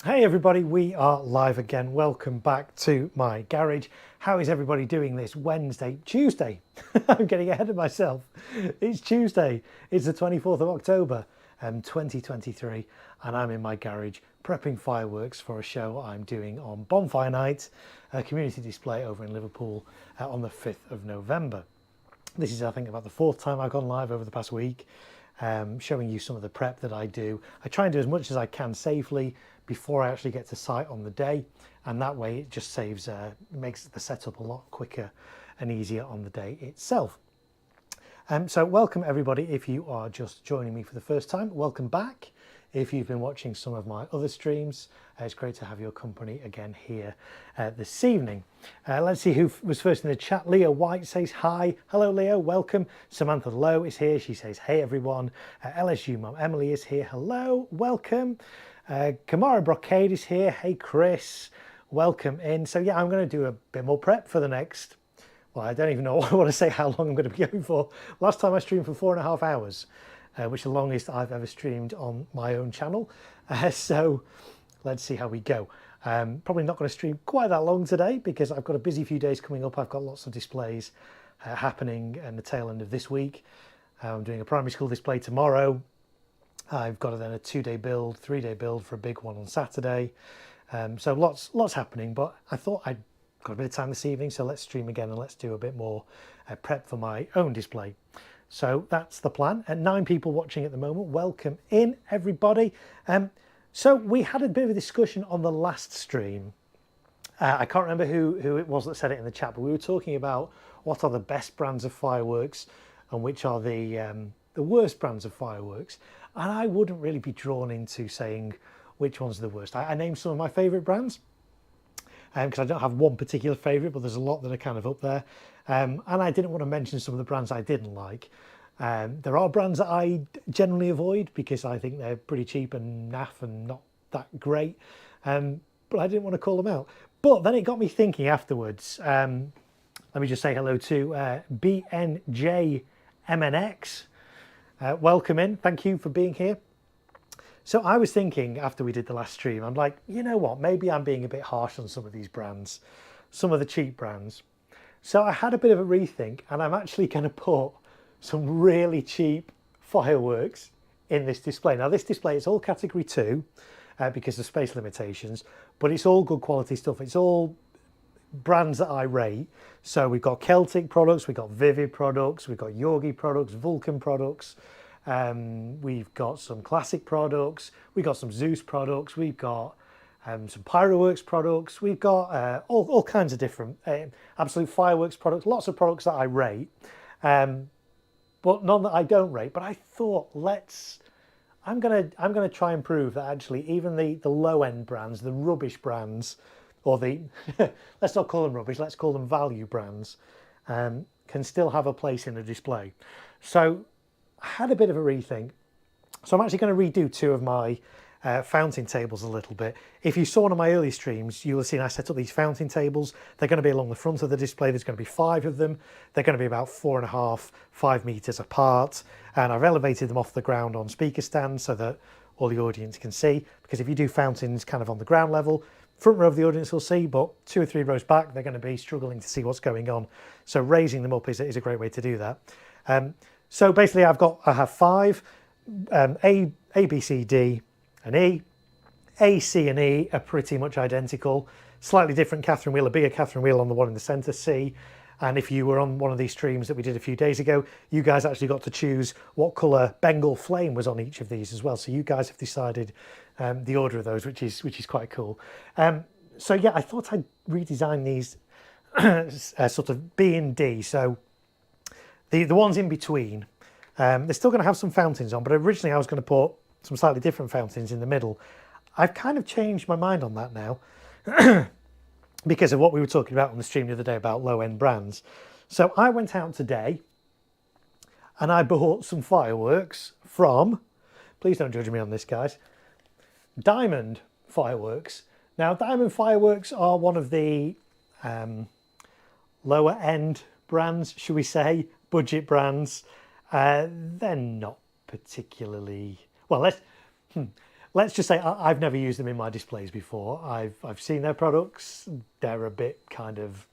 Hey everybody, we are live again. Welcome back to my garage. How is everybody doing this Tuesday? I'm getting ahead of myself. It's Tuesday. It's the 24th of October, 2023, and I'm in my garage prepping fireworks for a show I'm doing on Bonfire Night, a community display over in Liverpool on the 5th of November. This is, I think, about the fourth time I've gone live over the past week, showing you some of the prep that I do. I try and do as much as I can safely before I actually get to site on the day, and that way it just makes the setup a lot quicker and easier on the day itself. So welcome everybody. If you are just joining me for the first time, welcome back. If you've been watching some of my other streams, it's great to have your company again here this evening. Let's see who was first in the chat. Leo White says hi. Hello Leo, welcome. Samantha Lowe is here. She says hey everyone. LSU Mum Emily is here. Hello, welcome. Kamara Brocade is here. Hey Chris, welcome in. So yeah, I'm going to do a bit more prep for the next, well, I don't even know what to say how long I'm going to be going for. Last time I streamed for 4.5 hours, which is the longest I've ever streamed on my own channel. So let's see how we go. Probably not going to stream quite that long today because I've got a busy few days coming up. I've got lots of displays happening in the tail end of this week. I'm doing a primary school display tomorrow. I've got then a 2-day build, 3-day build for a big one on Saturday. So lots happening, but I thought I'd got a bit of time this evening, so let's stream again and let's do a bit more prep for my own display. So that's the plan. And 9 people watching at the moment. Welcome in, everybody. So we had a bit of a discussion on the last stream. I can't remember who it was that said it in the chat, but we were talking about what are the best brands of fireworks and which are the worst brands of fireworks. And I wouldn't really be drawn into saying which ones are the worst. I named some of my favourite brands because I don't have one particular favourite, but there's a lot that are kind of up there. And I didn't want to mention some of the brands I didn't like. There are brands that I generally avoid because I think they're pretty cheap and naff and not that great. But I didn't want to call them out. But then it got me thinking afterwards. Let me just say hello to BNJMNX. Welcome in. Thank you for being here. So I was thinking after we did the last stream, I'm like, you know what? Maybe I'm being a bit harsh on some of these brands, some of the cheap brands. So I had a bit of a rethink and I'm actually going to put some really cheap fireworks in this display. Now this display is all category 2 because of space limitations, but it's all good quality stuff. It's all brands that I rate. So we've got Celtic products, we've got Vivid products, we've got Yorgi products, Vulcan products, we've got some classic products, we've got some Zeus products, we've got some Pyroworks products, we've got all kinds of different Absolute Fireworks products, lots of products that I rate, but none that I don't rate. But I thought I'm gonna try and prove that actually even the low end brands, the rubbish brands, or the let's not call them rubbish, let's call them value brands, can still have a place in a display. So I had a bit of a rethink. So I'm actually going to redo 2 of my fountain tables a little bit. If you saw one of my early streams, you will have seen I set up these fountain tables. They're going to be along the front of the display. There's going to be 5 of them. They're going to be about 4.5, 5 meters apart. And I've elevated them off the ground on speaker stands so that all the audience can see. Because if you do fountains kind of on the ground level, front row of the audience will see, but 2 or 3 rows back, they're going to be struggling to see what's going on. So raising them up is a great way to do that. So basically I have 5, A, B, C, D, and E. A, C, and E are pretty much identical. Slightly different Catherine wheel, a bigger Catherine wheel on the one in the centre, C. And if you were on one of these streams that we did a few days ago, you guys actually got to choose what colour Bengal flame was on each of these as well. So you guys have decided the order of those, which is quite cool. So yeah, I thought I'd redesign these sort of B and D. So the ones in between, they're still going to have some fountains on, but originally I was going to put some slightly different fountains in the middle. I've kind of changed my mind on that now because of what we were talking about on the stream the other day about low-end brands. So I went out today and I bought some fireworks from, please don't judge me on this, guys, Diamond Fireworks. Now, Diamond Fireworks are one of the lower-end brands, should we say, budget brands. They're not particularly well. let's just say I've never used them in my displays before. I've seen their products. They're a bit kind of,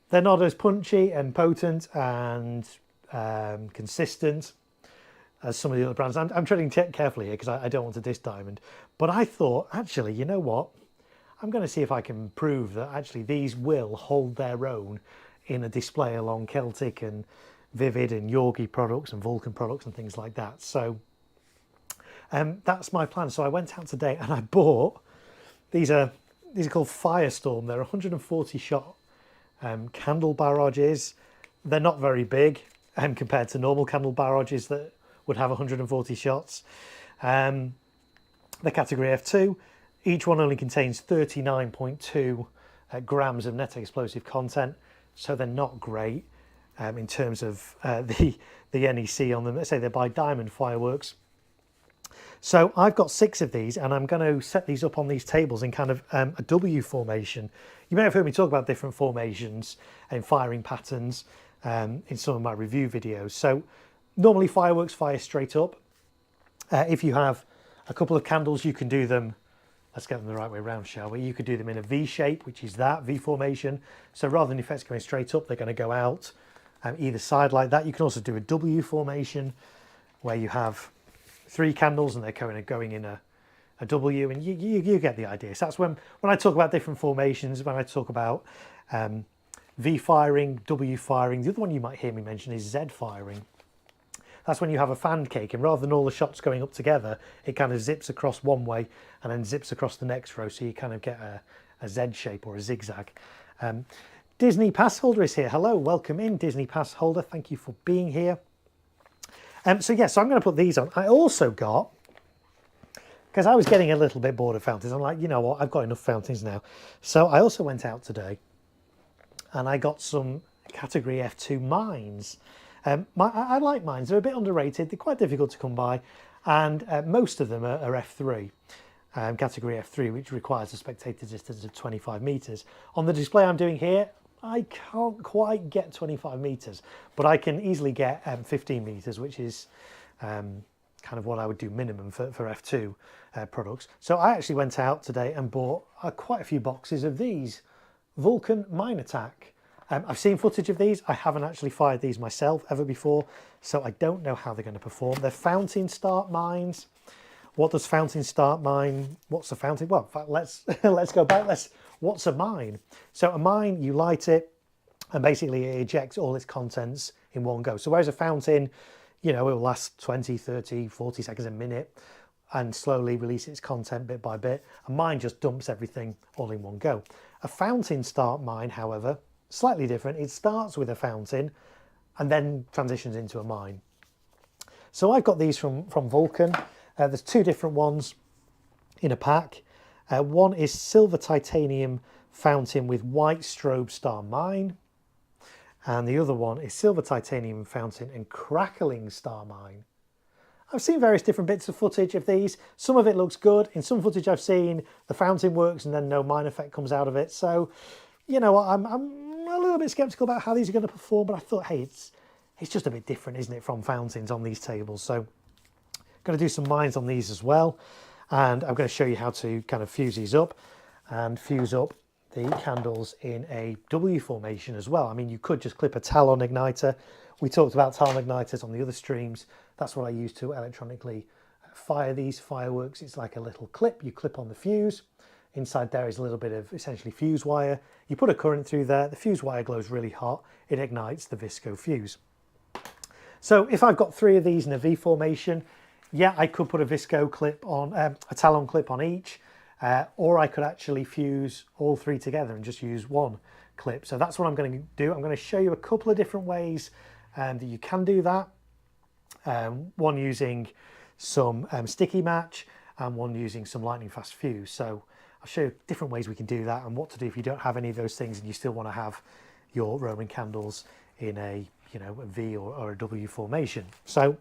they're not as punchy and potent and consistent as some of the other brands. I'm treading carefully here because I don't want to diss Diamond. But I thought, actually, you know what? I'm going to see if I can prove that actually these will hold their own in a display along Celtic and Vivid and Yorgi products and Vulcan products and things like that. So that's my plan. So I went out today and I bought, these are called Firestorm. They're 140 shot candle barrages. They're not very big compared to normal candle barrages that would have 140 shots. They're category F2. Each one only contains 39.2 grams of net explosive content, so they're not great in terms of the NEC on them. Let's say they're by Diamond Fireworks. So I've got 6 of these, and I'm going to set these up on these tables in kind of a W formation. You may have heard me talk about different formations and firing patterns in some of my review videos. So normally fireworks fire straight up. If you have a couple of candles, you can do them, let's get them the right way around, shall we? You could do them in a V shape, which is that, V formation. So rather than effects going straight up, they're going to go out either side like that. You can also do a W formation where you have 3 candles and they're kind of going in a W, and you get the idea. So that's when I talk about different formations, when I talk about V firing, W firing. The other one you might hear me mention is Z firing. That's when you have a fan cake, and rather than all the shots going up together, it kind of zips across one way and then zips across the next row, so you kind of get a Z shape or a zigzag. Disney Pass holder is here. Hello, welcome in, Disney Pass holder. Thank you for being here. So I'm going to put these on. I also got, because I was getting a little bit bored of fountains, I'm like, you know what, I've got enough fountains now. So I also went out today and I got some category F2 mines. I like mines. They're a bit underrated. They're quite difficult to come by, and most of them are F3, category F3, which requires a spectator distance of 25 meters. On the display I'm doing here, I can't quite get 25 meters, but I can easily get 15 meters, which is kind of what I would do minimum for F2 products. So I actually went out today and bought quite a few boxes of these Vulcan Mine Attack. I've seen footage of these. I haven't actually fired these myself ever before, so I don't know how they're going to perform. They're fountain start mines. What does fountain start mine? What's a fountain? Well, in fact, let's go back. What's a mine? So a mine, you light it, and basically it ejects all its contents in one go. So whereas a fountain, you know, it will last 20, 30, 40 seconds, a minute, and slowly release its content bit by bit. A mine just dumps everything all in one go. A fountain start mine, however, slightly different. It starts with a fountain and then transitions into a mine. So I've got these from Vulcan. There's 2 different ones in a pack. One is silver titanium fountain with white strobe star mine, and the other one is silver titanium fountain and crackling star mine. I've seen various different bits of footage of these. Some of it looks good. In some footage I've seen, the fountain works and then no mine effect comes out of it. So, you know, I'm a little bit skeptical about how these are going to perform, but I thought, hey, it's just a bit different, isn't it, from fountains on these tables? So I'm going to do some mines on these as well, and I'm going to show you how to kind of fuse these up and fuse up the candles in a W formation as well. I mean, you could just clip a talon igniter. We talked about talon igniters on the other streams. That's what I use to electronically fire these fireworks. It's like a little clip. You clip on the fuse. Inside there is a little bit of essentially fuse wire. You put a current through there. The fuse wire glows really hot. It ignites the visco fuse. So if I've got 3 of these in a V formation, yeah, I could put a visco clip on, a talon clip on each, or I could actually fuse all 3 together and just use one clip. So that's what I'm going to do. I'm going to show you a couple of different ways that you can do that. One using some sticky match and one using some lightning fast fuse. So I'll show you different ways we can do that and what to do if you don't have any of those things and you still want to have your Roman candles in a, you know, a V or a W formation. So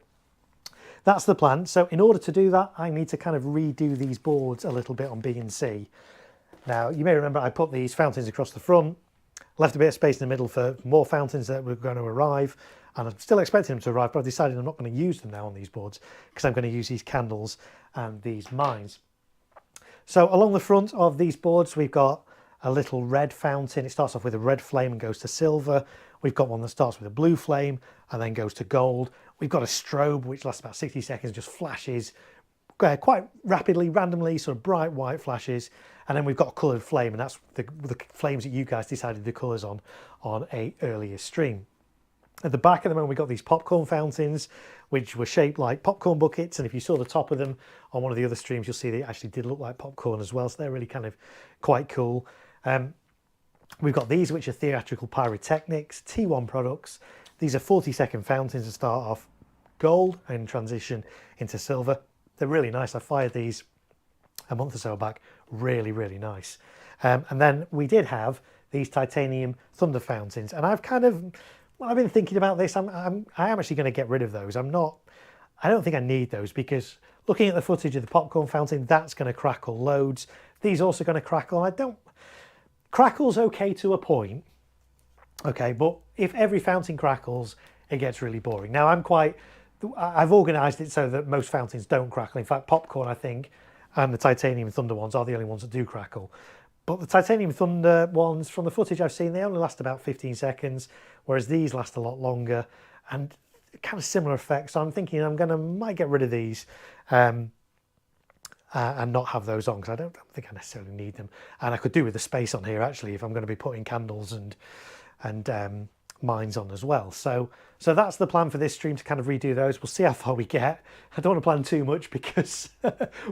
that's the plan. So in order to do that, I need to kind of redo these boards a little bit on B and C. Now, you may remember I put these fountains across the front, left a bit of space in the middle for more fountains that were going to arrive, and I'm still expecting them to arrive, but I've decided I'm not going to use them now on these boards because I'm going to use these candles and these mines. So along the front of these boards, we've got a little red fountain. It starts off with a red flame and goes to silver. We've got one that starts with a blue flame and then goes to gold. We've got a strobe which lasts about 60 seconds, just flashes quite rapidly, randomly, sort of bright white flashes. And then we've got a coloured flame, and that's the flames that you guys decided the colours on a earlier stream. At the back of the moment, we've got these popcorn fountains, which were shaped like popcorn buckets. And if you saw the top of them on one of the other streams, you'll see they actually did look like popcorn as well. So they're really kind of quite cool. We've got these, which are theatrical pyrotechnics, T1 products. These are 40-second fountains that start off gold and transition into silver. They're really nice. I fired these a month or so back. Really, really nice. And then we did have these titanium thunder fountains. And I've kind of, well, I've been thinking about this. I am actually going to get rid of those. I don't think I need those, because looking at the footage of the popcorn fountain, that's going to crackle loads. These also going to crackle. Crackle's okay to a point. Okay, but if every fountain crackles, it gets really boring. Now I've organised it so that most fountains don't crackle. In fact, popcorn, I think, and the titanium thunder ones are the only ones that do crackle. But the titanium thunder ones, from the footage I've seen, they only last about 15 seconds, whereas these last a lot longer and kind of similar effects. So I'm thinking might get rid of these and not have those on, because I don't think I necessarily need them. And I could do with the space on here, actually, if I'm going to be putting candles and mines on as well. So that's the plan for this stream, to kind of redo those. We'll see how far we get. I don't want to plan too much, because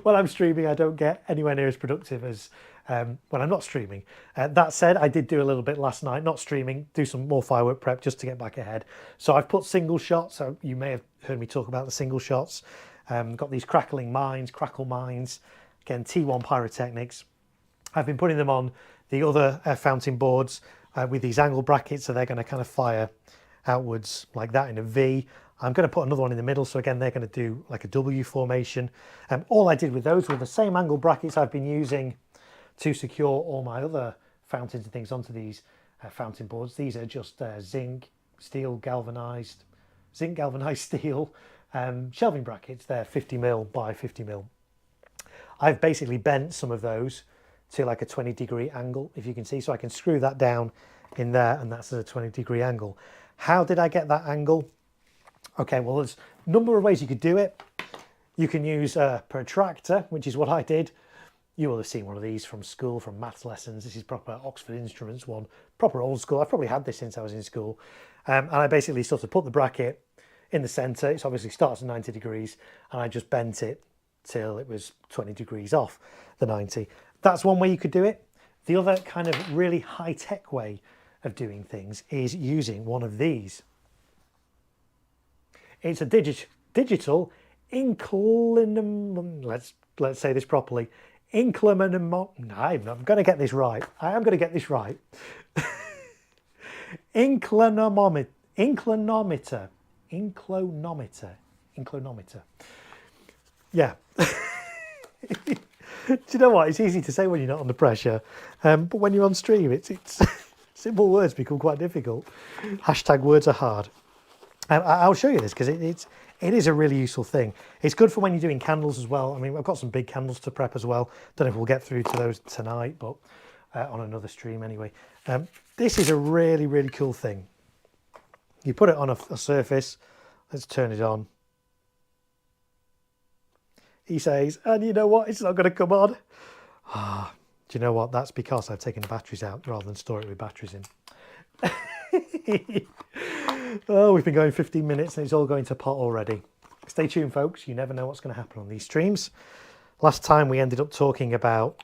when I'm streaming, I don't get anywhere near as productive as when I'm not streaming. That said, I did do a little bit last night, not streaming, do some more firework prep just to get back ahead. So I've put single shots. So you may have heard me talk about the single shots. Got these crackle mines, again, T1 pyrotechnics. I've been putting them on the other fountain boards with these angle brackets, so they're going to kind of fire outwards like that in a V. I'm going to put another one in the middle, so again, they're going to do like a W formation. All I did with those were the same angle brackets I've been using to secure all my other fountains and things onto these fountain boards. These are just zinc galvanized steel shelving brackets. They're 50mm by 50mm. I've basically bent some of those to like a 20-degree angle, if you can see, so I can screw that down in there, and that's at a 20-degree angle. How did I get that angle? Okay, well, there's a number of ways you could do it. You can use a protractor, which is what I did. You will have seen one of these from school, from maths lessons. This is proper Oxford Instruments one, proper old school. I've probably had this since I was in school. And I basically sort of put the bracket in the centre. It obviously starts at 90 degrees, and I just bent it till it was 20 degrees off the 90. That's one way you could do it. The other kind of really high-tech way of doing things is using one of these. It's a digital inclinum. Let's say this properly. I'm going to get this right. I am going to get this right. Inclinometer. Yeah. Do you know what? It's easy to say when you're not under pressure, but when you're on stream, it's simple words become quite difficult. Hashtag words are hard. I'll show you this, because it is a really useful thing. It's good for when you're doing candles as well. I mean, I've got some big candles to prep as well. Don't know if we'll get through to those tonight, but on another stream anyway. This is a really, really cool thing. You put it on a surface. Let's turn it on. He says, and you know what? It's not going to come on. Ah, do you know what? That's because I've taken the batteries out rather than store it with batteries in. Oh, we've been going 15 minutes and it's all going to pot already. Stay tuned, folks. You never know what's going to happen on these streams. Last time we ended up talking about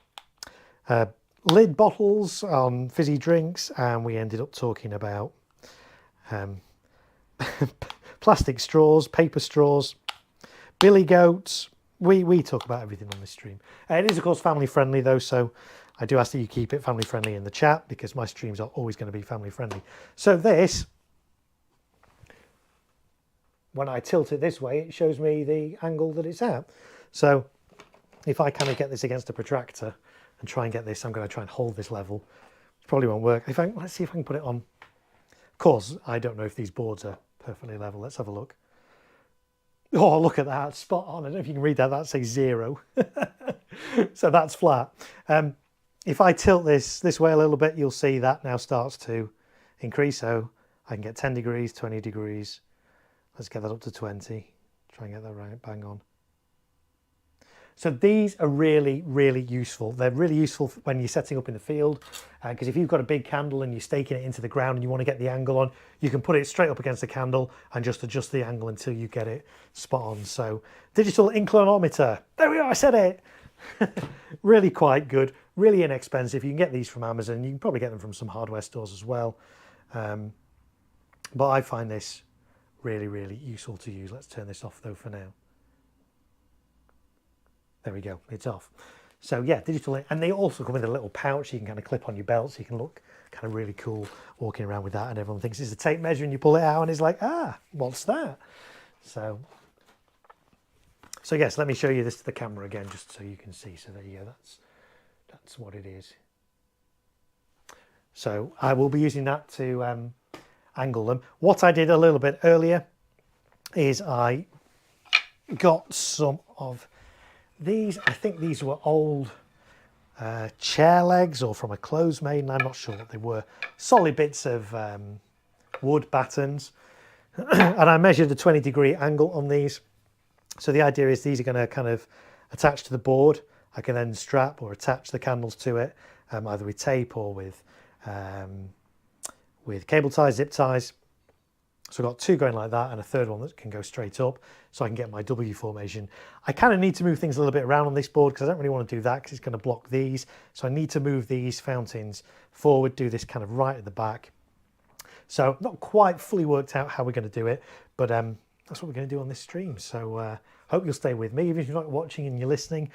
lid bottles on fizzy drinks, and we ended up talking about plastic straws, paper straws, billy goats. We talk about everything on this stream. It is, of course, family friendly though, so I do ask that you keep it family friendly in the chat, because my streams are always going to be family friendly. So this, when I tilt it this way, it shows me the angle that it's at. So if I kind of get this against a protractor and try and get this, I'm going to try and hold this level. It probably won't work. Let's see if I can put it on. Of course, I don't know if these boards are perfectly level. Let's have a look. Oh, look at that, spot on. I don't know if you can read that, that says 0. So that's flat. If I tilt this way a little bit, you'll see that now starts to increase. So I can get 10 degrees, 20 degrees. Let's get that up to 20. Try and get that right, bang on. So these are really, really useful. They're really useful when you're setting up in the field, because if you've got a big candle and you're staking it into the ground and you want to get the angle on, you can put it straight up against the candle and just adjust the angle until you get it spot on. So digital inclinometer, there we are, I said it. Really quite good, really inexpensive. You can get these from Amazon. You can probably get them from some hardware stores as well. But I find this really, really useful to use. Let's turn this off though for now. There we go, it's off. So yeah, digital, and they also come with a little pouch you can kind of clip on your belt so you can look kind of really cool walking around with that, and everyone thinks it's a tape measure and you pull it out and it's like, ah, what's that? So yes, let me show you this to the camera again just so you can see. So there you go, that's what it is. So I will be using that to angle them. What I did a little bit earlier is I got some of these. I think these were old chair legs or from a clothes maiden. I'm not sure what they were. Solid bits of wood battens. And I measured a 20-degree angle on these. So the idea is these are going to kind of attach to the board. I can then strap or attach the candles to it, either with tape or with cable ties, zip ties. So I've got two going like that and a third one that can go straight up so I can get my W formation. I kind of need to move things a little bit around on this board because I don't really want to do that because it's going to block these. So I need to move these fountains forward, do this kind of right at the back. So not quite fully worked out how we're going to do it, but that's what we're going to do on this stream. So hope you'll stay with me. Even if you're not watching and you're listening,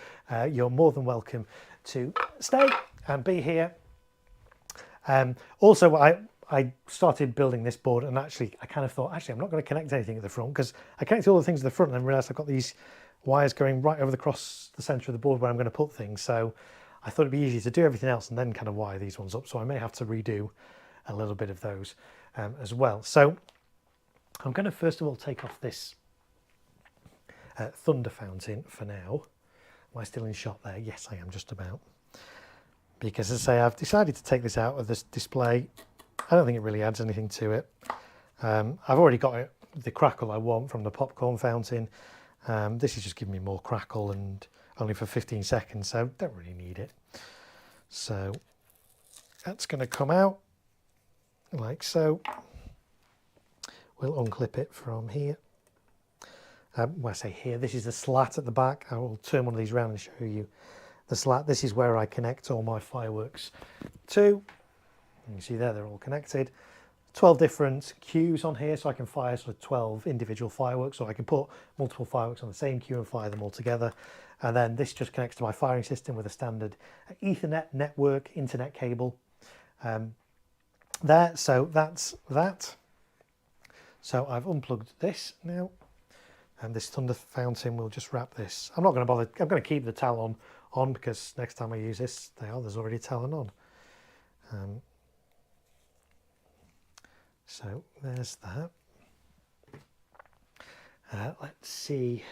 you're more than welcome to stay and be here. Also, I started building this board and actually I kind of thought, actually, I'm not going to connect anything at the front because I connected all the things at the front and then realised I've got these wires going right over across the centre of the board where I'm going to put things. So I thought it'd be easy to do everything else and then kind of wire these ones up. So I may have to redo a little bit of those as well. So I'm going to first of all take off this thunder fountain for now. Am I still in shot there? Yes, I am just about. Because as I say, I've decided to take this out of this display. I don't think it really adds anything to it. I've already got the crackle I want from the popcorn fountain. This is just giving me more crackle and only for 15 seconds, so don't really need it. So that's going to come out like so. We'll unclip it from here. When I say here, this is the slat at the back. I will turn one of these around and show you the slat. This is where I connect all my fireworks to. You can see there, they're all connected. 12 different queues on here, so I can fire sort of 12 individual fireworks, or I can put multiple fireworks on the same queue and fire them all together. And then this just connects to my firing system with a standard Ethernet network internet cable. There, so that's that. So I've unplugged this now, and this thunder fountain will just wrap this. I'm not going to bother. I'm going to keep the talon on because next time I use this, there's already talon on. So there's that. Let's see.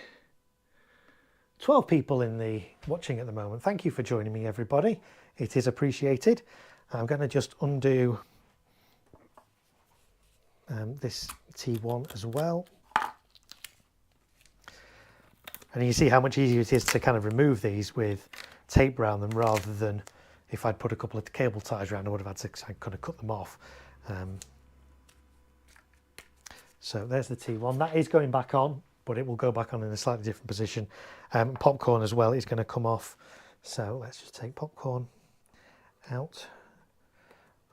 12 people in the watching at the moment. Thank you for joining me, everybody. It is appreciated. I'm going to just undo this T1 as well. And you see how much easier it is to kind of remove these with tape around them rather than if I'd put a couple of cable ties around, I would have had to kind of cut them off. So there's the T1. That is going back on, but it will go back on in a slightly different position. Popcorn as well is going to come off. So let's just take popcorn out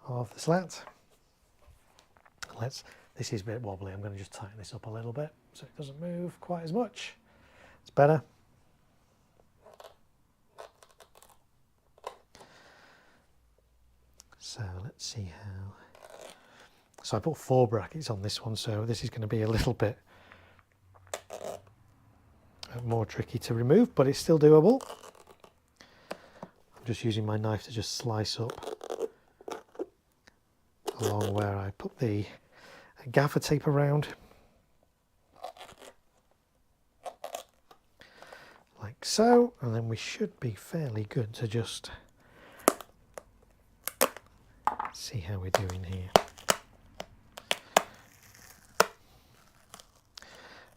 of the slat. This is a bit wobbly. I'm going to just tighten this up a little bit so it doesn't move quite as much. It's better. So let's see how. So I put 4 brackets on this one, so this is going to be a little bit more tricky to remove, but it's still doable. I'm just using my knife to just slice up along where I put the gaffer tape around. so, and then we should be fairly good to just see how we're doing here.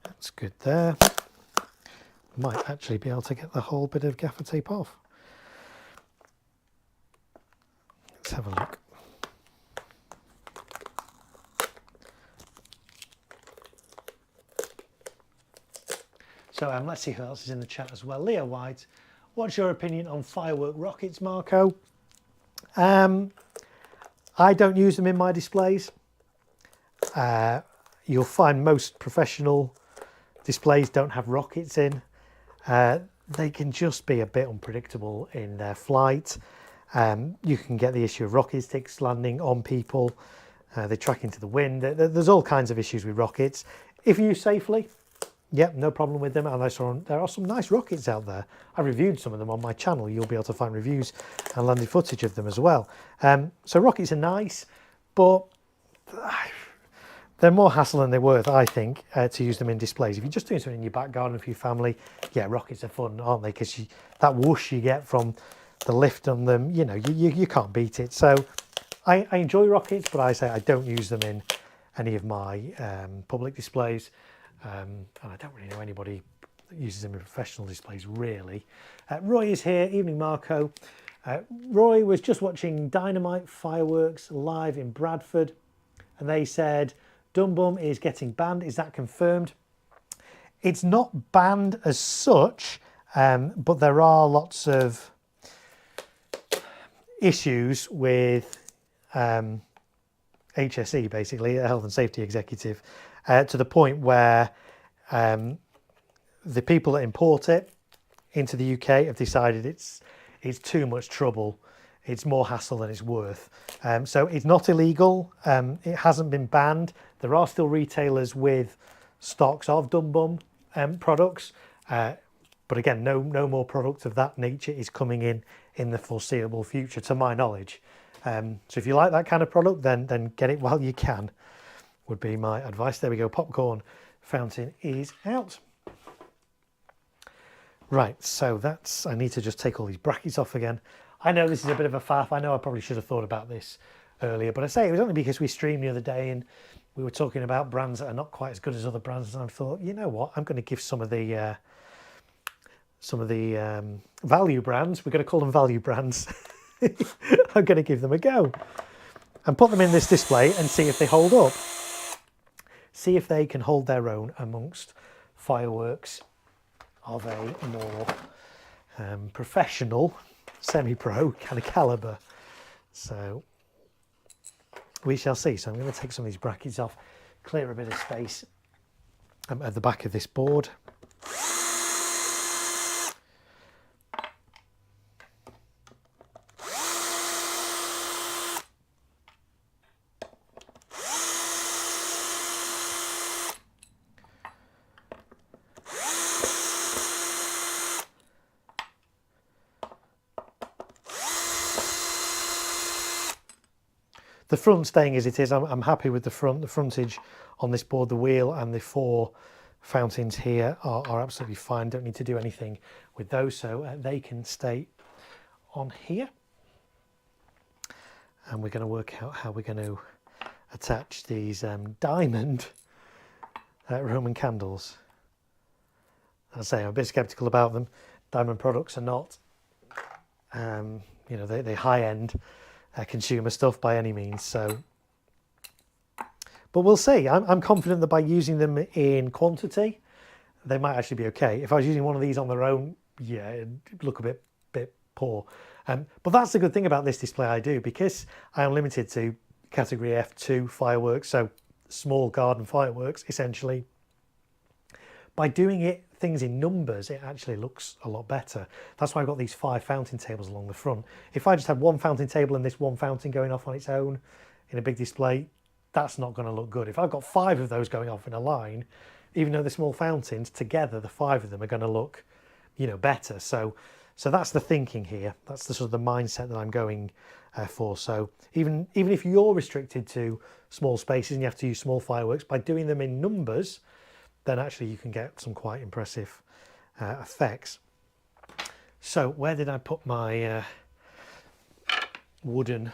That's good there. Might actually be able to get the whole bit of gaffer tape off. Let's have a look. So let's see who else is in the chat as well. Leo White, what's your opinion on Firework rockets, Marco? I don't use them in my displays. You'll find most professional displays don't have rockets in. They can just be a bit unpredictable in their flight. You can get the issue of rocket sticks landing on people. They track into the wind. There's all kinds of issues with rockets. If used safely, yep, no problem with them. And there are some nice rockets out there. I reviewed some of them on my channel. You'll be able to find reviews and landing footage of them as well. So rockets are nice, but they're more hassle than they're worth, I think, to use them in displays. If you're just doing something in your back garden for your family, yeah, rockets are fun, aren't they? Because that whoosh you get from the lift on them, you know, you can't beat it. So I enjoy rockets, but I say I don't use them in any of my public displays. And I don't really know anybody that uses them in professional displays, really. Roy is here. Evening, Marco. Roy was just watching Dynamite Fireworks live in Bradford, and they said Dum Bum is getting banned. Is that confirmed? It's not banned as such, but there are lots of issues with HSE, basically, a health and safety executive, to the point where the people that import it into the UK have decided it's too much trouble. It's more hassle than it's worth. So it's not illegal. It hasn't been banned. There are still retailers with stocks of Dum Bum products. But again, no more product of that nature is coming in the foreseeable future, to my knowledge. So if you like that kind of product, then get it while you can, would be my advice. There we go. Popcorn fountain is out. Right, so I need to just take all these brackets off again. I know this is a bit of a faff. I know I probably should have thought about this earlier, but I say it was only because we streamed the other day and we were talking about brands that are not quite as good as other brands, and I thought, you know what, I'm going to give some of the value brands, we're going to call them value brands, I'm going to give them a go and put them in this display and see if they hold up. See if they can hold their own amongst fireworks of a more professional, semi-pro kind of calibre. So we shall see. So I'm going to take some of these brackets off, clear a bit of space at the back of this board. The front staying as it is. I'm happy with the frontage on this board. The wheel and the 4 fountains here are absolutely fine. Don't need to do anything with those, so they can stay on here. And we're going to work out how we're going to attach these diamond Roman candles. As I say, I'm a bit sceptical about them. Diamond products are not, you know, they high-end consumer stuff by any means. So, but we'll see. I'm confident that by using them in quantity, they might actually be okay. If I was using one of these on their own, yeah, it'd look a bit poor. But that's the good thing about this display I do, because I am limited to category F2 fireworks, so small garden fireworks essentially. By doing things in numbers, it actually looks a lot better. That's why I've got these 5 fountain tables along the front. If I just had one fountain table and this one fountain going off on its own in a big display, that's not going to look good. If I've got 5 of those going off in a line, even though they're small fountains, together the 5 of them are going to look, you know, better. So that's the thinking here. That's the sort of the mindset that I'm going for. So even if you're restricted to small spaces and you have to use small fireworks, by doing them in numbers, then actually you can get some quite impressive effects. So where did I put my wooden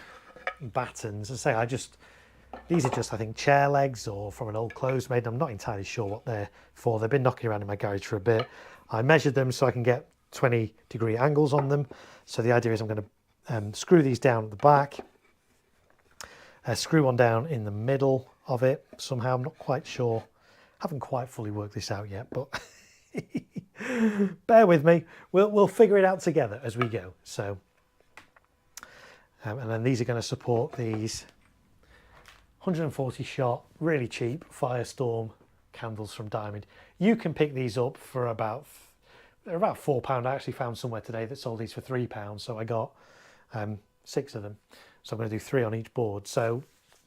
battens? As I say, these are just, I think, chair legs or from an old clothes maid. I'm not entirely sure what they're for. They've been knocking around in my garage for a bit. I measured them so I can get 20-degree angles on them. So the idea is I'm going to screw these down at the back, screw one down in the middle of it somehow. I'm not quite sure. Haven't quite fully worked this out yet, but bear with me. We'll figure it out together as we go. So, and then these are going to support these 140 shot, really cheap Firestorm candles from Diamond. You can pick these up for they're about £4. I actually found somewhere today that sold these for £3, so I got 6 of them. So I'm going to do 3 on each board. So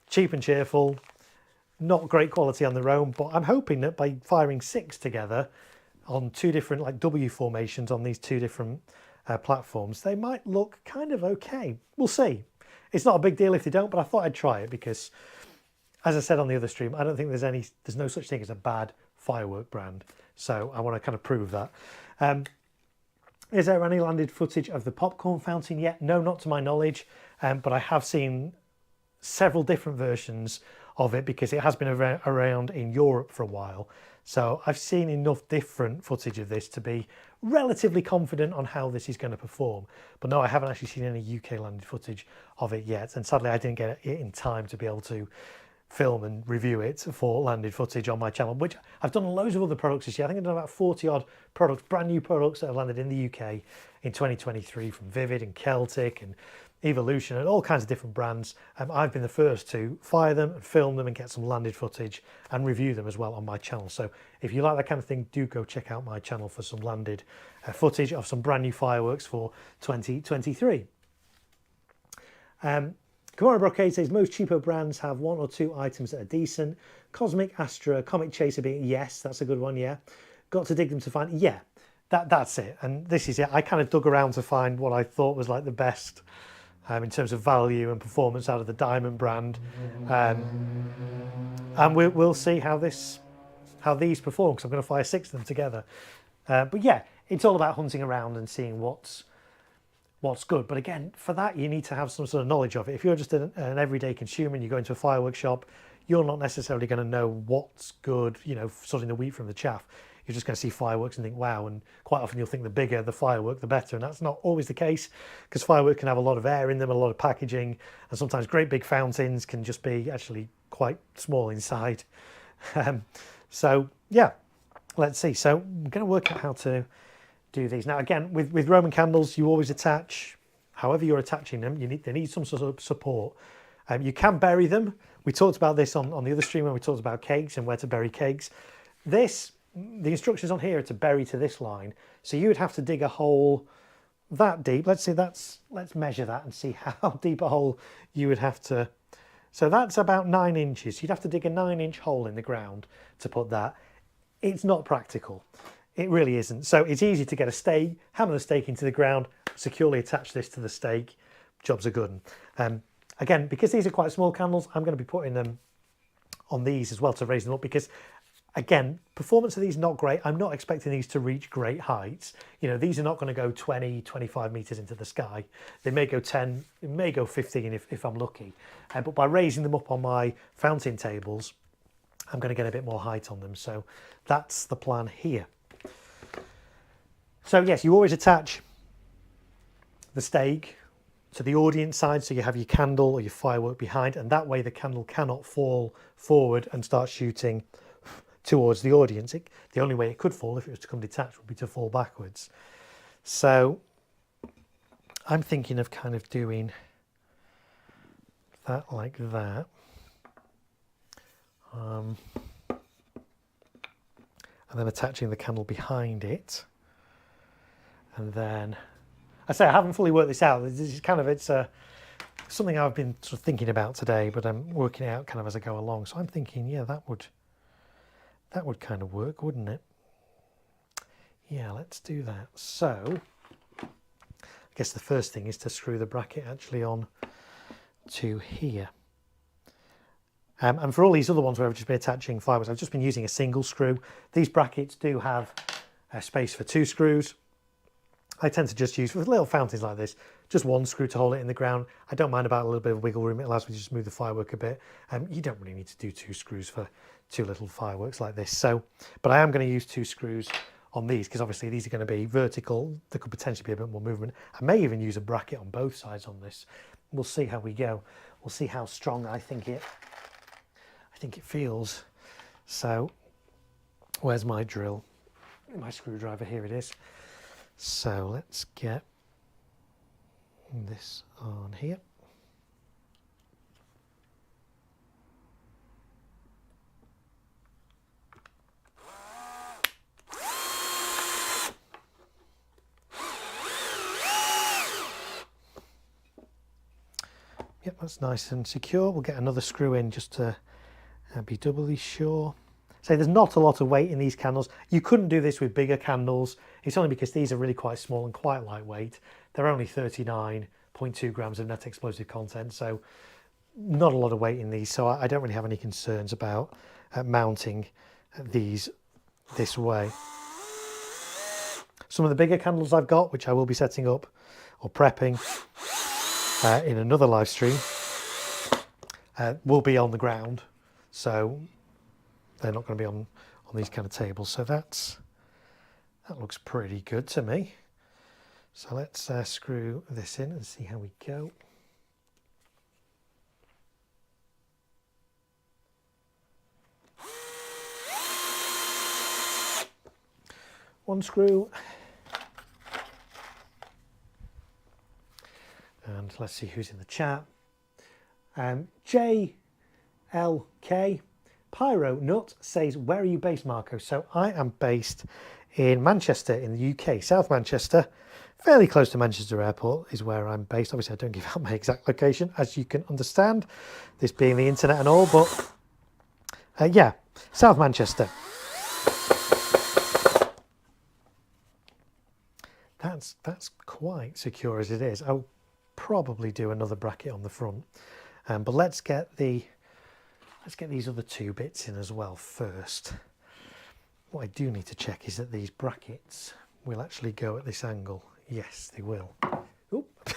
cheap and cheerful, not great quality on their own, but I'm hoping that by firing 6 together on 2 different like W formations on these 2 different platforms, they might look kind of okay. We'll see. It's not a big deal if they don't, but I thought I'd try it because, as I said on the other stream, I don't think there's no such thing as a bad Firework brand. So I want to kind of prove that. Is there any landed footage of the popcorn fountain yet? No, not to my knowledge, but I have seen several different versions of it because it has been around in Europe for a while. So I've seen enough different footage of this to be relatively confident on how this is going to perform. But no, I haven't actually seen any UK landed footage of it yet. And sadly, I didn't get it in time to be able to film and review it for landed footage on my channel, which I've done loads of other products this year. I think I've done about 40 odd products, brand new products that have landed in the UK in 2023 from Vivid and Celtic and Evolution and all kinds of different brands. I've been the first to fire them and film them and get some landed footage and review them as well on my channel. So if you like that kind of thing, do go check out my channel for some landed footage of some brand new fireworks for 2023. Kamara Brocade says most cheaper brands have 1 or 2 items that are decent. Cosmic, Astra, Comic Chaser being, yes, that's a good one, yeah. Got to dig them to find, yeah, that's it. And this is it. I kind of dug around to find what I thought was like the best in terms of value and performance out of the Diamond brand. And we'll see how these perform, because I'm going to fire 6 of them together. But yeah, it's all about hunting around and seeing what's good. But again, for that, you need to have some sort of knowledge of it. If you're just an everyday consumer and you go into a fireworks shop, you're not necessarily going to know what's good, you know, sorting the wheat from the chaff. You're just going to see fireworks and think, wow, and quite often you'll think the bigger the firework, the better. And that's not always the case, because fireworks can have a lot of air in them, a lot of packaging, and sometimes great big fountains can just be actually quite small inside. So yeah, let's see. So I'm going to work out how to do these. Now again, with Roman candles, you always attach, however you're attaching them, they need some sort of support. You can bury them. We talked about this on the other stream when we talked about cakes and where to bury cakes. The instructions on here are to bury to this line. So you would have to dig a hole that deep. Let's measure that and see how deep a hole you would have to. So that's about 9 inches. You'd have to dig a 9-inch hole in the ground to put that. It's not practical. It really isn't. So it's easy to get a stake, hammer the stake into the ground, securely attach this to the stake. Jobs are good. Again, because these are quite small candles, I'm going to be putting them on these as well to raise them up, because again, performance of these not great. I'm not expecting these to reach great heights. You know, these are not going to go 20, 25 meters into the sky. They may go 10, it may go 15 if I'm lucky. But by raising them up on my fountain tables, I'm going to get a bit more height on them. So that's the plan here. So yes, you always attach the stake to the audience side, so you have your candle or your firework behind, and that way the candle cannot fall forward and start shooting towards the audience. The only way it could fall, if it was to come detached, would be to fall backwards. So I'm thinking of kind of doing that like that. And then attaching the candle behind it. And then, I say I haven't fully worked this out. This is kind of, it's something I've been sort of thinking about today, but I'm working it out kind of as I go along. So I'm thinking, yeah, that would kind of work, wouldn't it? Yeah, let's do that. So I guess the first thing is to screw the bracket actually on to here. And for all these other ones where I've just been attaching fireworks, I've just been using a single screw. These brackets do have space for 2 screws. I tend to just use, for little fountains like this, just one screw to hold it in the ground. I don't mind about a little bit of wiggle room. It allows me to just move the firework a bit. You don't really need to do 2 screws for 2 little fireworks like this. So, but I am going to use 2 screws on these because obviously these are going to be vertical. There could potentially be a bit more movement. I may even use a bracket on both sides on this. We'll see how we go. We'll see how strong I think it feels. So, where's my drill? My screwdriver, here it is. So let's get this on here. Yep, that's nice and secure. We'll get another screw in just to be doubly sure. So there's not a lot of weight in these candles. You couldn't do this with bigger candles. It's only because these are really quite small and quite lightweight. They're only 39.2 grams of net explosive content, so not a lot of weight in these. So I don't really have any concerns about mounting these this way. Some of the bigger candles I've got, which I will be setting up or prepping in another live stream, will be on the ground. So they're not going to be on these kind of tables. So that looks pretty good to me. So let's screw this in and see how we go. One screw. And let's see who's in the chat. JLK Pyro Nut says, where are you based, Marco? So I am based in Manchester in the UK, South Manchester, fairly close to Manchester Airport is where I'm based. Obviously I don't give out my exact location, as you can understand, this being the internet and all, but yeah, South Manchester. That's quite secure as it is. I'll probably do another bracket on the front, but let's get these other 2 bits in as well first. What I do need to check is that these brackets will actually go at this angle. Yes, they will. Oop.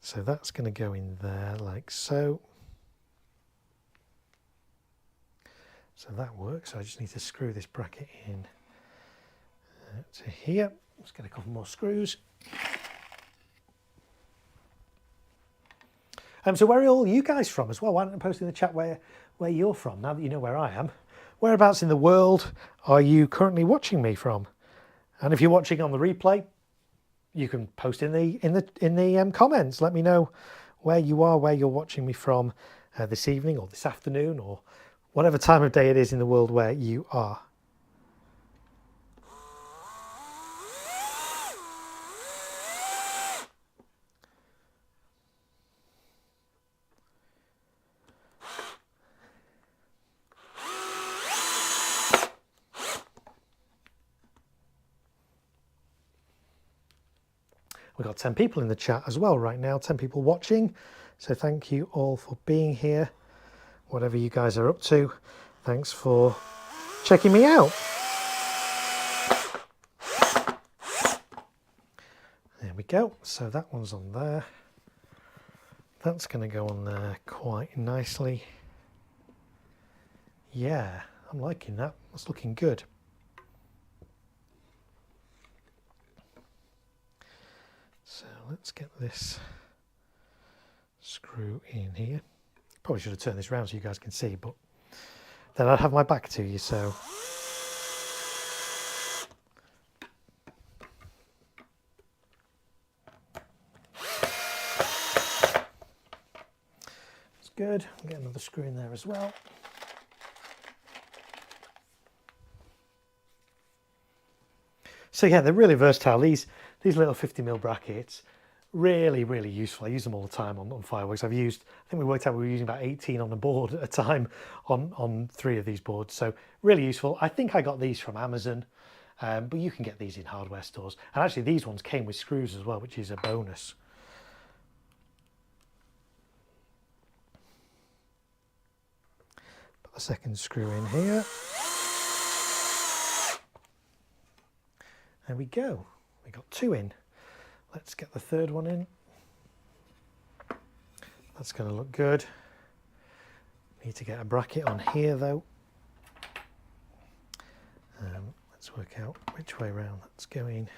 So that's going to go in there like so. So that works. So I just need to screw this bracket in to here. Let's get a couple more screws. So where are all you guys from as well? Why don't you post in the chat where you're from, now that you know where I am? Whereabouts in the world are you currently watching me from? And if you're watching on the replay, you can post in the comments. Let me know where you are, where you're watching me from this evening or this afternoon or whatever time of day it is in the world where you are. We've got 10 people in the chat as well right now, 10 people watching. So thank you all for being here. Whatever you guys are up to, thanks for checking me out. There we go. So that one's on there. That's going to go on there quite nicely. Yeah, I'm liking that. That's looking good. So let's get this screw in here. Probably should have turned this around so you guys can see, but then I'd have my back to you, so. It's good. I'll get another screw in there as well. So yeah, they're really versatile. These little 50mm brackets, really useful. I use them all the time on fireworks. I think we worked out we were using about 18 on a board at a time on 3 of these boards. So really useful. I think I got these from Amazon, but you can get these in hardware stores. And actually these ones came with screws as well, which is a bonus. Put the second screw in here. There we go. We got 2 in. Let's get the 3rd one in. That's going to look good. Need to get a bracket on here though. Let's work out which way around that's going.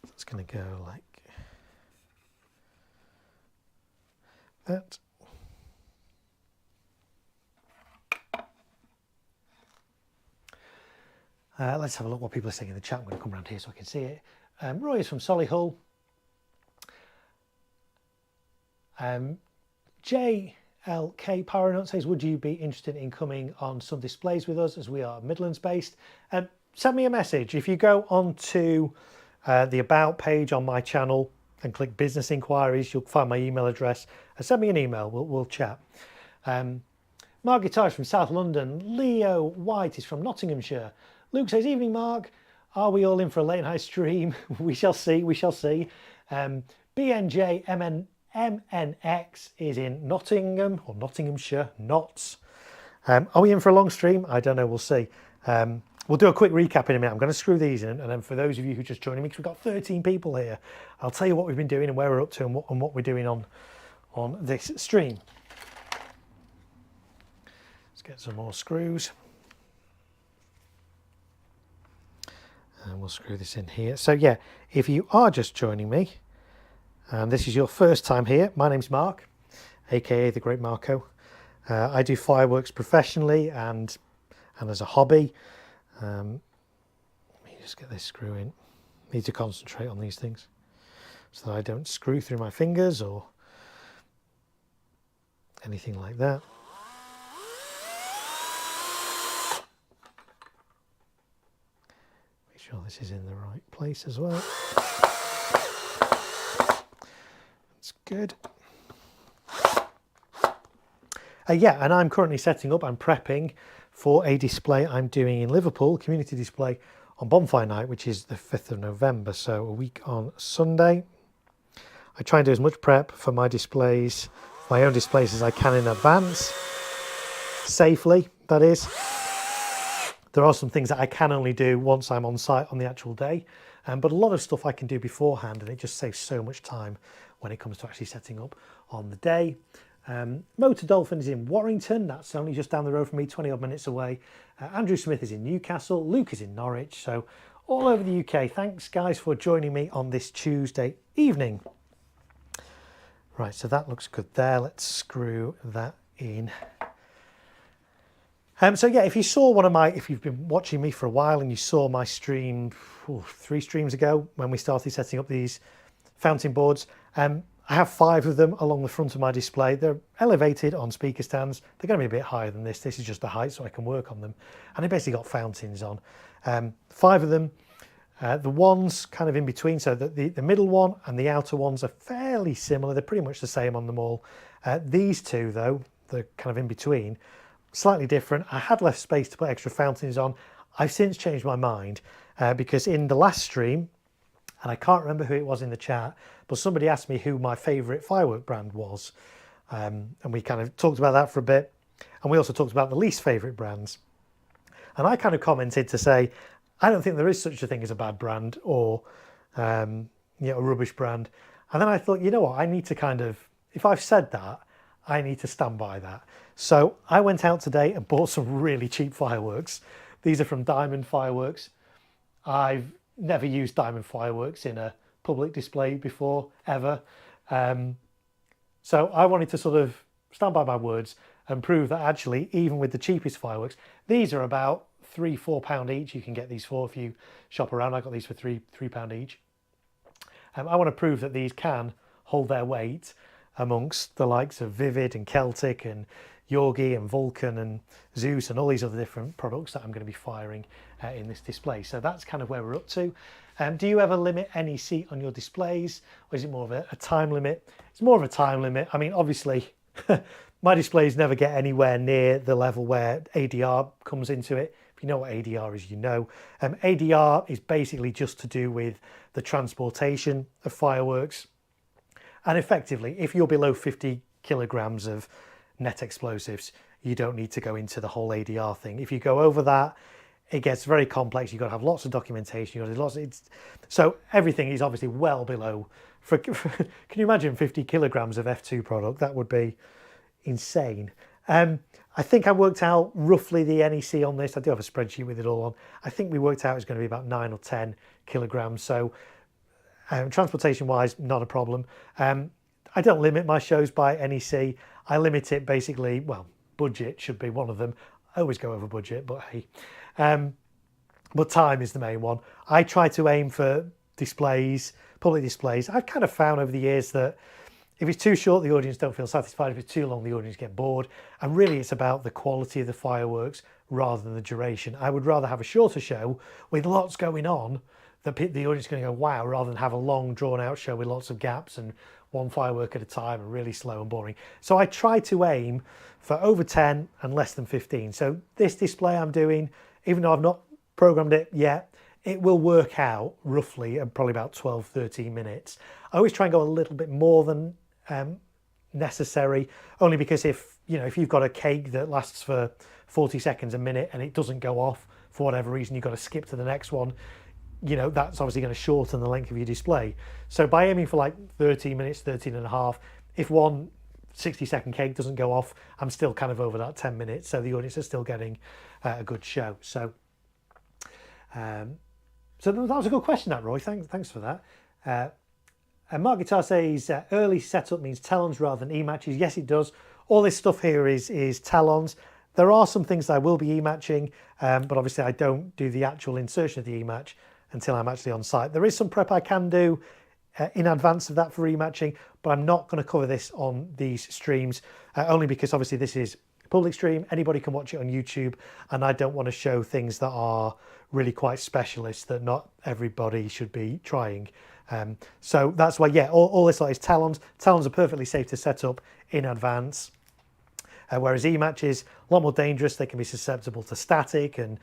That's going to go like that. Let's have a look what people are saying in the chat. I'm going to come around here so I can see it. Roy is from Solihull. JLK Power says, would you be interested in coming on some displays with us as we are Midlands based? Send me a message. If you go onto the About page on my channel and click Business Inquiries, you'll find my email address. Send me an email, we'll chat. Mark Guitar is from South London. Leo White is from Nottinghamshire. Luke says, evening Mark, are we all in for a late night stream? We shall see, we shall see. BNJ MNX is in Nottingham, or Nottinghamshire, Notts. Are we in for a long stream? I don't know, we'll see. We'll do a quick recap in a minute. I'm going to screw these in, and then for those of you who are just joining me, because we've got 13 people here, I'll tell you what we've been doing and where we're up to and what we're doing on this stream. Let's get some more screws. And we'll screw this in here. So yeah, if you are just joining me, and this is your first time here, my name's Mark, aka the Great Marko. I do fireworks professionally and as a hobby. Let me just get this screw in. Need to concentrate on these things so that I don't screw through my fingers or anything like that. Make sure this is in the right place as well. That's good. Yeah, and I'm currently setting up, I'm prepping for a display I'm doing in Liverpool, community display on Bonfire Night, which is the 5th of November, so a week on Sunday. I try and do as much prep for my displays, my own displays, as I can in advance, safely, that is. There are some things that I can only do once I'm on site on the actual day, but a lot of stuff I can do beforehand, and it just saves so much time when it comes to actually setting up on the day. Motor Dolphin is in Warrington, that's only just down the road from me, 20 odd minutes away. Andrew Smith is in Newcastle, Luke is in Norwich, so all over the UK. Thanks guys for joining me on this Tuesday evening. Right, so that looks good there. Let's screw that in. So yeah, if you saw if you've been watching me for a while and you saw my stream 3 streams ago when we started setting up these fountain boards, I have 5 of them along the front of my display. They're elevated on speaker stands. They're going to be a bit higher than this. This is just the height so I can work on them. And they basically got fountains on. 5 of them. The ones kind of in between, so that the middle one and the outer ones are fairly similar. They're pretty much the same on them all. These 2 though, the kind of in between, slightly different. I had left space to put extra fountains on. I've since changed my mind because in the last stream, and I can't remember who it was in the chat, but somebody asked me who my favourite firework brand was. And we kind of talked about that for a bit. And we also talked about the least favourite brands. And I kind of commented to say, I don't think there is such a thing as a bad brand or a rubbish brand. And then I thought, you know what, I need to kind of, if I've said that, I need to stand by that. So I went out today and bought some really cheap fireworks. These are from Diamond Fireworks. I've never used Diamond Fireworks in a public display before, ever. So I wanted to sort of stand by my words and prove that actually, even with the cheapest fireworks, these are about £3-4 each. You can get these for if you shop around. I got these for £3 each. I want to prove that these can hold their weight amongst the likes of Vivid and Celtic and Yorgi and Vulcan and Zeus and all these other different products that I'm going to be firing in this display. So that's kind of where we're up to. Do you ever limit NEC on your displays, or is it more of a time limit? It's more of a time limit. I mean, obviously, my displays never get anywhere near the level where ADR comes into it. If you know what ADR is, you know. ADR is basically just to do with the transportation of fireworks. And effectively, if you're below 50 kilograms of net explosives, you don't need to go into the whole ADR thing. If you go over that, it gets very complex. You've got to have lots of documentation. You've got to do so everything is obviously well below. Can you imagine 50 kilograms of F2 product? That would be insane. I think I worked out roughly the NEC on this. I do have a spreadsheet with it all on. I think we worked out it's going to be about 9 or 10 kilograms. So transportation wise, not a problem. I don't limit my shows by NEC. I limit it basically, well, budget should be one of them. I always go over budget, but hey. But time is the main one. I try to aim for displays, public displays. I've kind of found over the years that if it's too short, the audience don't feel satisfied. If it's too long, the audience get bored. And really, it's about the quality of the fireworks rather than the duration. I would rather have a shorter show with lots going on that the audience is going to go, wow, rather than have a long, drawn-out show with lots of gaps and one firework at a time and really slow and boring. So I try to aim for over 10 and less than 15. So this display I'm doing, even though I've not programmed it yet, it will work out roughly at probably about 12, 13 minutes. I always try and go a little bit more than necessary, only because if you've got a cake that lasts for 40 seconds a minute and it doesn't go off for whatever reason, you've got to skip to the next one, that's obviously going to shorten the length of your display. So by aiming for like 13 minutes, 13 and a half, if one 60-second cake doesn't go off, I'm still kind of over that 10 minutes, so the audience is still getting a good show. So that was a good question, that Roy. Thanks for that. And Mark Guitar says early setup means talons rather than e-matches. Yes, it does. All this stuff here is talons. There are some things that I will be e-matching, but obviously I don't do the actual insertion of the e-match until I'm actually on site. There is some prep I can do in advance of that for e-matching, but I'm not going to cover this on these streams, only because obviously this is a public stream. Anybody can watch it on YouTube, and I don't want to show things that are really quite specialist that not everybody should be trying. So that's why, yeah, all this lot is talons. Talons are perfectly safe to set up in advance, whereas e-matches, a lot more dangerous. They can be susceptible to static and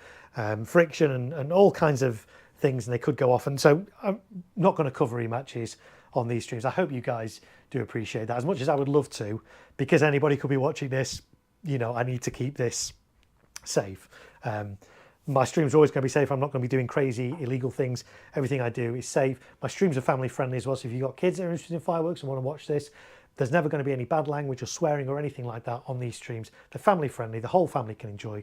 friction and all kinds of things, and they could go off. And so I'm not going to cover e-matches on these streams. I hope you guys do appreciate that as much as I would love to, because anybody could be watching this. I need to keep this safe. My streams are always going to be safe. I'm not going to be doing crazy illegal things. Everything I do is safe. My streams are family friendly as well. So if you've got kids that are interested in fireworks and want to watch this, there's never going to be any bad language or swearing or anything like that on these streams. They're family friendly. The whole family can enjoy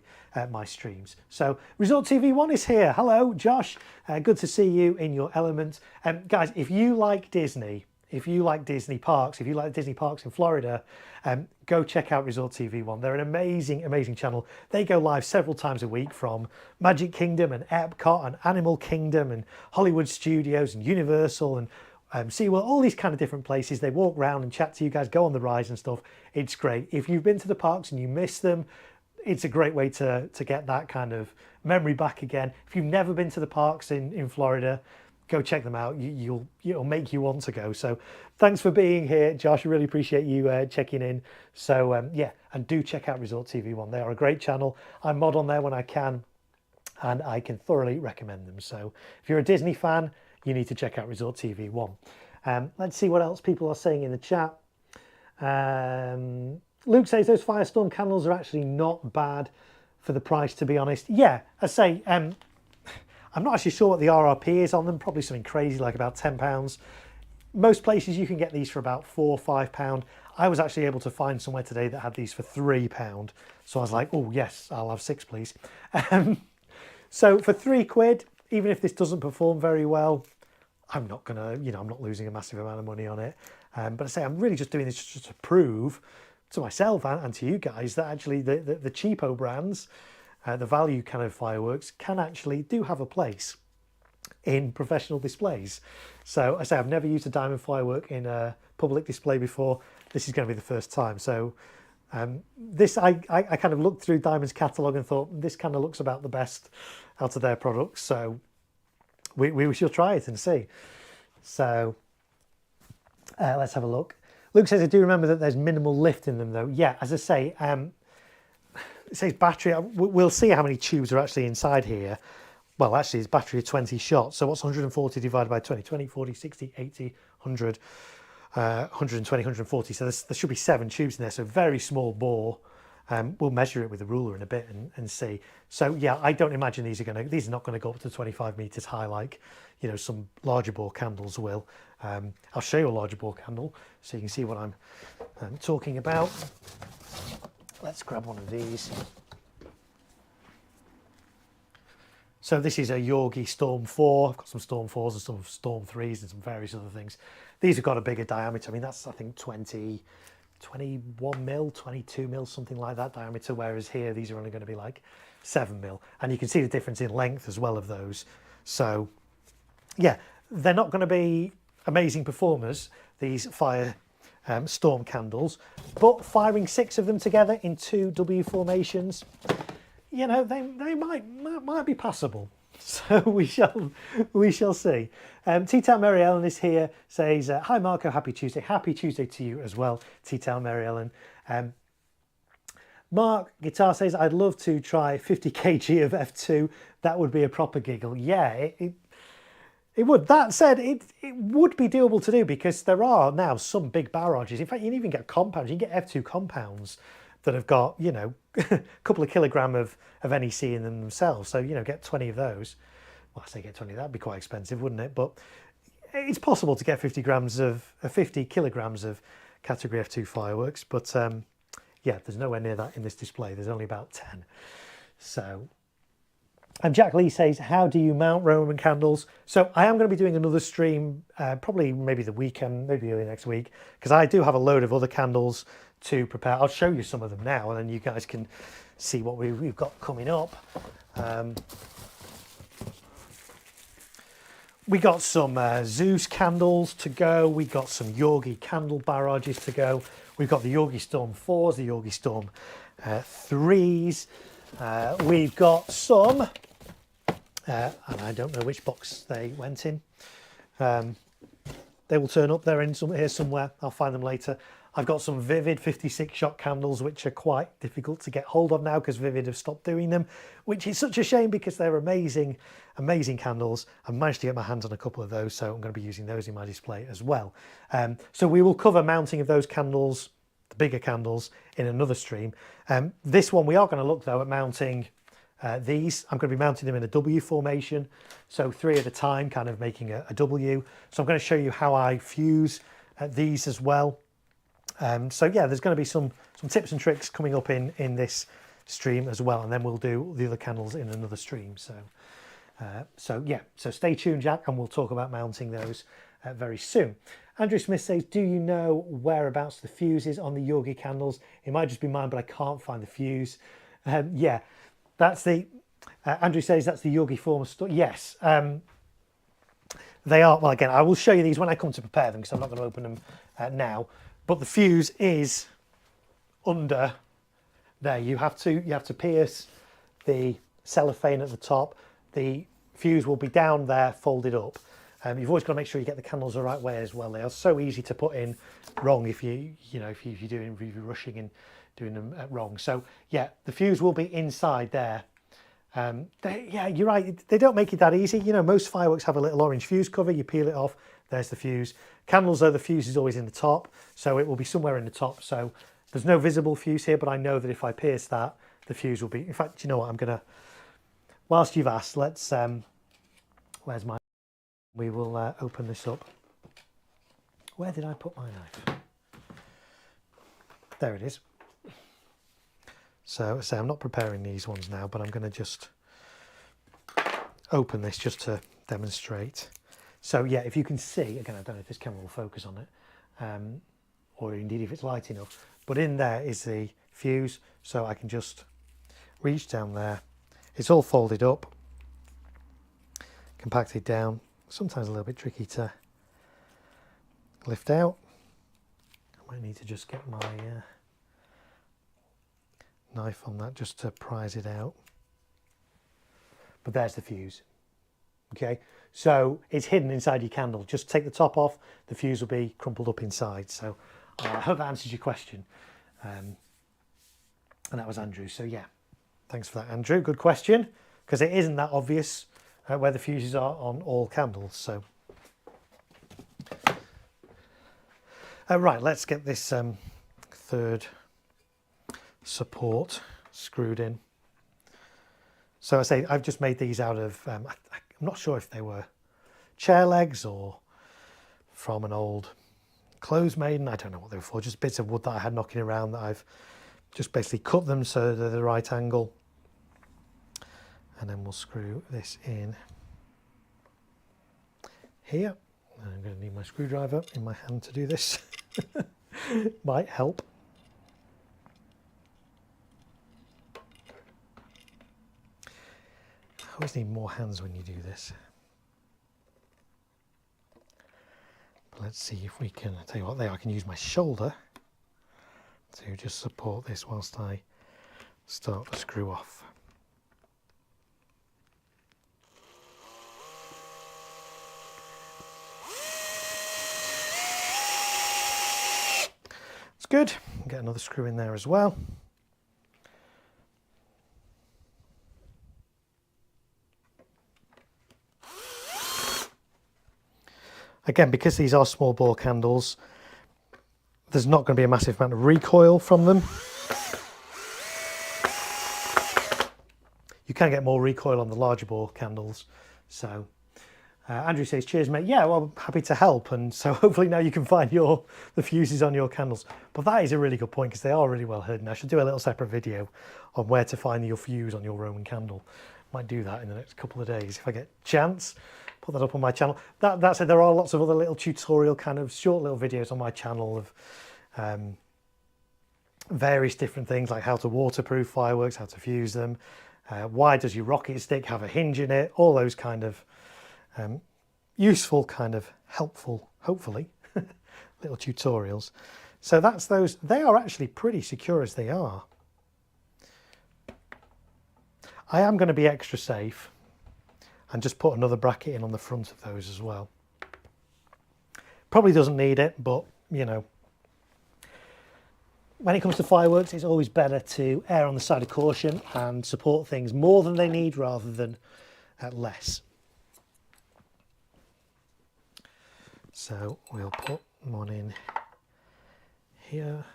my streams. So Resort TV 1 is here. Hello, Josh. Good to see you in your element. Guys, if you like Disney, if you like Disney parks, if you like Disney parks in Florida, go check out Resort TV 1. They're an amazing, amazing channel. They go live several times a week from Magic Kingdom and Epcot and Animal Kingdom and Hollywood Studios and Universal and SeaWorld, all these kind of different places. They walk around and chat to you guys, go on the rides and stuff. It's great. If you've been to the parks and you miss them, it's a great way to get that kind of memory back again. If you've never been to the parks in Florida, go check them out. It'll make you want to go. So thanks for being here, Josh. I really appreciate you checking in. So yeah, and do check out Resort TV 1. They are a great channel. I mod on there when I can, and I can thoroughly recommend them. So if you're a Disney fan, you need to check out Resort TV 1. Let's see what else people are saying in the chat. Luke says those Firestorm candles are actually not bad for the price, to be honest. Yeah, I say, I'm not actually sure what the RRP is on them. Probably something crazy like about £10. Most places you can get these for about £4 or £5. I was actually able to find somewhere today that had these for £3. So I was like, oh yes, I'll have 6, please. So for £3, even if this doesn't perform very well, I'm not gonna, I'm not losing a massive amount of money on it. But I say I'm really just doing this just to prove to myself and to you guys that actually the cheapo brands, the value kind of fireworks can actually do have a place in professional displays. So I say I've never used a diamond firework in a public display before. This is going to be the first time. So this I kind of looked through Diamond's catalogue and thought this kind of looks about the best out of their products. So we shall try it and see. So let's have a look. Luke says, I do remember that there's minimal lift in them though. Yeah, as I say, it says battery. We'll see how many tubes are actually inside here. Well, actually it's battery of 20 shots. So what's 140 divided by 20? 20, 40, 60, 80, 100, 120, 140. So there should be 7 tubes in there. So very small bore. We'll measure it with a ruler in a bit and see. So yeah, I don't imagine these are not going to go up to 25 meters high like, you know, some larger bore candles will. I'll show you a larger bore candle so you can see what I'm talking about. Let's grab one of these. So this is a Yorgi Storm 4. I've got some Storm 4s and some Storm 3s and some various other things. These have got a bigger diameter. I mean, that's, I think, 21 mil, 22 mil, something like that diameter, whereas here these are only going to be like 7 mil. And you can see the difference in length as well of those. So yeah, they're not going to be amazing performers, these fire storm candles, but firing 6 of them together in 2 W formations, you know, they might be passable. So we shall see. T-Town Mary Ellen is here, says, hi Marco, happy Tuesday. Happy Tuesday to you as well, T-Town Mary Ellen. Mark Guitar says, I'd love to try 50 kg of F2. That would be a proper giggle. Yeah, it would. That said, it would be doable to do because there are now some big barrages. In fact, you can even get compounds. You can get F2 compounds that have got, you know, a couple of kilogram of NEC in them themselves. So, you know, get 20 of those. Well, I say get 20, that'd be quite expensive, wouldn't it? But it's possible to get 50 kilograms of category F2 fireworks. But yeah, there's nowhere near that in this display. There's only about 10. So, and Jack Lee says, how do you mount Roman candles? So I am going to be doing another stream, probably maybe the weekend, maybe early next week, because I do have a load of other candles to prepare. I'll show you some of them now, and then you guys can see what we've got coming up. We got some Zeus candles to go. We got some Yorgi candle barrages to go. We've got the Yorgi Storm 4s, the Yorgi Storm 3s. We've got some, and I don't know which box they went in. They will turn up. They're in here somewhere. I'll find them later. I've got some Vivid 56 shot candles, which are quite difficult to get hold of now because Vivid have stopped doing them, which is such a shame because they're amazing, amazing candles. I've managed to get my hands on a couple of those, so I'm going to be using those in my display as well. So we will cover mounting of those candles, the bigger candles, in another stream. This one we are going to look though at mounting these. I'm going to be mounting them in a W formation, so 3 at a time, kind of making a W. So I'm going to show you how I fuse these as well. So yeah, there's going to be some tips and tricks coming up in this stream as well, and then we'll do the other candles in another stream. So yeah, so stay tuned, Jack, and we'll talk about mounting those very soon. Andrew Smith says, do you know whereabouts the fuse is on the Yorgi candles? It might just be mine, but I can't find the fuse. Yeah, that's the Andrew says that's the Yorgi former store. Yes, they are. Well, again, I will show you these when I come to prepare them because I'm not going to open them now. But the fuse is under there. You have to pierce the cellophane at the top. The fuse will be down there, folded up. You've always got to make sure you get the candles the right way as well. They are so easy to put in wrong if you're rushing and doing them wrong. So yeah, the fuse will be inside there. Yeah, you're right. They don't make it that easy. You know, most fireworks have a little orange fuse cover. You peel it off. There's the fuse. Candles, though, the fuse is always in the top, so it will be somewhere in the top. So there's no visible fuse here, but I know that if I pierce that, the fuse will be. In fact, you know what? I'm gonna. Whilst you've asked, let's. Where's my? We will open this up. Where did I put my knife? There it is. So I'm not preparing these ones now, but I'm going to just open this just to demonstrate. So yeah, if you can see, again, I don't know if this camera will focus on it, or indeed if it's light enough, but in there is the fuse, so I can just reach down there. It's all folded up, compacted down, sometimes a little bit tricky to lift out. I might need to just get my knife on that just to prise it out. But there's the fuse. Okay, so it's hidden inside your candle. Just take the top off, the fuse will be crumpled up inside. So I hope that answers your question. And that was Andrew. So yeah, thanks for that, Andrew. Good question, because it isn't that obvious where the fuses are on all candles. So right, let's get this third support screwed in. So I say I've just made these out of, I'm not sure if they were chair legs or from an old clothes maiden. I don't know what they were for, just bits of wood that I had knocking around that I've just basically cut them so they're the right angle. And then we'll screw this in here. I'm going to need my screwdriver in my hand to do this. Might help. I always need more hands when you do this. But let's see if we can, I'll tell you what, there I can use my shoulder to just support this whilst I start the screw off. It's good. Get another screw in there as well. Again, because these are small bore candles, there's not going to be a massive amount of recoil from them. You can get more recoil on the larger bore candles. So Andrew says, cheers mate. Yeah, well, I'm happy to help. And so hopefully now you can find the fuses on your candles. But that is a really good point because they are really well hidden. I should do a little separate video on where to find your fuse on your Roman candle. Might do that in the next couple of days if I get a chance. Put that up on my channel. That said, there are lots of other little tutorial kind of short little videos on my channel of various different things like how to waterproof fireworks, how to fuse them, why does your rocket stick have a hinge in it, all those kind of useful, kind of helpful, hopefully, little tutorials. So that's those. They are actually pretty secure as they are. I am going to be extra safe and just put another bracket in on the front of those as well. Probably doesn't need it, but you know, when it comes to fireworks, it's always better to err on the side of caution and support things more than they need rather than less. So we'll put one in here.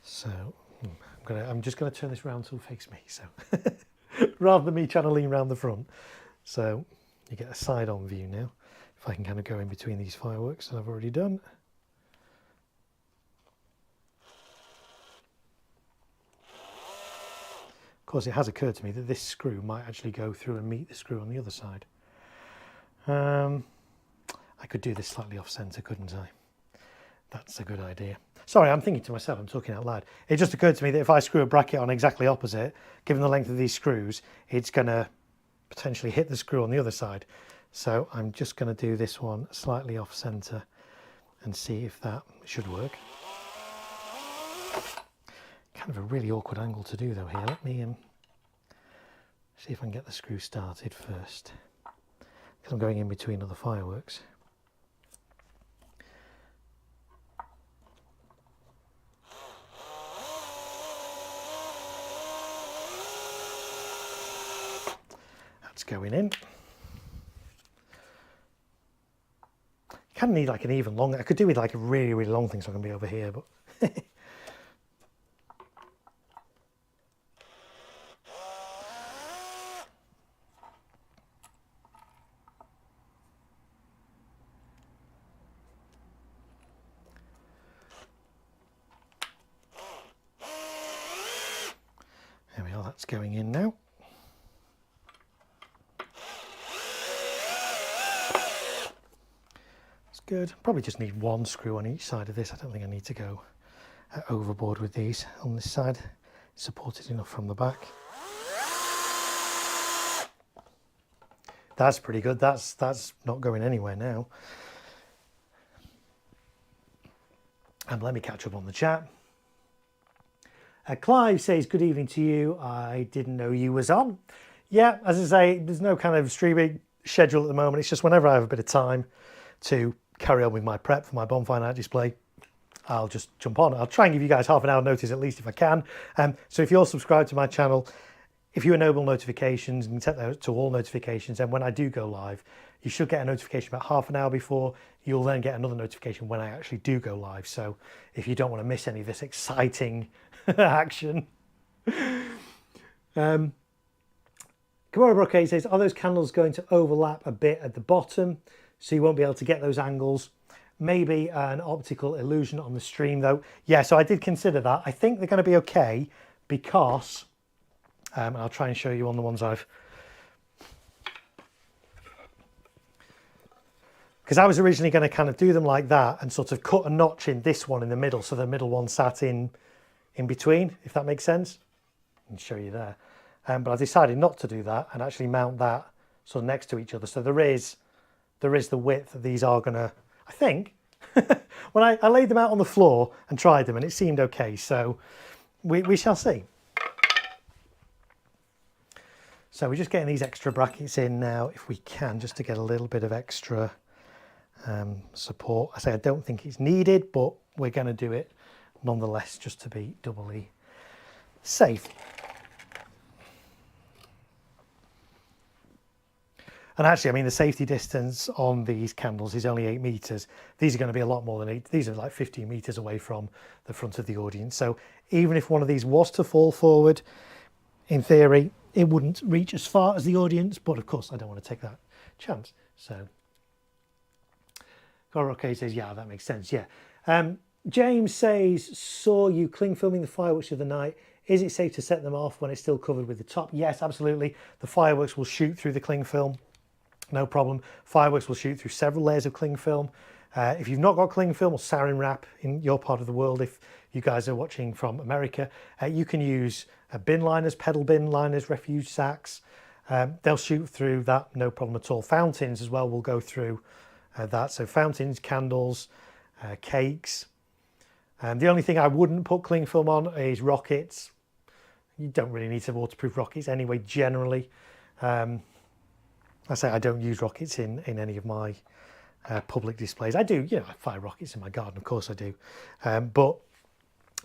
So I'm just going to turn this round to face me, so rather than me trying to lean around the front. So you get a side-on view now. If I can kind of go in between these fireworks that I've already done. Of course, it has occurred to me that this screw might actually go through and meet the screw on the other side. I could do this slightly off centre, couldn't I? That's a good idea. Sorry, I'm thinking to myself, I'm talking out loud. It just occurred to me that if I screw a bracket on exactly opposite, given the length of these screws, it's going to potentially hit the screw on the other side. So I'm just going to do this one slightly off centre and see if that should work. Kind of a really awkward angle to do though here. Let me see if I can get the screw started first, because I'm going in between other fireworks. That's going in. Kind of need like an even long. I could do with like a really, really long thing so I can be over here, but there we are, that's going in now. Good. Probably just need one screw on each side of this. I don't think I need to go overboard with these on this side. Supported enough from the back. That's pretty good. That's not going anywhere now. And let me catch up on the chat. Clive says, good evening to you. I didn't know you was on. Yeah, as I say, there's no kind of streaming schedule at the moment. It's just whenever I have a bit of time to carry on with my prep for my Bonfire Night display, I'll just jump on. I'll try and give you guys half an hour notice at least if I can. So if you're subscribed to my channel, if you enable notifications and set those to all notifications, then when I do go live, you should get a notification about half an hour before. You'll then get another notification when I actually do go live. So if you don't want to miss any of this exciting action. Kamara Brocade says, are those candles going to overlap a bit at the bottom so you won't be able to get those angles? Maybe an optical illusion on the stream though. Yeah, so I did consider that. I think they're going to be okay because, I'll try and show you on the ones because I was originally going to kind of do them like that and sort of cut a notch in this one in the middle, so the middle one sat in between, if that makes sense. I can show you there. But I decided not to do that and actually mount that sort of next to each other. So there is the width that these are going to, I think, when I laid them out on the floor and tried them and it seemed okay. So we shall see. So we're just getting these extra brackets in now, if we can, just to get a little bit of extra support. I say I don't think it's needed, but we're going to do it nonetheless, just to be doubly safe. And actually, I mean, the safety distance on these candles is only 8 meters. These are going to be a lot more than 8. These are like 15 meters away from the front of the audience. So even if one of these was to fall forward, in theory, it wouldn't reach as far as the audience. But of course, I don't want to take that chance. So, okay says, yeah, that makes sense. Yeah. James says, saw you cling filming the fireworks the other night. Is it safe to set them off when it's still covered with the top? Yes, absolutely. The fireworks will shoot through the cling film. No problem. Fireworks will shoot through several layers of cling film. If you've not got cling film or sarin wrap in your part of the world, if you guys are watching from America, you can use bin liners, pedal bin liners, refuge sacks. They'll shoot through that, no problem at all. Fountains as well will go through that. So fountains, candles, cakes. The only thing I wouldn't put cling film on is rockets. You don't really need to waterproof rockets anyway, generally. I say I don't use rockets in any of my public displays. I do, I fire rockets in my garden, of course I do. But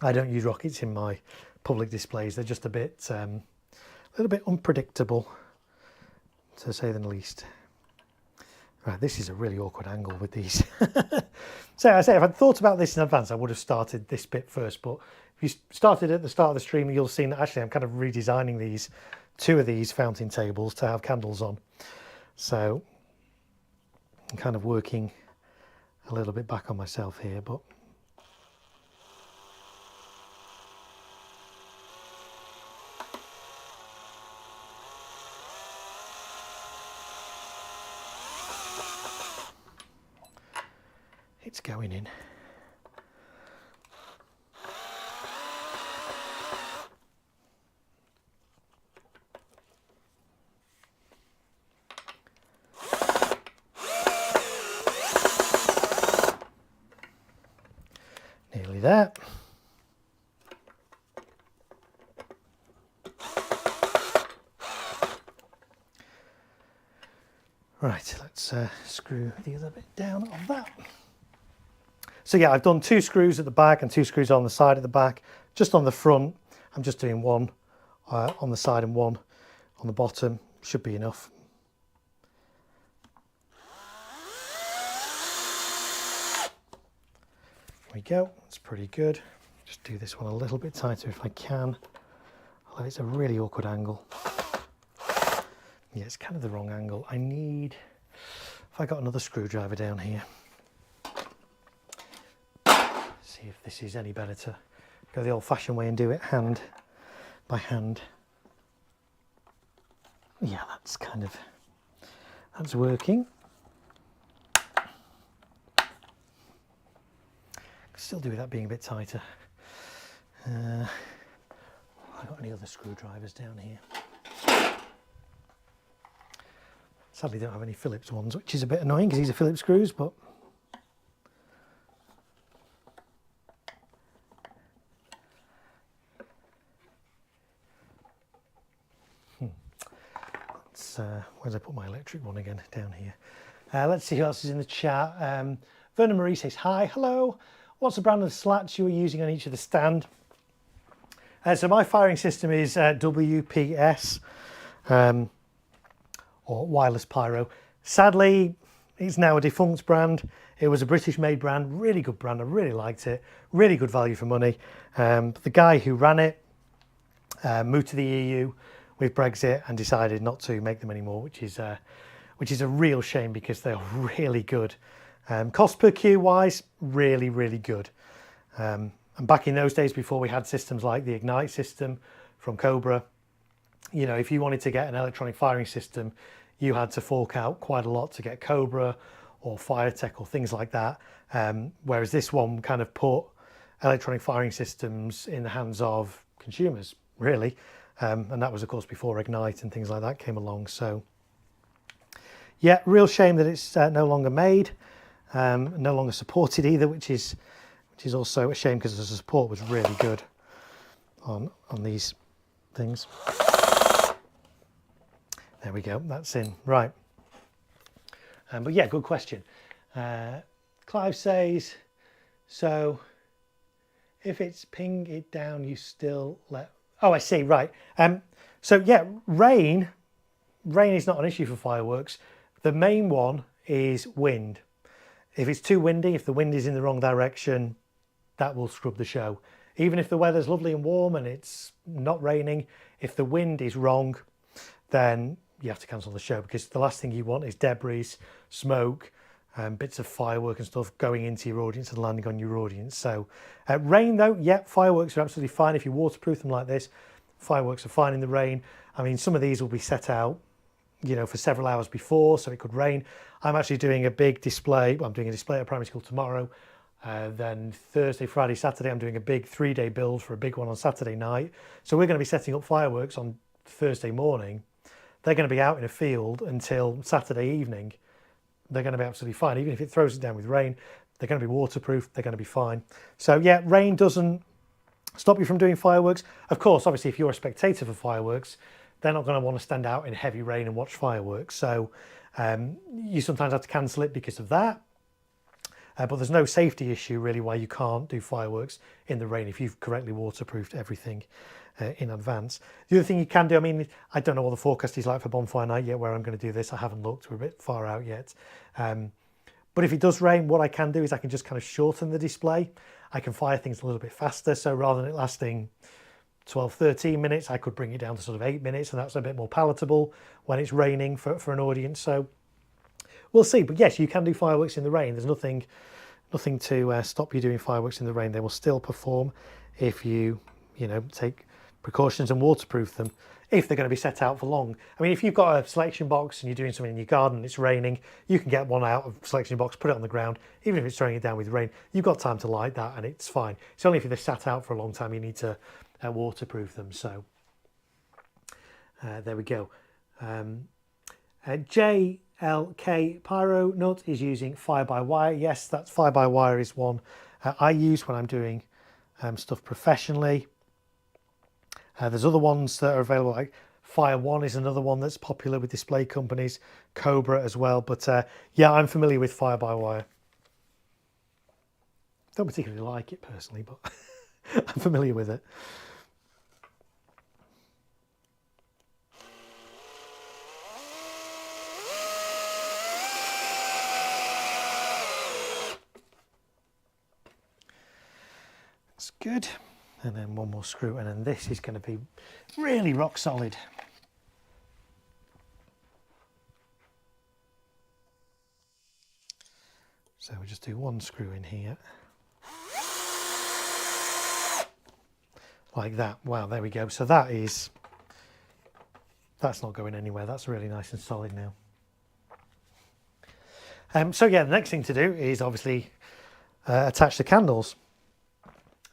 I don't use rockets in my public displays. They're just a little bit unpredictable, to say the least. Right, this is a really awkward angle with these. So I say, if I'd thought about this in advance, I would have started this bit first. But if you started at the start of the stream, you'll see that actually I'm kind of redesigning two of these fountain tables to have candles on. So I'm kind of working a little bit back on myself here, but it's going in. Nearly there. Right, let's screw the other bit down on that. So yeah, I've done 2 screws at the back and 2 screws on the side at the back. Just on the front, I'm just doing one on the side and one on the bottom. Should be enough. There we go, that's pretty good. Just do this one a little bit tighter if I can. Although it's a really awkward angle. Yeah, it's kind of the wrong angle. I need, if I got another screwdriver down here. See if this is any better to go the old-fashioned way and do it hand by hand. Yeah, that's working. Still do with that being a bit tighter. Have I got any other screwdrivers down here? Sadly don't have any Phillips ones, which is a bit annoying because these are Phillips screws, but where did I put my electric one again? Down here. Let's see who else is in the chat. Verna Marie says, hi, hello. What's the brand of slats you are using on each of the stand? So my firing system is WPS, or Wireless Pyro. Sadly, it's now a defunct brand. It was a British-made brand, really good brand. I really liked it. Really good value for money. The guy who ran it moved to the EU with Brexit and decided not to make them anymore, which is a real shame because they're really good. Cost per Q wise, really, really good. And back in those days, before we had systems like the Ignite system from Cobra, you know, if you wanted to get an electronic firing system, you had to fork out quite a lot to get Cobra or Firetech or things like that. Whereas this one kind of put electronic firing systems in the hands of consumers, really. And that was, of course, before Ignite and things like that came along. So, yeah, real shame that it's no longer made, no longer supported either, which is also a shame because the support was really good on these things. There we go, that's in. Right. But yeah, good question. Clive says, so if it's ping it down, you still let... Oh, I see, right. So yeah, rain is not an issue for fireworks. The main one is wind. If it's too windy, if the wind is in the wrong direction, that will scrub the show. Even if the weather's lovely and warm and it's not raining, if the wind is wrong, then you have to cancel the show, because the last thing you want is debris, smoke, bits of firework and stuff going into your audience and landing on your audience. So rain though, yeah, fireworks are absolutely fine. If you waterproof them like this, fireworks are fine in the rain. I mean, some of these will be set out, you know, for several hours before, so it could rain. I'm actually doing a big display. I'm doing a display at primary school tomorrow. Then Thursday, Friday, Saturday, I'm doing a big 3-day build for a big one on Saturday night. So we're going to be setting up fireworks on Thursday morning. They're going to be out in a field until Saturday evening. They're going to be absolutely fine. Even if it throws it down with rain, they're going to be waterproof. They're going to be fine. So yeah, rain doesn't stop you from doing fireworks. Of course, obviously, if you're a spectator for fireworks, they're not going to want to stand out in heavy rain and watch fireworks. So you sometimes have to cancel it because of that. But there's no safety issue really why you can't do fireworks in the rain if you've correctly waterproofed everything in advance. The other thing you can do, I mean, I don't know what the forecast is like for Bonfire Night yet, where I'm going to do this. I haven't looked, we're a bit far out yet. But if it does rain, what I can do is I can just kind of shorten the display. I can fire things a little bit faster. So rather than it lasting 12, 13 minutes, I could bring it down to sort of 8 minutes, and that's a bit more palatable when it's raining for an audience. So we'll see. But yes, you can do fireworks in the rain. There's nothing to stop you doing fireworks in the rain. They will still perform if you take precautions and waterproof them, if they're going to be set out for long. I mean, if you've got a selection box and you're doing something in your garden and it's raining, you can get one out of the selection box, put it on the ground. Even if it's throwing it down with rain, you've got time to light that and it's fine. It's only if they're sat out for a long time you need to waterproof them. So there we go. JLK Pyro Nut is using fire-by-wire. Yes, that's fire-by-wire is one I use when I'm doing stuff professionally. There's other ones that are available, like Fire One is another one that's popular with display companies, Cobra as well. But yeah, I'm familiar with fire-by-wire. Don't particularly like it personally, but I'm familiar with it. That's good. And then one more screw, and then this is going to be really rock solid. So we just do one screw in here. Like that. Wow, there we go. So that's not going anywhere. That's really nice and solid now. So yeah, the next thing to do is obviously attach the candles.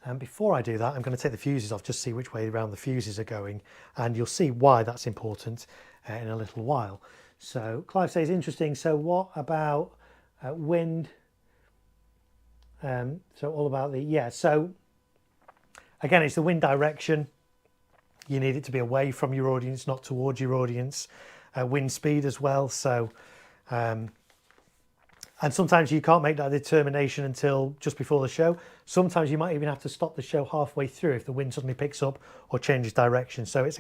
And before I do that, I'm going to take the fuses off, just see which way around the fuses are going, and you'll see why that's important in a little while. So Clive says, interesting. So what about wind? So all about so again, it's the wind direction. You need it to be away from your audience, not towards your audience. Wind speed as well. So I And sometimes you can't make that determination until just before the show. Sometimes you might even have to stop the show halfway through if the wind suddenly picks up or changes direction. So it's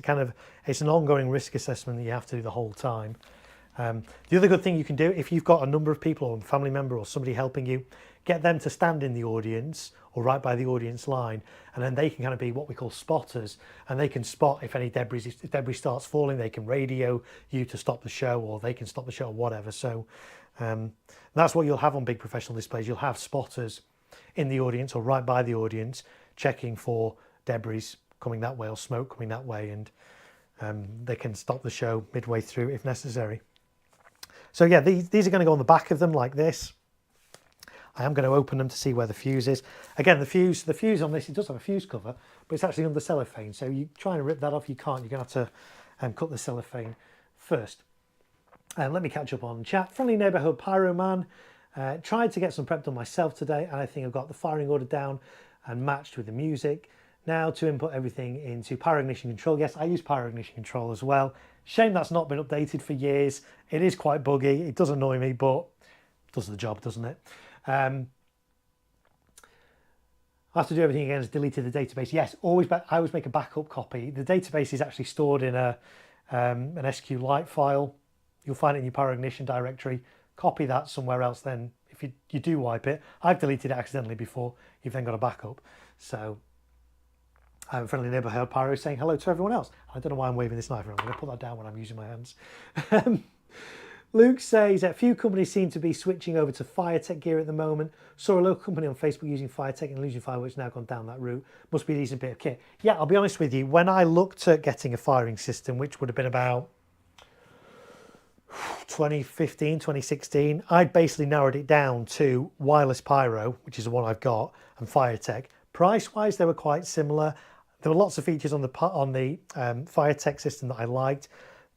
it's an ongoing risk assessment that you have to do the whole time. The other good thing you can do, if you've got a number of people or a family member or somebody helping you, get them to stand in the audience or right by the audience line, and then they can kind of be what we call spotters, and they can spot if any debris, if debris starts falling, they can radio you to stop the show, or they can stop the show or whatever. So that's what you'll have on big professional displays. You'll have spotters in the audience or right by the audience checking for debris coming that way or smoke coming that way, and they can stop the show midway through if necessary. So yeah, these are going to go on the back of them like this. I am going to open them to see where the fuse is. Again, the fuse on this, it does have a fuse cover, but it's actually under cellophane. So you try and rip that off, you can't. You're going to have to cut the cellophane first. And let me catch up on chat. Friendly neighbourhood Pyroman. Tried to get some prep done myself today, and I think I've got the firing order down and matched with the music. Now to input everything into Pyro Ignition Control. Yes, I use Pyro Ignition Control as well. Shame that's not been updated for years. It is quite buggy. It does annoy me, but it does the job, doesn't it? I have to do everything again. It's deleted the database. Yes, I always make a backup copy. The database is actually stored in an SQLite file. You'll find it in your Pyro Ignition directory. Copy that somewhere else. Then, if you do wipe it, I've deleted it accidentally before. You've then got a backup. So, I'm Friendly Neighbourhood Pyro saying hello to everyone else. I don't know why I'm waving this knife around. I'm going to put that down when I'm using my hands. Luke says a few companies seem to be switching over to Firetech gear at the moment. Saw a local company on Facebook using Firetech and losing Firework's now gone down that route. Must be a decent bit of kit. Yeah, I'll be honest with you. When I looked at getting a firing system, which would have been about 2015, 2016, I'd basically narrowed it down to Wireless Pyro, which is the one I've got, and Firetech. Price-wise, they were quite similar. There were lots of features on the Firetech system that I liked.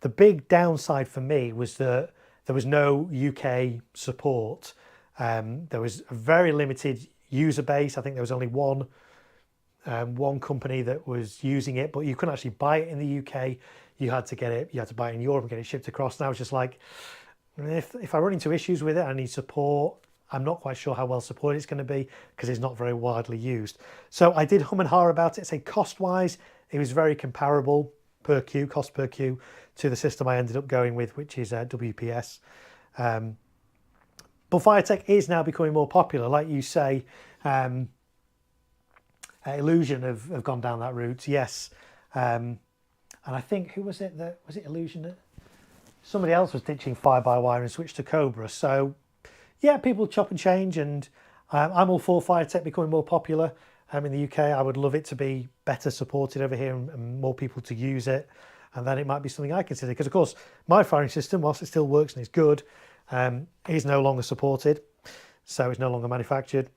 The big downside for me was that there was no UK support. There was a very limited user base. I think there was only one company that was using it, but you couldn't actually buy it in the UK. You had to buy it in Europe and get it shipped across. And I was just like, if I run into issues with it, I need support. I'm not quite sure how well supported it's going to be because it's not very widely used. So I did hum and ha about it. Say cost-wise, it was very comparable cost per queue to the system I ended up going with, which is WPS. But Firetech is now becoming more popular. Like you say, Illusion have gone down that route, yes. And I think, who was it? Was it Illusion? Somebody else was ditching fire-by-wire and switched to Cobra. So yeah, people chop and change, and I'm all for Firetech becoming more popular in the UK. I would love it to be better supported over here and more people to use it, and then it might be something I consider. Because of course, my firing system, whilst it still works and it's good, is no longer supported, so it's no longer manufactured.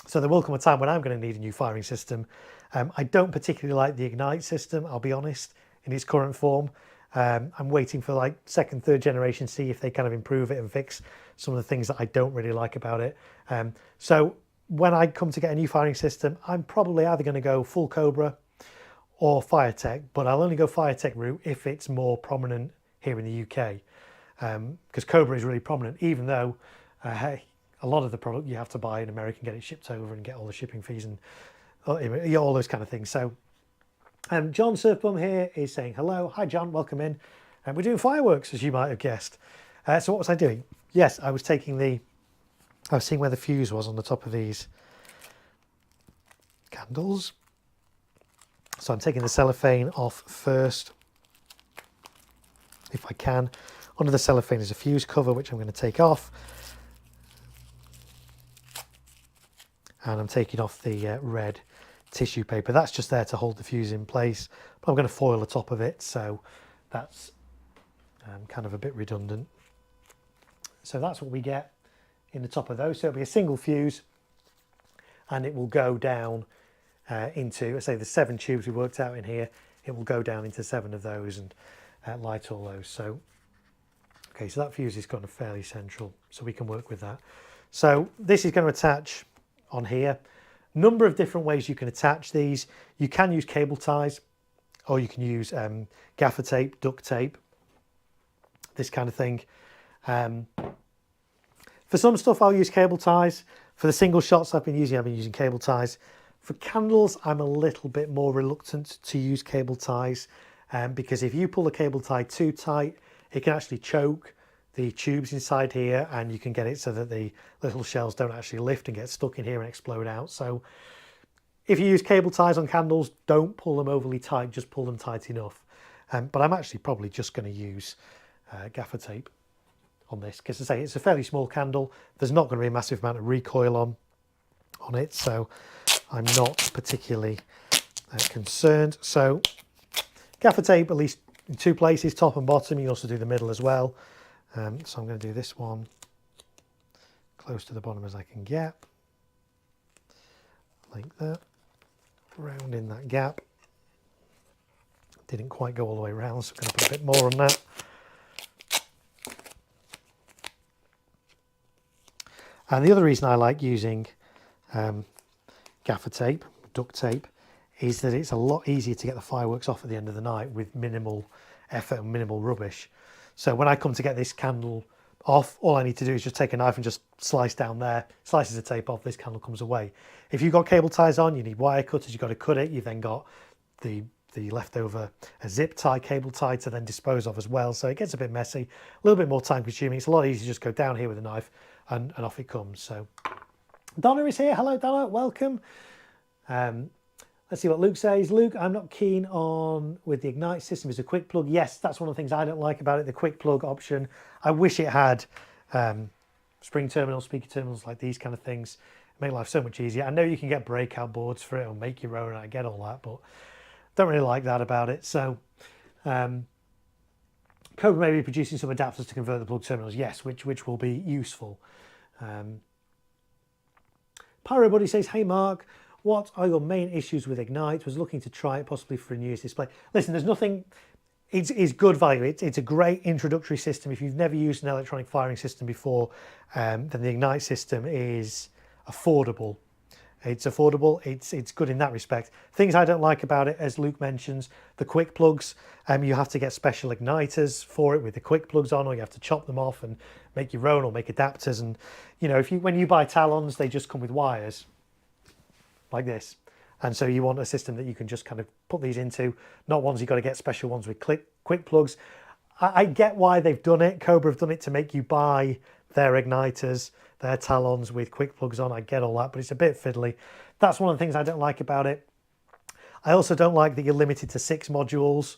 So there will come a time when I'm going to need a new firing system. I don't particularly like the Ignite system, I'll be honest, in its current form. I'm waiting for like second, third generation, see if they kind of improve it and fix some of the things that I don't really like about it. So when I come to get a new firing system, I'm probably either going to go full Cobra or Firetech, but I'll only go Firetech route if it's more prominent here in the UK. Because Cobra is really prominent, even though a lot of the product you have to buy in America and get it shipped over and get all the shipping fees and all those kind of things. So John Surfbum here is saying hello. Hi John, welcome in. And we're doing fireworks, as you might have guessed. So what was I doing? Yes, I was seeing where the fuse was on the top of these candles. So I'm taking the cellophane off first, if I can. Under the cellophane is a fuse cover, which I'm going to take off. And I'm taking off the red tissue paper. That's just there to hold the fuse in place. But I'm going to foil the top of it, so that's kind of a bit redundant. So that's what we get in the top of those. So it'll be a single fuse, and it will go down into, say, the 7 tubes we worked out in here. It will go down into 7 of those and light all those. So, okay, so that fuse is kind of fairly central, so we can work with that. So this is going to attach on here. Number of different ways you can attach these. You can use cable ties, or you can use gaffer tape, duct tape, this kind of thing. For some stuff I'll use cable ties. For the single shots I've been using cable ties. For candles I'm a little bit more reluctant to use cable ties because if you pull the cable tie too tight it can actually choke the tubes inside here, and you can get it so that the little shells don't actually lift and get stuck in here and explode out. So if you use cable ties on candles, don't pull them overly tight, just pull them tight enough. But I'm actually probably just going to use gaffer tape on this because, as I say, it's a fairly small candle. There's not going to be a massive amount of recoil on it, so I'm not particularly concerned. So gaffer tape at least in 2 places, top and bottom. You can also do the middle as well. So I'm going to do this one close to the bottom as I can get, like that, round in that gap. Didn't quite go all the way around, so I'm going to put a bit more on that. And the other reason I like using gaffer tape, duct tape, is that it's a lot easier to get the fireworks off at the end of the night with minimal effort and minimal rubbish. So when I come to get this candle off, all I need to do is just take a knife and just slice down there, slices the tape off, this candle comes away. If you've got cable ties on, you need wire cutters, you've got to cut it, you've then got the leftover zip tie, cable tie to then dispose of as well. So it gets a bit messy, a little bit more time consuming. It's a lot easier to just go down here with a knife and off it comes. So Donna is here. Hello Donna, welcome. Let's see what Luke says. Luke, I'm not keen on with the Ignite system as a quick plug. Yes, that's one of the things I don't like about it, the quick plug option. I wish it had spring terminals, speaker terminals, like these kind of things. Make life so much easier. I know you can get breakout boards for it or make your own, and I get all that, but don't really like that about it. So Cobra may be producing some adapters to convert the plug terminals. Yes, which will be useful. Pyro Buddy says, hey Mark, what are your main issues with Ignite? Was looking to try it possibly for a New Year's display. Listen, there's nothing, it's good value. It's a great introductory system. If you've never used an electronic firing system before, then the Ignite system is affordable. It's affordable, it's good in that respect. Things I don't like about it, as Luke mentions, the quick plugs. You have to get special igniters for it with the quick plugs on, or you have to chop them off and make your own or make adapters. And you know, when you buy Talons, they just come with wires like this, and so you want a system that you can just kind of put these into, not ones you've got to get special ones with quick plugs. I get why they've done it. Cobra have done it to make you buy their igniters, their Talons with quick plugs on. I get all that, but it's a bit fiddly. That's one of the things I don't like about it. I also don't like that you're limited to 6 modules,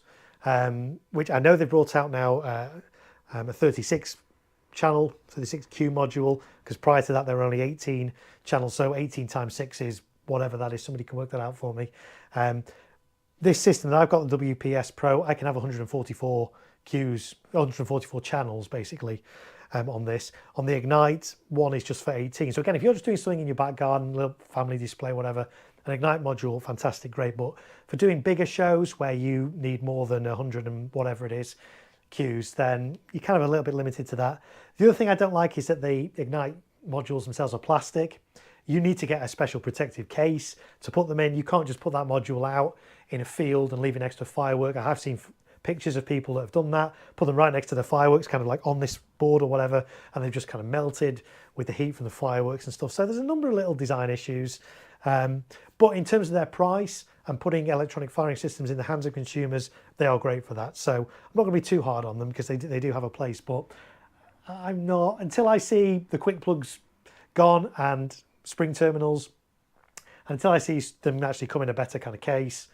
which I know they've brought out now a 36 channel, 36Q module, because prior to that there were only 18 channels, so 18 times 6 is whatever that is. Somebody can work that out for me. This system that I've got, the WPS Pro, I can have 144 Qs, 144 channels basically on this. On the Ignite, one is just for 18. So again, if you're just doing something in your back garden, little family display, whatever, an Ignite module, fantastic, great. But for doing bigger shows where you need more than 100 and whatever it is Qs, then you're kind of a little bit limited to that. The other thing I don't like is that the Ignite modules themselves are plastic. You need to get a special protective case to put them in. You can't just put that module out in a field and leave it next to a firework. I have seen pictures of people that have done that, put them right next to the fireworks, kind of like on this board or whatever, and they've just kind of melted with the heat from the fireworks and stuff. So there's a number of little design issues. But in terms of their price and putting electronic firing systems in the hands of consumers, they are great for that. So I'm not going to be too hard on them because they do have a place, but I'm not, until I see the quick plugs gone and spring terminals, until I see them actually come in a better kind of case,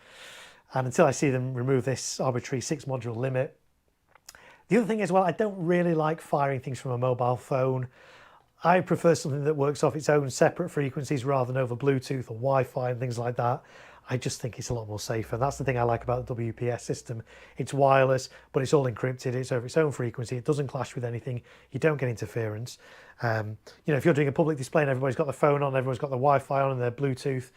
and until I see them remove this arbitrary 6 module limit. The other thing as well, I don't really like firing things from a mobile phone. I prefer something that works off its own separate frequencies rather than over Bluetooth or Wi-Fi and things like that. I just think it's a lot more safer. That's the thing I like about the WPS system. It's wireless, but it's all encrypted. It's over its own frequency. It doesn't clash with anything. You don't get interference. You know, if you're doing a public display and everybody's got the phone on, everyone's got the Wi-Fi on and their Bluetooth,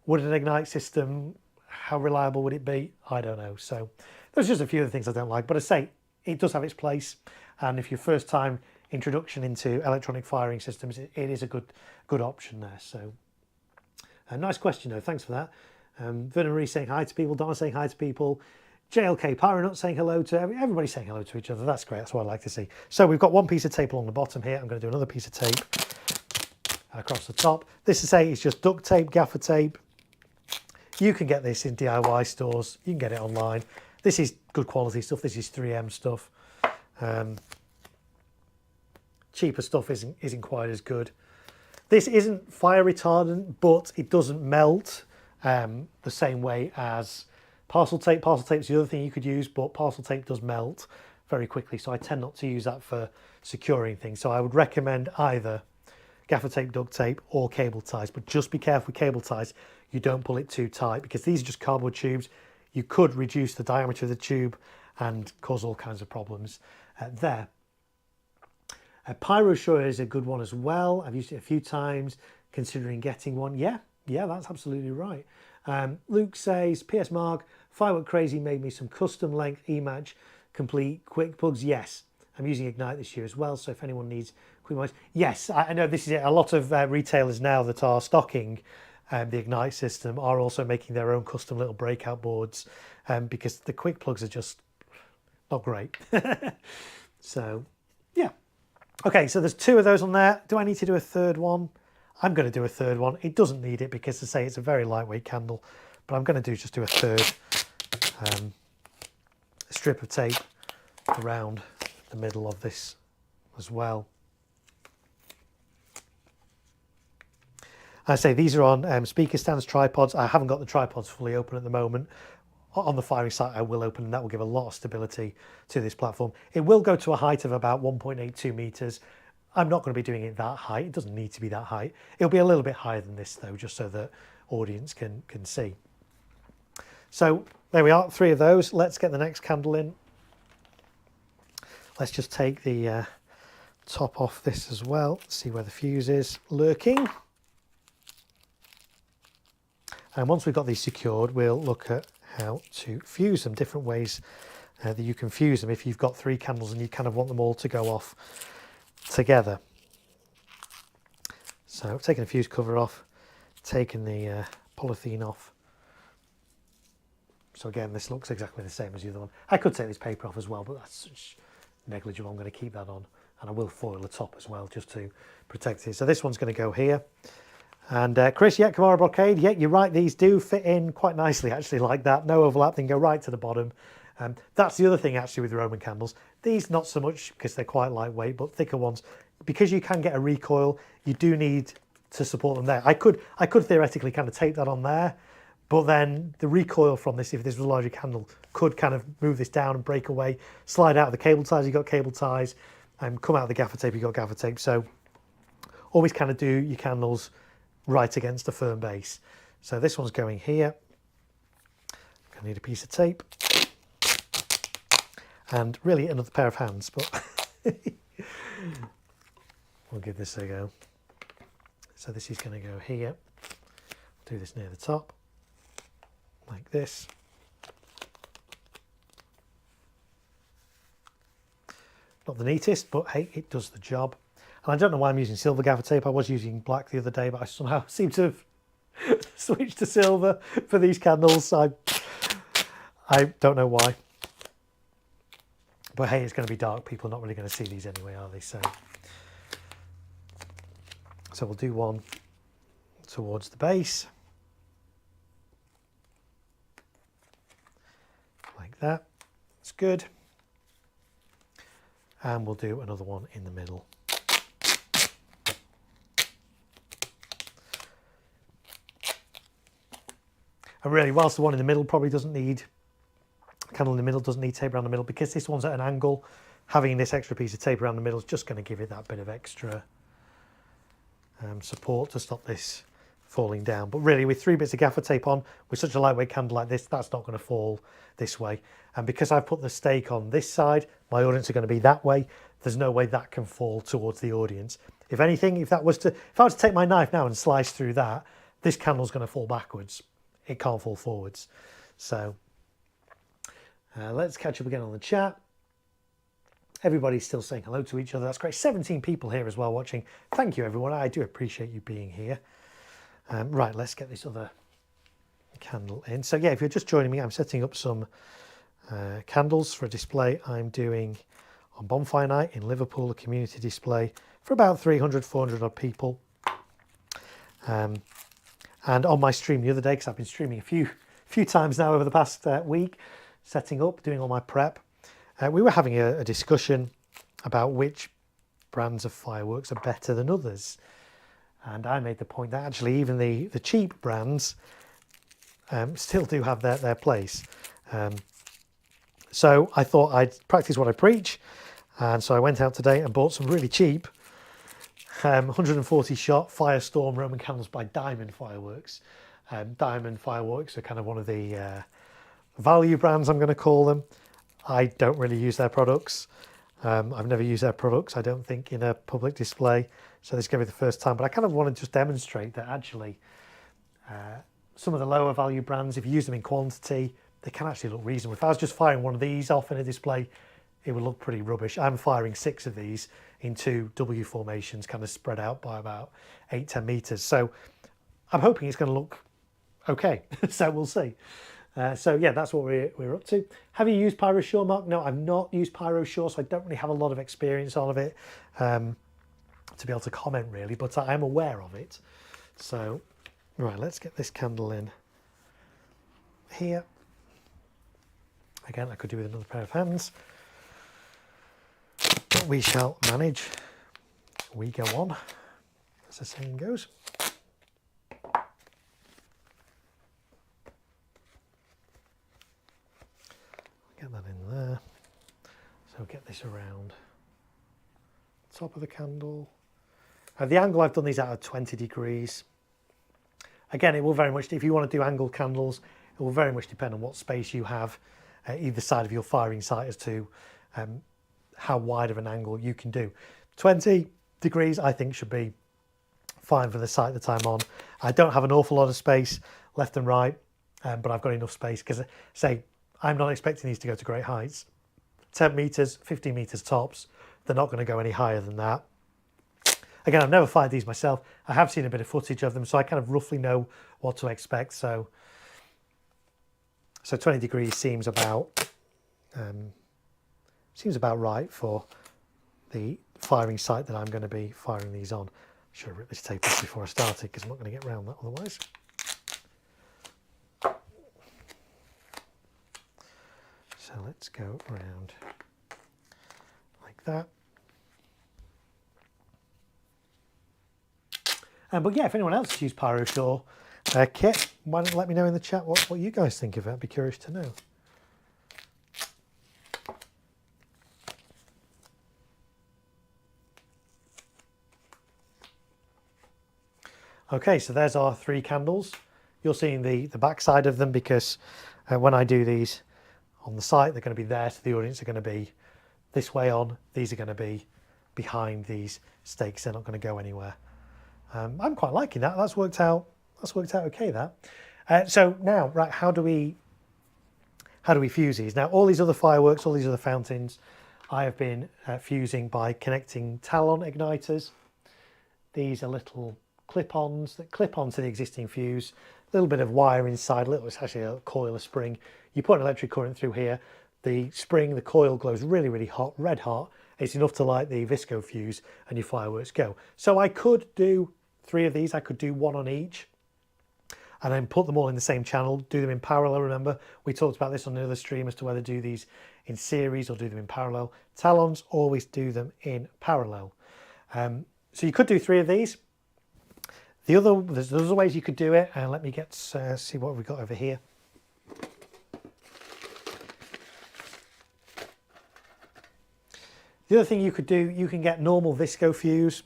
would an Ignite system, how reliable would it be? I don't know. So there's just a few of the things I don't like. But I say, it does have its place. And if your first time introduction into electronic firing systems, it is a good option there. So a nice question though. Thanks for that. Vernon Marie saying hi to people. Donna saying hi to people. JLK Pyronut saying hello to everybody, saying hello to each other. That's great. That's what I like to see. So we've got one piece of tape along the bottom here. I'm going to do another piece of tape across the top. This to say it's just duct tape, gaffer tape. You can get this in DIY stores. You can get it online. This is good quality stuff. This is 3M stuff. Cheaper stuff isn't quite as good. This isn't fire retardant, but it doesn't melt the same way as parcel tape. Parcel tape's the other thing you could use, but parcel tape does melt very quickly, so I tend not to use that for securing things. So I would recommend either gaffer tape, duct tape, or cable ties, but just be careful with cable ties. You don't pull it too tight because these are just cardboard tubes. You could reduce the diameter of the tube and cause all kinds of problems there. PyroSure is a good one as well. I've used it a few times, considering getting one. Yeah, that's absolutely right. Luke says, PS Mark, Firework Crazy made me some custom length E-match complete quick plugs. Yes, I'm using Ignite this year as well, so if anyone needs quick plugs. Yes, I know this is it. A lot of retailers now that are stocking the Ignite system are also making their own custom little breakout boards because the quick plugs are just not great. So, yeah. Okay, so there's two of those on there. Do I need to do a third one? I'm going to do a third one. It doesn't need it because, to say, it's a very lightweight candle, but I'm going to just do a third strip of tape around the middle of this as well. I say these are on speaker stands, tripods. I haven't got the tripods fully open at the moment. On the firing site I will open, and that will give a lot of stability to this platform. It will go to a height of about 1.82 meters. I'm not going to be doing it that high. It doesn't need to be that high. It'll be a little bit higher than this though, just so that audience can see. So there we are, 3 of those. Let's get the next candle in. Let's just take the top off this as well, see where the fuse is lurking. And once we've got these secured, we'll look at how to fuse them, different ways that you can fuse them if you've got 3 candles and you kind of want them all to go off together. So I've taken the fuse cover off, taken the polythene off. So again, this looks exactly the same as the other one. I could take this paper off as well, but that's such negligible. I'm going to keep that on, and I will foil the top as well just to protect it. So this one's going to go here. And Chris, yeah, Kamara Brocade, yeah, you're right. These do fit in quite nicely, actually, like that. No overlap, then go right to the bottom. That's the other thing, actually, with Roman candles. These, not so much, because they're quite lightweight, but thicker ones. Because you can get a recoil, you do need to support them there. I could theoretically kind of tape that on there, but then the recoil from this, if this was a larger candle, could kind of move this down and break away, slide out of the cable ties, you've got cable ties, and come out of the gaffer tape, you've got gaffer tape. So always kind of do your candles right against a firm base. So this one's going here. I'm gonna need a piece of tape and really another pair of hands, but we'll give this a go. So this is going to go here. Do this near the top, like this. Not the neatest, but hey, it does the job. And I don't know why I'm using silver gaffer tape. I was using black the other day, but I somehow seem to have switched to silver for these candles. I don't know why. But hey, it's going to be dark. People are not really going to see these anyway, are they? So we'll do one towards the base. Like that. That's good. And we'll do another one in the middle. And really, whilst the one in the middle probably doesn't need, candle in the middle doesn't need tape around the middle, because this one's at an angle, having this extra piece of tape around the middle is just going to give it that bit of extra support to stop this falling down. But really, with 3 bits of gaffer tape on, with such a lightweight candle like this, that's not going to fall this way. And because I've put the stake on this side, my audience are going to be that way. There's no way that can fall towards the audience. If anything, if I was to take my knife now and slice through that, this candle's going to fall backwards. It can't fall forwards. So let's catch up again on the chat. Everybody's still saying hello to each other. That's great. 17 people here as well watching. Thank you, everyone. I do appreciate you being here. Right, let's get this other candle in. So yeah, if you're just joining me, I'm setting up some candles for a display I'm doing on Bonfire Night in Liverpool, a community display for about 300-400 odd people. And on my stream the other day, because I've been streaming a few times now over the past week, setting up, doing all my prep, we were having a discussion about which brands of fireworks are better than others. And I made the point that actually even the cheap brands still do have their place. So I thought I'd practice what I preach. And so I went out today and bought some really cheap 140 shot Firestorm Roman candles by Diamond Fireworks. Diamond Fireworks are kind of one of the value brands, I'm going to call them. I don't really use their products. I've never used their products, I don't think, in a public display. So this is going to be the first time. But I kind of want to just demonstrate that actually some of the lower value brands, if you use them in quantity, they can actually look reasonable. If I was just firing one of these off in a display, it would look pretty rubbish. I'm firing 6 of these in 2 W formations, kind of spread out by about 8-10 meters. So I'm hoping it's going to look okay. So we'll see. So yeah, that's what we're up to. Have you used PyroSure, Mark? No, I've not used PyroSure, so I don't really have a lot of experience on it to be able to comment really, but I am aware of it. So, right, let's get this candle in here. Again, I could do with another pair of hands. But we shall manage. We go on, as the saying goes. Get that in there. So get this around the top of the candle. The angle I've done these at 20 degrees. Again, it will very much, if you want to do angled candles, it will very much depend on what space you have either side of your firing site as to how wide of an angle you can do. 20 degrees I think should be fine for the site that I'm on. I don't have an awful lot of space left and right, but I've got enough space because, say, I'm not expecting these to go to great heights. 10 meters, 15 meters tops. They're not going to go any higher than that. Again, I've never fired these myself. I have seen a bit of footage of them, so I kind of roughly know what to expect. So 20 degrees seems about right for the firing site that I'm going to be firing these on. Should have ripped this tape off before I started because I'm not going to get around that otherwise. So let's go around like that. But yeah, if anyone else has used PyroSure kit, why don't let me know in the chat what you guys think of it. I'd be curious to know. Okay, so there's our 3 candles. You're seeing the back side of them because when I do these on the site, they're going to be there, so the audience are going to be this way on. These are going to be behind these stakes. They're not going to go anywhere. I'm quite liking that. That's worked out okay. That. So now, right, how do we fuse these? Now, all these other fireworks, all these other fountains, I have been fusing by connecting Talon igniters. These are little clip-ons that clip onto the existing fuse. A little bit of wire inside. It's actually a coil, a spring. You put an electric current through here. The spring, the coil glows really, really hot, red hot. It's enough to light the visco fuse, and your fireworks go. So I could do 3 of these. I could do 1 on each and then put them all in the same channel, do them in parallel. Remember, we talked about this on another stream as to whether to do these in series or do them in parallel. Talons always do them in parallel. So you could do 3 of these. There's other ways you could do it. Let me get see what we've got over here. The other thing you could do, you can get normal visco fuse.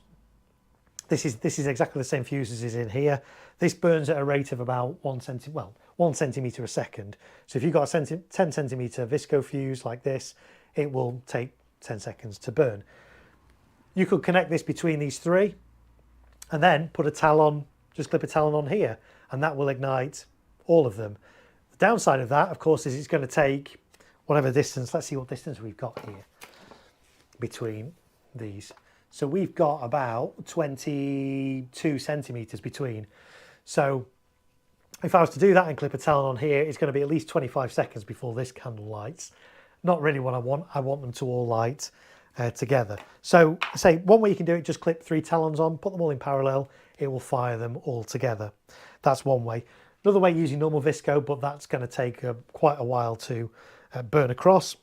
This is exactly the same fuse as is in here. This burns at a rate of about 1 centimeter a second. So if you've got a 10 centimeter visco fuse like this, it will take 10 seconds to burn. You could connect this between these 3 and then put a Talon, just clip a Talon on here, and that will ignite all of them. The downside of that, of course, is it's going to take whatever distance. Let's see what distance we've got here between these. So we've got about 22 centimeters between. So if I was to do that and clip a talon on here, it's going to be at least 25 seconds before this candle lights. Not really what I want. I want them to all light together. So say one way you can do it, just clip 3 talons on, put them all in parallel, it will fire them all together. That's one way. Another way, using normal visco, but that's going to take quite a while to burn across.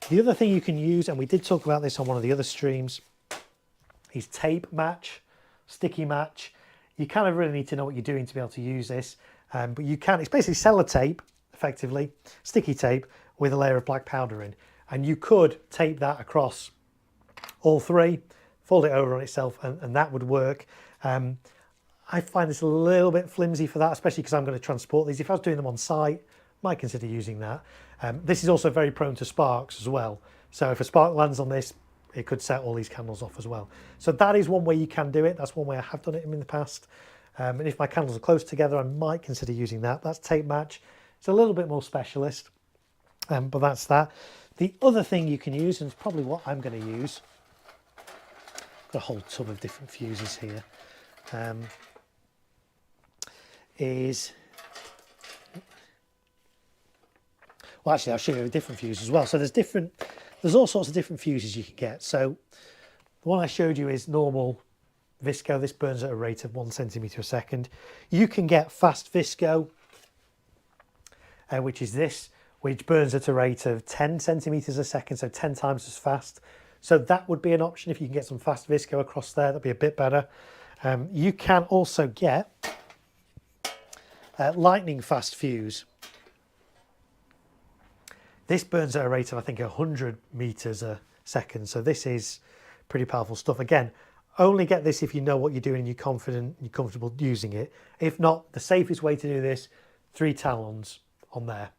The other thing you can use, and we did talk about this on one of the other streams, is tape match, sticky match. You kind of really need to know what you're doing to be able to use this, but you can, it's basically sellotape, effectively, sticky tape with a layer of black powder in. And you could tape that across all 3, fold it over on itself, and that would work. I find this a little bit flimsy for that, especially because I'm going to transport these. If I was doing them on site, might consider using that. This is also very prone to sparks as well. So if a spark lands on this, it could set all these candles off as well. So that is one way you can do it. That's one way I have done it in the past. And if my candles are close together, I might consider using that. That's tape match. It's a little bit more specialist, but that's that. The other thing you can use, and it's probably what I'm going to use, I've got a whole tub of different fuses here, is, well, actually I'll show you a different fuse as well. So there's all sorts of different fuses you can get. So the one I showed you is normal visco. This burns at a rate of 1 centimetre a second. You can get fast visco, which is this, which burns at a rate of 10 centimetres a second, so 10 times as fast. So that would be an option if you can get some fast visco across there. That'd be a bit better. You can also get lightning fast fuse. This burns at a rate of, I think, 100 meters a second. So this is pretty powerful stuff. Again, only get this if you know what you're doing and you're confident, you're comfortable using it. If not, the safest way to do this, 3 talons on there.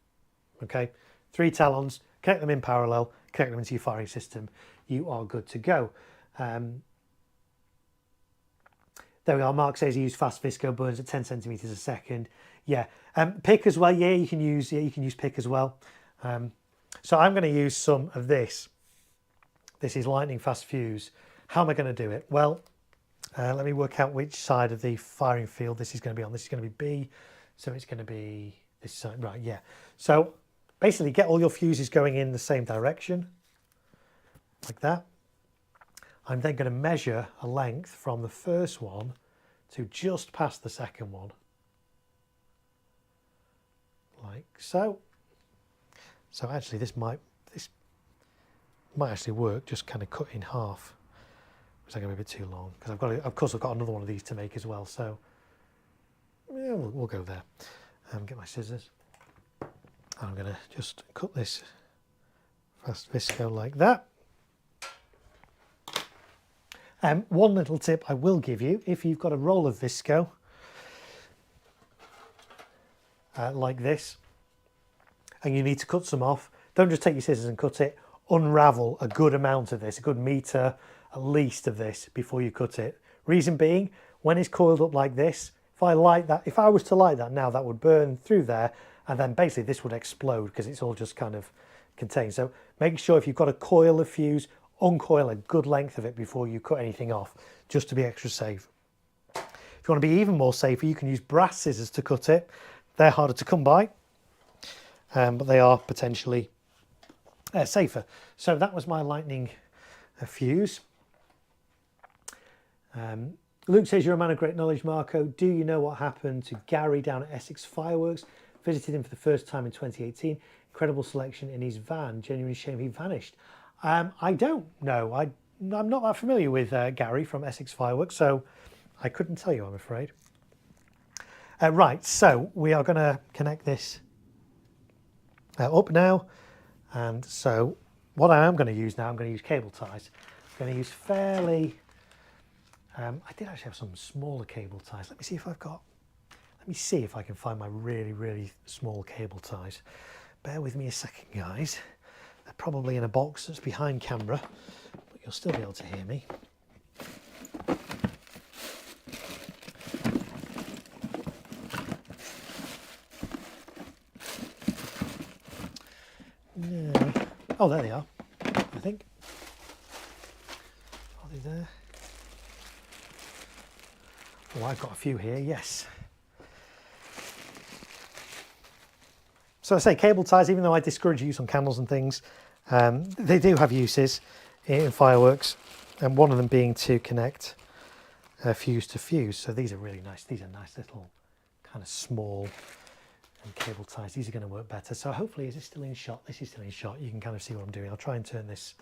Okay, 3 talons, connect them in parallel, connect them into your firing system. You are good to go. There we are. Mark says he used fast visco, burns at 10 centimeters a second. Yeah, pick as well. Yeah, you can use pick as well. So I'm going to use some of this. This is lightning fast fuse. How am I going to do it? Well, let me work out which side of the firing field this is going to be on. This is going to be B, so it's going to be this side, right? Yeah. So basically, get all your fuses going in the same direction, like that. I'm then going to measure a length from the first one to just past the second one, like so. So actually, this might actually work. Just kind of cut in half. It's going to be a bit too long because of course, I've got another one of these to make as well. So yeah, we'll go there. Get my scissors. I'm going to just cut this fast visco like that. One little tip I will give you, if you've got a roll of visco like this and you need to cut some off, don't just take your scissors and cut it. Unravel a good amount of this, a good metre at least of this before you cut it. Reason being, when it's coiled up like this, if I was to light that now, that would burn through there, and then basically this would explode because it's all just kind of contained. So make sure if you've got a coil of fuse, uncoil a good length of it before you cut anything off, just to be extra safe. If you want to be even more safer, you can use brass scissors to cut it. They're harder to come by, but they are potentially safer. So that was my lightning fuse. Luke says, you're a man of great knowledge, Marco. Do you know what happened to Gary down at Essex Fireworks? Visited him for the first time in 2018. Incredible selection in his van. Genuinely shame he vanished. I don't know. I'm not that familiar with Gary from Essex Fireworks, so I couldn't tell you, I'm afraid. Right, so we are going to connect this up now. And so what I am going to use now, I'm going to use cable ties. I'm going to use fairly... I did actually have some smaller cable ties. Let me see if I can find my really, really small cable ties. Bear with me a second, guys. They're probably in a box that's behind camera, but you'll still be able to hear me. Yeah. Oh, there they are, I think. Are they there? Oh, I've got a few here, yes. So I say cable ties, even though I discourage use on candles and things, they do have uses in fireworks, and one of them being to connect fuse to fuse. So these are really nice. These are nice little kind of small and cable ties. These are going to work better. So hopefully, is it still in shot? This is still in shot. You can kind of see what I'm doing. I'll try and turn this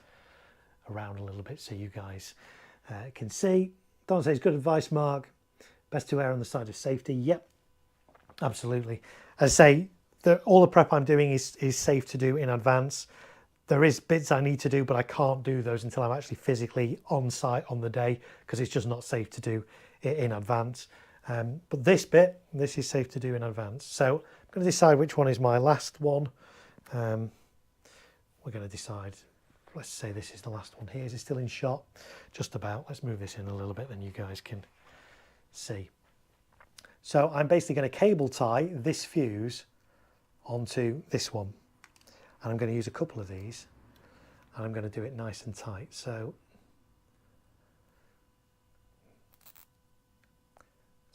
around a little bit so you guys can see. Don says, good advice, Mark. Best to err on the side of safety. Yep, absolutely. As I say, all the prep I'm doing is safe to do in advance. There is bits I need to do, but I can't do those until I'm actually physically on site on the day, because it's just not safe to do it in advance. But this is safe to do in advance. So I'm going to decide which one is my last one. We're going to decide, let's say this is the last one here. Is it still in shot? Just about. Let's move this in a little bit, then you guys can see. So I'm basically going to cable tie this fuse onto this one. And I'm going to use a couple of these, and I'm going to do it nice and tight. So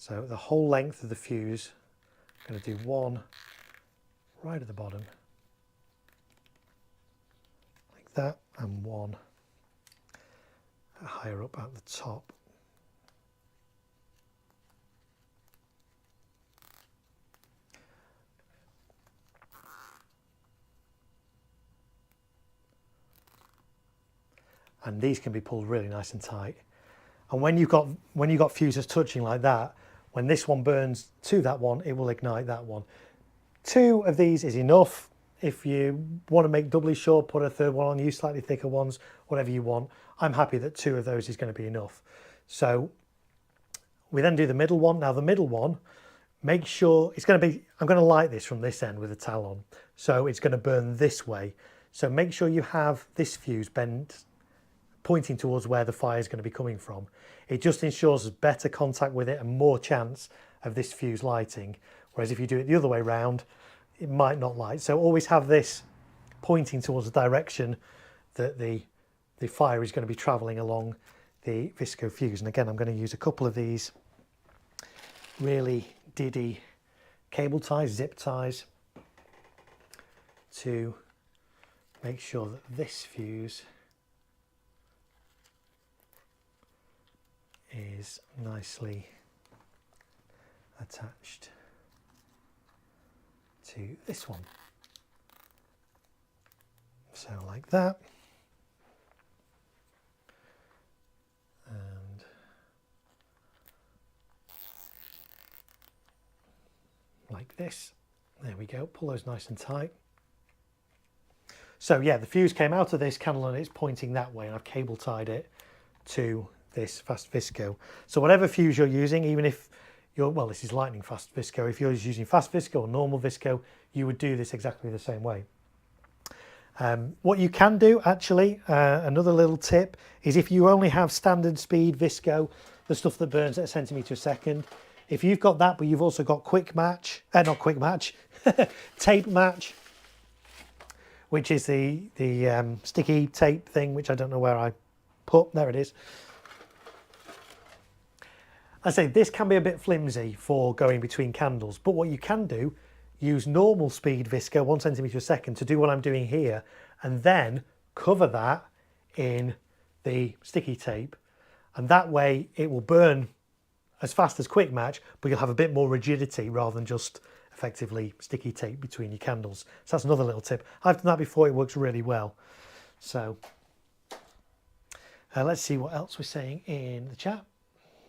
the whole length of the fuse, I'm going to do one right at the bottom, like that, and one higher up at the top. And these can be pulled really nice and tight. And when you've got fuses touching like that, when this one burns to that one, it will ignite that one. 2 of these is enough. If you want to make doubly sure, put a third one on, use slightly thicker ones, whatever you want. I'm happy that 2 of those is going to be enough. So we then do the middle one. Now the middle one, make sure it's going to be, I'm going to light this from this end with a towel on. So it's going to burn this way. So make sure you have this fuse bent, pointing towards where the fire is going to be coming from. It just ensures better contact with it and more chance of this fuse lighting. Whereas if you do it the other way round, it might not light. So always have this pointing towards the direction that the fire is going to be travelling along the visco fuse. And again, I'm going to use a couple of these really diddy cable ties, zip ties, to make sure that this fuse is nicely attached to this one. So like that. And like this. There we go. Pull those nice and tight. So yeah, the fuse came out of this candle and it's pointing that way, and I've cable tied it to this fast visco. So whatever fuse you're using, even if you're, well, this is lightning fast visco, if you're using fast visco or normal visco, you would do this exactly the same way. What you can do actually, another little tip, is if you only have standard speed visco, the stuff that burns at a centimetre a second, if you've got that but you've also got quick match, not quick match, tape match, which is the sticky tape thing, which I don't know where I put, there it is. I say this can be a bit flimsy for going between candles, but what you can do, use normal speed visco, 1 centimetre a second, to do what I'm doing here, and then cover that in the sticky tape, and that way it will burn as fast as quick match, but you'll have a bit more rigidity rather than just effectively sticky tape between your candles. So that's another little tip. I've done that before, it works really well. So let's see what else we're saying in the chat.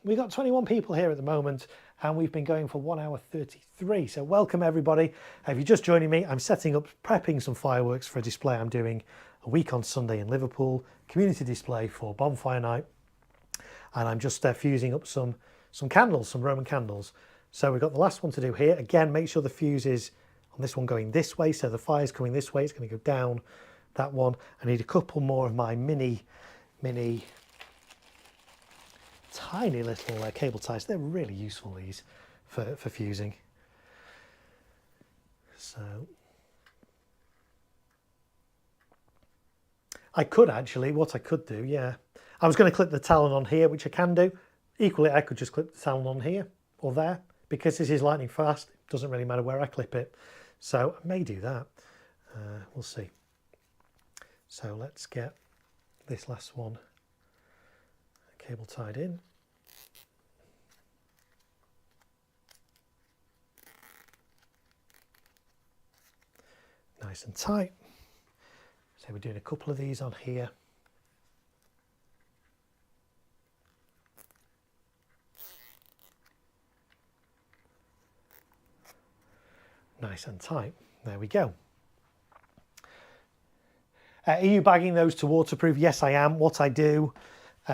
We've got 21 people here at the moment, and we've been going for 1 hour 33. So welcome everybody. If you're just joining me, I'm setting up, prepping some fireworks for a display I'm doing a week on Sunday in Liverpool, community display for Bonfire Night. And I'm just fusing up some candles, some Roman candles. So we've got the last one to do here. Again, make sure the fuse is on this one going this way. So the fire's coming this way, it's going to go down that one. I need a couple more of my mini tiny little cable ties. They're really useful, these, for fusing. So I could actually, what I could do, yeah, I was going to clip the talon on here, which I can do. Equally, I could just clip the talon on here or there, because this is lightning fast. It doesn't really matter where I clip it. So I may do that. We'll see. So let's get this last one cable tied in. Nice and tight. So we're doing a couple of these on here. Nice and tight. There we go. Are you bagging those to waterproof? Yes, I am. What I do,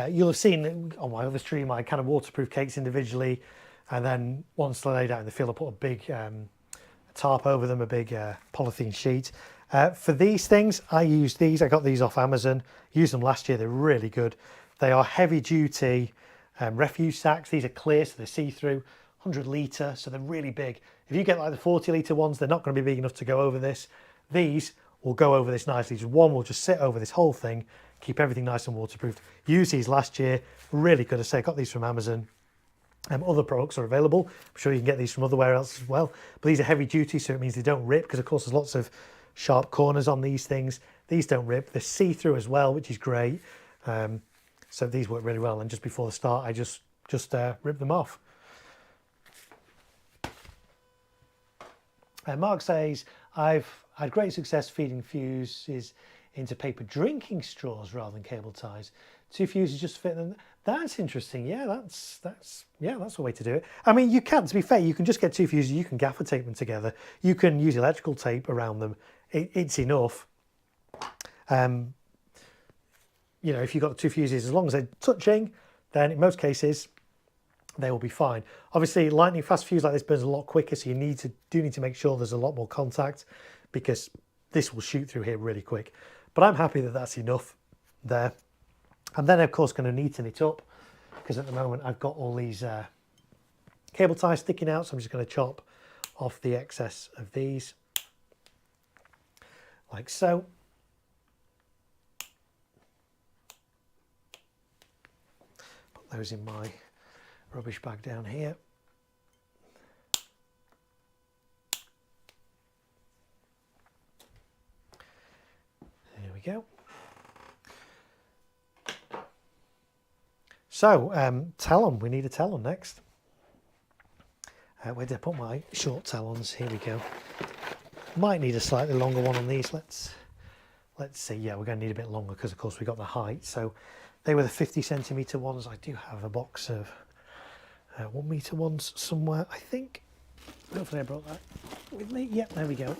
you'll have seen on my other stream, I kind of waterproof cakes individually, and then once they're laid out in the field, I put a big tarp over them, a big polythene sheet. For these things, I use these. I got these off Amazon. Used them last year. They're really good. They are heavy duty refuse sacks. These are clear, so they're see-through. 100 litre, so they're really big. If you get like the 40 litre ones, they're not going to be big enough to go over this. These will go over this nicely. Just one will just sit over this whole thing, keep everything nice and waterproofed. Used these last year, really good. I say I got these from Amazon. Other products are available. I'm sure you can get these from otherwhere else as well. But these are heavy duty, so it means they don't rip, because of course there's lots of sharp corners on these things. These don't rip. They're see-through as well, which is great. So these work really well. And just before the start, I just rip them off. Mark says, I've had great success feeding fuses into paper drinking straws rather than cable ties. 2 fuses just fit them. That's interesting. Yeah, that's a way to do it. I mean, you can, to be fair, you can just get 2 fuses. You can gaffer tape them together. You can use electrical tape around them. It's enough. You know, if you've got the 2 fuses, as long as they're touching, then in most cases, they will be fine. Obviously, lightning fast fuse like this burns a lot quicker, so you do need to make sure there's a lot more contact, because this will shoot through here really quick. But I'm happy that that's enough there. I'm then, of course, going to neaten it up, because at the moment I've got all these cable ties sticking out, so I'm just going to chop off the excess of these, like so. Put those in my rubbish bag down here. There we go. So, talon, we need a talon next. Where did I put my short talons? Here we go. Might need a slightly longer one on these. Let's see. Yeah, we're going to need a bit longer, because of course we got the height. So they were the 50cm ones. I do have a box of 1 metre ones somewhere, I think. Hopefully I brought that with me. Yep, there we go.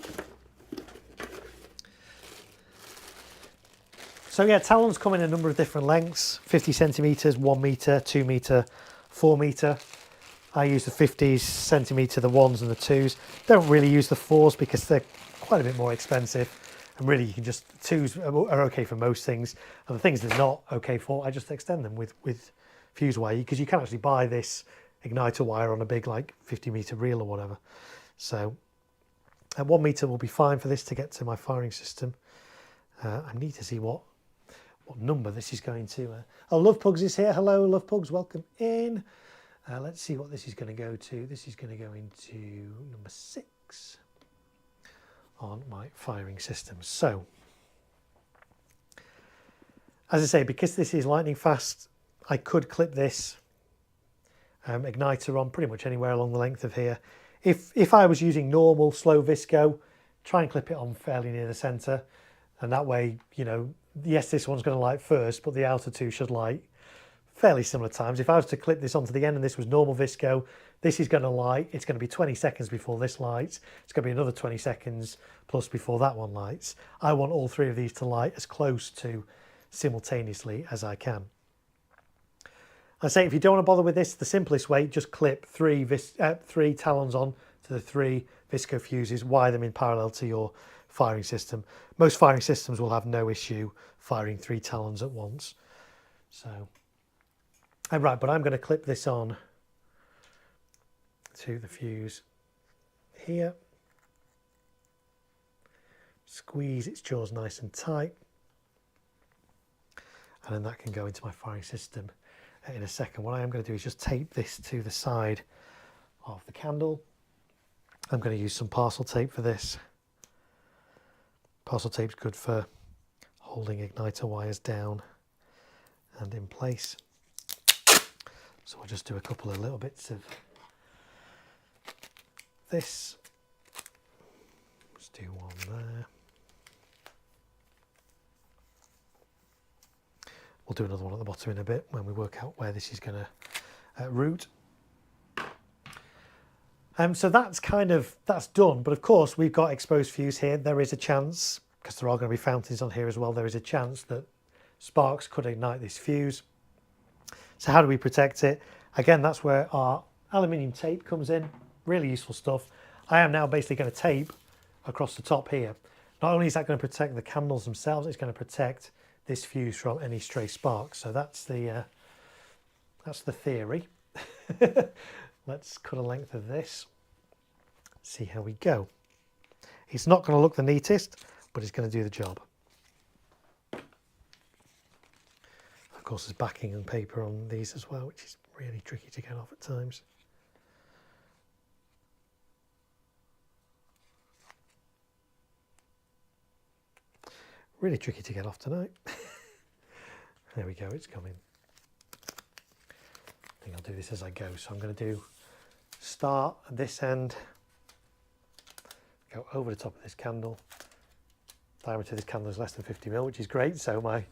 So yeah, talons come in a number of different lengths: 50cm, 1 metre, 2 metre, 4 metre. I use the 50cm, the 1s and the 2s. Don't really use the 4s because they're quite a bit more expensive. And really, you can just, the 2s are okay for most things. And the things they're not okay for, I just extend them with fuse wire, because you can actually buy this igniter wire on a big, like 50-metre reel or whatever. So 1 metre will be fine for this to get to my firing system. I need to see what number this is going to. Oh, Love Pugs is here. Hello, Love Pugs, welcome in. Let's see what this is going to go to. This is going to go into number 6 on my firing system. So, as I say, because this is lightning fast, I could clip this igniter on pretty much anywhere along the length of here. If I was using normal slow visco, try and clip it on fairly near the centre, and that way, you know, yes, this one's going to light first, but the outer two should light fairly similar times. If I was to clip this onto the end and this was normal visco, this is going to light. It's going to be 20 seconds before this lights. It's going to be another 20 seconds plus before that one lights. I want all 3 of these to light as close to simultaneously as I can. I say, if you don't want to bother with this, the simplest way, just clip 3 talons on to the 3 visco fuses, wire them in parallel to your firing system. Most firing systems will have no issue firing 3 talons at once. So, right, but I'm going to clip this on to the fuse here. Squeeze its jaws nice and tight. And then that can go into my firing system in a second. What I am going to do is just tape this to the side of the candle. I'm going to use some parcel tape for this. Parcel tape's good for holding igniter wires down and in place. So we'll just do a couple of little bits of this. Let's do one there. We'll do another one at the bottom in a bit when we work out where this is going to route. So that's done, but of course we've got exposed fuse here. There is a chance, because there are going to be fountains on here as well, there is a chance that sparks could ignite this fuse. So how do we protect it? Again, that's where our aluminium tape comes in. Really useful stuff. I am now basically going to tape across the top here. Not only is that going to protect the candles themselves, it's going to protect this fuse from any stray sparks. So that's the theory. Let's cut a length of this. See how we go. It's not going to look the neatest, but it's going to do the job. Of course, there's backing and paper on these as well, which is really tricky to get off at times. Really tricky to get off tonight. There we go, it's coming. I think I'll do this as I go. So I'm going to do start at this end, go over the top of this candle. Diameter of this candle is less than 50mm, which is great. So my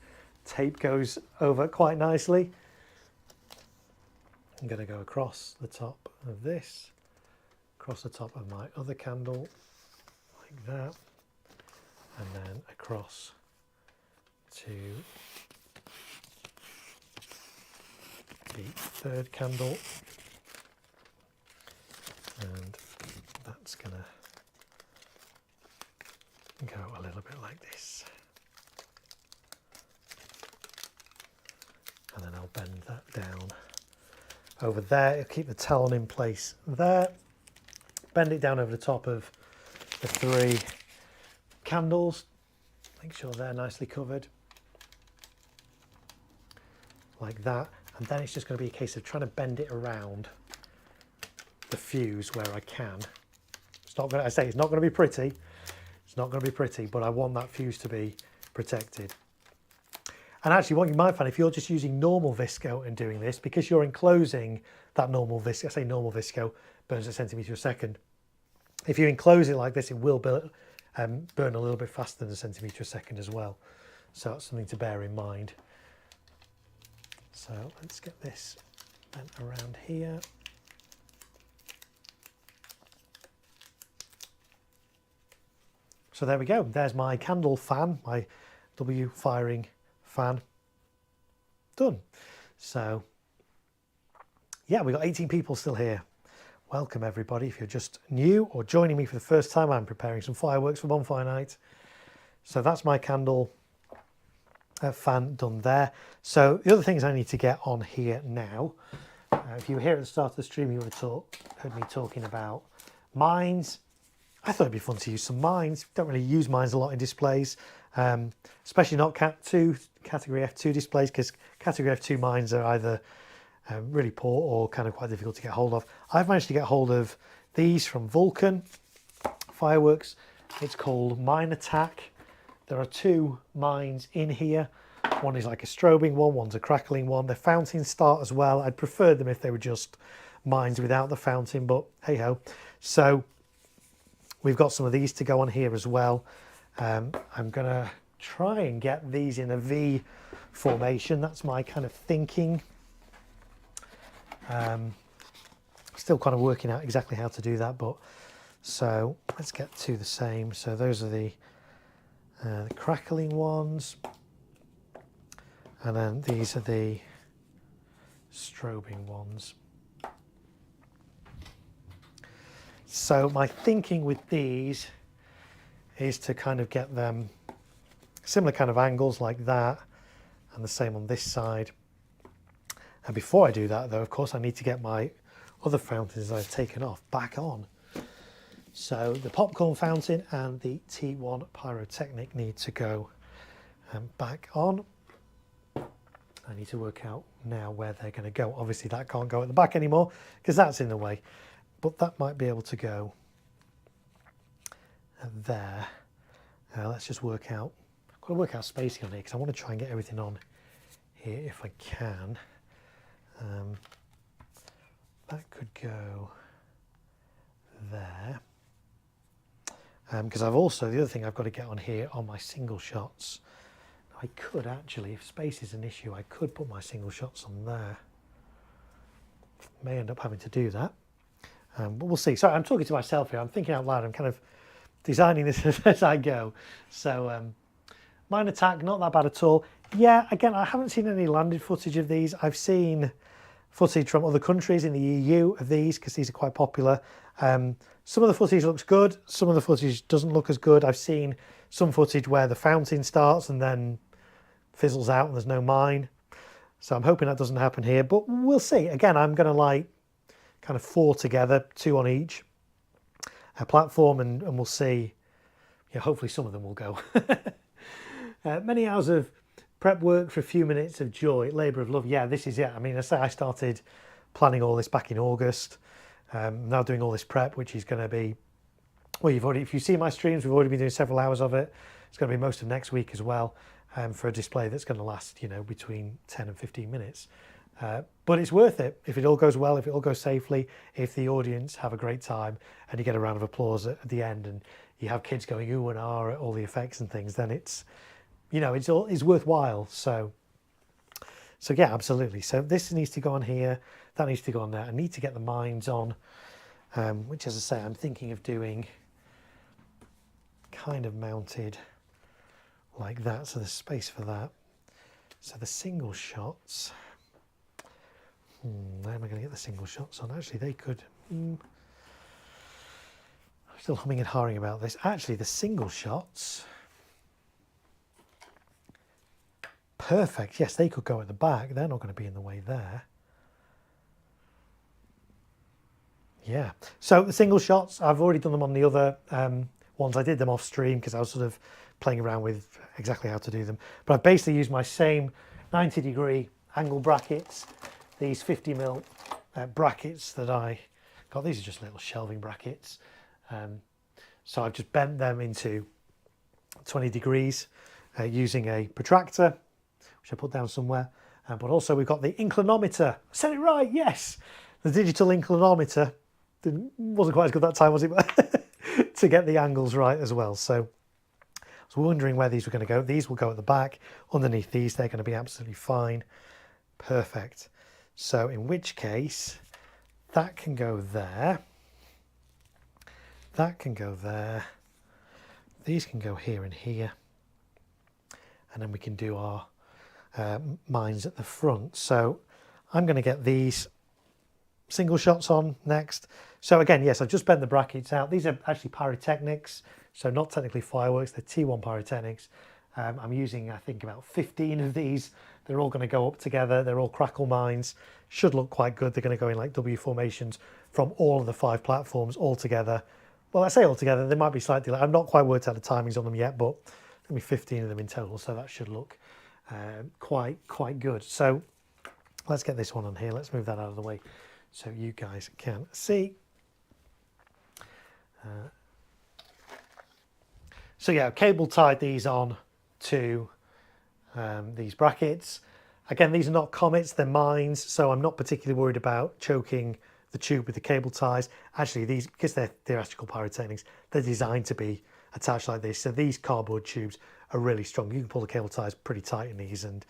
tape goes over quite nicely. I'm going to go across the top of this, across the top of my other candle, like that, and then across to the third candle, and that's going to go a little bit like this, and then I'll bend that down over there. It'll keep the talon in place there, bend it down over the top of the 3 candles, make sure they're nicely covered like that. And then it's just going to be a case of trying to bend it around the fuse where I can. It's not going to, I say it's not going to be pretty. It's not going to be pretty, but I want that fuse to be protected. And actually what you might find if you're just using normal visco and doing this, because you're enclosing that normal visco, I say normal visco, burns a centimetre a second. If you enclose it like this, it will burn a little bit faster than a centimetre a second as well. So that's something to bear in mind. So let's get this bent around here. So there we go. There's my candle fan, my W firing fan. Done. So yeah, we've got 18 people still here. Welcome everybody. If you're just new or joining me for the first time, I'm preparing some fireworks for Bonfire Night. So that's my candle fan done there. So the other things I need to get on here now, if you were here at the start of the stream, you would have heard me talking about mines. I thought it'd be fun to use some mines. Don't really use mines a lot in displays, especially not category F2 displays, because category F2 mines are either really poor or kind of quite difficult to get hold of. I've managed to get hold of these from Vulcan Fireworks. It's called Mine Attack. There are 2 mines in here. One is like a strobing one, one's a crackling one. They're fountain start as well. I'd prefer them if they were just mines without the fountain, but hey ho. So we've got some of these to go on here as well. I'm gonna try and get these in a V formation. That's my kind of thinking. Still kind of working out exactly how to do that, but so let's get to the same. So those are the crackling ones, and then these are the strobing ones. So my thinking with these is to kind of get them similar kind of angles like that, and the same on this side. And before I do that though, of course, I need to get my other fountains I've taken off back on. So the popcorn fountain and the T1 pyrotechnic need to go back on. I need to work out now where they're going to go. Obviously that can't go at the back anymore because that's in the way, but that might be able to go there. Let's just work out, I've got to work out spacing on here because I want to try and get everything on here if I can. That could go there. Because I've also, the other thing I've got to get on here are my single shots. I could actually, if space is an issue, I could put my single shots on there. May end up having to do that. But we'll see. Sorry, I'm talking to myself here. I'm thinking out loud. I'm kind of designing this as I go. So mine attack, not that bad at all. Yeah, again, I haven't seen any landed footage of these. I've seen footage from other countries in the EU of these because these are quite popular. Some of the footage looks good. Some of the footage doesn't look as good. I've seen some footage where the fountain starts and then fizzles out and there's no mine. So I'm hoping that doesn't happen here, but we'll see. Again, I'm going to light kind of 4 together, 2 on each platform, and we'll see. Yeah, hopefully some of them will go. Many hours of prep work for a few minutes of joy, labour of love. Yeah, this is it. I mean, I say I started planning all this back in August. Now doing all this prep, which is going to be, well, you've already, if you see my streams, we've already been doing several hours of it. It's going to be most of next week as well, for a display that's going to last, you know, between 10 and 15 minutes. But it's worth it if it all goes well, if it all goes safely, if the audience have a great time and you get a round of applause at the end and you have kids going ooh and ah at all the effects and things, then it's, you know, it's worthwhile. So yeah, absolutely. So this needs to go on here, that needs to go on there. I need to get the mines on, which, as I say, I'm thinking of doing kind of mounted like that, so there's space for that. So the single shots, where am I going to get the single shots on? Actually, they could, I'm still humming and hawing about this. Actually, the single shots, perfect. Yes, they could go at the back. They're not going to be in the way there. Yeah. So the single shots, I've already done them on the other ones. I did them off stream because I was sort of playing around with exactly how to do them. But I've basically used my same 90-degree angle brackets, these 50mm brackets that I got. These are just little shelving brackets. So I've just bent them into 20 degrees using a protractor, which I put down somewhere. But also we've got the inclinometer. I said it right, yes! The digital inclinometer. Wasn't quite as good that time, was it? To get the angles right as well. So I was wondering where these were going to go. These will go at the back. Underneath these, they're going to be absolutely fine. Perfect. So in which case, that can go there. That can go there. These can go here and here. And then we can do our mines at the front. So I'm going to get these single shots on next. So again, yes, I've just bent the brackets out. These are actually pyrotechnics, so not technically fireworks, they're T1 pyrotechnics. I'm using, I think, about 15 of these. They're all going to go up together. They're all crackle mines. Should look quite good. They're going to go in like W formations from all of the 5 platforms all together. Well, I say all together, they might be slightly, I've not quite worked out the timings on them yet, but there'll be 15 of them in total, so that should look quite good. So let's get this one on here. Let's move that out of the way so you guys can see. So yeah, cable tied these on to these brackets. Again, these are not comets, they're mines, so I'm not particularly worried about choking the tube with the cable ties. Actually, these, because they're theatrical pyrotechnics, they're designed to be attached like this. So these cardboard tubes are really strong. You can pull the cable ties pretty tight in these and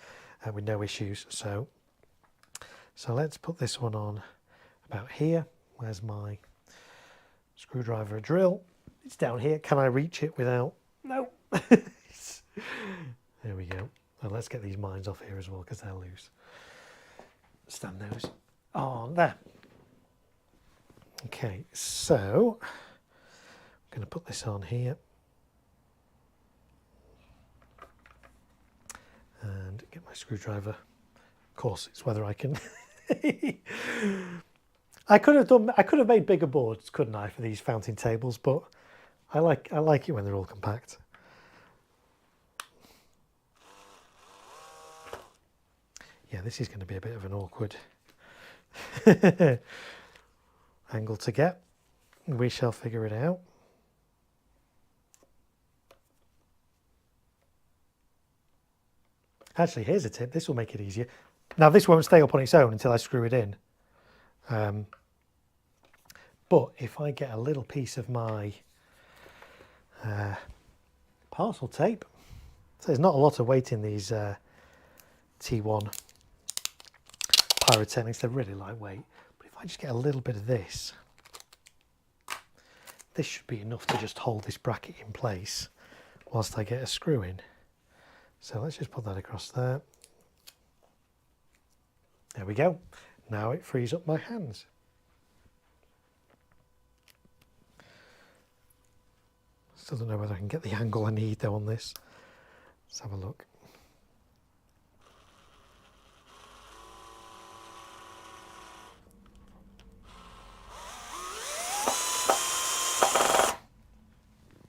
with no issues. So let's put this one on about here. Where's my screwdriver and drill? It's down here. Can I reach it without? No. There we go. And let's get these mines off here as well because they're loose. Stand those on there. Okay, so I'm going to put this on here and get my screwdriver. Of course, it's whether I can. I could have made bigger boards, couldn't I, for these fountain tables? But I like it when they're all compact. Yeah, this is going to be a bit of an awkward angle to get. We shall figure it out. Actually, here's a tip. This will make it easier. Now, this won't stay up on its own until I screw it in. But if I get a little piece of my parcel tape, so there's not a lot of weight in these T1 pyrotechnics, they're really lightweight. But if I just get a little bit of this, this should be enough to just hold this bracket in place whilst I get a screw in. So let's just put that across there. There we go. Now it frees up my hands. Still don't know whether I can get the angle I need though on this. Let's have a look.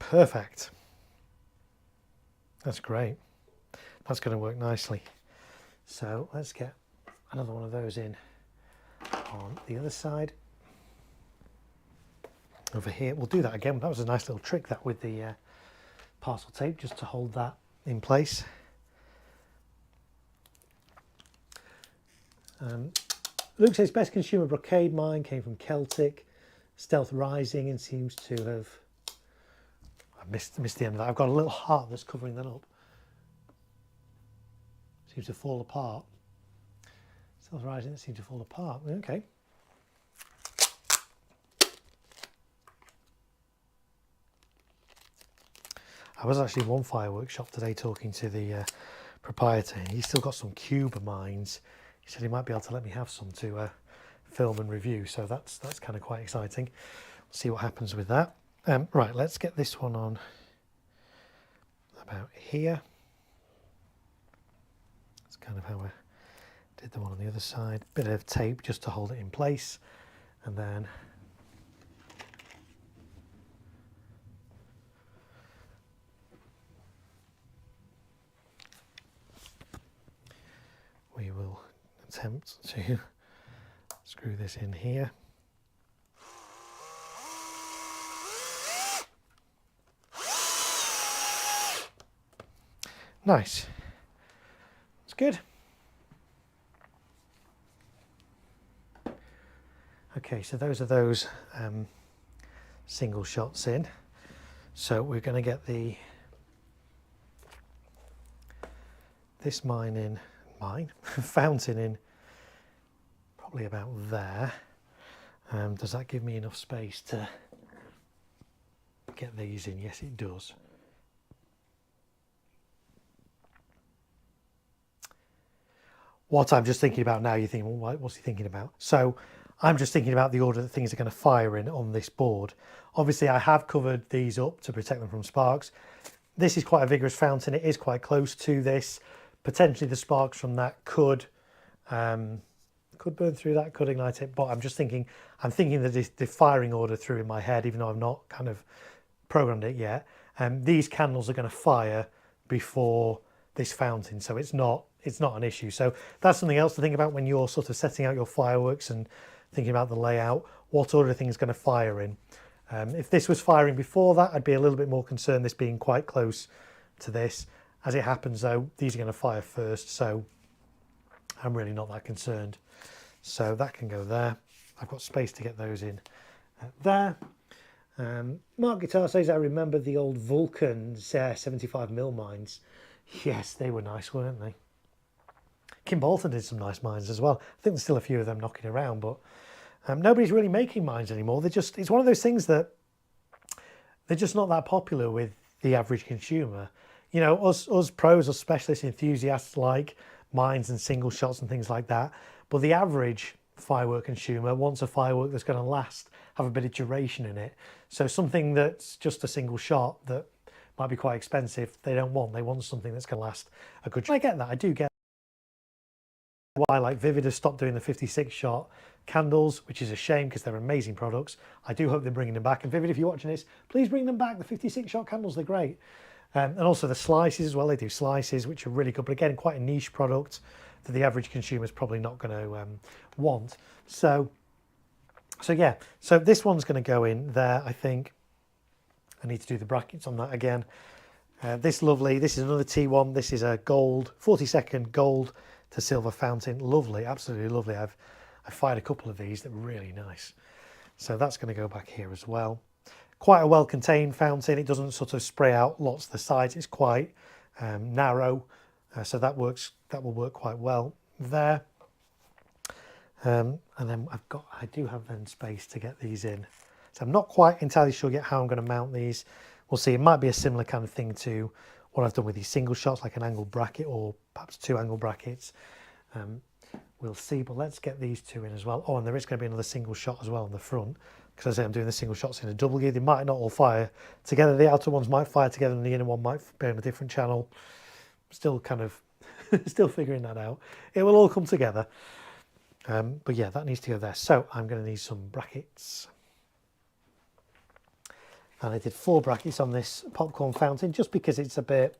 Perfect. That's great. That's going to work nicely. So let's get another one of those in on the other side. Over here, we'll do that again. That was a nice little trick, that, with the parcel tape, just to hold that in place. Luke says best consumer brocade mine came from Celtic, Stealth Rising, and seems to have, I missed the end of that. I've got a little heart that's covering that up. Seems to fall apart. Stealth Rising, that seems to fall apart. Okay. I was actually in one fireworks shop today talking to the proprietor. He's still got some Cuba mines. He said he might be able to let me have some to film and review. So that's kind of quite exciting. We'll see what happens with that. Right, let's get this one on about here. That's kind of how I did the one on the other side. Bit of tape just to hold it in place, and then we will attempt to screw this in here. Nice. That's good. Okay, so those are those single shots in. So we're going to get this fountain in probably about there. Does that give me enough space to get these in? Yes, it does. What I'm just thinking about now, you're thinking, well, what's he thinking about? So I'm just thinking about the order that things are going to fire in on this board. Obviously, I have covered these up to protect them from sparks. This is quite a vigorous fountain. It is quite close to this. Potentially the sparks from that could burn through that, could ignite it. But I'm thinking that the firing order through in my head, even though I've not kind of programmed it yet. These candles are going to fire before this fountain, so it's not an issue. So that's something else to think about when you're sort of setting out your fireworks and thinking about the layout. What order things going to fire in? If this was firing before that, I'd be a little bit more concerned, this being quite close to this. As it happens though, these are going to fire first, so I'm really not that concerned. So that can go there. I've got space to get those in there. Mark Guitar says, I remember the old Vulcan 75mm mines. Yes, they were nice, weren't they? Kim Bolton did some nice mines as well. I think there's still a few of them knocking around, but nobody's really making mines anymore. It's one of those things that they're just not that popular with the average consumer. You know, us pros or specialist enthusiasts like mines and single shots and things like that. But the average firework consumer wants a firework that's going to last, have a bit of duration in it. So something that's just a single shot that might be quite expensive, they don't want. They want something that's going to last a good. I get that. I do get why, like Vivid has stopped doing the 56 shot candles, which is a shame because they're amazing products. I do hope they're bringing them back. And Vivid, if you're watching this, please bring them back. The 56 shot candles, they're great. And also the slices as well. They do slices, which are really good, but again, quite a niche product that the average consumer is probably not going to want. So yeah, so this one's going to go in there. I think I need to do the brackets on that again. This is another T1. This is a gold, 40-second gold to silver fountain. Lovely, absolutely lovely. I fired a couple of these that were really nice. So that's going to go back here as well. Quite a well-contained fountain. It doesn't sort of spray out lots of the sides. It's quite narrow, so that will work quite well there. And then I do have then space to get these in. So I'm not quite entirely sure yet how I'm going to mount these. We'll see. It might be a similar kind of thing to what I've done with these single shots, like an angled bracket or perhaps 2 angle brackets. We'll see, but let's get these 2 in as well. Oh, and there is going to be another single shot as well on the front, because as I say, I'm doing the single shots in a double gear. They might not all fire together. The outer ones might fire together and the inner one might be on a different channel. Still kind of still figuring that out. It will all come together. But yeah, that needs to go there. So I'm going to need some brackets. And I did 4 brackets on this popcorn fountain just because it's there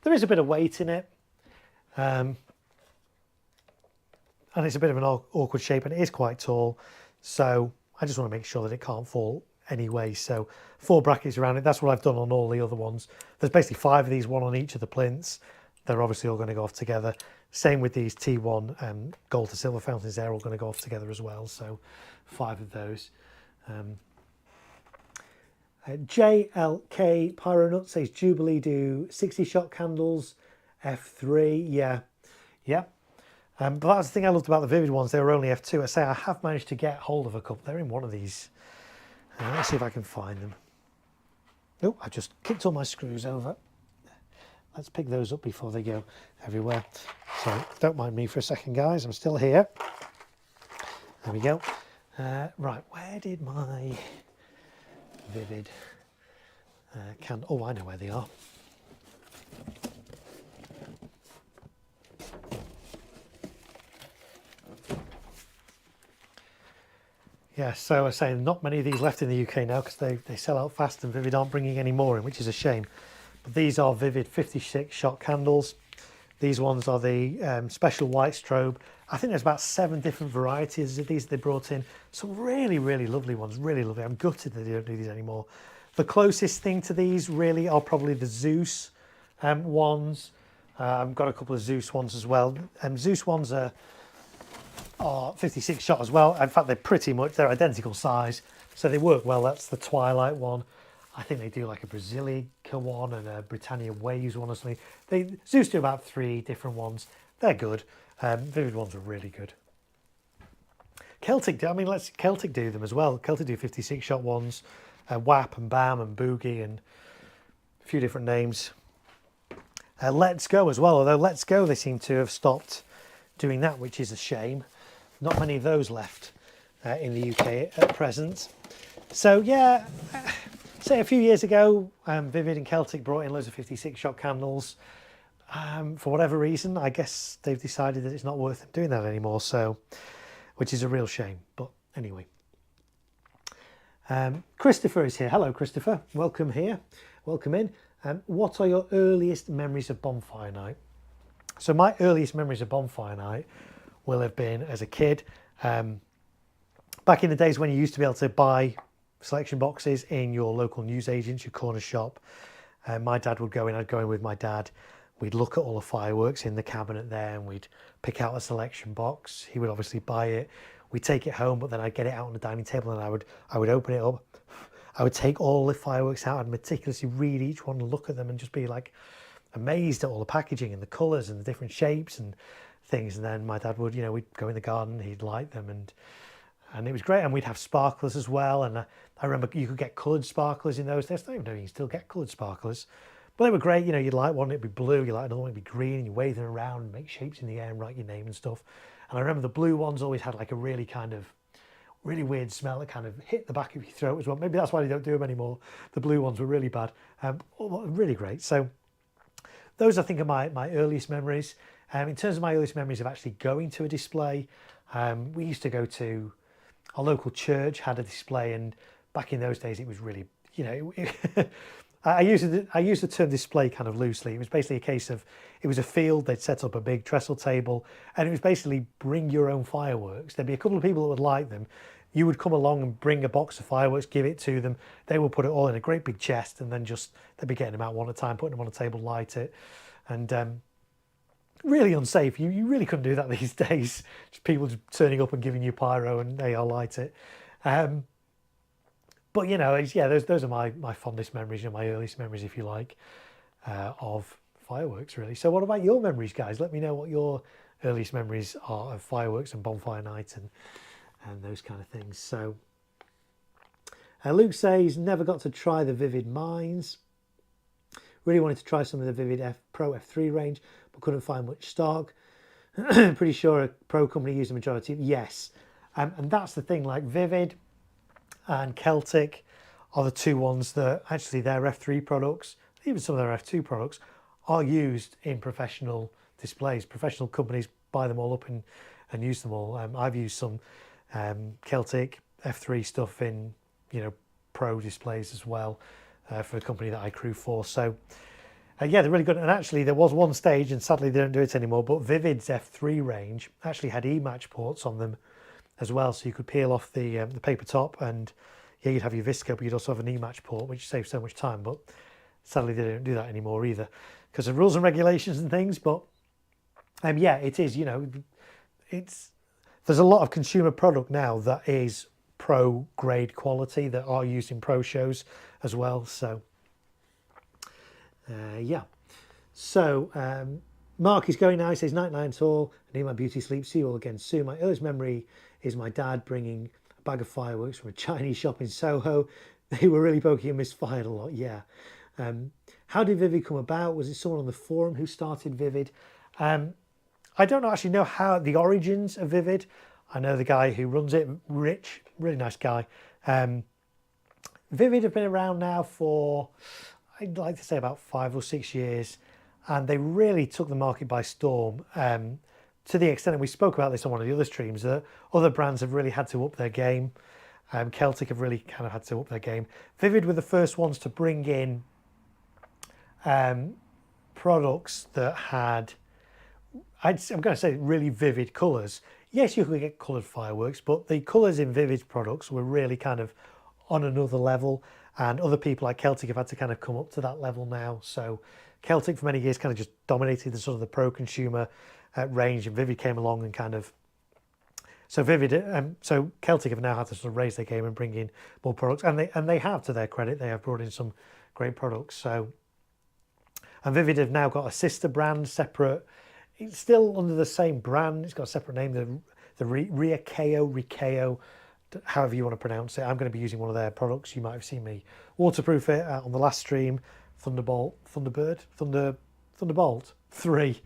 is a bit of weight in it. And it's a bit of an awkward shape and it is quite tall. So I just want to make sure that it can't fall anyway. So 4 brackets around it. That's what I've done on all the other ones. There's basically 5 of these, 1 on each of the plinths. They're obviously all going to go off together. Same with these T1 gold to silver fountains. They're all going to go off together as well. So 5 of those. JLK Pyronut says Jubilee do 60 shot candles, F3. Yeah. But that's the thing I loved about the Vivid ones. They were only F2. I say I have managed to get hold of a couple. They're in one of these. Let's see if I can find them. Oh, I just kicked all my screws over. Let's pick those up before they go everywhere. So don't mind me for a second, guys. I'm still here. There we go. Right, where did my Vivid oh, I know where they are. Yeah, so I was saying not many of these left in the UK now because they sell out fast and Vivid aren't bringing any more in, which is a shame. But these are Vivid 56 shot candles. These ones are the special white strobe. I think there's about 7 different varieties of these they brought in. Some really, really lovely ones, really lovely. I'm gutted that they don't do these anymore. The closest thing to these really are probably the Zeus ones. I've got a couple of Zeus ones as well. Zeus ones are 56 shot as well. In fact, they're identical size, so they work well. That's the Twilight one. I think they do like a Brasilica one and a Britannia Waves one or something. Zeus do about 3 different ones. They're good. Vivid ones are really good. Celtic do them as well. Celtic do 56 shot ones. WAP and BAM and Boogie and a few different names. Let's Go as well, although Let's Go they seem to have stopped doing that, which is a shame. Not many of those left in the UK at present. So yeah, say a few years ago, Vivid and Celtic brought in loads of 56 shot candles. For whatever reason, I guess they've decided that it's not worth them doing that anymore, so which is a real shame. But anyway. Christopher is here. Hello, Christopher. Welcome here. Welcome in. What are your earliest memories of Bonfire Night? So my earliest memories of Bonfire Night will have been as a kid. Back in the days when you used to be able to buy selection boxes in your local newsagents, your corner shop. My dad would go in, I'd go in with my dad. We'd look at all the fireworks in the cabinet there and we'd pick out a selection box. He would obviously buy it. We'd take it home, but then I'd get it out on the dining table and I would open it up. I would take all the fireworks out and meticulously read each one and look at them and just be like amazed at all the packaging and the colours and the different shapes and things. And then my dad would, we'd go in the garden, he'd light them and it was great. And we'd have sparklers as well. And I remember you could get coloured sparklers in those days. I don't even know you can still get coloured sparklers. But they were great. You'd light one, it'd be blue. You light another one, it'd be green. And you wave them around and make shapes in the air and write your name and stuff. And I remember the blue ones always had like a really weird smell that kind of hit the back of your throat as well. Maybe that's why they don't do them anymore. The blue ones were really bad. Really great. So those I think are my earliest memories. In terms of my earliest memories of actually going to a display, we used to go to our local church had a display, and back in those days it was really, I use the term display kind of loosely. It was basically a case of, it was a field, they'd set up a big trestle table, and it was basically bring your own fireworks. There'd be a couple of people that would light them. you would come along and bring a box of fireworks, give it to them. They will put it all in a great big chest, and then just they'd be getting them out one at a time, putting them on a table, light it, and really unsafe. You really couldn't do that these days. Just people just turning up and giving you pyro, and they all light it. But you know, yeah, those are my fondest memories, my earliest memories, if you like, of fireworks, really. So what about your memories, guys? Let me know what your earliest memories are of fireworks and Bonfire Night and those kind of things. So Luke says, never got to try the Vivid Mines. Really wanted to try some of the Vivid Pro F3 range, but couldn't find much stock. Pretty sure a Pro company used the majority. Yes. And that's the thing, like Vivid and Celtic are the two ones that actually their F3 products, even some of their F2 products, are used in professional displays. Professional companies buy them all up and use them all. I've used some Celtic F3 stuff in, pro displays as well for a company that I crew for. So yeah, they're really good. And actually there was one stage, and sadly they don't do it anymore, but Vivid's F3 range actually had e-match ports on them as well. So you could peel off the paper top, and yeah, you'd have your Visco, but you'd also have an e-match port, which saves so much time. But sadly they don't do that anymore either because of rules and regulations and things. But yeah, it is, there's a lot of consumer product now that is pro grade quality that are used in pro shows as well. So yeah. So Mark is going now. He says, night night all. I need my beauty sleep. See you all again soon. My earliest memory is my dad bringing a bag of fireworks from a Chinese shop in Soho. They were really pokey and misfired a lot. Yeah. How did Vivid come about? Was it someone on the forum who started Vivid? I don't actually know how the origins of Vivid. I know the guy who runs it, Rich, really nice guy. Vivid have been around now for, I'd like to say, about 5 or 6 years, and they really took the market by storm. To the extent, and we spoke about this on one of the other streams, that other brands have really had to up their game. Celtic have really kind of had to up their game. Vivid were the first ones to bring in products that had, I'm going to say, really vivid colours. Yes, you could get coloured fireworks, but the colours in Vivid's products were really kind of on another level, and other people like Celtic have had to kind of come up to that level now. So Celtic for many years kind of just dominated the sort of the pro consumer range, and Vivid came along and kind of, so Celtic have now had to sort of raise their game and bring in more products, and they have, to their credit, they have brought in some great products. So, and Vivid have now got a sister brand, separate. It's still under the same brand. It's got a separate name, the Rikeo, however you want to pronounce it. I'm going to be using one of their products. You might have seen me waterproof it on the last stream. Thunderbolt 3.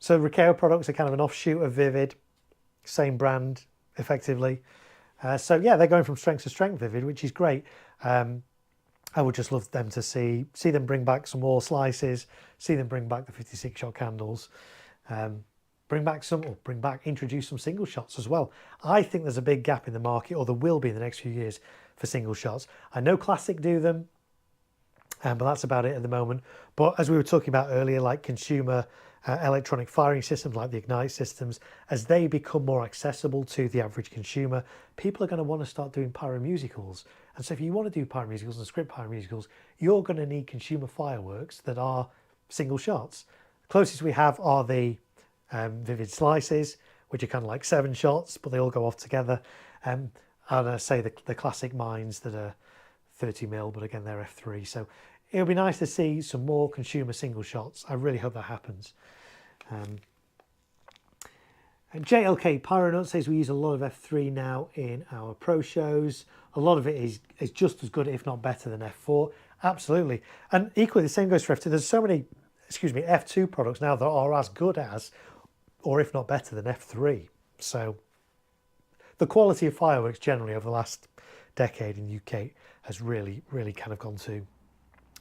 So Rikeo products are kind of an offshoot of Vivid, same brand, effectively. So yeah, they're going from strength to strength, Vivid, which is great. I would just love them to see them bring back some more slices, see them bring back the 56-shot candles, introduce some single shots as well. I think there's a big gap in the market, or there will be in the next few years, for single shots. I know Classic do them, but that's about it at the moment. But as we were talking about earlier, like consumer electronic firing systems like the Ignite systems, as they become more accessible to the average consumer, people are going to want to start doing pyromusicals. And so if you want to do pyromusicals and script pyromusicals, you're going to need consumer fireworks that are single shots. The closest we have are the Vivid slices, which are kind of like 7 shots, but they all go off together. And I say the classic mines that are 30mm, but again, they're F3. So it would be nice to see some more consumer single shots. I really hope that happens. And JLK Pyronut says we use a lot of F3 now in our pro shows. A lot of it is just as good, if not better, than F4. Absolutely. And equally, the same goes for F2. There's so many, F2 products now that are as good as, or if not better than, F3. So the quality of fireworks generally over the last decade in the UK has really, really kind of gone to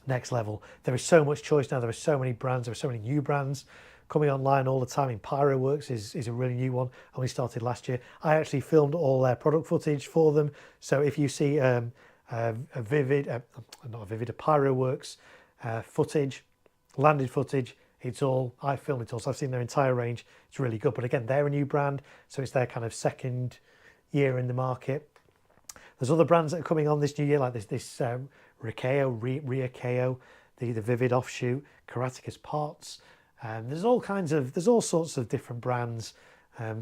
next level. There is so much choice now. There are so many brands. There are so many new brands coming online all the time. In Fireworks is a really new one, only started last year. I actually filmed all their product footage for them. So if you see a Pyroworks footage, landed footage, I filmed it all. So I've seen their entire range. It's really good. But again, they're a new brand, so it's their kind of second year in the market. There's other brands that are coming on this new year, like this Ryukeo, the Vivid offshoot, Karatikas Pots. There's all sorts of different brands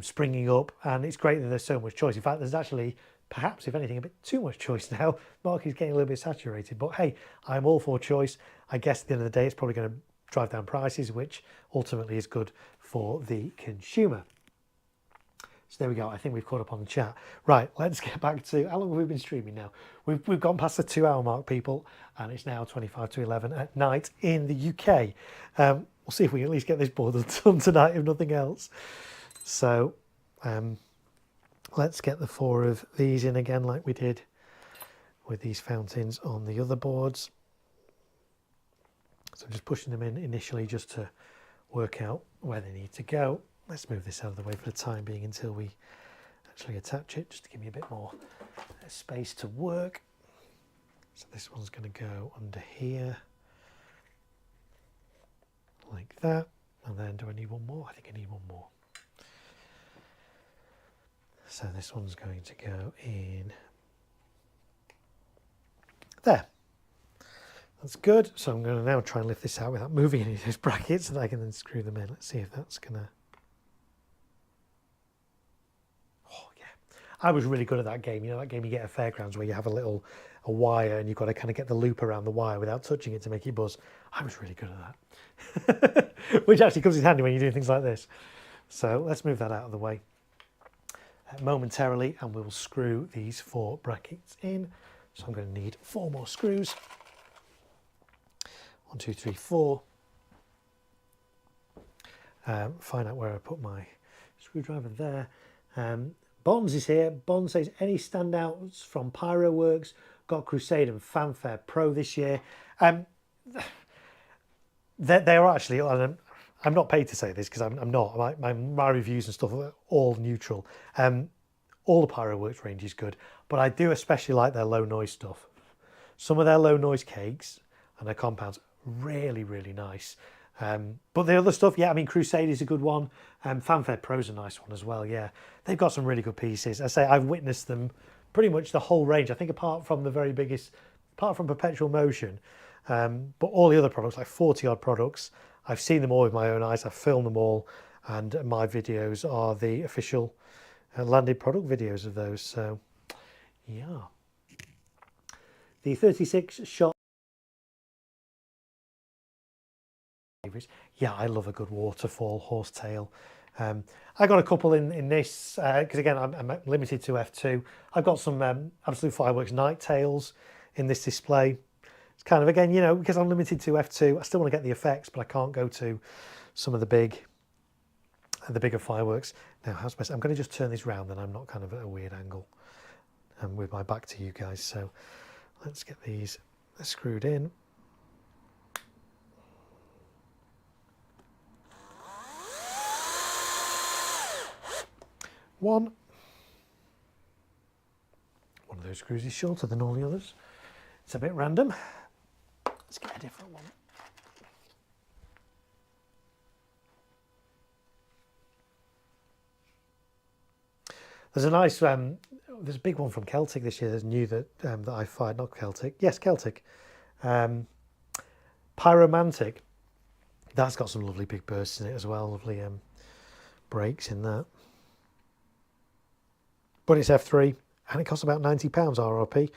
springing up, and it's great that there's so much choice. In fact, there's actually, perhaps if anything, a bit too much choice now. Market is getting a little bit saturated, but hey, I'm all for choice. I guess at the end of the day, it's probably going to drive down prices, which ultimately is good for the consumer. So there we go. I think we've caught up on the chat. Right, let's get back to how long have we been streaming now? We've gone past the 2-hour mark, people, and it's now 25 to 11 at night in the UK. We'll see if we can at least get this board done tonight, if nothing else. So let's get the 4 of these in again, like we did with these fountains on the other boards. So I'm just pushing them in initially just to work out where they need to go. Let's move this out of the way for the time being until we actually attach it, just to give me a bit more space to work. So this one's going to go under here, like that. And then do I need one more? I think I need one more. So this one's going to go in there. That's good. So I'm going to now try and lift this out without moving any of those brackets so that I can then screw them in. Let's see if that's going to... Oh, yeah. I was really good at that game. You know, that game you get at fairgrounds where you have a wire and you've got to kind of get the loop around the wire without touching it to make it buzz. I was really good at that. Which actually comes in handy when you're doing things like this. So let's move that out of the way momentarily, and we'll screw these 4 brackets in. So I'm going to need 4 more screws. 1, 2, 3, 4. Find out where I put my screwdriver there. Bonds is here. Bond says, any standouts from Pyroworks? Got Crusade and Fanfare Pro this year. They are actually, I'm not paid to say this because I'm not. My reviews and stuff are all neutral. All the Pyroworks range is good, but I do especially like their low noise stuff. Some of their low noise cakes and their compounds, really, really nice. But the other stuff, yeah, I mean, Crusade is a good one. Fanfare Pro's a nice one as well, yeah. They've got some really good pieces. I say I've witnessed them pretty much the whole range. I think apart from the very biggest, apart from Perpetual Motion, but all the other products, like 40 odd products, I've seen them all with my own eyes. I've filmed them all, and my videos are the official landed product videos of those. So, yeah. The 36 shot. Yeah, I love a good waterfall horsetail. I got a couple in this because again I'm limited to F2. I've got some Absolute Fireworks night tails in this display. It's kind of, again, you know, because I'm limited to F2, I still want to get the effects, but I can't go to some of the bigger fireworks. Now, how's best? I'm going to just turn this round, then I'm not kind of at a weird angle with my back to you guys. So let's get these screwed in. One of those screws is shorter than all the others. It's a bit random. Let's get a different one. There's a nice, there's a big one from Celtic this year. There's new that I fired, not Celtic. Yes, Celtic. Pyromantic. That's got some lovely big bursts in it as well. Lovely breaks in that. But it's F3 and it costs about £90 RRP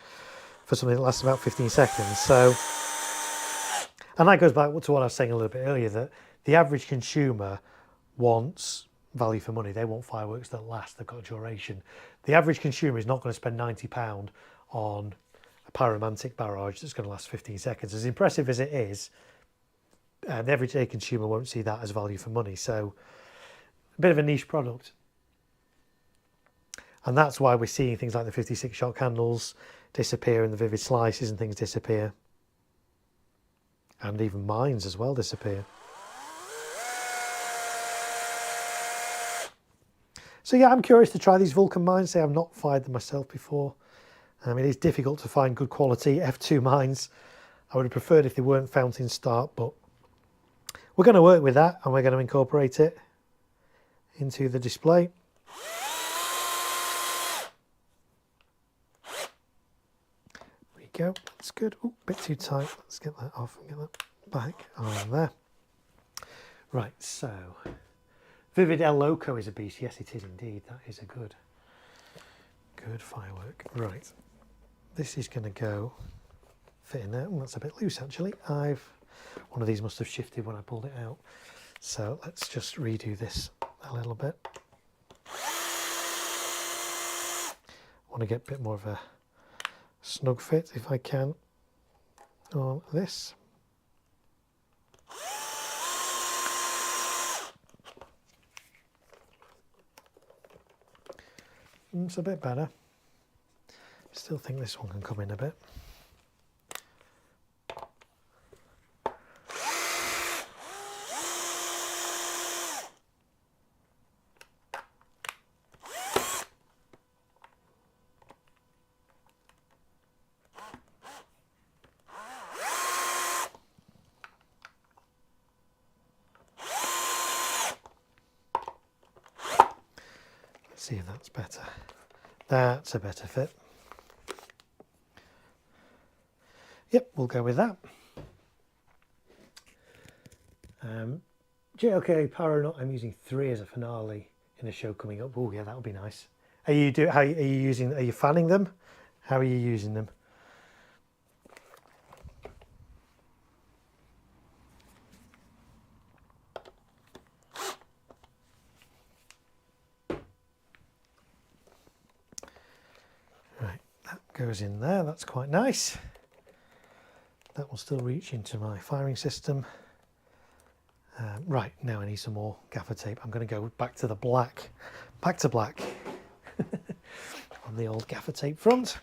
for something that lasts about 15 seconds. So, and that goes back to what I was saying a little bit earlier, that the average consumer wants value for money. They want fireworks that last, they've got a duration. The average consumer is not going to spend £90 on a pyromantic barrage that's going to last 15 seconds. As impressive as it is, the everyday consumer won't see that as value for money. So, a bit of a niche product. And that's why we're seeing things like the 56 shot candles disappear and the vivid slices and things disappear. And even mines as well disappear. So yeah, I'm curious to try these Vulcan mines. Say I've not fired them myself before. It is difficult to find good quality F2 mines. I would have preferred if they weren't fountain start, but we're going to work with that and we're going to incorporate it into the display. go. That's good. Oh, a bit too tight. Let's get that off and get that back on there. Right, so Vivid El Loco is a beast. Yes, it is indeed. That is a good firework. Right, this is going to go fit in there. Oh, that's a bit loose actually. One of these must have shifted when I pulled it out. So let's just redo this a little bit. I want to get a bit more of a snug fit if I can on this. It's a bit better. Still think this one can come in a bit. See if that's better. That's a better fit. Yep, we'll go with that. JLK Paranormal, I'm using 3 as a finale in a show coming up. Oh yeah, that would be nice. Are you fanning them? How are you using them? Goes in there, that's quite nice. That will still reach into my firing system. Right, now I need some more gaffer tape. I'm going to go back to the black, back to black on the old gaffer tape front.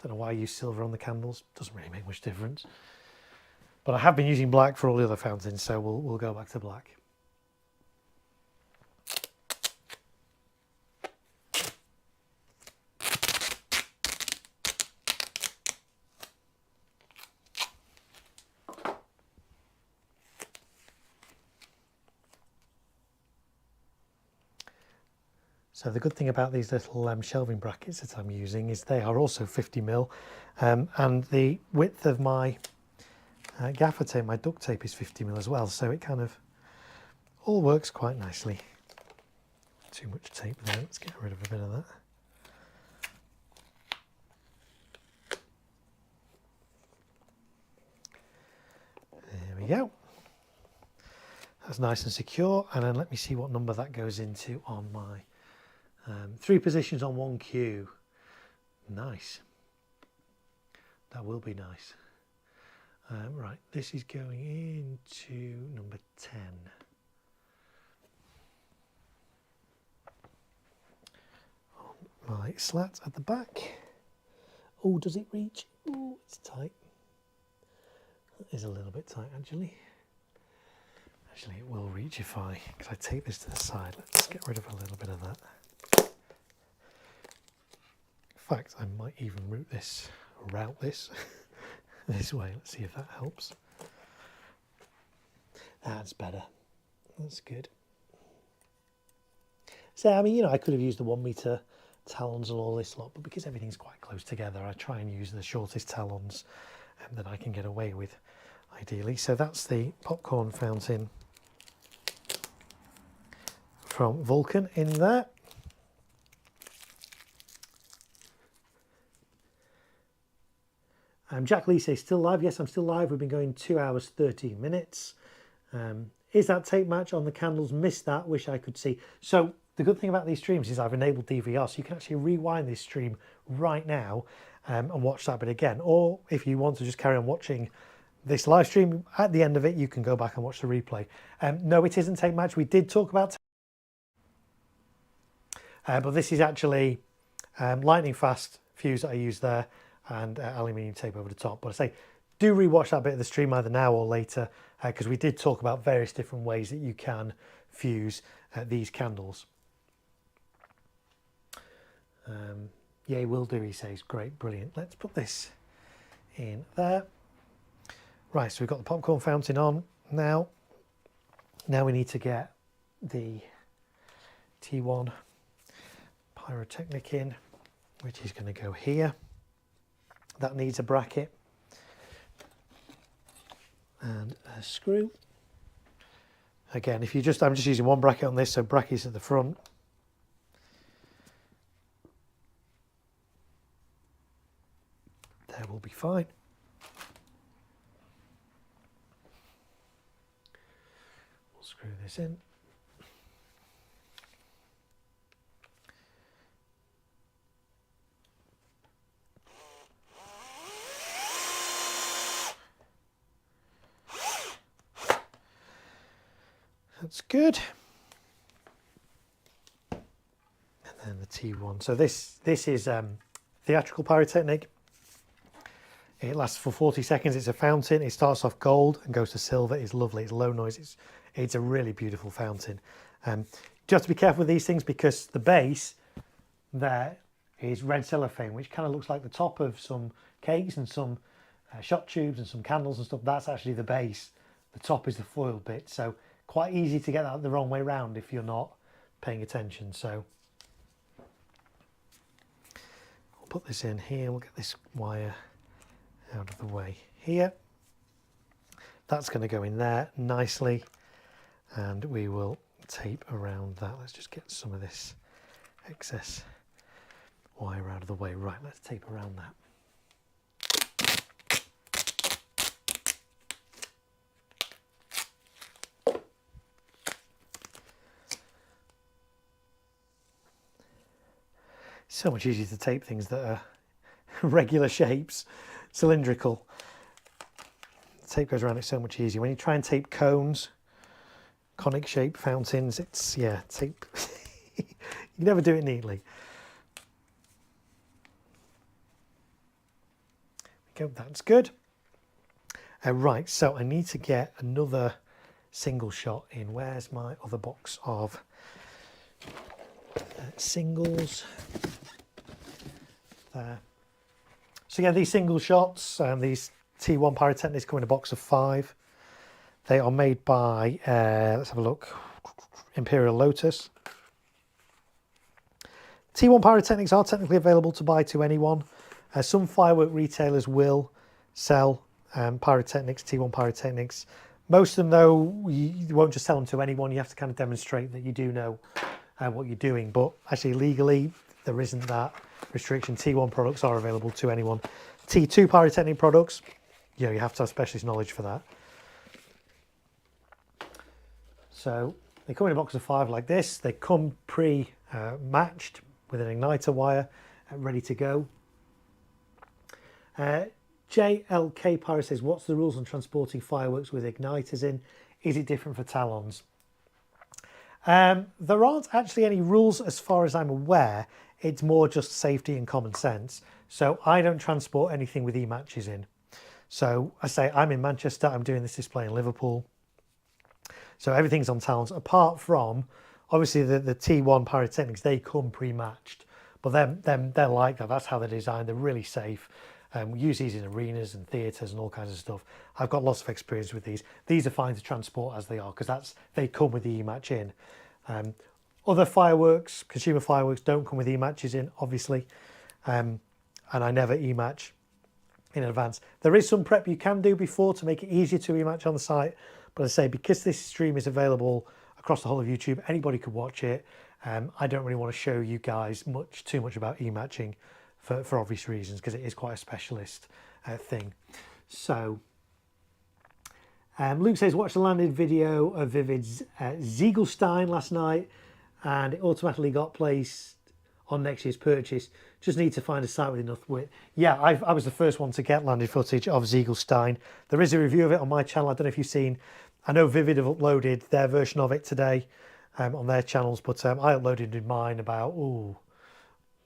Don't know why I use silver on the candles, doesn't really make much difference. But I have been using black for all the other fountains, so we'll go back to black. So the good thing about these little shelving brackets that I'm using is they are also 50mm, and the width of my gaffer tape, my duct tape, is 50mm as well, so it kind of all works quite nicely. Too much tape there, let's get rid of a bit of that. There we go. That's nice and secure, and then let me see what number that goes into on my 3 positions on 1 queue. Nice. That will be nice. Right, this is going into number 10. On my slat at the back. Oh, does it reach? Oh, it's tight. That is a little bit tight actually. Actually, it will reach if because I tape this to the side. Let's get rid of a little bit of that. In fact, I might even route this this way. Let's see if that helps. That's better. That's good. So, I mean, I could have used the 1 metre talons and all this lot, but because everything's quite close together, I try and use the shortest talons that I can get away with, ideally. So that's the popcorn fountain from Vulcan in there. Jack Lee says, still live? Yes, I'm still live. We've been going 2 hours, 13 minutes. Is that tape match on the candles? Missed that. Wish I could see. So the good thing about these streams is I've enabled DVR, so you can actually rewind this stream right now and watch that bit again. Or if you want to just carry on watching this live stream, at the end of it, you can go back and watch the replay. No, it isn't tape match. We did talk about but this is actually lightning fast fuse that I use there, and aluminium tape over the top. But I say, do rewatch that bit of the stream either now or later, because we did talk about various different ways that you can fuse these candles. Yeah, will do, he says. Great, brilliant. Let's put this in there. Right, so we've got the popcorn fountain on now. Now we need to get the T1 pyrotechnic in, which is going to go here. that needs a bracket and a screw. Again, if you just, I'm just using one bracket on this, so brackets at the front. There will be fine. We'll screw this in. That's good. And then the T1. So this is theatrical pyrotechnic. It lasts for 40 seconds. It's a fountain. It starts off gold and goes to silver. It's lovely. It's low noise. It's a really beautiful fountain. You have to be careful with these things because the base there is red cellophane, which kind of looks like the top of some cakes and some shot tubes and some candles and stuff. That's actually the base. The top is the foil bit. So quite easy to get that the wrong way round if you're not paying attention. So we'll put this in here. We'll get this wire out of the way here. That's going to go in there nicely, and we will tape around that. Let's just get some of this excess wire out of the way. Right, let's tape around that. So much easier to tape things that are regular shapes, cylindrical. The tape goes around it so much easier. When you try and tape cones, conic shaped fountains, it's, yeah, tape. You never do it neatly. There we go, that's good. Right, so I need to get another single shot in. Where's my other box of singles? There. So yeah, these single shots, these T1 pyrotechnics come in a box of 5. They are made by, let's have a look, Imperial Lotus. T1 pyrotechnics are technically available to buy to anyone. Some firework retailers will sell pyrotechnics, T1 pyrotechnics. Most of them, though, you won't just sell them to anyone. You have to kind of demonstrate that you do know what you're doing. But actually, legally, there isn't that restriction. T1 products are available to anyone. T2 pyrotechnic products, you know, you have to have specialist knowledge for that. So they come in a box of 5 like this. They come pre-matched with an igniter wire, ready to go. JLK Pyro says, what's the rules on transporting fireworks with igniters in? Is it different for talons? There aren't actually any rules as far as I'm aware. It's more just safety and common sense. So I don't transport anything with e-matches in. So I say I'm in Manchester, I'm doing this display in Liverpool. So everything's on talons, apart from, obviously the T1 pyrotechnics, they come pre-matched. But they're like that, that's how they're designed, they're really safe. We use these in arenas and theatres and all kinds of stuff. I've got lots of experience with these. These are fine to transport as they are, because they come with the e-match in. Other fireworks, consumer fireworks, don't come with e-matches in, obviously. And I never e-match in advance. There is some prep you can do before to make it easier to e-match on the site. But as I say, because this stream is available across the whole of YouTube, anybody could watch it. I don't really want to show you guys too much about e-matching for obvious reasons, because it is quite a specialist thing. So, Luke says, watched the landed video of Vivid's Ziegelstein last night, and it automatically got placed on next year's purchase. Just need to find a site with enough width. Yeah, I was the first one to get landed footage of Ziegelstein. There is a review of it on my channel. I don't know if you've seen. I know Vivid have uploaded their version of it today on their channels, but I uploaded mine about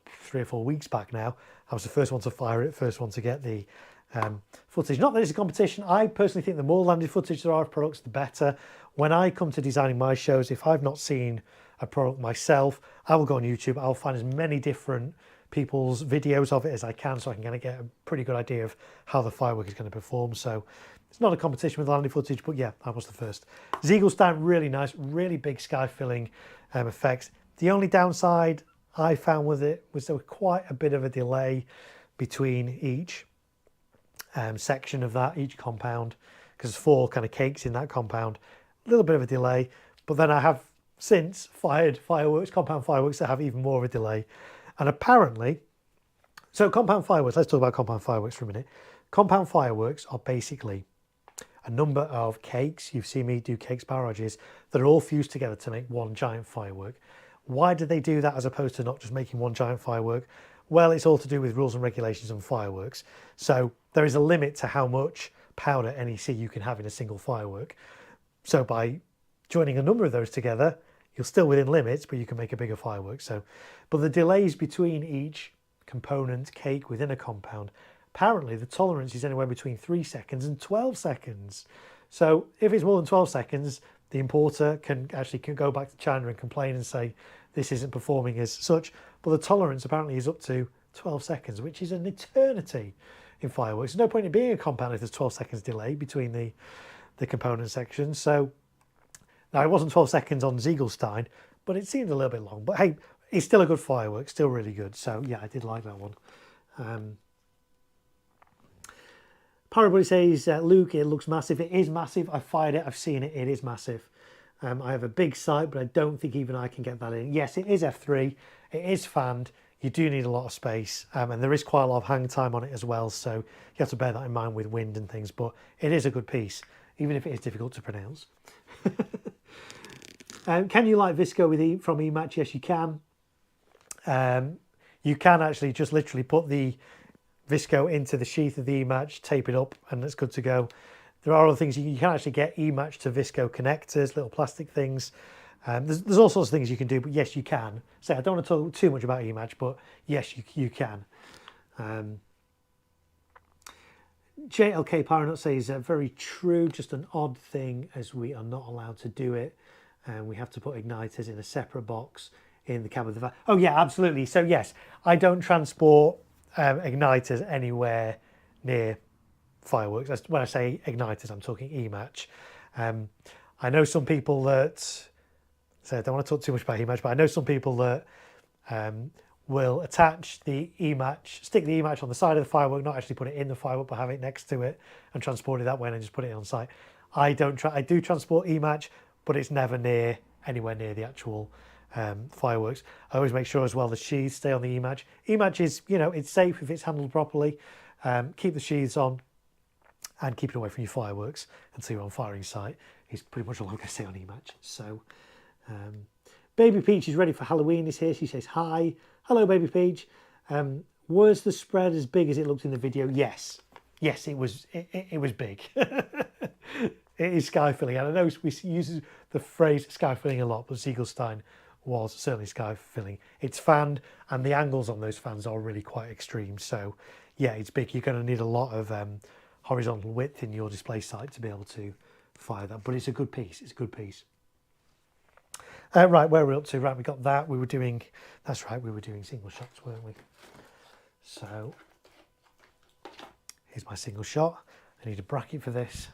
3 or 4 weeks back now. I was the first one to fire it, first one to get the footage. Not that it's a competition. I personally think the more landed footage there are of products, the better. When I come to designing my shows, if I've not seen a product myself, I will go on YouTube. I'll find as many different people's videos of it as I can, so I can kind of get a pretty good idea of how the firework is going to perform. So it's not a competition with landed footage, but yeah, I was the first. Ziegelstein, really nice, really big sky filling effects. The only downside I found with it was there was quite a bit of a delay between each. section of that, each compound, because there's 4 kind of cakes in that compound. A little bit of a delay, but then I have since fired fireworks, compound fireworks that have even more of a delay. And apparently, so compound fireworks, let's talk about compound fireworks for a minute. Compound fireworks are basically a number of cakes, you've seen me do cakes barrages, that are all fused together to make one giant firework. Why did they do that as opposed to not just making one giant firework? Well, it's all to do with rules and regulations on fireworks. So there is a limit to how much powder NEC you can have in a single firework. So by joining a number of those together, you're still within limits, but you can make a bigger firework. So, but the delays between each component cake within a compound, apparently the tolerance is anywhere between 3 seconds and 12 seconds. So if it's more than 12 seconds, the importer can go back to China and complain and say this isn't performing as such. But the tolerance apparently is up to 12 seconds, which is an eternity in fireworks. There's no point in being a compound if there's 12 seconds delay between the component sections. So now it wasn't 12 seconds on Ziegelstein, but it seemed a little bit long. But hey, it's still a good firework, still really good. So yeah, I did like that one. Parabody says, Luke, it looks massive. It is massive. I fired it. I've seen it. It is massive. I have a big sight, but I don't think even I can get that in. Yes, it is F3. It is fanned. You do need a lot of space. And there is quite a lot of hang time on it as well. So you have to bear that in mind with wind and things. But it is a good piece, even if it is difficult to pronounce. Can you light Visco from eMatch? Yes, you can. You can actually just literally put the Visco into the sheath of the eMatch, tape it up, and it's good to go. There are other things you can actually get eMatch to Visco connectors, little plastic things. There's all sorts of things you can do, but yes, you can. So I don't want to talk too much about eMatch, but yes, you can. JLK Pyronut says, very true, just an odd thing as we are not allowed to do it. And we have to put igniters in a separate box in the cab of the van. Oh yeah, absolutely. So yes, I don't transport igniters anywhere near fireworks. When I say igniters, I'm talking eMatch. I know some people that, so I don't want to talk too much about eMatch, but I know some people that will attach the eMatch, stick the eMatch on the side of the firework, not actually put it in the firework, but have it next to it and transport it that way and just put it on site. I do transport eMatch, but it's never anywhere near the actual fireworks. I always make sure as well the sheaths stay on the eMatch. eMatch is, it's safe if it's handled properly. Keep the sheaths on and keep it away from your fireworks until you're on firing site. Is pretty much all I'm going to say on eMatch. So, Baby Peach is ready for Halloween. Is here. She says hi. Hello, Baby Peach. Was the spread as big as it looked in the video? Yes, it was. It was big. It is sky filling, and I know we use the phrase sky filling a lot, but Ziegelstein was certainly sky filling. It's fanned, and the angles on those fans are really quite extreme. So, yeah, it's big. You're going to need a lot of horizontal width in your display site to be able to fire that. But it's a good piece. It's a good piece. Right, where we're up to? Right, we got that. That's right, we were doing single shots, weren't we? So, here's my single shot. I need a bracket for this.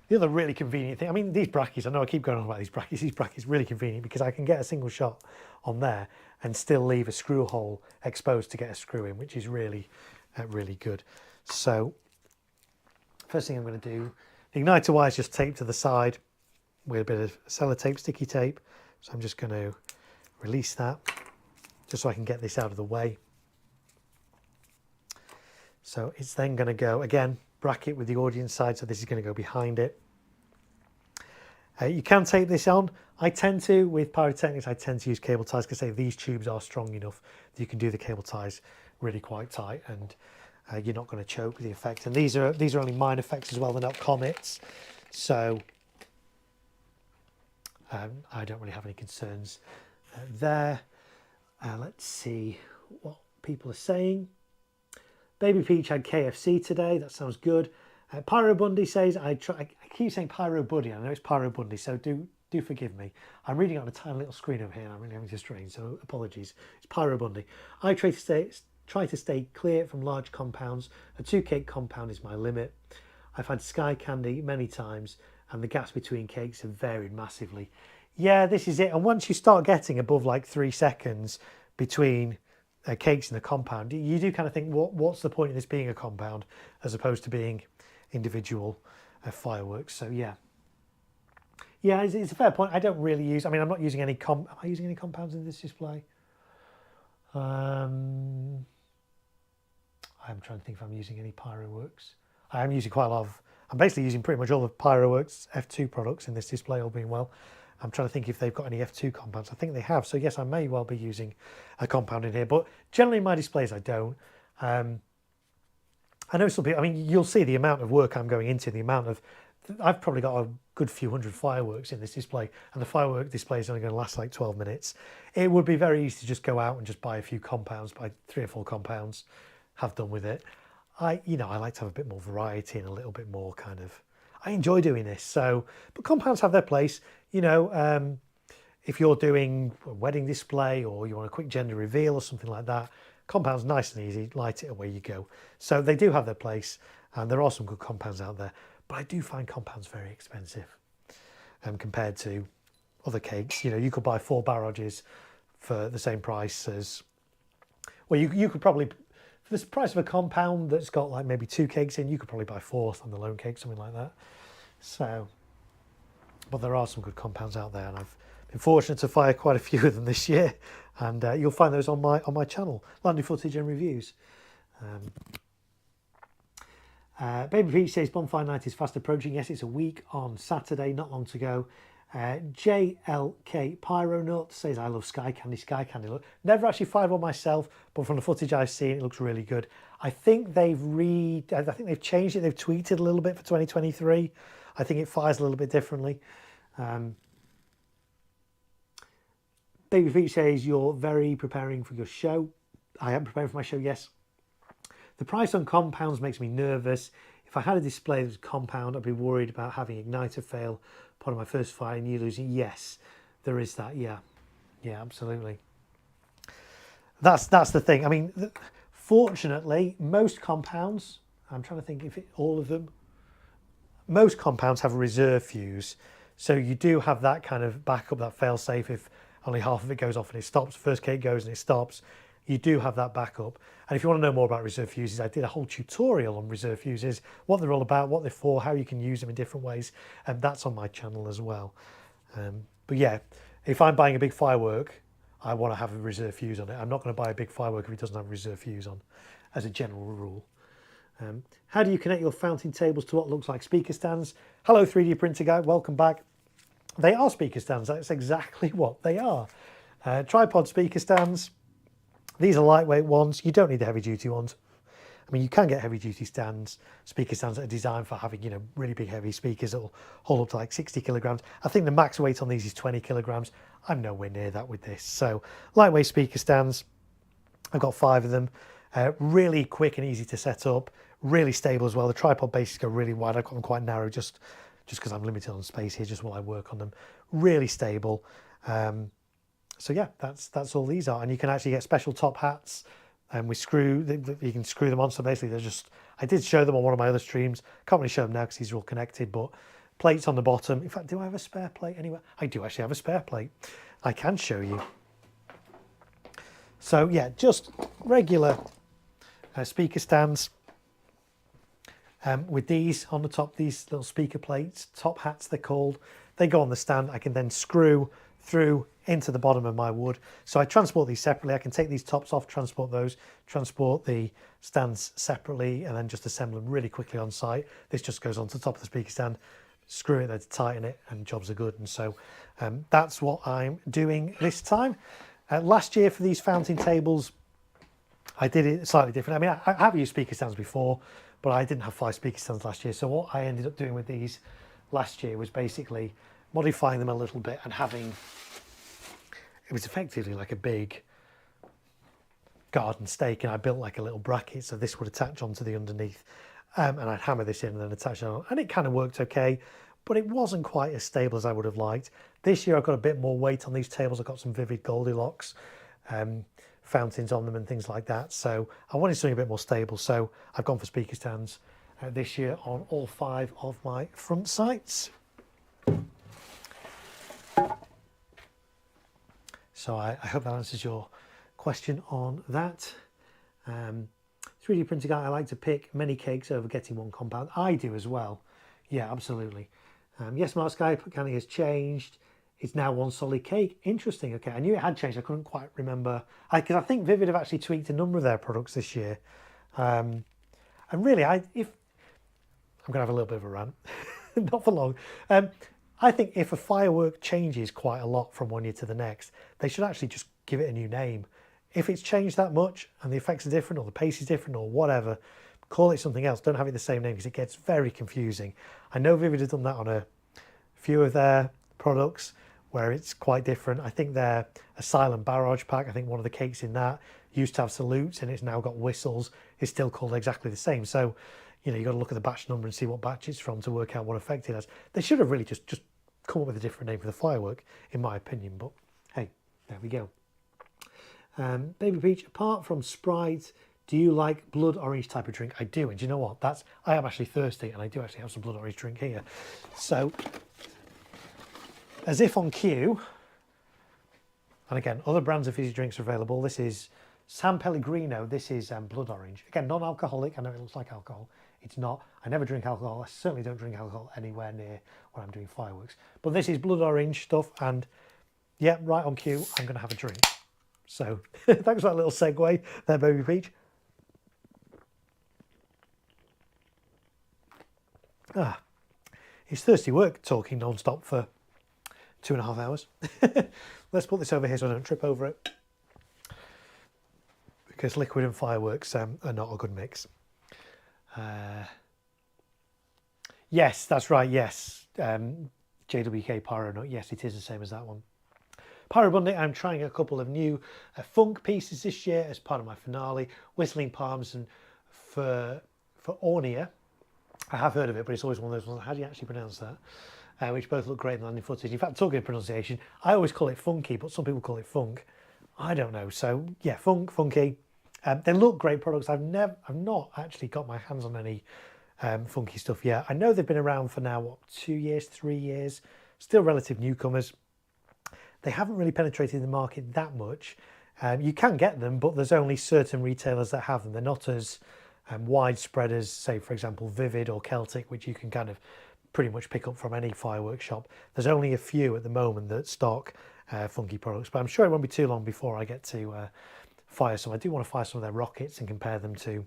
The other really convenient thing, I mean, these brackets, I know I keep going on about these brackets really convenient because I can get a single shot on there and still leave a screw hole exposed to get a screw in, which is really, really good. So, first thing I'm going to do, the igniter wire is just taped to the side with a bit of sellotape, sticky tape. So I'm just going to release that just so I can get this out of the way. So it's then going to go, again, bracket with the audience side, so this is going to go behind it. You can tape this on. I tend to, with pyrotechnics, I tend to use cable ties because these tubes are strong enough that you can do the cable ties really quite tight and you're not going to choke with the effect. And these are only minor effects as well, they're not comets. So I don't really have any concerns there. Let's see what people are saying. Baby Peach had KFC today. That sounds good. Pyro Bundy says, I keep saying Pyro Buddy. I know it's Pyro Bundy, so do forgive me. I'm reading on a tiny little screen over here and I'm really having to strain, so apologies. It's Pyro Bundy. I try to stay clear from large compounds. A 2-cake compound is my limit. I've had Sky Candy many times and the gaps between cakes have varied massively. Yeah, this is it. And once you start getting above like 3 seconds between cakes in the compound, you do kind of think, what's the point of this being a compound as opposed to being individual fireworks? So yeah, it's a fair point. I don't really use. I mean, I'm not using any am I using any compounds in this display? I'm trying to think if I'm using any Pyroworks. I am using quite a lot of. I'm basically using pretty much all the Pyroworks F2 products in this display, all being well. I'm trying to think if they've got any F2 compounds. I think they have. So yes, I may well be using a compound in here, but generally in my displays I don't. I know some people, I mean, you'll see the amount of work I'm going into, the amount of, I've probably got a good few hundred fireworks in this display, and the firework display is only going to last like 12 minutes. It would be very easy to just go out and just buy a few compounds, buy 3 or 4 compounds, have done with it. I like to have a bit more variety and a little bit more kind of, I enjoy doing this. So, but compounds have their place. If you're doing a wedding display or you want a quick gender reveal or something like that, compounds nice and easy, light it, away you go. So they do have their place, and there are some good compounds out there. But I do find compounds very expensive compared to other cakes. You could buy 4 barrages for the same price as, well, you could probably, for the price of a compound that's got like maybe 2 cakes in, you could probably buy 4 on the lone cake, something like that. So, but there are some good compounds out there, and I've been fortunate to fire quite a few of them this year, and you'll find those on my channel, landing footage and reviews. Baby Peach says Bonfire Night is fast approaching. Yes, it's a week on Saturday, not long to go. JLK Pyro Nut says I love Sky Candy. Sky Candy, look, never actually fired one myself, but from the footage I've seen, it looks really good. I think they've changed it. They've tweaked it a little bit for 2023. I think it fires a little bit differently. Baby Peach says you're very preparing for your show. I am preparing for my show, yes. The price on compounds makes me nervous. If I had a display that was compound, I'd be worried about having igniter fail part of my first fire and you losing. Yes, there is that. Yeah, absolutely. That's the thing. I mean, fortunately, most compounds, I'm trying to think if all of them, most compounds have a reserve fuse. So you do have that kind of backup, that fail safe if only half of it goes off and it stops. First cake goes and it stops. You do have that backup. And if you want to know more about reserve fuses, I did a whole tutorial on reserve fuses, what they're all about, what they're for, how you can use them in different ways. And that's on my channel as well. But yeah, if I'm buying a big firework, I want to have a reserve fuse on it. I'm not going to buy a big firework if it doesn't have a reserve fuse on, as a general rule. How do you connect your fountain tables to what looks like speaker stands? Hello 3D printer guy, welcome back. They are speaker stands. That's exactly what they are. Tripod speaker stands. These are lightweight ones. You don't need the heavy duty ones. I mean, you can get heavy duty stands, speaker stands that are designed for having, really big heavy speakers that will hold up to like 60 kilograms. I think the max weight on these is 20 kilograms. I'm nowhere near that with this. So lightweight speaker stands. I've got 5 of them. Really quick and easy to set up. Really stable as well. The tripod bases go really wide. I've got them quite narrow just because I'm limited on space here, just while I work on them. Really stable. So yeah, that's all these are. And you can actually get special top hats, and you can screw them on. So basically they're just, I did show them on one of my other streams. Can't really show them now because these are all connected, but plates on the bottom. In fact, do I have a spare plate anywhere? I do actually have a spare plate. I can show you. So yeah, just regular speaker stands with these on the top, these little speaker plates, top hats they're called. They go on the stand. I can then screw through into the bottom of my wood. So I transport these separately. I can take these tops off, transport those, transport the stands separately, and then just assemble them really quickly on site. This just goes onto the top of the speaker stand, screw it there to tighten it, and jobs are good. And so that's what I'm doing this time. Last year for these fountain tables, I did it slightly different. I mean, I have used speaker stands before, but I didn't have 5 speaker stands last year. So what I ended up doing with these last year was basically modifying them a little bit and having, it was effectively like a big garden stake, and I built like a little bracket so this would attach onto the underneath, and I'd hammer this in and then attach it on, and it kind of worked okay, but it wasn't quite as stable as I would have liked. This year I've got a bit more weight on these tables. I've got some Vivid Goldilocks fountains on them and things like that, so I wanted something a bit more stable, so I've gone for speaker stands this year on all 5 of my front sights. So I hope that answers your question on that. 3D printer guy, I like to pick many cakes over getting one compound. I do as well. Yeah, absolutely. Yes, Mark Sky mechanic has changed. It's now one solid cake. Interesting. Okay, I knew it had changed. I couldn't quite remember. Because I think Vivid have actually tweaked a number of their products this year. And really, if I'm going to have a little bit of a rant, not for long. I think if a Firework changes quite a lot from one year to the next, they should actually just give it a new name. If it's changed that much and the effects are different or the pace is different or whatever, call it something else. Don't have it the same name because it gets very confusing. I know Vivid has done that on a few of their products where it's quite different. I think their Asylum Barrage pack, I think one of the cakes in that used to have salutes and it's now got whistles. It's still called exactly the same. So, you've got to look at the batch number and see what batch it's from to work out what effect it has. They should have really just come up with a different name for the Firework, in my opinion. But hey, there we go. Baby Peach, apart from Sprite, do you like blood orange type of drink? I do, and do you know what? I am actually thirsty, and I do actually have some blood orange drink here. So, as if on cue, and again, other brands of fizzy drinks are available. This is San Pellegrino. This is blood orange. Again, non-alcoholic. I know it looks like alcohol. It's not. I never drink alcohol. I certainly don't drink alcohol anywhere near when I'm doing fireworks. But this is blood orange stuff, and yeah, right on cue, I'm going to have a drink. So thanks for that little segue there, Baby Peach. It's thirsty work talking non-stop for 2.5 hours. Let's put this over here so I don't trip over it, because liquid and fireworks are not a good mix. Yes, that's right. Yes, JWK Pyro Nut. Yes, it is the same as that one. Pyro Bundy, I'm trying a couple of new funk pieces this year as part of my finale. Whistling Palms and for Ornia. I have heard of it, but it's always one of those ones. How do you actually pronounce that? Which both look great in landing footage. In fact, talking of pronunciation, I always call it funky, but some people call it funk. I don't know. So yeah, funky. They look great products. I've not actually got my hands on any funky stuff yet. I know they've been around for now, what, 2 years, 3 years? Still relative newcomers. They haven't really penetrated the market that much. You can get them, but there's only certain retailers that have them. They're not as widespread as, say, for example, Vivid or Celtic, which you can kind of pretty much pick up from any fireworks shop. There's only a few at the moment that stock funky products, but I'm sure it won't be too long before I get to fire some. I do want to fire some of their rockets and compare them to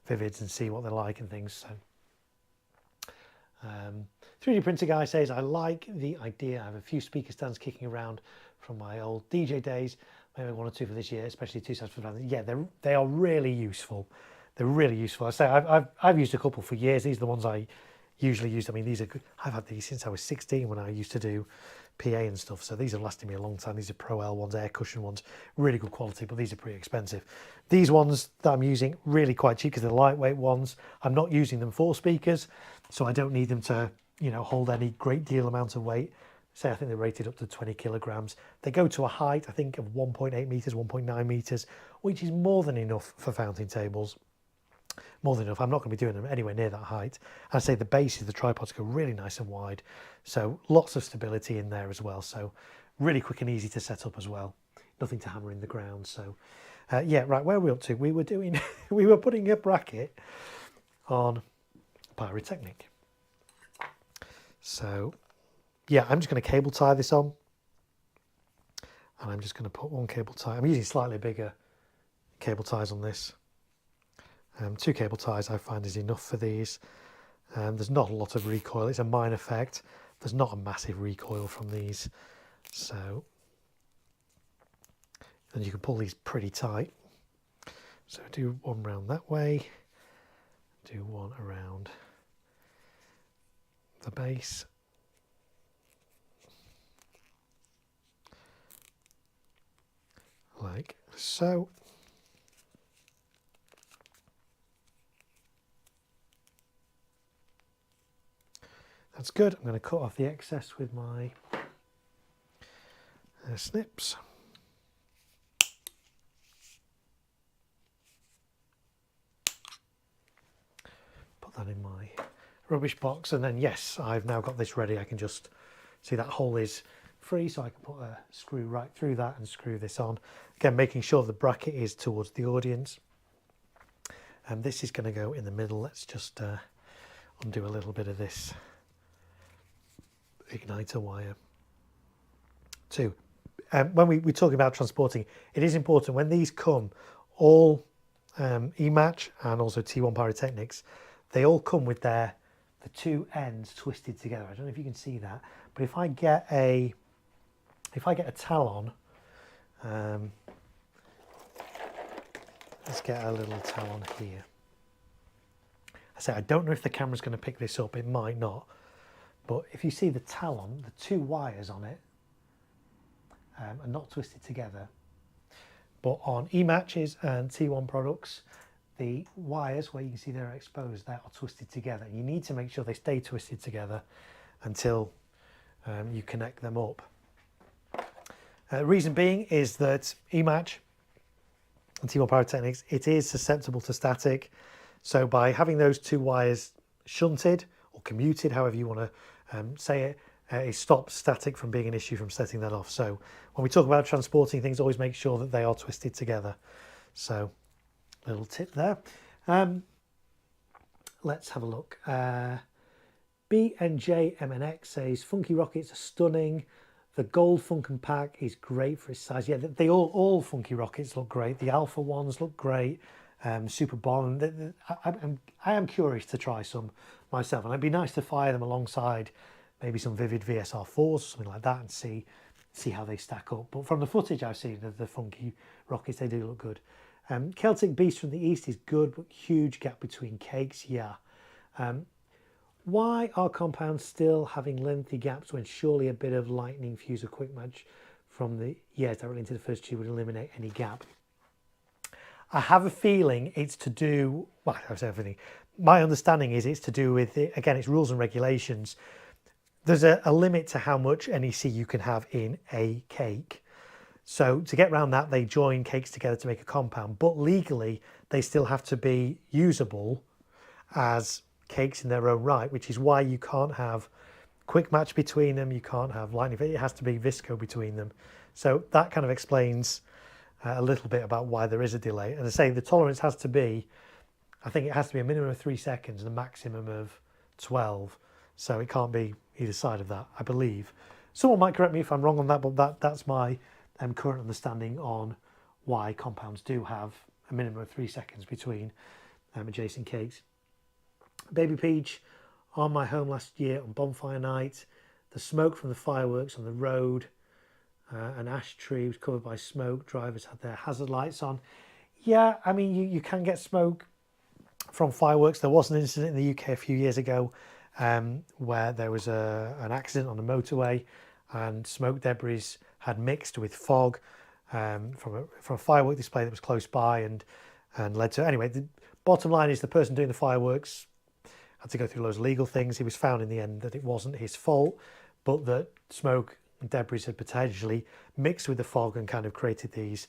Vivids and see what they're like and things. So 3D printer guy says, I like the idea. I have a few speaker stands kicking around from my old DJ days, maybe 1 or 2 for this year, especially 2 stands for fans. Yeah, they are really useful. They're really useful. I say I've used a couple for years. These are the ones I usually use. I mean, these are good. I've had these since I was 16 when I used to do PA and stuff. So these have lasted me a long time. These are Pro L ones, air cushion ones, really good quality, but these are pretty expensive. These ones that I'm using, really quite cheap because they're lightweight ones. I'm not using them for speakers, so I don't need them to, hold any great deal amount of weight. Say I think they're rated up to 20 kilograms. They go to a height, I think, of 1.8 meters, 1.9 meters, which is more than enough for fountain tables. More than enough. I'm not going to be doing them anywhere near that height. I say the base of the tripods go really nice and wide, so lots of stability in there as well. So really quick and easy to set up as well. Nothing to hammer in the ground. So yeah, right. Where are we up to? We were putting a bracket on Pyrotechnic. So yeah, I'm just going to cable tie this on, and I'm just going to put one cable tie. I'm using slightly bigger cable ties on this. 2 cable ties I find is enough for these. There's not a lot of recoil. It's a minor effect. There's not a massive recoil from these. So, and you can pull these pretty tight. So do one round that way. Do one around the base. Like so. That's good. I'm going to cut off the excess with my snips. Put that in my rubbish box, and then yes, I've now got this ready. I can just see that hole is free, so I can put a screw right through that and screw this on. Again, making sure the bracket is towards the audience. And this is going to go in the middle. Let's just undo a little bit of this igniter wire too. When we talk about transporting, it is important when these come, all E-Match and also T1 Pyrotechnics, they all come with the two ends twisted together. I don't know if you can see that, but if I get a talon, let's get a little talon here. I say I don't know if the camera's going to pick this up. It might not, but if you see the talon, the two wires on it are not twisted together. But on E-Matches and T1 products, the wires, where you can see they're exposed, they are twisted together. You need to make sure they stay twisted together until you connect them up. The reason being is that E-Match and T1 Pyrotechnics, it is susceptible to static. So by having those two wires shunted or commuted, however you want to say it, it stops static from being an issue from setting that off. So when we talk about transporting things, always make sure that they are twisted together. So little tip there. Let's have a look. BNJMNX says, funky rockets are stunning. The gold Funkin' Pack is great for its size. Yeah, they all funky rockets look great. The alpha ones look great. Super Bond. I am curious to try some myself, and it'd be nice to fire them alongside maybe some Vivid VSR4s or something like that and see how they stack up. But from the footage I've seen of the funky rockets, they do look good. Celtic Beast from the East is good, but huge gap between cakes. Yeah. Why are compounds still having lengthy gaps when surely a bit of lightning fuse or quick match from the directly into the first tube would eliminate any gap? I have a feeling it's to do, well, I say everything. My understanding is it's to do with, again, it's rules and regulations. There's a limit to how much NEC you can have in a cake. So to get around that, they join cakes together to make a compound, but legally they still have to be usable as cakes in their own right, which is why you can't have quick match between them. You can't have lightning. It has to be visco between them. So that kind of explains a little bit about why there is a delay. And I say the tolerance has to be, I think it has to be a minimum of 3 seconds and a maximum of 12. So it can't be either side of that, I believe. Someone might correct me if I'm wrong on that, but that's my current understanding on why compounds do have a minimum of 3 seconds between adjacent cakes. Baby Peach, on my home last year on Bonfire Night, the smoke from the fireworks on the road, an ash tree was covered by smoke. Drivers had their hazard lights on. Yeah, I mean, you can get smoke from fireworks. There was an incident in the UK a few years ago where there was an accident on the motorway and smoke debris had mixed with fog from a firework display that was close by and led to... Anyway, the bottom line is the person doing the fireworks had to go through loads of legal things. He was found in the end that it wasn't his fault, but that smoke and debris had potentially mixed with the fog and kind of created these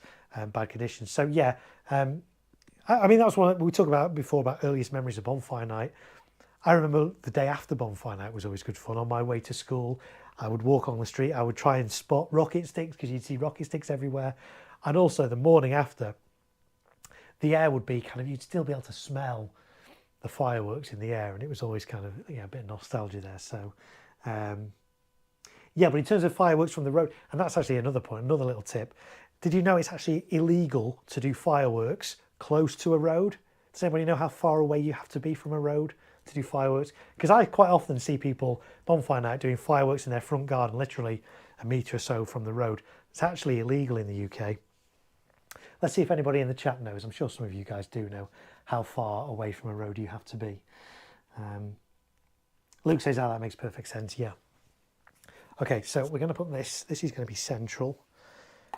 bad conditions. So yeah, I mean, that was one we talked about before, about earliest memories of Bonfire Night. I remember the day after Bonfire Night was always good fun. On my way to school, I would walk on the street, I would try and spot rocket sticks because you'd see rocket sticks everywhere. And also the morning after, the air would be kind of, you'd still be able to smell the fireworks in the air, and it was always kind of, yeah, a bit of nostalgia there. So yeah, but in terms of fireworks from the road, and that's actually another point, another little tip. Did you know it's actually illegal to do fireworks close to a road? Does anybody know how far away you have to be from a road to do fireworks? Because I quite often see people Bonfire Night doing fireworks in their front garden, literally a metre or so from the road. It's actually illegal in the UK. Let's see if anybody in the chat knows. I'm sure some of you guys do know how far away from a road you have to be. Luke says, oh, that makes perfect sense. Yeah. Okay, so we're going to put this is going to be central.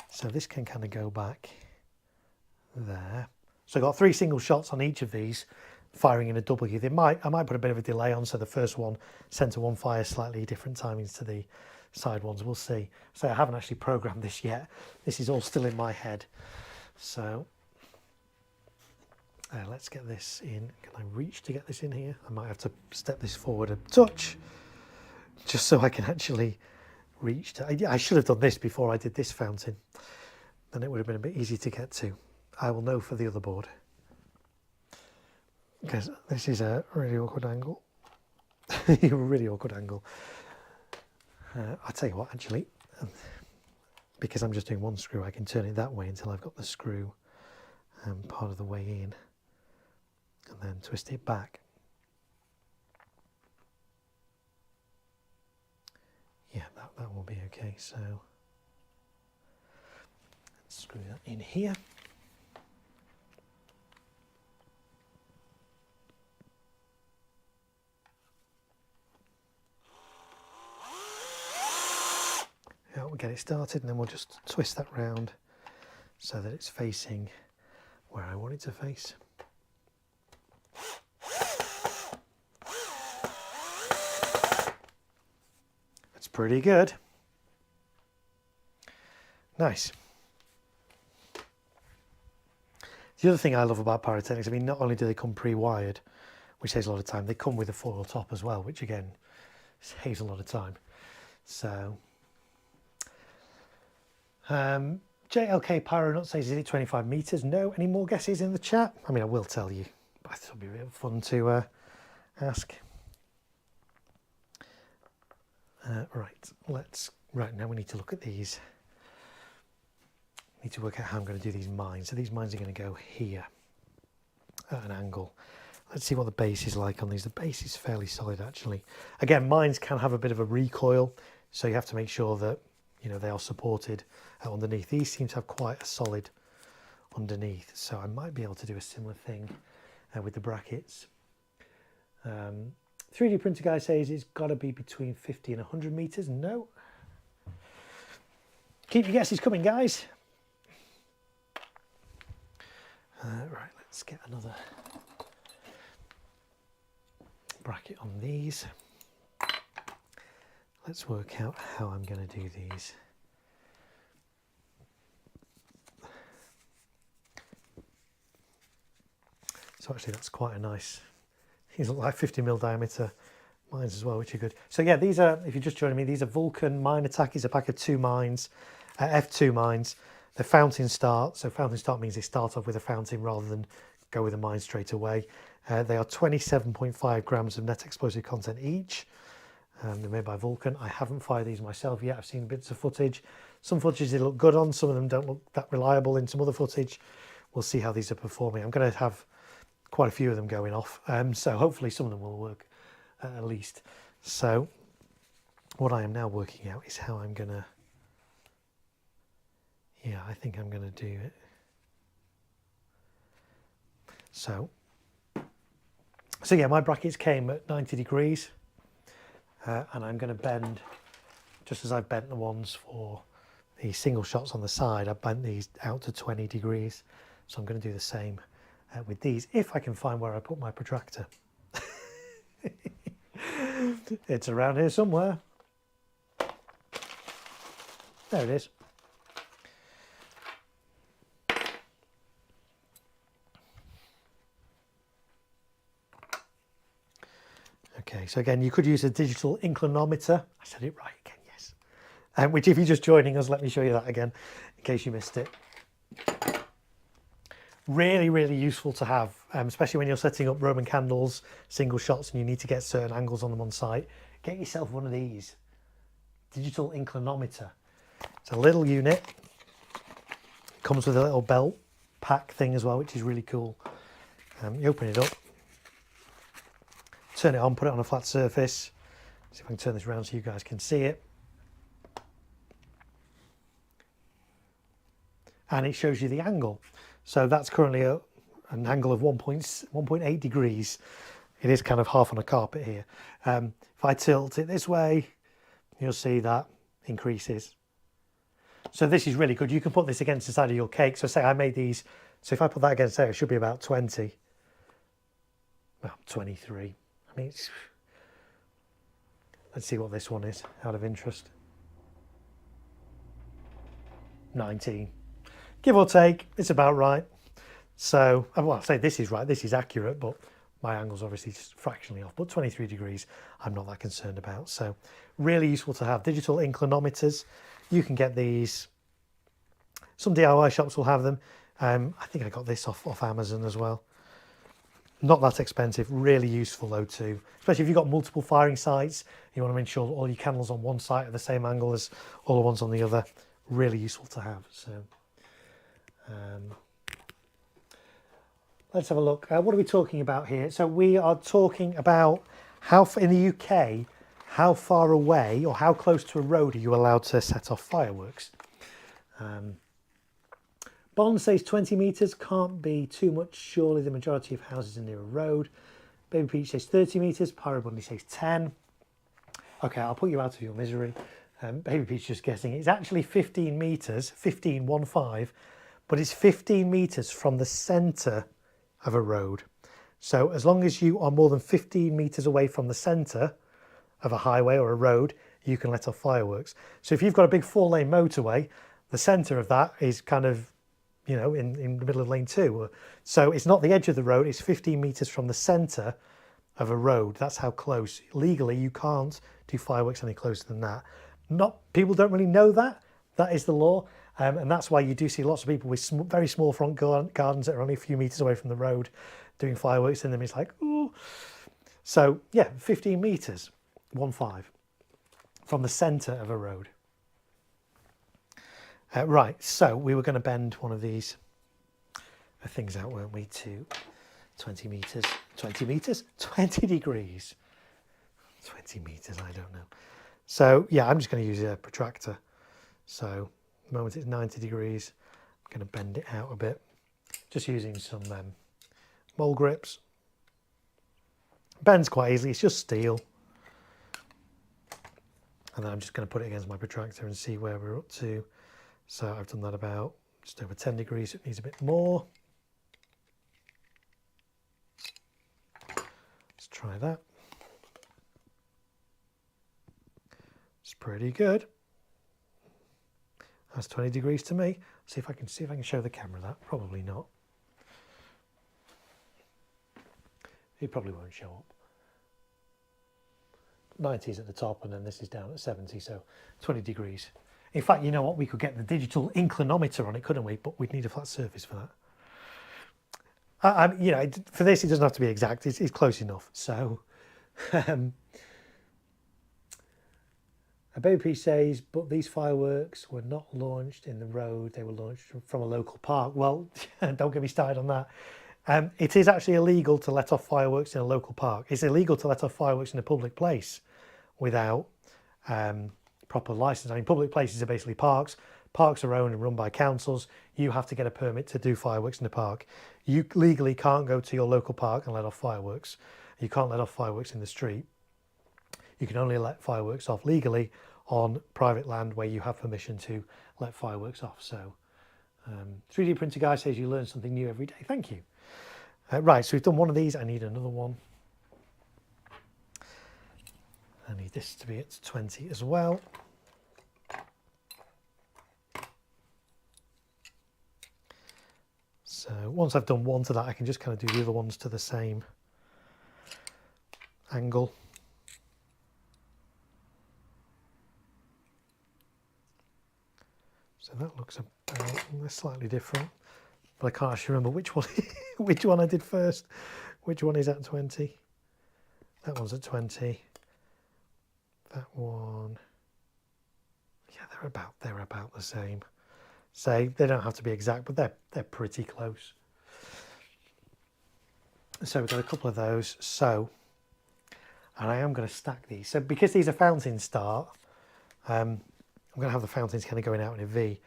So this can kind of go back there. So I've got 3 single shots on each of these, firing in a W. I might put a bit of a delay on, so the first one, centre one, fires slightly different timings to the side ones. We'll see. So I haven't actually programmed this yet. This is all still in my head. So let's get this in. Can I reach to get this in here? I might have to step this forward a touch, just so I can actually reached. I should have done this before I did this fountain. Then it would have been a bit easy to get to. I will know for the other board. Because this is a really awkward angle. A really awkward angle. I'll tell you what, actually, because I'm just doing one screw, I can turn it that way until I've got the screw part of the way in, and then twist it back. Yeah, that will be okay. So let's screw that in here. Yeah, we'll get it started, and then we'll just twist that round so that it's facing where I want it to face. That's pretty good. Nice. The other thing I love about pyrotechnics, I mean, not only do they come pre-wired, which saves a lot of time, they come with a foil top as well, which again saves a lot of time. So JLK Pyronut says, is it 25 meters? No. Any more guesses in the chat? I mean, I will tell you, but I thought it'd be real fun to ask. Right, now we need to look at these. Need to work out how I'm going to do these mines. So these mines are going to go here at an angle. Let's see what the base is like on these. The base is fairly solid, actually. Again, mines can have a bit of a recoil, so you have to make sure that, you know, they are supported underneath. These seem to have quite a solid underneath, so I might be able to do a similar thing with the brackets. 3D printer guy says it's got to be between 50 and 100 meters. No. Keep your guesses coming, guys. Right, let's get another bracket on these. Let's work out how I'm going to do these. So actually that's quite a nice, these look like 50mm diameter mines as well, which are good. So yeah, these are, if you're just joining me, these are Vulcan Mine Attack. It's a pack of 2 mines, F2 mines. They're fountain start, so fountain start means they start off with a fountain rather than go with a mine straight away. They are 27.5 grams of net explosive content each. They're made by Vulcan. I haven't fired these myself yet. I've seen bits of footage. Some footage they look good on, some of them don't look that reliable in some other footage. We'll see how these are performing. I'm going to have quite a few of them going off, so hopefully some of them will work at least. So what I am now working out is how I'm going to, yeah, I think I'm going to do it. So yeah, my brackets came at 90 degrees. And I'm going to bend, just as I've bent the ones for the single shots on the side, I've bent these out to 20 degrees. So I'm going to do the same with these, if I can find where I put my protractor. It's around here somewhere. There it is. Okay, so again, you could use a digital inclinometer. I said it right again, yes. Which, if you're just joining us, let me show you that again, in case you missed it. Really, really useful to have, especially when you're setting up Roman candles, single shots, and you need to get certain angles on them on site. Get yourself one of these. Digital inclinometer. It's a little unit. Comes with a little belt pack thing as well, which is really cool. You open it up. Turn it on, put it on a flat surface. See if I can turn this around so you guys can see it. And it shows you the angle. So that's currently an angle of 1.8 degrees. It is kind of half on a carpet here. If I tilt it this way, you'll see that increases. So this is really good. You can put this against the side of your cake. So say I made these, so if I put that against there, it should be about 20. Well, 23. I mean, let's see what this one is, out of interest. 19. Give or take, it's about right. So, well, I'll say this is right, this is accurate, but My angle's obviously just fractionally off, but 23 degrees I'm not that concerned about. So really useful to have. Digital inclinometers. You can get these. Some DIY shops will have them. I think I got this off Amazon as well. Not that expensive, really useful though too. Especially if you've got multiple firing sites, you want to make sure all your candles on one site are the same angle as all the ones on the other. Really useful to have. So let's have a look. What are we talking about here? So we are talking about how in the UK, how far away or how close to a road are you allowed to set off fireworks? Bond says 20 metres, can't be too much, surely the majority of houses are near a road. Baby Peach says 30 metres, Pyro Bunny says 10. Okay, I'll put you out of your misery. Baby Peach just guessing. It's actually 15 metres, 15, 1-5, but it's 15 metres from the centre of a road. So as long as you are more than 15 metres away from the centre of a highway or a road, you can let off fireworks. So if you've got a big 4-lane motorway, the centre of that is kind of, you know, in the middle of lane 2. So it's not the edge of the road, it's 15 metres from the centre of a road. That's how close. Legally, you can't do fireworks any closer than that. People don't really know that. That is the law. And that's why you do see lots of people with very small front gardens that are only a few metres away from the road doing fireworks in them. It's like, ooh. So yeah, 15 metres, 1-5, from the centre of a road. Right, so we were going to bend one of these things out, weren't we, to 20 metres, 20 metres, 20 degrees, 20 metres, I don't know. So yeah, I'm just going to use a protractor. So at the moment it's 90 degrees, I'm going to bend it out a bit, just using some mole grips. Bends quite easily, it's just steel. And then I'm just going to put it against my protractor and see where we're up to. So I've done that about just over 10 degrees, it needs a bit more. Let's try that. It's pretty good. That's 20 degrees to me. See if I can show the camera that. Probably not. It probably won't show up. 90 is at the top and then this is down at 70, so 20 degrees. In fact, you know what? We could get the digital inclinometer on it, couldn't we? But we'd need a flat surface for that. You know, for this, it doesn't have to be exact. It's close enough. So, a Baby Peach says, but these fireworks were not launched in the road. They were launched from a local park. Well, don't get me started on that. It is actually illegal to let off fireworks in a local park. It's illegal to let off fireworks in a public place without proper license. I mean, public places are basically parks. Parks are owned and run by councils. You have to get a permit to do fireworks in the park. You legally can't go to your local park and let off fireworks. You can't let off fireworks in the street. You can only let fireworks off legally on private land where you have permission to let fireworks off. So 3D printer guy says you learn something new every day. Thank you. Right, so we've done one of these. I need another one. I need this to be at 20 as well. So once I've done one to that, I can just kind of do the other ones to the same angle. So that looks about slightly different, but I can't actually remember which one which one I did first. Which one is at 20? That one's at 20. That one, yeah, they're about the same. Say they don't have to be exact, but they're pretty close. So we've got a couple of those. So, and I am going to stack these. So because these are fountain start, I'm going to have the fountains kind of going out in a V,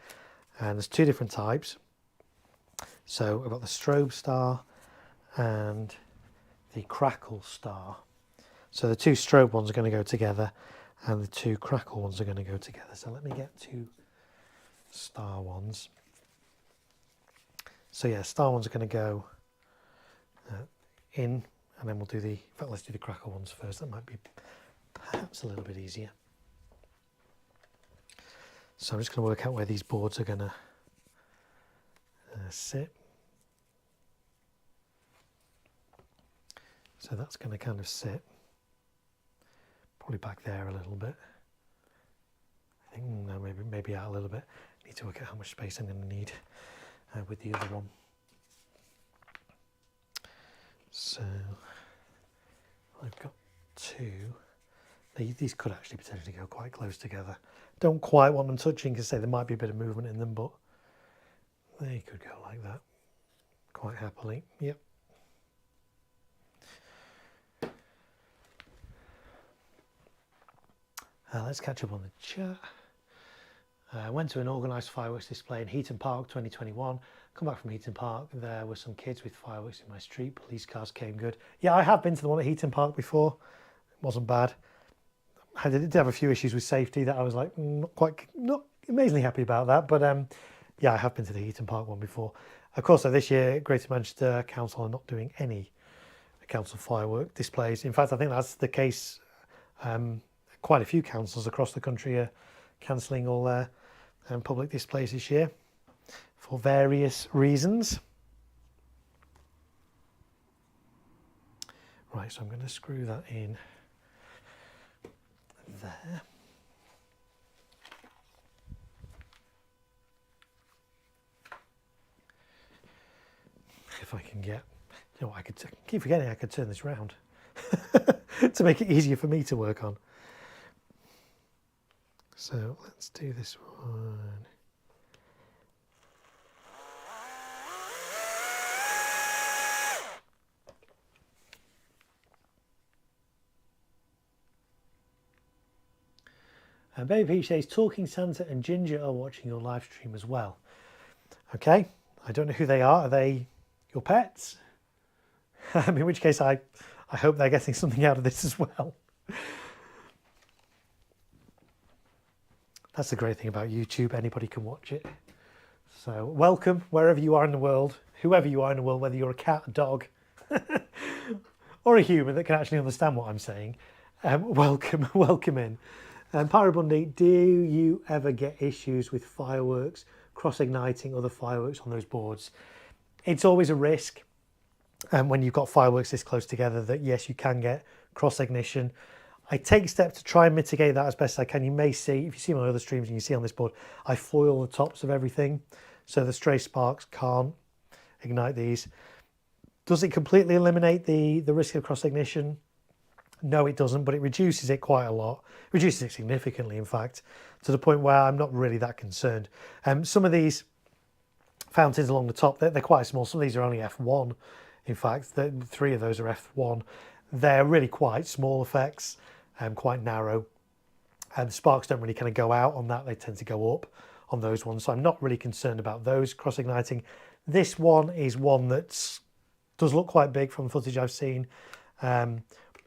and there's 2 different types. So I've got the strobe star and the crackle star. So the 2 strobe ones are going to go together and the 2 crackle ones are going to go together. So let me get 2 star ones. So yeah, star ones are going to go in, and then we'll do in fact, let's do the crackle ones first. That might be perhaps a little bit easier. So I'm just going to work out where these boards are going to sit. So that's going to kind of sit probably back there a little bit. I think no, maybe out a little bit. I need to work out how much space I'm going to need with the other one. So I've got two. These could actually potentially go quite close together. Don't quite want them touching because there might be a bit of movement in them, but they could go like that quite happily. Yep. Let's catch up on the chat. I went to an organised fireworks display in Heaton Park 2021. Come back from Heaton Park, there were some kids with fireworks in my street. Police cars came good. Yeah, I have been to the one at Heaton Park before. It wasn't bad. I did have a few issues with safety that I was like not amazingly happy about that. But yeah, I have been to the Heaton Park one before. Of course, so this year, Greater Manchester Council are not doing any council firework displays. In fact, I think that's the case. Quite a few councils across the country are cancelling all their public displays this year for various reasons. Right, so I'm going to screw that in there. If I can get, you know, I keep forgetting I could turn this round to make it easier for me to work on. So let's do this one. And Baby Peach says, Talking Santa and Ginger are watching your live stream as well. Okay, I don't know who they are. Are they your pets? In which case I hope they're getting something out of this as well. That's the great thing about YouTube. Anybody can watch it. So welcome wherever you are in the world, whoever you are in the world, whether you're a cat, a dog, or a human that can actually understand what I'm saying. Welcome in. Pyrobundi, do you ever get issues with fireworks, cross-igniting other fireworks on those boards? It's always a risk when you've got fireworks this close together that yes, you can get cross-ignition. I take steps to try and mitigate that as best as I can. You may see, if you see my other streams and you see on this board, I foil the tops of everything so the stray sparks can't ignite these. Does it completely eliminate the risk of cross-ignition? No, it doesn't, but it reduces it quite a lot. Reduces it significantly, in fact, to the point where I'm not really that concerned. Some of these fountains along the top, they're quite small. Some of these are only F1. In fact, 3 of those are F1. They're really quite small effects, quite narrow. And the sparks don't really kind of go out on that. They tend to go up on those ones. So I'm not really concerned about those cross-igniting. This one is one that does look quite big from the footage I've seen.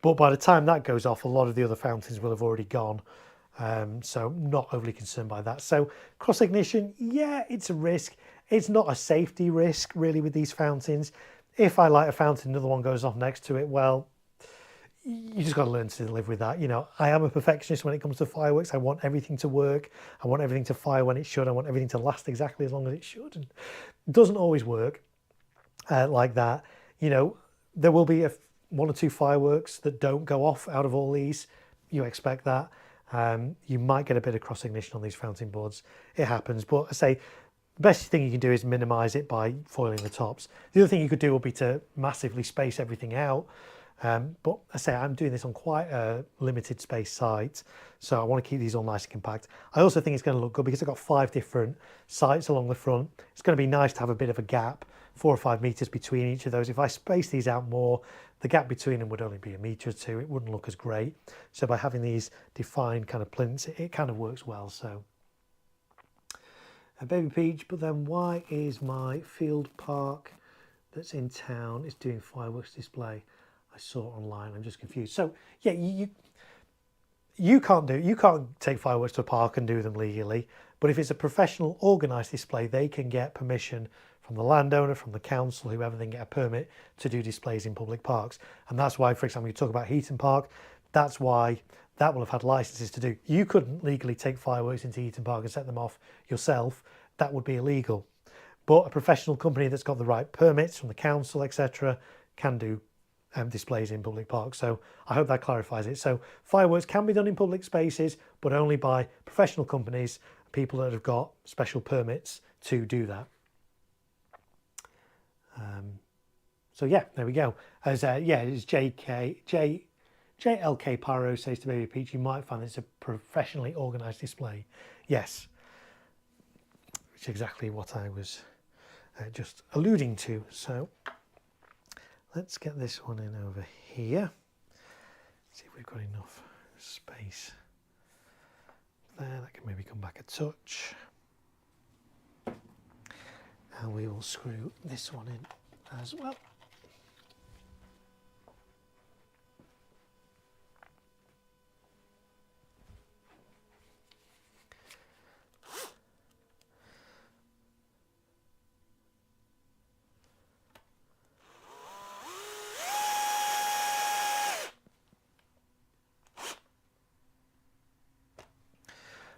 But by the time that goes off, a lot of the other fountains will have already gone. So not overly concerned by that. So cross-ignition, yeah, it's a risk. It's not a safety risk really with these fountains. If I light a fountain, another one goes off next to it, well, you just got to learn to live with that. You know, I am a perfectionist when it comes to fireworks. I want everything to work. I want everything to fire when it should. I want everything to last exactly as long as it should. And it doesn't always work like that. You know, there will be 1 or 2 fireworks that don't go off out of all these. You expect that. You might get a bit of cross ignition on these fountain boards. It happens, but I say the best thing you can do is minimize it by foiling the tops. The other thing you could do would be to massively space everything out. But I say I'm doing this on quite a limited space site, so I want to keep these all nice and compact. I also think it's going to look good because I've got 5 different sites along the front. It's going to be nice to have a bit of a gap, 4 or 5 meters between each of those. If I space these out more, the gap between them would only be 1 meter or 2. It wouldn't look as great. So by having these defined kind of plinths, it kind of works well. So Baby Peach, but then why is my field park that's in town is doing fireworks display? I saw it online. I'm just confused. So yeah, you can't take fireworks to a park and do them legally. But if it's a professional organised display, they can get permission from the landowner, from the council, whoever, they can get a permit to do displays in public parks. And that's why, for example, you talk about Heaton Park. That's why that will have had licenses to do. You couldn't legally take fireworks into Heaton Park and set them off yourself. That would be illegal. But a professional company that's got the right permits from the council, etc., can do displays in public parks. So I hope that clarifies it. So fireworks can be done in public spaces, but only by professional companies, people that have got special permits to do that. So yeah, there we go. As it's JLK Pyro says to Baby Peach, you might find it's a professionally organised display. Yes, which is exactly what I was just alluding to. So let's get this one in over here. See if we've got enough space there. That can maybe come back a touch. And we will screw this one in as well.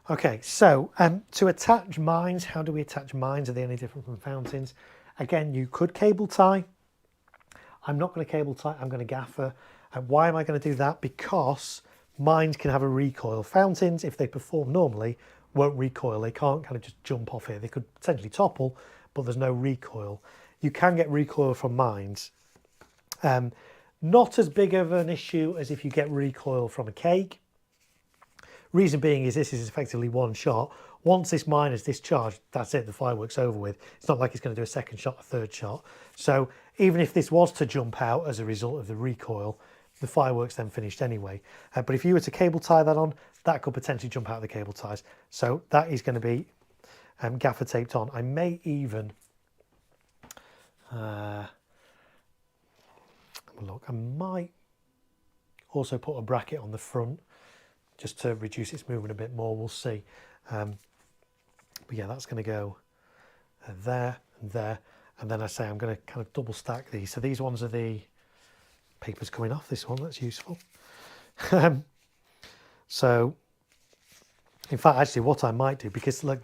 Okay, so to attach mines, how do we attach mines? Are they any different from fountains? Again, you could cable tie. I'm not going to cable tie, I'm going to gaffer. And why am I going to do that? Because mines can have a recoil. Fountains, if they perform normally, won't recoil. They can't kind of just jump off here. They could potentially topple, but there's no recoil. You can get recoil from mines. Not as big of an issue as if you get recoil from a cake. Reason being is this is effectively one shot. Once this mine is discharged, that's it, the firework's over with. It's not like it's going to do a second shot, a third shot. So even if this was to jump out as a result of the recoil, the firework's then finished anyway. But if you were to cable tie that on, that could potentially jump out of the cable ties. So that is going to be gaffer taped on. I may even, look, I might also put a bracket on the front just to reduce its movement a bit more. We'll see. But yeah, that's going to go there and there. And then I say I'm going to kind of double stack these. So these ones are the papers coming off this one. That's useful. So in fact, actually what I might do, because like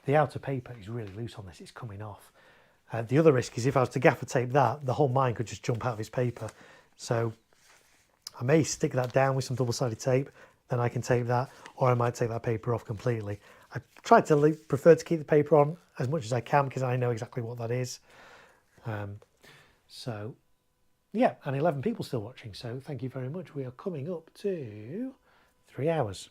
the outer paper is really loose on this, it's coming off. The other risk is if I was to gaffer tape that, the whole mine could just jump out of this paper. So I may stick that down with some double-sided tape, then I can tape that, or I might take that paper off completely. I try to prefer to keep the paper on as much as I can because I know exactly what that is. So yeah, and 11 people still watching, so thank you very much. We are coming up to 3 hours.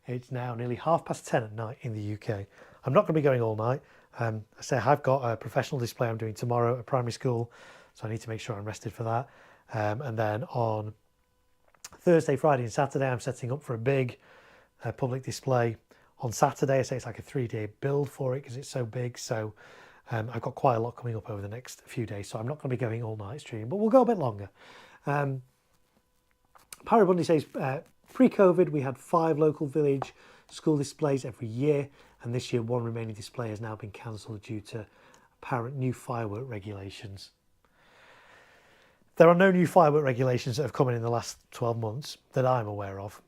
It's now nearly 10:30 at night in the UK. I'm not going to be going all night. I say I've got a professional display I'm doing tomorrow at primary school, so I need to make sure I'm rested for that. And then on Thursday, Friday and Saturday, I'm setting up for a big public display. On Saturday, I say it's like a 3-day build for it because it's so big. So I've got quite a lot coming up over the next few days. So I'm not going to be going all night streaming, but we'll go a bit longer. Pyro says, pre-COVID, we had 5 local village school displays every year. And this year, 1 remaining display has now been cancelled due to apparent new firework regulations. There are no new firework regulations that have come in the last 12 months that I'm aware of.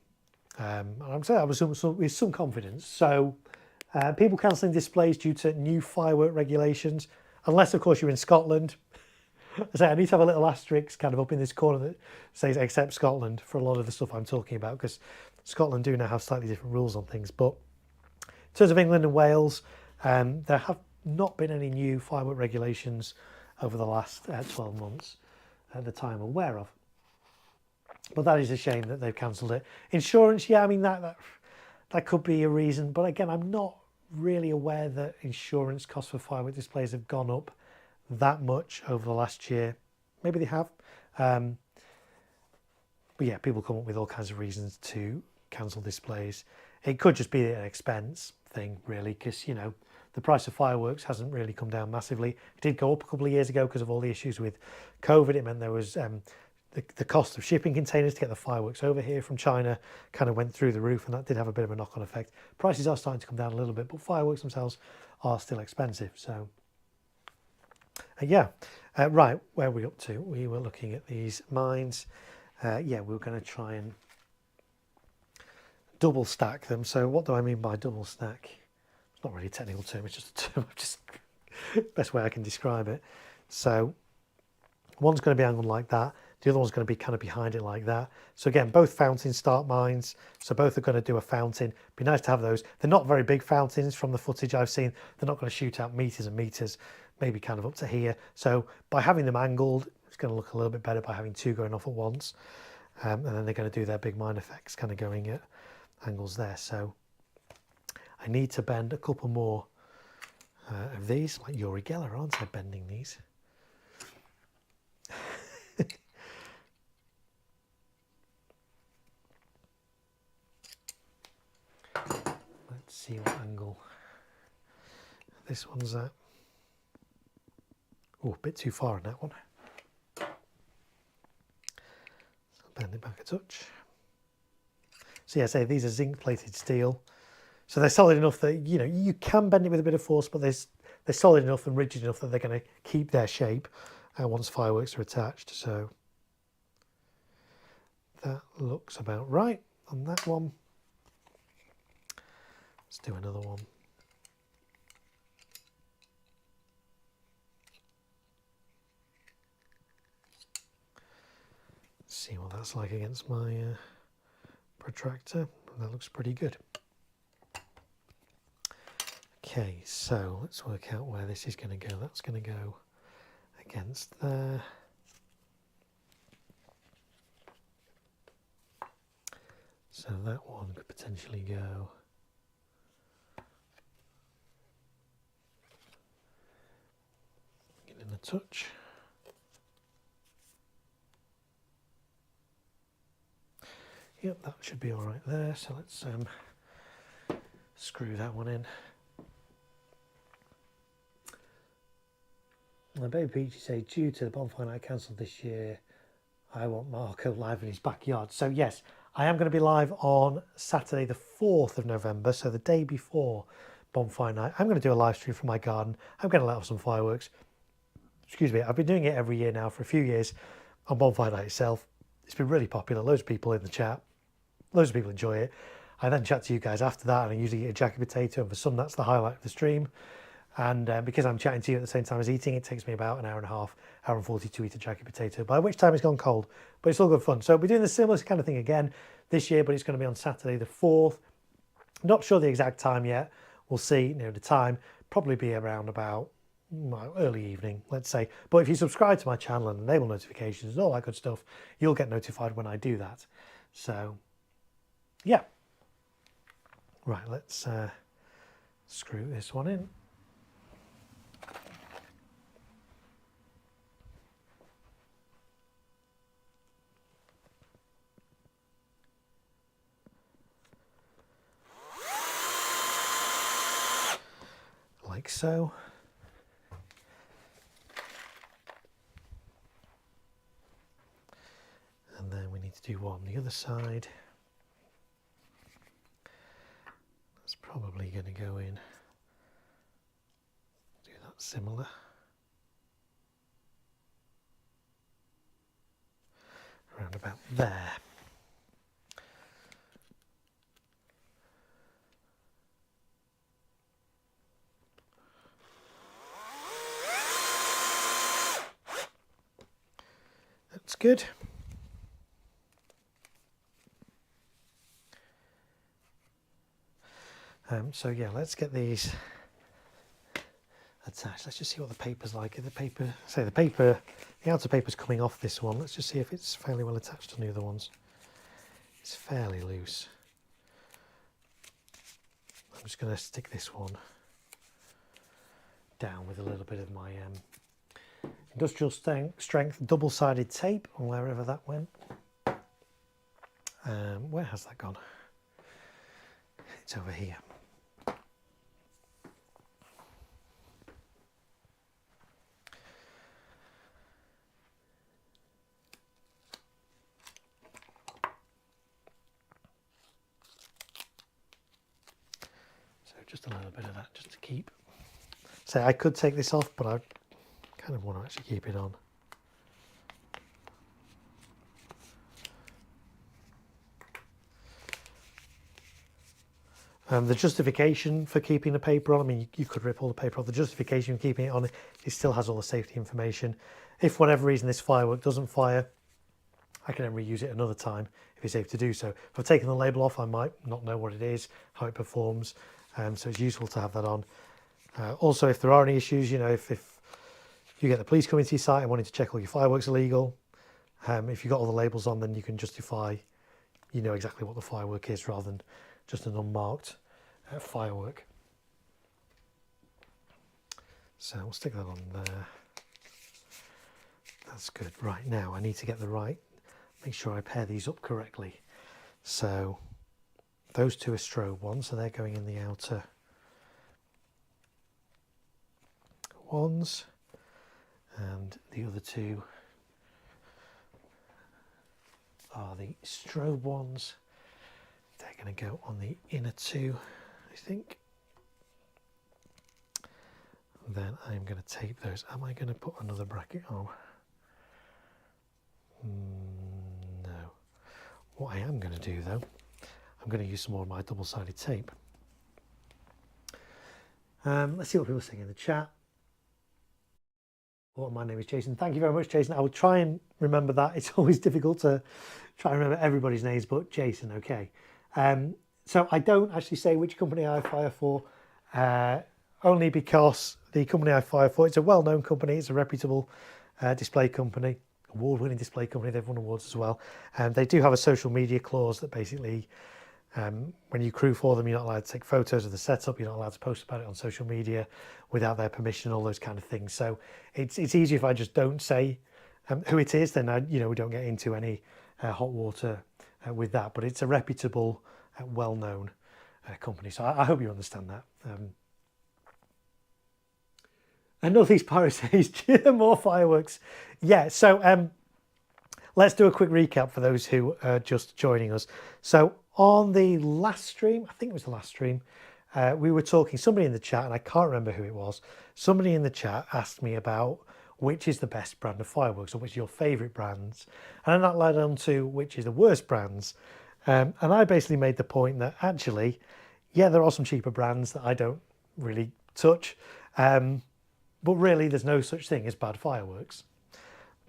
And I'm saying that with some confidence. So people cancelling displays due to new firework regulations, unless of course you're in Scotland. I say I need to have a little asterisk kind of up in this corner that says except Scotland for a lot of the stuff I'm talking about, because Scotland do now have slightly different rules on things. But in terms of England and Wales, there have not been any new firework regulations over the last 12 months at the time I'm aware of. But that is a shame that they've cancelled it. Insurance, yeah, I mean that could be a reason, but again, I'm not really aware that insurance costs for firework displays have gone up that much over the last year. Maybe they have. But yeah, people come up with all kinds of reasons to cancel displays. It could just be an expense thing, really, because, you know, the price of fireworks hasn't really come down massively. It did go up a couple of years ago because of all the issues with COVID. It meant there was the cost of shipping containers to get the fireworks over here from China kind of went through the roof, and that did have a bit of a knock-on effect. Prices are starting to come down a little bit, but fireworks themselves are still expensive. So yeah, right, where are we up to? We were looking at these mines. Yeah, we were going to try and double stack them. So what do I mean by double stack? It's not really a technical term, it's just a term, just best way I can describe it. So One's going to be angled like that. The other one's going to be kind of behind it like that. So again, both fountains start mines. So both are going to do a fountain. Be nice to have those. They're not very big fountains from the footage I've seen. They're not going to shoot out meters and meters, maybe kind of up to here. So by having them angled, it's going to look a little bit better by having two going off at once. And then they're going to do their big mine effects kind of going at angles there. So I need to bend a couple more of these, like Uri Geller, aren't I, bending these? Let's see what angle this one's at. Oh, a bit too far on that one. So bend it back a touch. So yeah, say these are zinc plated steel. So they're solid enough that, you know, you can bend it with a bit of force, but they're solid enough and rigid enough that they're going to keep their shape once fireworks are attached. So that looks about right on that one. Let's do another one. Let's see what that's like against my protractor. That looks pretty good. Okay, so let's work out where this is going to go. That's going to go against there. So that one could potentially go in a touch. Yep, that should be all right there. So let's screw that one in. Now, Baby Peachy says, due to the Bonfire Night cancelled this year, I want Marko live in his backyard. So yes, I am going to be live on Saturday the 4th of November, so the day before Bonfire Night. I'm going to do a live stream from my garden. I'm going to let off some fireworks. Excuse me, I've been doing it every year now for a few years on Bonfire Night itself. It's been really popular, loads of people in the chat, loads of people enjoy it. I then chat to you guys after that, and I usually eat a jacket potato, and for some that's the highlight of the stream. And because I'm chatting to you at the same time as eating, it takes me about an hour and a half, hour and 40 to eat a jacket potato, by which time it's gone cold, but it's all good fun. So we're doing the similar kind of thing again this year, but it's going to be on Saturday the 4th. Not sure the exact time yet. We'll see near the time. Probably be around about early evening, let's say. But if you subscribe to my channel and enable notifications and all that good stuff, you'll get notified when I do that. So, yeah. Right, let's screw this one in. Like so. And then we need to do one on the other side. That's probably going to go in. Do that similar. Around about there. That's good. So yeah, let's get these attached. Let's just see what the paper's like. The outer paper's coming off this one. Let's just see if it's fairly well attached to the other ones. It's fairly loose. I'm just going to stick this one down with a little bit of my industrial strength double-sided tape, or wherever that went. Where has that gone? It's over here. So just a little bit of that just to keep. So I could take this off, but I kind of want to actually keep it on. The justification for keeping the paper on, I mean, you could rip all the paper off. The justification for keeping it on, it still has all the safety information. If for whatever reason this firework doesn't fire, I can then reuse it another time if it's safe to do so. If I've taken the label off, I might not know what it is, how it performs, so it's useful to have that on. Also, if there are any issues, if you get the police coming to your site and wanting to check all your fireworks are legal, if you've got all the labels on, then you can justify, exactly what the firework is rather than just an unmarked firework. So we'll stick that on there. That's good. Right, now I need to get make sure I pair these up correctly. So those two are strobe ones, so they're going in the outer ones, and the other two are the strobe ones. They're going to go on the inner two, I think. Then I'm going to tape those. Am I going to put another bracket on? No. What I am going to do though, I'm going to use some more of my double-sided tape. Let's see what people are saying in the chat. Well, my name is Jason. Thank you very much, Jason. I will try and remember that. It's always difficult to try and remember everybody's names, but Jason, okay. So I don't actually say which company I fire for, only because the company I fire for, it's a well-known company, it's a reputable display company, award-winning display company, they've won awards as well. They do have a social media clause that basically, when you crew for them, you're not allowed to take photos of the setup, you're not allowed to post about it on social media without their permission, all those kind of things. So it's easier if I just don't say who it is, then we don't get into any hot water with that. But it's a reputable, well-known company. So I hope you understand that. And Northeast Pyro says, more fireworks. Yeah, so let's do a quick recap for those who are just joining us. So on the last stream, I think it was the last stream, we were talking, somebody in the chat, and I can't remember who it was, somebody in the chat asked me about which is the best brand of fireworks, or which are your favourite brands. And then that led on to which is the worst brands. And I basically made the point that actually, yeah, there are some cheaper brands that I don't really touch. But really, there's no such thing as bad fireworks.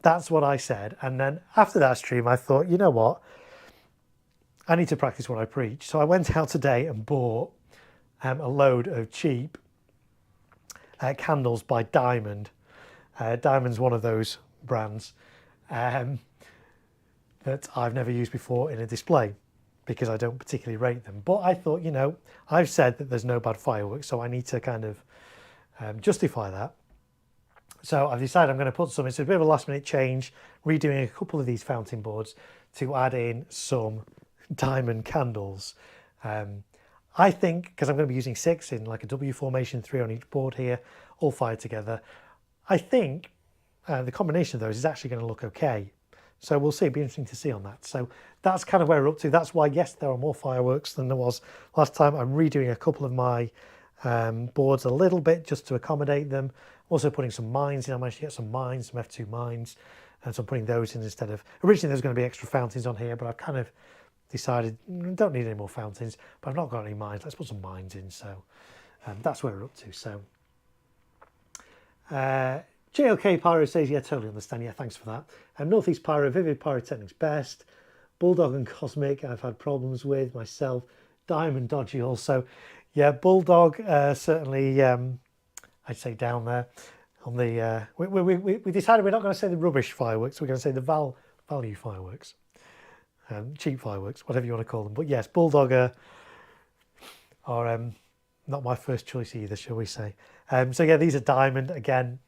That's what I said. And then after that stream, I thought, you know what? I need to practice what I preach. So I went out today and bought a load of cheap candles by Diamond. Diamond's one of those brands that I've never used before in a display because I don't particularly rate them. But I thought, I've said that there's no bad fireworks, so I need to kind of justify that. So I've decided I'm going to put some, it's a bit of a last minute change, redoing a couple of these fountain boards to add in some diamond candles. I think, because I'm going to be using 6 in like a W formation, 3 on each board here, all fired together, I think the combination of those is actually going to look okay. So we'll see, it'll be interesting to see on that. So that's kind of where we're up to. That's why, yes, there are more fireworks than there was last time. I'm redoing a couple of my boards a little bit just to accommodate them. Also putting some mines in. I managed to get some mines, some F2 mines, and so I'm putting those in instead of, originally there's going to be extra fountains on here, but I've kind of decided don't need any more fountains, but I've not got any mines. Let's put some mines in. So that's where we're up to. So JLK Pyro says, yeah, totally understand. Yeah, thanks for that. Northeast Pyro, Vivid Pyrotechnics best. Bulldog and Cosmic I've had problems with myself. Diamond dodgy also. Yeah, Bulldog certainly, I'd say down there on the. We decided we're not going to say the rubbish fireworks. We're going to say the value fireworks, cheap fireworks, whatever you want to call them. But yes, Bulldog are not my first choice either, shall we say? So yeah, these are Diamond again.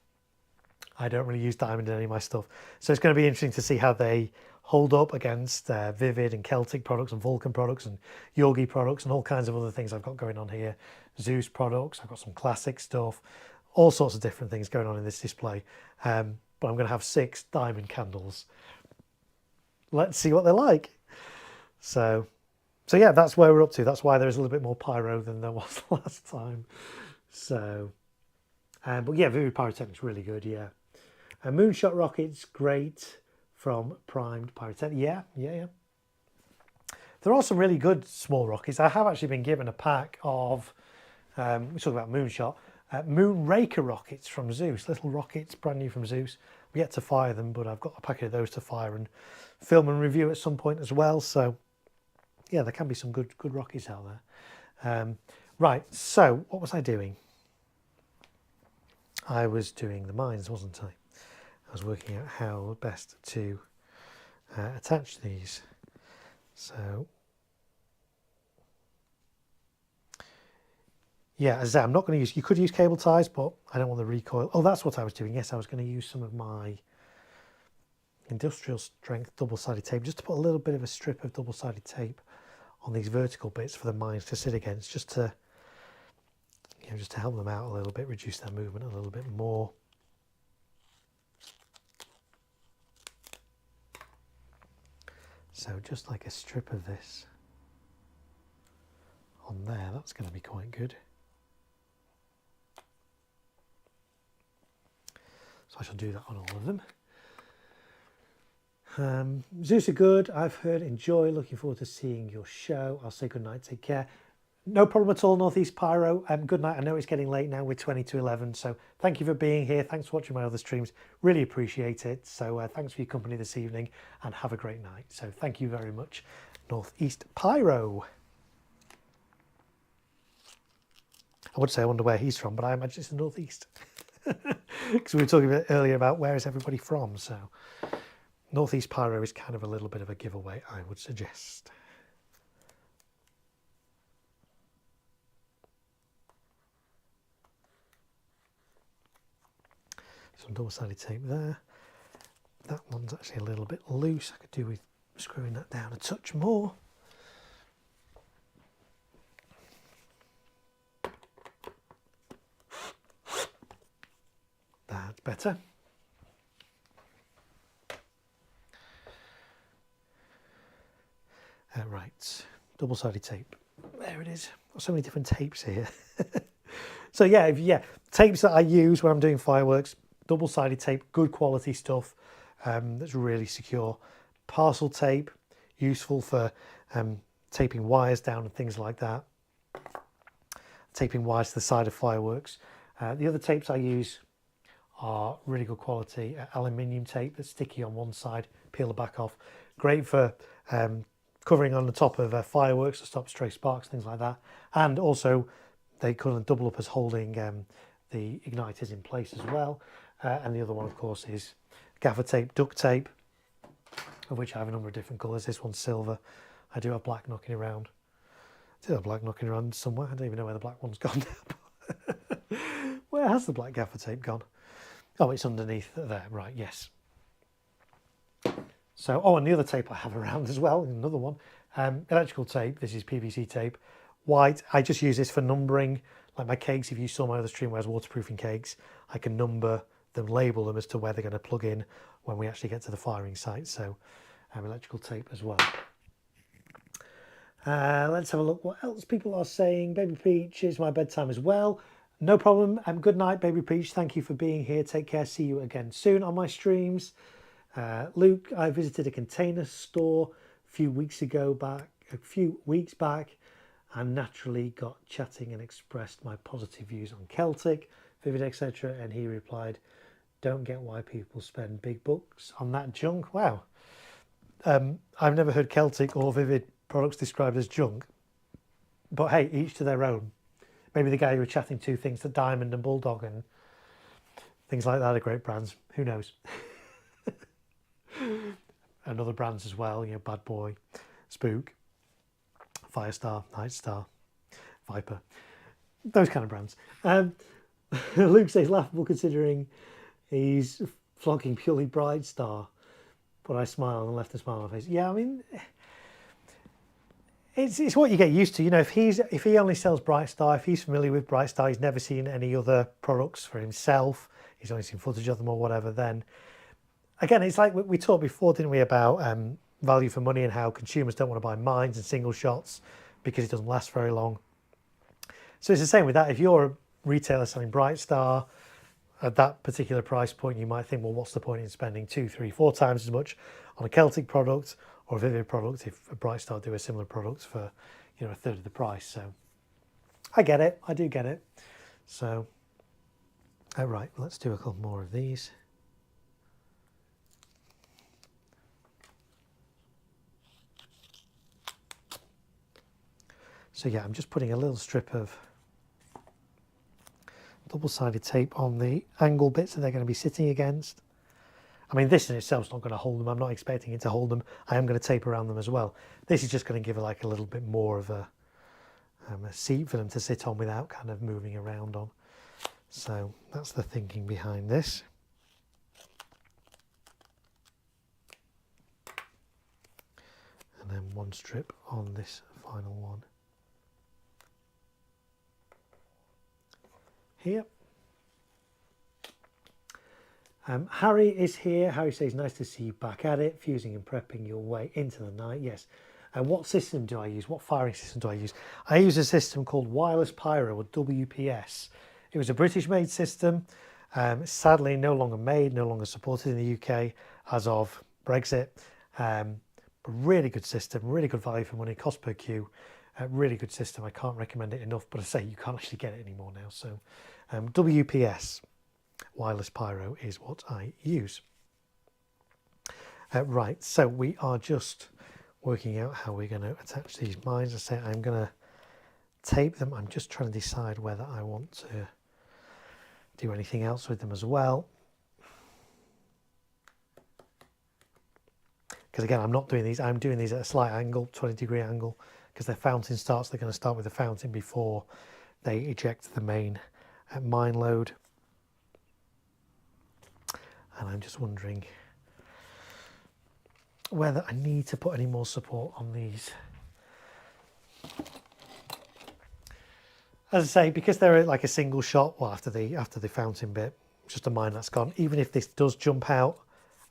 I don't really use Diamond in any of my stuff, so it's going to be interesting to see how they hold up against Vivid and Celtic products and Vulcan products and Yogi products and all kinds of other things I've got going on here. Zeus products, I've got some classic stuff, all sorts of different things going on in this display. But I'm going to have 6 diamond candles. Let's see what they're like. So yeah, that's where we're up to. That's why there is a little bit more pyro than there was last time. So, but yeah, Vivid Pyrotechnics really good, yeah. Moonshot rockets, great. From Primed Pyrotechnics. Yeah. There are some really good small rockets. I have actually been given a pack of, we talk about Moonshot, Moonraker rockets from Zeus. Little rockets, brand new from Zeus. yet to fire them, but I've got a packet of those to fire and film and review at some point as well. So yeah, there can be some good Rockies out there. Right, so what was I doing? I was doing the mines, wasn't I? I was working out how best to attach these. So yeah, as I say, I'm not going to use, you could use cable ties, but I don't want the recoil. Oh, that's what I was doing. Yes, I was going to use some of my industrial strength double-sided tape, just to put a little bit of a strip of double-sided tape on these vertical bits for the mines to sit against, just to, you know, just to help them out a little bit, reduce their movement a little bit more. So just like a strip of this on there, that's going to be quite good. So I shall do that on all of them. Zeus are good, I've heard, enjoy, looking forward to seeing your show. I'll say good night, take care. No problem at all, Northeast Pyro. Good night. I know it's getting late now, we're 20 to 11, so thank you for being here. Thanks for watching my other streams, really appreciate it. So thanks for your company this evening and have a great night. So thank you very much, Northeast Pyro. I would say I wonder where he's from, but I imagine it's the Northeast. Because we were talking earlier about where is everybody from, so Northeast Pyro is kind of a little bit of a giveaway, I would suggest. Some double-sided tape there. That one's actually a little bit loose. I could do with screwing that down a touch more. That's better. Right, double-sided tape. There it is. Got so many different tapes here. So yeah, tapes that I use when I'm doing fireworks. Double-sided tape, good quality stuff that's really secure. Parcel tape, useful for taping wires down and things like that. Taping wires to the side of fireworks. The other tapes I use are really good quality. Aluminium tape that's sticky on one side, peel the back off. Great for covering on the top of fireworks to stop stray sparks, things like that. And also they kind of double up as holding the igniters in place as well. And the other one, of course, is gaffer tape, duct tape, of which I have a number of different colours. This one's silver. I do have black knocking around. I do have black knocking around somewhere. I don't even know where the black one's gone now. Where has the black gaffer tape gone? Oh, it's underneath there. Right, yes. So, oh, and the other tape I have around as well, another one. Electrical tape. This is PVC tape. White. I just use this for numbering. Like my cakes, if you saw my other stream where I was waterproofing cakes, I can number them, label them as to where they're going to plug in when we actually get to the firing site. So electrical tape as well. Let's have a look what else people are saying. Baby Peach, is my bedtime as well. No problem. Good night, Baby Peach. Thank you for being here. Take care. See you again soon on my streams. Luke, I visited a container store a few weeks back, and naturally got chatting and expressed my positive views on Celtic, Vivid, etc. And he replied, "Don't get why people spend big bucks on that junk." Wow. I've never heard Celtic or Vivid products described as junk. But hey, each to their own. Maybe the guy you were chatting to thinks that Diamond and Bulldog and things like that are great brands. Who knows? And other brands as well, you know, Bad Boy, Spook, Firestar, Nightstar, Viper, those kind of brands. Luke says, laughable considering he's flogging purely Bright Star, but I smiled and left a smile on my face. Yeah, I mean, it's what you get used to. You know, if he only sells Bright Star, if he's familiar with Bright Star, he's never seen any other products for himself, he's only seen footage of them or whatever, then again, it's like we talked before, didn't we, about value for money and how consumers don't want to buy mines and single shots because it doesn't last very long. So it's the same with that. If you're a retailer selling Bright Star at that particular price point, you might think, well, what's the point in spending 2, 3, 4 times as much on a Celtic product or a Vivid product if a Bright Star do a similar product for, you know, a third of the price? So I get it. I do get it. So, right, let's do a couple more of these. So yeah, I'm just putting a little strip of double-sided tape on the angle bits that they're going to be sitting against. I mean, this in itself is not going to hold them. I'm not expecting it to hold them. I am going to tape around them as well. This is just going to give it like a little bit more of a seat for them to sit on without kind of moving around on. So that's the thinking behind this. And then one strip on this final one here. Harry is here. Harry says, nice to see you back at it, fusing and prepping your way into the night. Yes. And what system do I use? What firing system do I use? I use a system called Wireless Pyro, or WPS. It was a British-made system. Sadly, no longer made, no longer supported in the UK as of Brexit. But really good system, really good value for money, cost per queue. Really good system. I can't recommend it enough, but I say you can't actually get it anymore now. So WPS. Wireless Pyro is what I use. Right, so we are just working out how we're going to attach these mines. I say I'm going to tape them. I'm just trying to decide whether I want to do anything else with them as well. Because again, I'm not doing these. I'm doing these at a slight angle, 20-degree angle, because their fountain starts. They're going to start with the fountain before they eject the main mine load. And I'm just wondering whether I need to put any more support on these. As I say, because they're like a single shot, well, after the fountain bit, just a mine that's gone. Even if this does jump out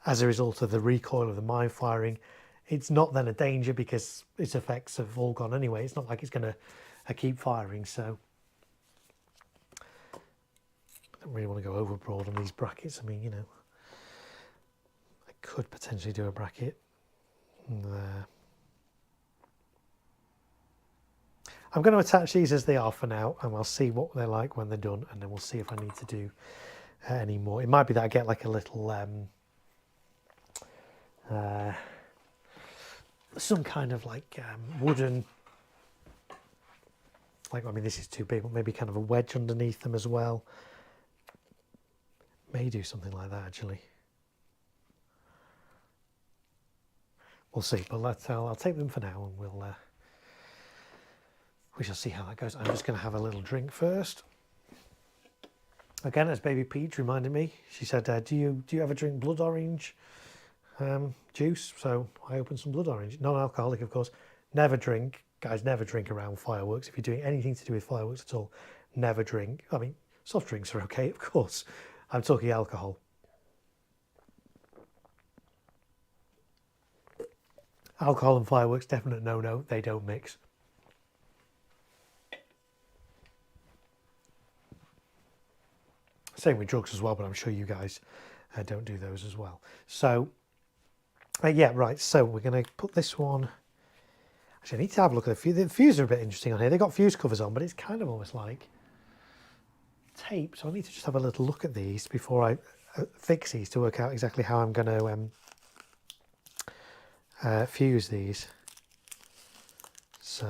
as a result of the recoil of the mine firing, it's not then a danger because its effects have all gone anyway. It's not like it's going to keep firing. So I don't really want to go overboard on these brackets. I mean, you know, I could potentially do a bracket there. I'm going to attach these as they are for now, and we'll see what they're like when they're done, and then we'll see if I need to do any more. It might be that I get like a little some kind of like wooden, like, I mean, this is too big, but maybe kind of a wedge underneath them as well. May do something like that actually. We'll see, but I'll take them for now, and we shall see how that goes. I'm just going to have a little drink first. Again, as Baby Peach reminded me, she said, do you ever drink blood orange juice? So I opened some blood orange, non-alcoholic, of course. Never drink, guys, never drink around fireworks. If you're doing anything to do with fireworks at all, never drink. I mean, soft drinks are okay, of course. I'm talking alcohol. Alcohol and fireworks, definite no-no. They don't mix. Same with drugs as well, but I'm sure you guys don't do those as well. So, yeah, right. So we're going to put this one. Actually, I need to have a look at the fuse. The fuse are a bit interesting on here. They've got fuse covers on, but it's kind of almost like tape. So I need to just have a little look at these before I fix these to work out exactly how I'm going to fuse these. So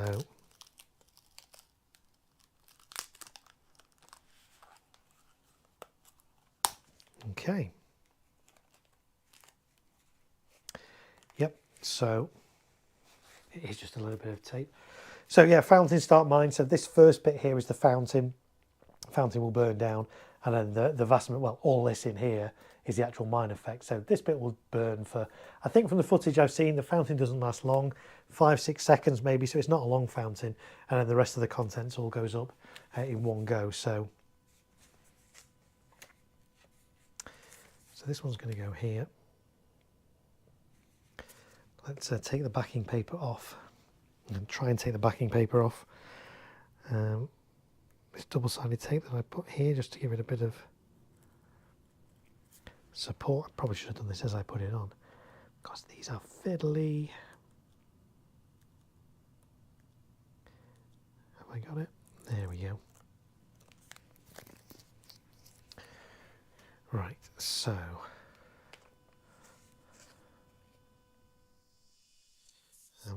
okay. Yep. So it is just a little bit of tape. So yeah, fountain start mine. So this first bit here is the fountain. Fountain will burn down, and then the vast, well, all this in here is the actual mine effect. So this bit will burn for, I think from the footage I've seen, the fountain doesn't last long, 5-6 seconds maybe, so it's not a long fountain, and then the rest of the contents all goes up in one go. So this one's going to go here. Let's take the backing paper off, and try and take the backing paper off. This double-sided tape that I put here just to give it a bit of support. I probably should have done this as I put it on, because these are fiddly. Have I got it? There we go. Right, so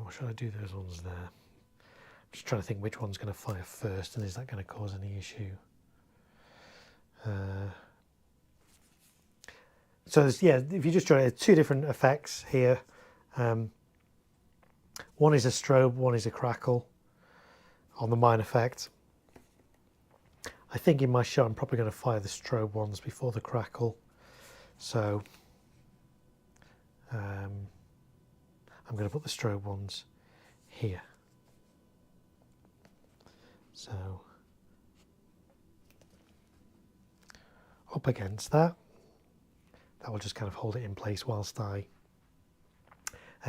what should I do those ones there? Just trying to think which one's going to fire first, and is that going to cause any issue? So there's, yeah, if you just try two different effects here. One is a strobe, one is a crackle on the mine effect. I think in my shot I'm probably going to fire the strobe ones before the crackle. So I'm going to put the strobe ones here. So up against that. That will just kind of hold it in place whilst I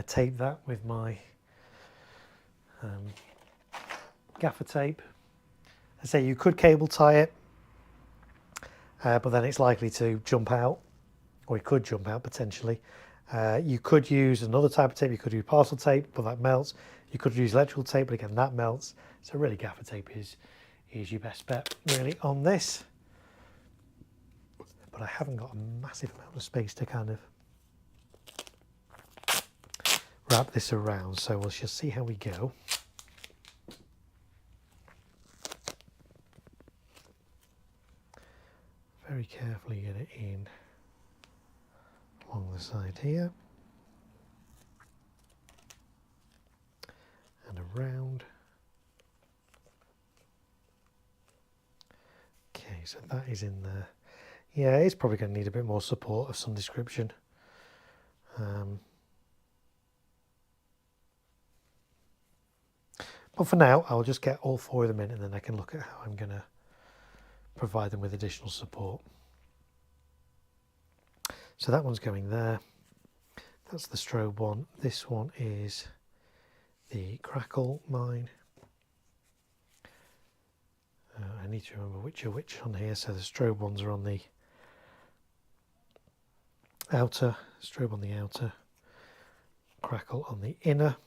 tape that with my gaffer tape. I say you could cable tie it, but then it's likely to jump out, or it could jump out potentially. You could use another type of tape. You could use parcel tape, but that melts. You could use electrical tape, but again that melts. So really gaffer tape is your best bet really on this. But I haven't got a massive amount of space to kind of wrap this around, so we'll just see how we go. Very carefully get it in along the side here and around. Okay, so that is in there. Yeah, it's probably going to need a bit more support of some description. But for now, I'll just get all four of them in, and then I can look at how I'm going to provide them with additional support. So that one's going there. That's the strobe one. This one is the crackle mine. I need to remember which are which on here. So the strobe ones are on the outer, strobe on the outer, crackle on the inner.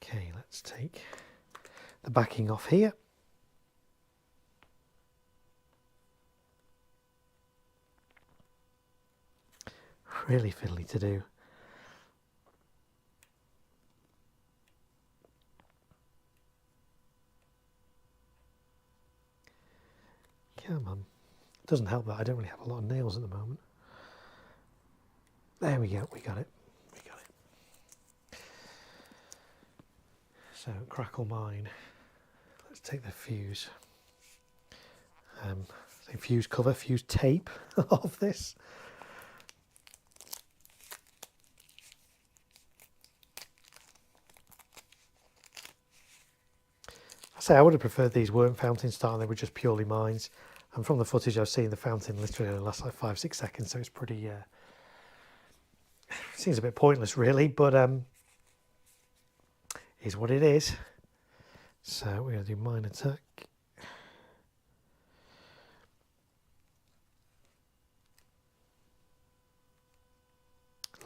Okay, let's take the backing off here. Really fiddly to do. Come on. It doesn't help that I don't really have a lot of nails at the moment. There we go, we got it. We got it. So crackle mine. Let's take the fuse. Fuse cover, fuse tape of this. I would have preferred these weren't fountain style, they were just purely mines. And from the footage I've seen, the fountain literally only lasts like 5-6 seconds, so it's pretty, seems a bit pointless really, but is what it is. So we're going to do mine attack.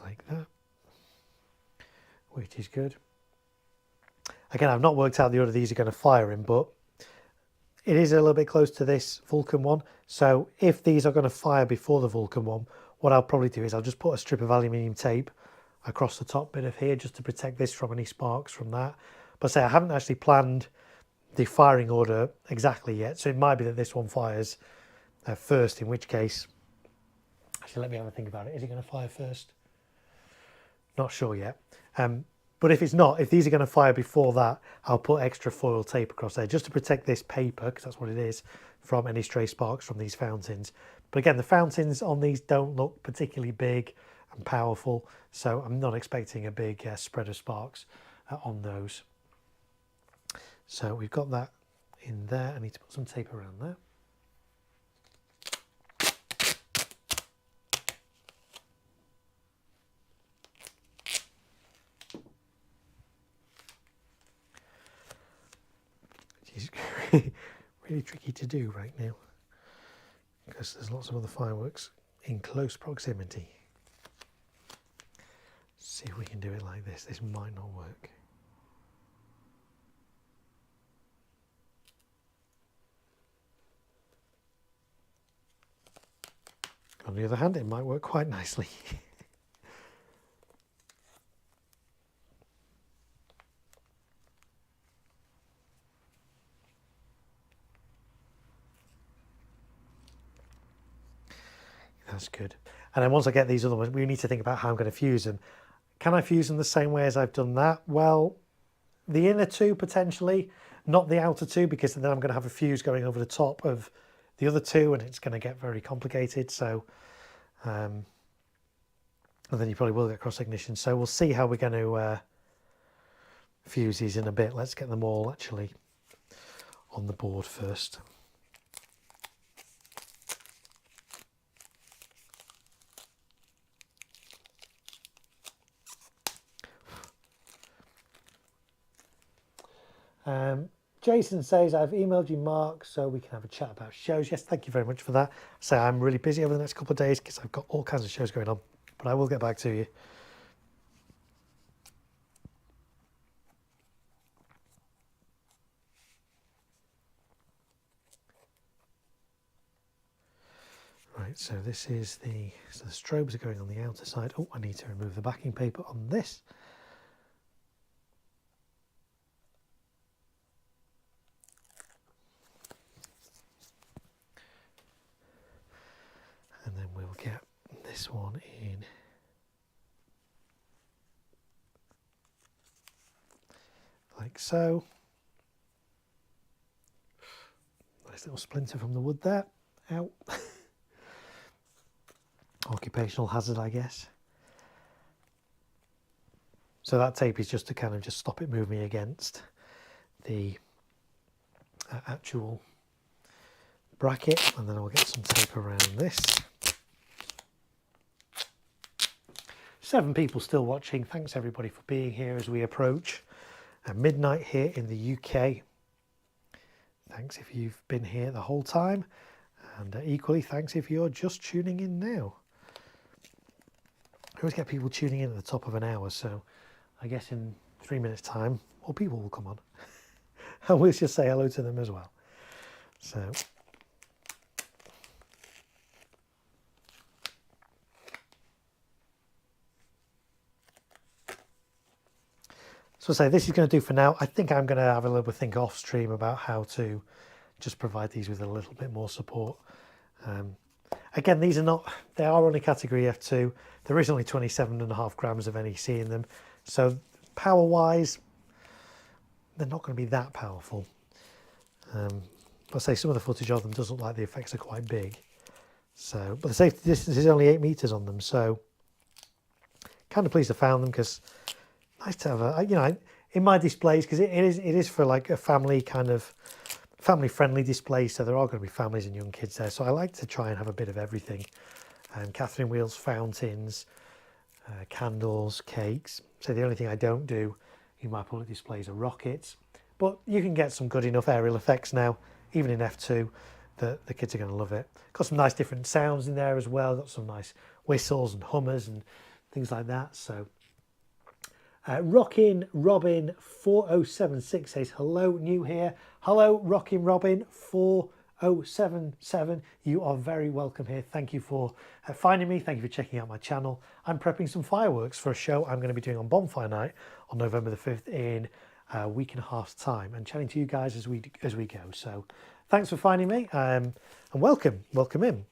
Like that, which is good. Again, I've not worked out the order these are going to fire in, but it is a little bit close to this Vulcan one. So if these are going to fire before the Vulcan one, what I'll probably do is I'll just put a strip of aluminium tape across the top bit of here just to protect this from any sparks from that. But say I haven't actually planned the firing order exactly yet, so it might be that this one fires first, in which case, actually let me have a think about it. Is it going to fire first? Not sure yet. But if it's not, if these are going to fire before that, I'll put extra foil tape across there just to protect this paper, because that's what it is, from any stray sparks from these fountains. But again, the fountains on these don't look particularly big and powerful, so I'm not expecting a big spread of sparks on those. So we've got that in there. I need to put some tape around there. Really tricky to do right now because there's lots of other fireworks in close proximity. Let's see if we can do it like this. This might not work. On the other hand, it might work quite nicely. That's good. And then once I get these other ones, we need to think about how I'm going to fuse them. Can I fuse them the same way as I've done that? Well, the inner two potentially, not the outer two, because then I'm going to have a fuse going over the top of the other two and it's going to get very complicated. So, and then you probably will get cross ignition. So we'll see how we're going to fuse these in a bit. Let's get them all actually on the board first. Jason says, I've emailed you, Mark, so we can have a chat about shows. Yes, thank you very much for that. So I'm really busy over the next couple of days because I've got all kinds of shows going on, but I will get back to you. Right, so this is the strobes are going on the outer side. Oh, I need to remove the backing paper on this. And then we'll get this one in like so. Nice little splinter from the wood there. Ow. Occupational hazard, I guess. So that tape is just to kind of just stop it moving against the actual bracket, and then I'll get some tape around this. 7 people still watching. Thanks everybody for being here as we approach midnight here in the UK. Thanks if you've been here the whole time, and equally thanks if you're just tuning in now. I always get people tuning in at the top of an hour, so I guess in 3 minutes time more people will come on and we'll just say hello to them as well. So I say this is going to do for now. I think I'm going to have a little bit of think off stream about how to just provide these with a little bit more support. Again, these are not, they are only category F2. There is only 27.5 grams of NEC in them. So power wise, they're not going to be that powerful. I'll say some of the footage of them doesn't look like the effects are quite big. So, but the safety distance is only 8 meters on them. So kind of pleased I found them, because nice to have a, you know, in my displays, because it is for like a family kind of family friendly display, so there are going to be families and young kids there, so I like to try and have a bit of everything. Catherine wheels, fountains, candles, cakes. So the only thing I don't do in my public displays are rockets, but you can get some good enough aerial effects now, even in F2, that the kids are going to love it. Got some nice different sounds in there as well, got some nice whistles and hummers and things like that. So Rockin' Robin 4076 says, hello, new here. Hello, Rockin' Robin 4077. You are very welcome here. Thank you for finding me. Thank you for checking out my channel. I'm prepping some fireworks for a show I'm going to be doing on Bonfire Night on November the 5th in a week and a half's time, and chatting to you guys as we go. So thanks for finding me, and welcome in.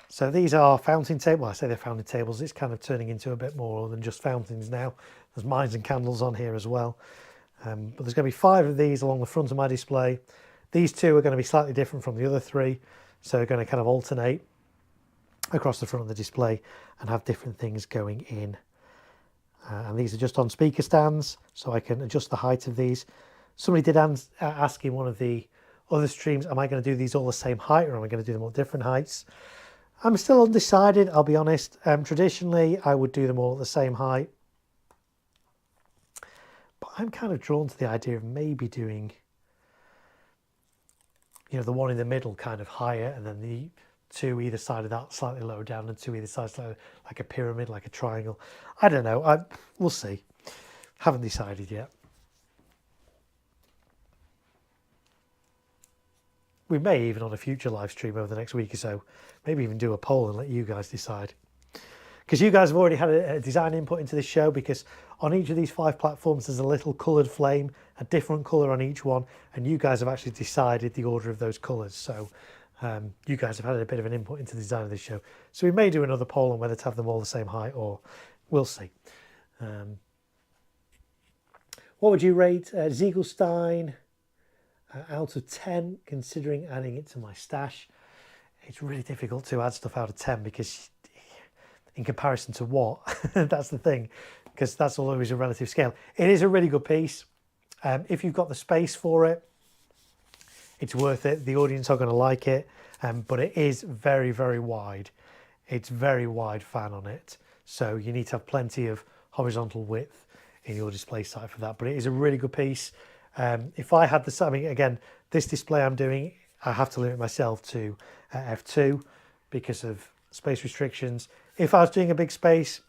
So these are fountain tables. Well, I say they're fountain tables. It's kind of turning into a bit more than just fountains now. There's mines and candles on here as well. But there's going to be 5 of these along the front of my display. These 2 are going to be slightly different from the other 3. So they're going to kind of alternate across the front of the display and have different things going in. And these are just on speaker stands, so I can adjust the height of these. Somebody did ask in one of the other streams, am I going to do these all the same height, or am I going to do them all different heights? I'm still undecided, I'll be honest. Traditionally, I would do them all at the same height. But I'm kind of drawn to the idea of maybe doing, you know, the one in the middle kind of higher, and then the 2 either side of that slightly lower down, and 2 either side like a pyramid, like a triangle. I don't know. We'll see. Haven't decided yet. We may even on a future live stream over the next week or so, maybe even do a poll and let you guys decide. Because you guys have already had a design input into this show, because on each of these 5 platforms there's a little coloured flame, a different colour on each one, and you guys have actually decided the order of those colours. So You guys have had a bit of an input into the design of this show. So we may do another poll on whether to have them all the same height, or we'll see. What would you rate Ziegelstein out of 10, considering adding it to my stash? It's really difficult to add stuff out of 10 because in comparison to what? That's the thing, because that's always a relative scale. It is a really good piece. If you've got the space for it, it's worth it. The audience are going to like it, but it is very, very wide. It's very wide fan on it. So you need to have plenty of horizontal width in your display site for that. But it is a really good piece. If I had the, I mean, again, this display I'm doing, I have to limit myself to f2 because of space restrictions. If I was doing a big space,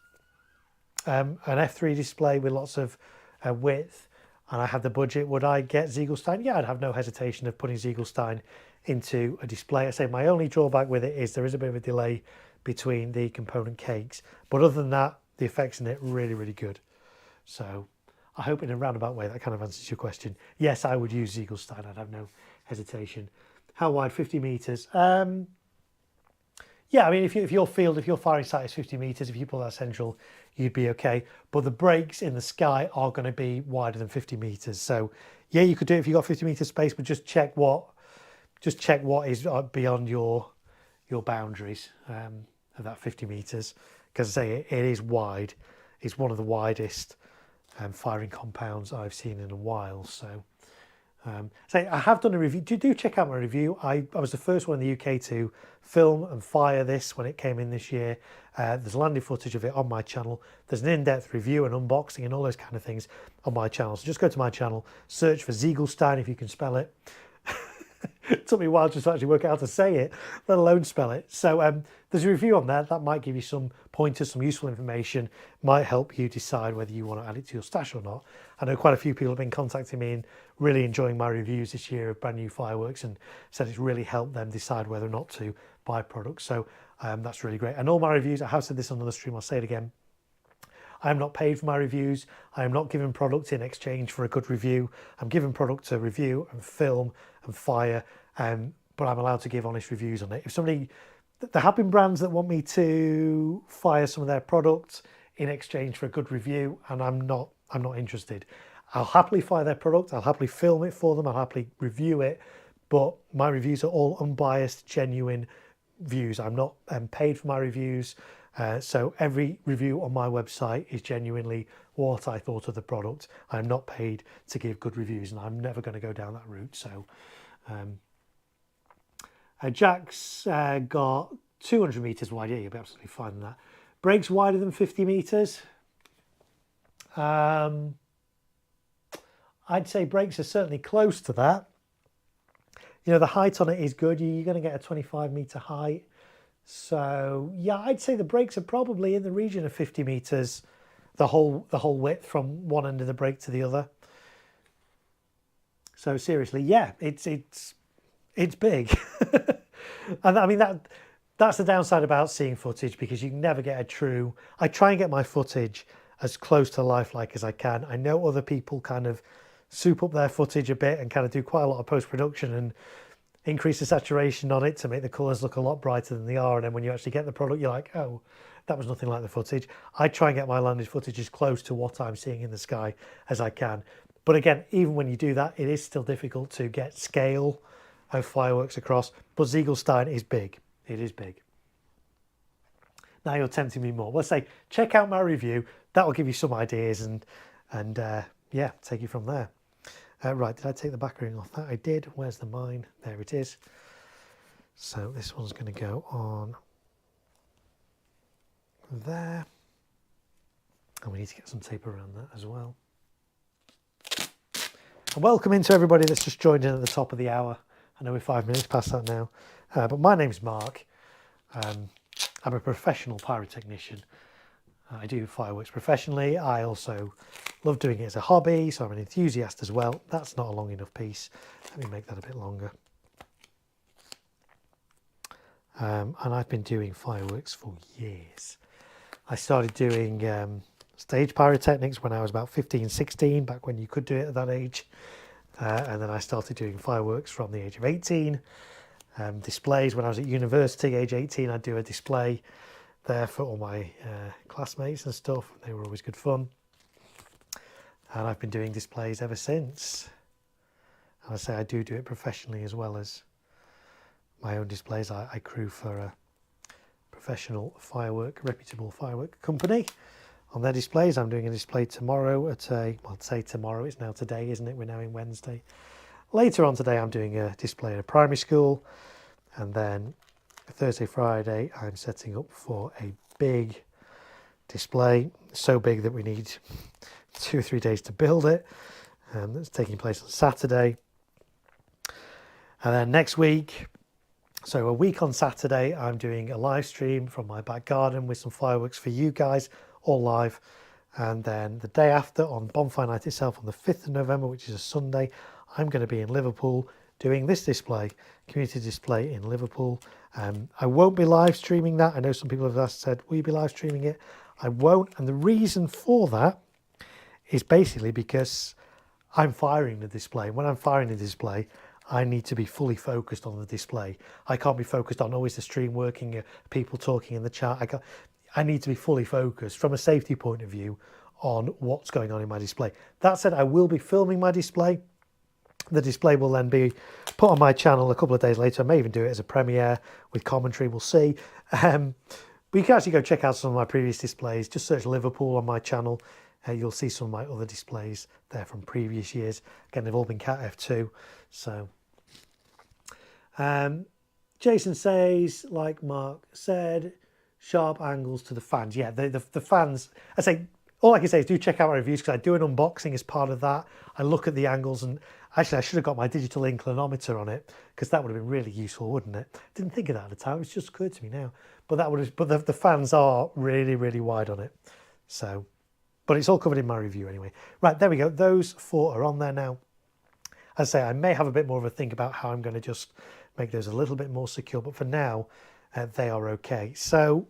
an f3 display with lots of width, and I had the budget, would I get Ziegelstein? Yeah, I'd have no hesitation of putting Ziegelstein into a display. I say my only drawback with it is there is a bit of a delay between the component cakes. But other than that, the effects in it really, really good. So I hope in a roundabout way that kind of answers your question. Yes, I would use Ziegelstein. I'd have no hesitation. How wide? 50 meters. Yeah, I mean, if your firing site is 50 meters, if you pull that central, you'd be okay. But the breaks in the sky are going to be wider than 50 meters. So yeah, you could do it if you got 50 meter space, but just check what is beyond your boundaries of that 50 meters. Because I say it is wide. It's one of the widest firing compounds I've seen in a while. So. I have done a review. Do check out my review. I was the first one in the UK to film and fire this when it came in this year. There's landing footage of it on my channel. There's an in-depth review and unboxing and all those kind of things on my channel. So just go to my channel, search for Ziegelstein if you can spell it. It took me a while just to actually work out how to say it, let alone spell it. So there's a review on there. That might give you some pointers, some useful information, might help you decide whether you want to add it to your stash or not. I know quite a few people have been contacting me and really enjoying my reviews this year of brand new fireworks and said it's really helped them decide whether or not to buy products. So that's really great. And all my reviews, I have said this on another stream, I'll say it again, I am not paid for my reviews. I am not given product in exchange for a good review. I'm given product to review and film and fire, but I'm allowed to give honest reviews on it. If somebody, there have been brands that want me to fire some of their products in exchange for a good review, and I'm not interested. I'll happily fire their product. I'll happily film it for them. I'll happily review it, but my reviews are all unbiased, genuine views. I'm not paid for my reviews. So every review on my website is genuinely what I thought of the product. I'm not paid to give good reviews, and I'm never going to go down that route. So Jack's got 200 meters wide. Yeah, you'll be absolutely fine in that. Brakes wider than 50 meters. I'd say brakes are certainly close to that. You know, the height on it is good. You're going to get a 25 meter height. So yeah, I'd say the brakes are probably in the region of 50 meters, the whole width from one end of the brake to the other. So seriously, yeah, it's big. And I mean that's the downside about seeing footage, because you can never get a true. I try and get my footage as close to lifelike as I can. I know other people kind of soup up their footage a bit and kind of do quite a lot of post-production and increase the saturation on it to make the colours look a lot brighter than they are, and then when you actually get the product you're like, oh, that was nothing like the footage. I try and get my landed footage as close to what I'm seeing in the sky as I can. But again, even when you do that, it is still difficult to get scale of fireworks across. But Ziegelstein is big. It is big. Now you're tempting me more. Let's say check out my review. That will give you some ideas and yeah, take you from there. Right, did I take the back ring off that? I did. Where's the mine? There it is. So this one's going to go on there. And we need to get some tape around that as well. And welcome into everybody that's just joined in at the top of the hour. I know we're 5 minutes past that now. But my name's Mark. I'm a professional pyrotechnician. I do fireworks professionally. I also love doing it as a hobby, so I'm an enthusiast as well. That's not a long enough piece. Let me make that a bit longer. And I've been doing fireworks for years. I started doing stage pyrotechnics when I was about 15, 16, back when you could do it at that age. And then I started doing fireworks from the age of 18. displays. When I was at university, age 18, I'd do a display there for all my classmates and stuff. They were always good fun. And I've been doing displays ever since. And I say I do it professionally as well as my own displays. I crew for a professional reputable firework company on their displays. I'm doing a display tomorrow at well, say tomorrow, it's now today, isn't it? We're now in Wednesday. Later on today, I'm doing a display at a primary school. And then Thursday, Friday, I'm setting up for a big display. So big that we need 2 or 3 days to build it. That's taking place on Saturday. And then next week, so a week on Saturday, I'm doing a live stream from my back garden with some fireworks for you guys, all live. And then the day after, on Bonfire Night itself, on the 5th of November, which is a Sunday, I'm going to be in Liverpool doing this display, community display in Liverpool. I won't be live streaming that. I know some people have said, will you be live streaming it? I won't. And the reason for that is basically because I'm firing the display. When I'm firing the display, I need to be fully focused on the display. I can't be focused on, is the stream working, people talking in the chat. I need to be fully focused from a safety point of view on what's going on in my display. That said, I will be filming my display. The display will then be put on my channel a couple of days later. I may even do it as a premiere with commentary, we'll see. But you can actually go check out some of my previous displays. Just search Liverpool on my channel. You'll see some of my other displays there from previous years. Again, they've all been Cat F2. So, Jason says, like Mark said, sharp angles to the fans. Yeah, the fans, I say, all I can say is do check out my reviews because I do an unboxing as part of that. I look at the angles, and actually I should have got my digital inclinometer on it because that would have been really useful, wouldn't it? Didn't think of that at the time. It's just occurred to me now. But that would have, but the fans are really, really wide on it. So, but it's all covered in my review anyway. Right, there we go. Those 4 are on there now. As I say, I may have a bit more of a think about how I'm going to just make those a little bit more secure, but for now, they are okay. So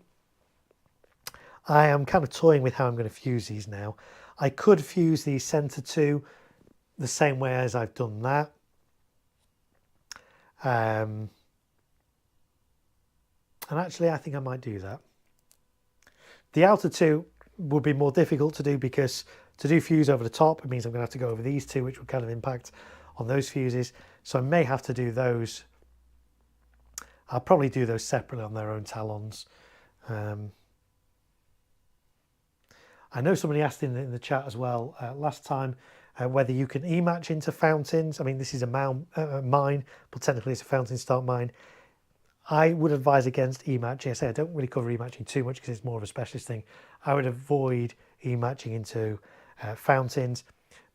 I am kind of toying with how I'm going to fuse these now. I could fuse the center 2 the same way as I've done that. And actually, I think I might do that. The outer 2 would be more difficult to do because to do fuse over the top, it means I'm going to have to go over these 2, which would kind of impact on those fuses. So I may have to do those. I'll probably do those separately on their own talons. I know somebody asked in the chat as well last time whether you can e-match into fountains. I mean, this is a mine, but technically it's a fountain start mine. I would advise against e-matching. I say I don't really cover e-matching too much because it's more of a specialist thing. I would avoid e-matching into fountains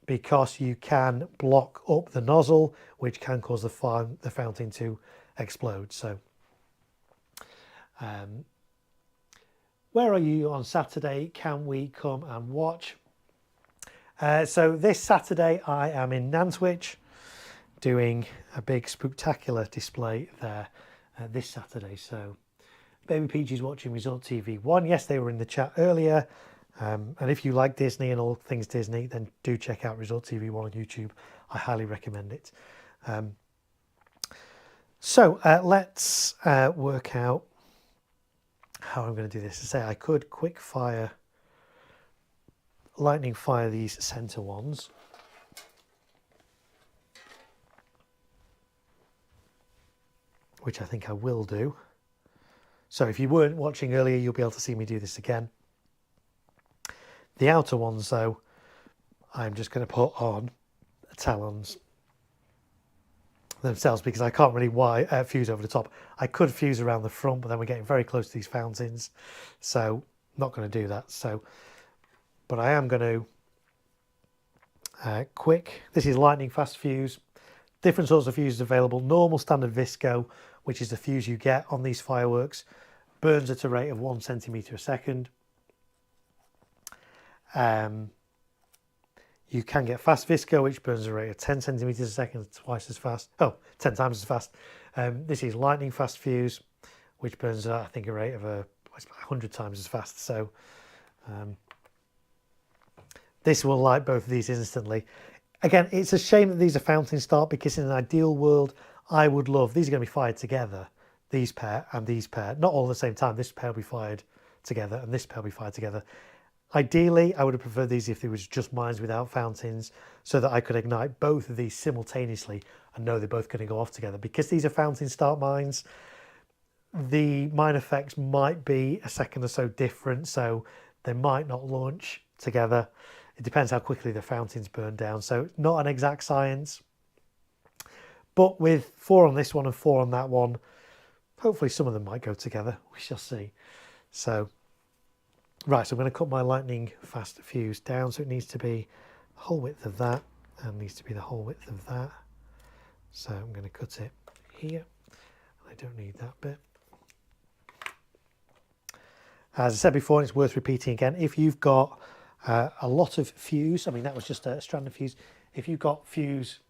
because you can block up the nozzle, which can cause the fountain to explode. So, where are you on Saturday? Can we come and watch? So this Saturday I am in Nantwich doing a big spooktacular display there this Saturday. So Baby Peachy's watching Resort TV 1. Yes, they were in the chat earlier. And if you like Disney and all things Disney, then do check out Resort TV 1 on YouTube. I highly recommend it. So let's work out how I'm going to do this. To say I could quick fire, lightning fire these center ones. Which I think I will do. So if you weren't watching earlier, you'll be able to see me do this again. The outer ones, though, I'm just going to put on the talons themselves because I can't really fuse over the top. I could fuse around the front, but then we're getting very close to these fountains, so not going to do that. So, but I am going to this is lightning fast fuse. Different sorts of fuses available. Normal standard Visco, which is the fuse you get on these fireworks, burns at a rate of 1 centimetre a second. You can get fast Visco, which burns at a rate of 10 centimetres a second, twice as fast. 10 times as fast. This is lightning fast fuse, which burns at, I think, a rate of 100 times as fast. So this will light both of these instantly. Again, it's a shame that these are fountain start because in an ideal world, I would love, these are going to be fired together, these pair and these pair, not all at the same time. This pair will be fired together and this pair will be fired together. Ideally, I would have preferred these if there was just mines without fountains, so that I could ignite both of these simultaneously and know they're both going to go off together. Because these are fountain start mines, the mine effects might be a second or so different, so they might not launch together. It depends how quickly the fountains burn down, so not an exact science. But with 4 on this one and 4 on that one, hopefully some of them might go together. We shall see. So, right, so I'm going to cut my lightning fast fuse down, so it needs to be the whole width of that and needs to be the whole width of that. So I'm going to cut it here. I don't need that bit. As I said before, and it's worth repeating again, if you've got a lot of fuse, I mean that was just a strand of fuse, if you've got fuse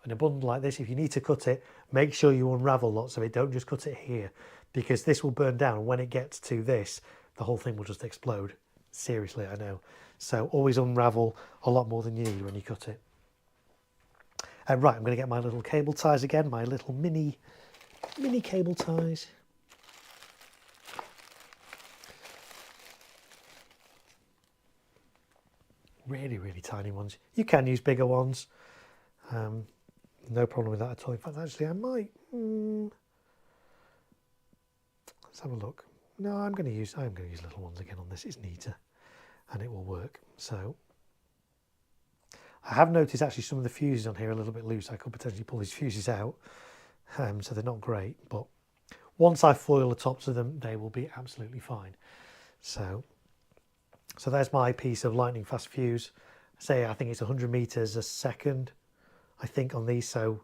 in a bundle like this, if you need to cut it, make sure you unravel lots of it, don't just cut it here, because this will burn down, and when it gets to this, the whole thing will just explode. Seriously, I know. So always unravel a lot more than you need when you cut it. Right, I'm going to get my little cable ties again, my little mini cable ties. Really, really tiny ones. You can use bigger ones. No problem with that at all. In fact, actually, I might. Let's have a look. No, I'm going to use little ones again on this. It's neater, and it will work. So, I have noticed actually some of the fuses on here are a little bit loose. I could potentially pull these fuses out, so they're not great. But once I foil the tops of them, they will be absolutely fine. So there's my piece of lightning fast fuse. I think it's 100 meters a second, I think, on these, so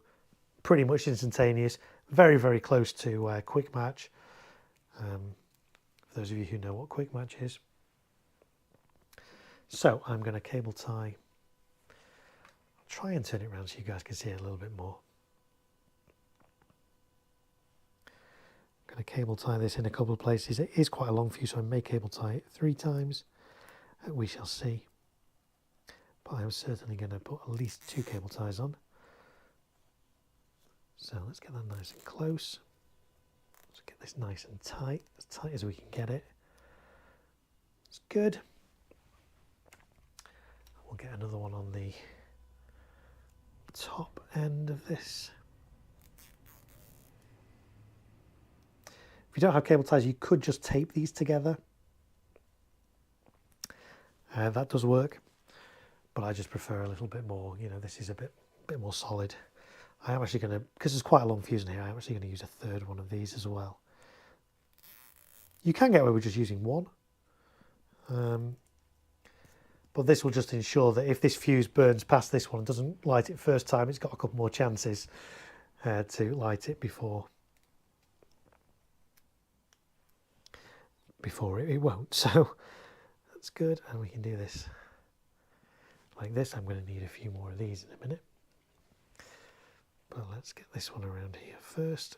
pretty much instantaneous. Very, very close to quick match. For those of you who know what quick match is. So I'm going to cable tie. I'll try and turn it around so you guys can see it a little bit more. I'm going to cable tie this in a couple of places. It is quite a long fuse, so I may cable tie it 3 times. We shall see. But I'm certainly going to put at least 2 cable ties on. So let's get that nice and close. Let's get this nice and tight as we can get it. It's good. We'll get another one on the top end of this. If you don't have cable ties, you could just tape these together. That does work, but I just prefer a little bit more. You know, this is a bit more solid. I am actually going to, because there's quite a long fuse in here, I'm actually going to use a 3rd one of these as well. You can get away with just using 1, but this will just ensure that if this fuse burns past this one and doesn't light it first time, it's got a couple more chances to light it before it won't. So that's good, and we can do this like this. I'm going to need a few more of these in a minute, but let's get this one around here first.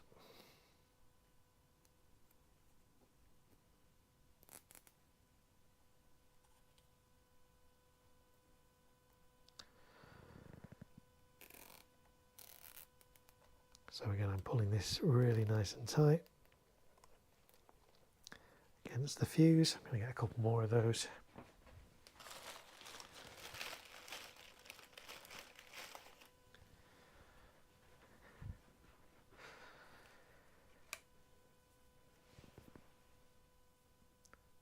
So again, I'm pulling this really nice and tight against the fuse. I'm going to get a couple more of those.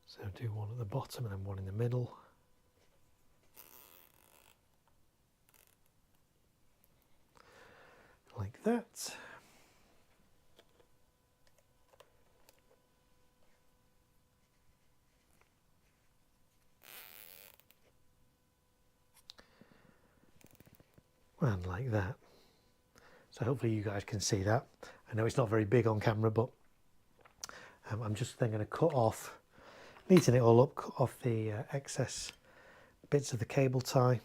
So do one at the bottom and then one in the middle. Like that. And like that. So hopefully you guys can see that. I know it's not very big on camera, but I'm just then going to cut off, neaten it all up, cut off the excess bits of the cable tie.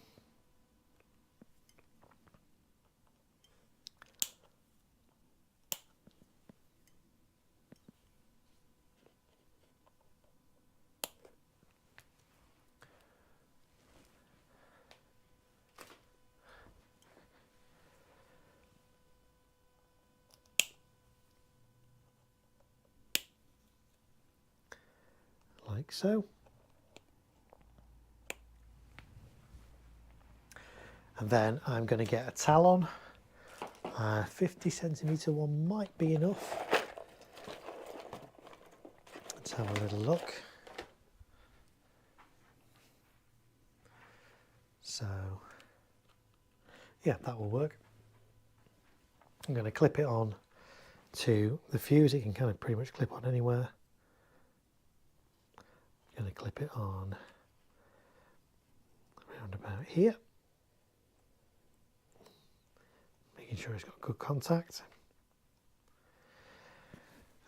like so. And then I'm going to get a talon. 50cm one might be enough. Let's have a little look. So, yeah, that will work. I'm going to clip it on to the fuse. It can kind of pretty much clip on anywhere. I'm going to clip it on around about here. Making sure it's got good contact.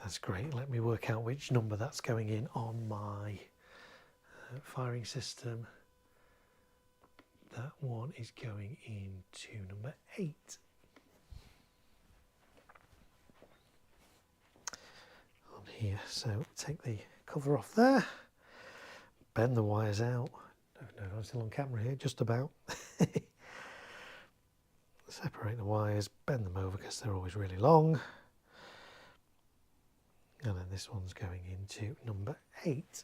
That's great. Let me work out which number that's going in on my firing system. That one is going into number 8. On here, so take the cover off there, bend the wires out. No, I'm still on camera here, just about. Separate the wires, bend them over because they're always really long. And then this one's going into number 8.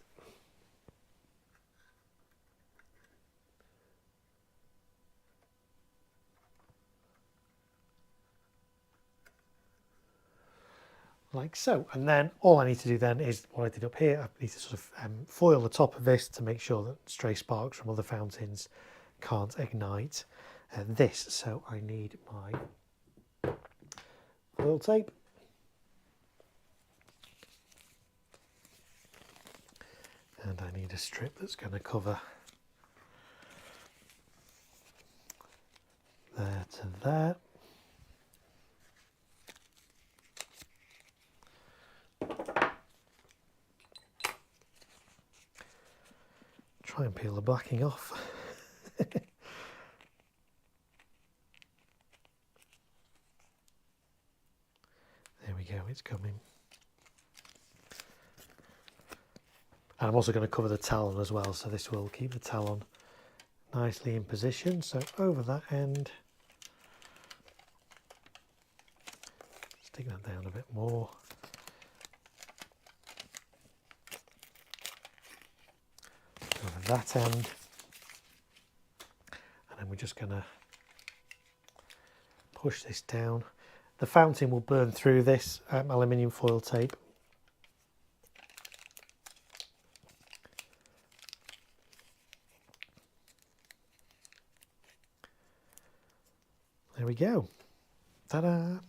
Like so. And then all I need to do then is what I did up here. I need to sort of foil the top of this to make sure that stray sparks from other fountains can't ignite this. So I need my foil tape. And I need a strip that's going to cover there to there. Try and peel the backing off. There we go, it's coming. And I'm also going to cover the talon as well, so this will keep the talon nicely in position. So over that end, stick that down a bit more. Over that end, and then we're just going to push this down. The fountain will burn through this aluminium foil tape. There we go. Ta-da!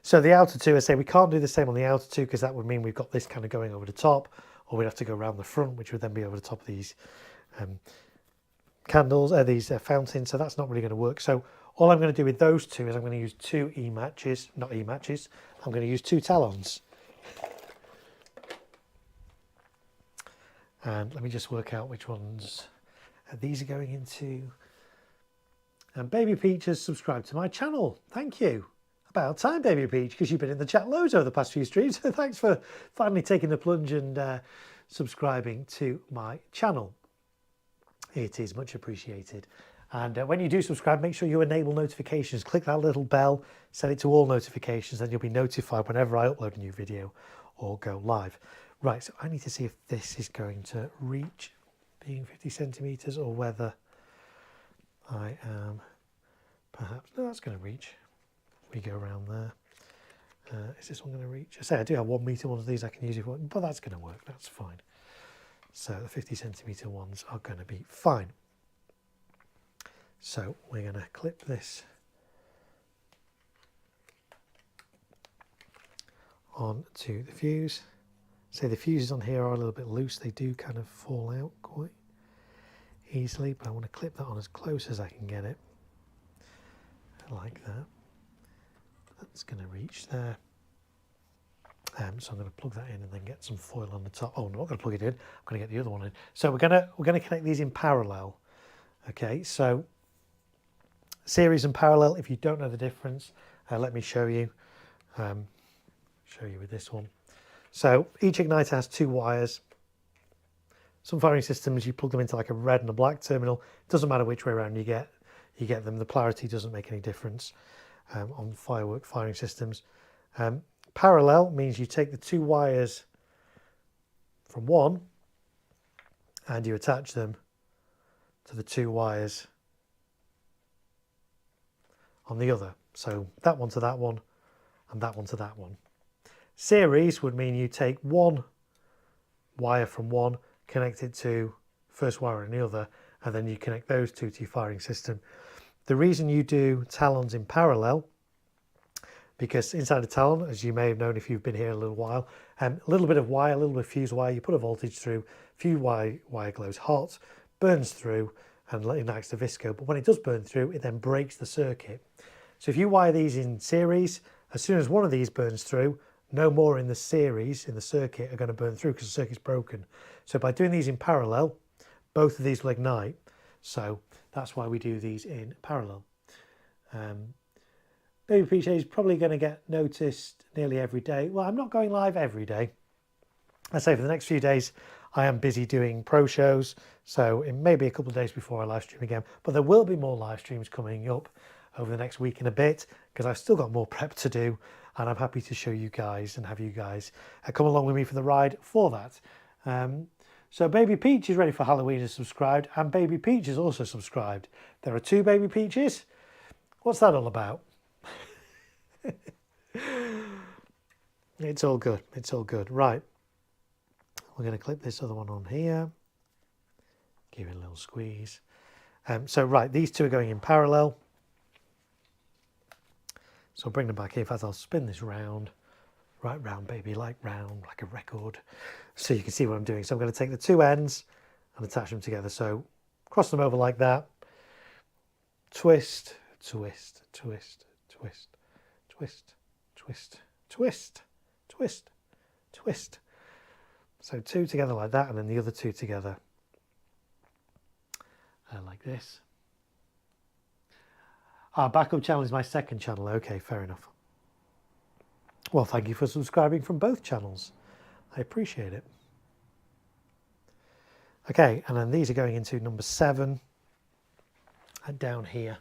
So the outer two, I say we can't do the same on the outer two because that would mean we've got this kind of going over the top, or we'd have to go around the front, which would then be over the top of these candles, these fountains. So that's not really going to work. So all I'm going to do with those two is I'm going to use 2 E-matches, not E-matches. I'm going to use 2 talons. And let me just work out which ones these are going into. And Baby Peach has subscribed to my channel. Thank you. About time, Baby Peach, because you've been in the chat loads over the past few streams. So thanks for finally taking the plunge and subscribing to my channel. It is much appreciated. And when you do subscribe, make sure you enable notifications. Click that little bell, set it to all notifications, and you'll be notified whenever I upload a new video or go live. Right, so I need to see if this is going to reach being 50 centimeters or whether I am perhaps, no, that's going to reach. We go around there. Is this one going to reach? I say I do have 1 meter ones of these I can use if I want, but that's going to work. That's fine. So the 50 centimeter ones are going to be fine. So we're going to clip this onto the fuse. So the fuses on here are a little bit loose. They do kind of fall out quite easily, but I want to clip that on as close as I can get it. Like that. That's going to reach there. So I'm going to plug that in and then get some foil on the top. Oh, I'm not going to plug it in. I'm going to get the other one in. So we're going to connect these in parallel. Okay, so series and parallel. If you don't know the difference, let me show you. Show you with this one. So each igniter has 2 wires. Some firing systems you plug them into like a red and a black terminal. It doesn't matter which way around you get them. The polarity doesn't make any difference on Firework firing systems. Parallel means you take the 2 wires from one, and you attach them to the 2 wires on the other. So that one to that one and that one to that one. Series would mean you take one wire from one, connect it to first wire on the other, and then you connect those two to your firing system. The reason you do talons in parallel, because inside a talon, as you may have known if you've been here a little while, a little bit of wire, a little bit of fuse wire, you put a voltage through, fuse wire glows hot, burns through and ignites the visco. But when it does burn through, it then breaks the circuit. So if you wire these in series, as soon as one of these burns through, no more in the series, in the circuit, are going to burn through because the circuit's broken. So by doing these in parallel, both of these will ignite. So that's why we do these in parallel. Baby Peach is probably going to get noticed nearly every day. Well, I'm not going live every day. I say for the next few days, I am busy doing pro shows. So it may be a couple of days before I live stream again, but there will be more live streams coming up over the next week and a bit because I've still got more prep to do, and I'm happy to show you guys and have you guys come along with me for the ride for that. So Baby Peach is ready for Halloween and subscribed, and Baby Peach is also subscribed. There are 2 Baby Peaches. What's that all about? It's all good. It's all good. Right. We're going to clip this other one on here. Give it a little squeeze. So right, these 2 are going in parallel. So I'll bring them back here. In fact, I'll spin this round. Right round, baby, like round, like a record. So you can see what I'm doing. So I'm going to take the 2 ends and attach them together. So cross them over like that. Twist, twist, twist, twist, twist, twist, twist, twist, twist. So 2 together like that, and then the other 2 together like this. Our backup channel is my second channel. Okay, fair enough. Well, thank you for subscribing from both channels. I appreciate it. Okay, and then these are going into number 7. And down here,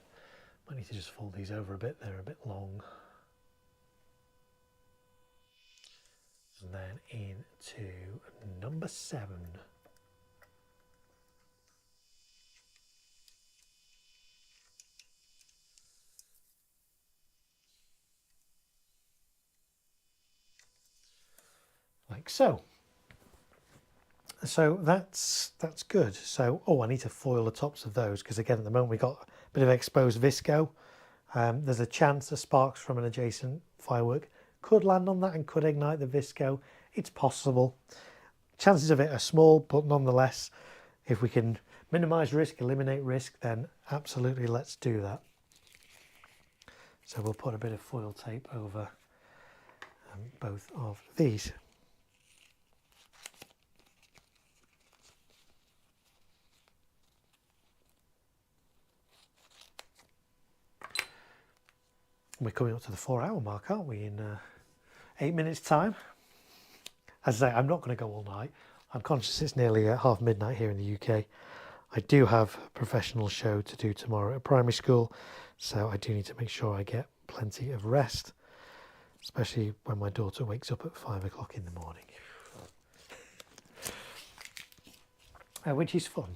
I need to just fold these over a bit. They're a bit long. And then into number 7. Like so. So that's good. So, oh, I need to foil the tops of those because again, at the moment we got a bit of exposed visco. There's a chance the sparks from an adjacent firework could land on that and could ignite the visco. It's possible. Chances of it are small, but nonetheless, if we can minimize risk, eliminate risk, then absolutely let's do that. So we'll put a bit of foil tape over both of these. We're coming up to the 4-hour mark, aren't we, in 8 minutes time? As I say, I'm not going to go all night. I'm conscious it's nearly half midnight here in the UK. I do have a professional show to do tomorrow at primary school, so I do need to make sure I get plenty of rest, especially when my daughter wakes up at 5 o'clock in the morning. Which is fun.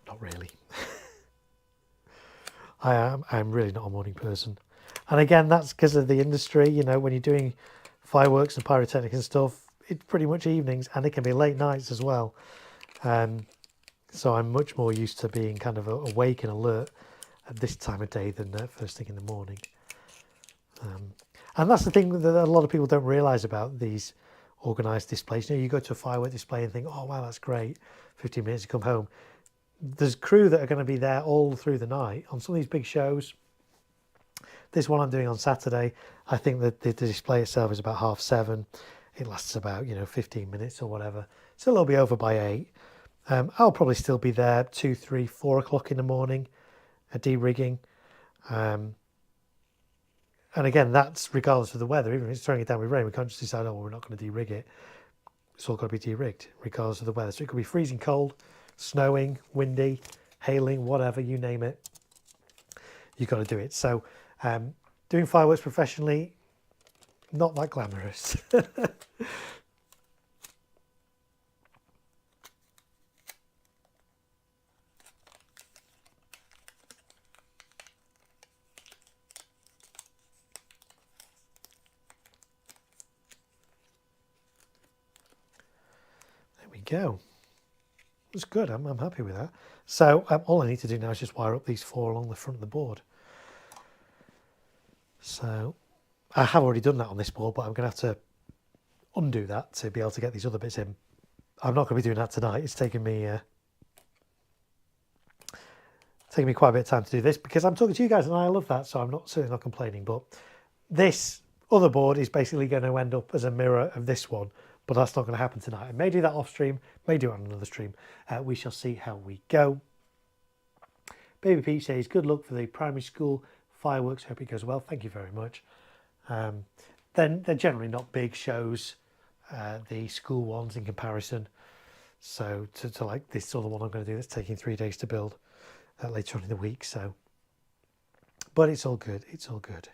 Not really. I'm really not a morning person. And again, that's because of the industry. You know, when you're doing fireworks and pyrotechnics and stuff, it's pretty much evenings, and it can be late nights as well. So I'm much more used to being kind of awake and alert at this time of day than first thing in the morning. And that's the thing that a lot of people don't realise about these organised displays. You know, you go to a firework display and think, oh, wow, that's great. 15 minutes to come home. There's crew that are going to be there all through the night on some of these big shows. This one I'm doing on Saturday, I think that the display itself is about 7:30. It lasts about 15 minutes or whatever, so it'll be over by 8. I'll probably still be there 2, 3, 4 o'clock in the morning de-rigging, and again, that's regardless of the weather. Even if it's throwing it down with rain, we can't just decide, oh, we're not going to de-rig it. It's all got to be de-rigged regardless of the weather. So it could be freezing cold, snowing, windy, hailing, whatever, you name it, you've got to do it. So doing fireworks professionally, not that glamorous. go. It's good. I'm happy with that. So all I need to do now is just wire up these 4 along the front of the board. So I have already done that on this board, but I'm going to have to undo that to be able to get these other bits in. I'm not going to be doing that tonight. It's taking me quite a bit of time to do this because I'm talking to you guys and I love that, so I'm certainly not complaining. But this other board is basically going to end up as a mirror of this one, but that's not going to happen tonight. I may do that off stream, may do it on another stream. We shall see how we go. Baby Pete says, good luck for the primary school fireworks. Hope it goes well. Thank you very much. Then they're generally not big shows, the school ones in comparison. So to like this other one I'm going to do that's taking 3 days to build later on in the week. So, but it's all good. It's all good.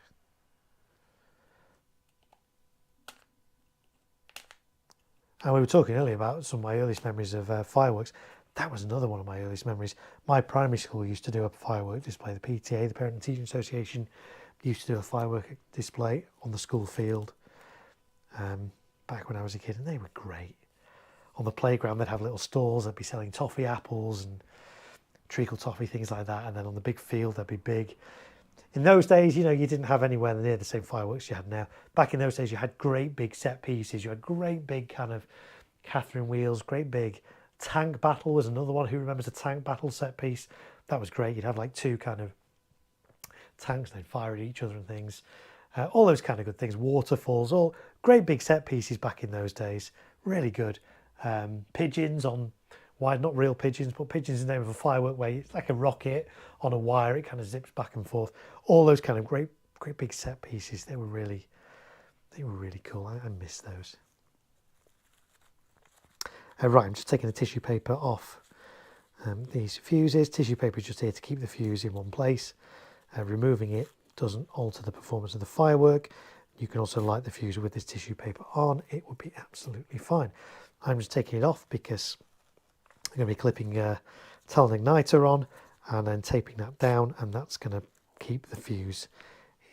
And we were talking earlier about some of my earliest memories of fireworks. That was another one of my earliest memories. My primary school used to do a firework display. The PTA, the Parent and Teaching Association, used to do a firework display on the school field back when I was a kid, and they were great. On the playground, they'd have little stalls. They'd be selling toffee apples and treacle toffee, things like that. And then on the big field, they'd be big. In those days, you know, you didn't have anywhere near the same fireworks you have now. Back in those days, you had great big set pieces. You had great big kind of Catherine wheels, great big tank battle was another one. Who remembers a tank battle set piece? That was great. You'd have like 2 kind of tanks, they'd fire at each other and things. All those kind of good things. Waterfalls, all great big set pieces back in those days. Really good. Pigeons on wire, not real pigeons, but pigeons is the name of a firework where it's like a rocket on a wire. It kind of zips back and forth. All those kind of great big set pieces. They were really cool. I miss those. Right, I'm just taking the tissue paper off these fuses. Tissue paper is just here to keep the fuse in one place. Removing it doesn't alter the performance of the firework. You can also light the fuse with this tissue paper on. It would be absolutely fine. I'm just taking it off because I'm going to be clipping Talon igniter on and then taping that down, and that's going to keep the fuse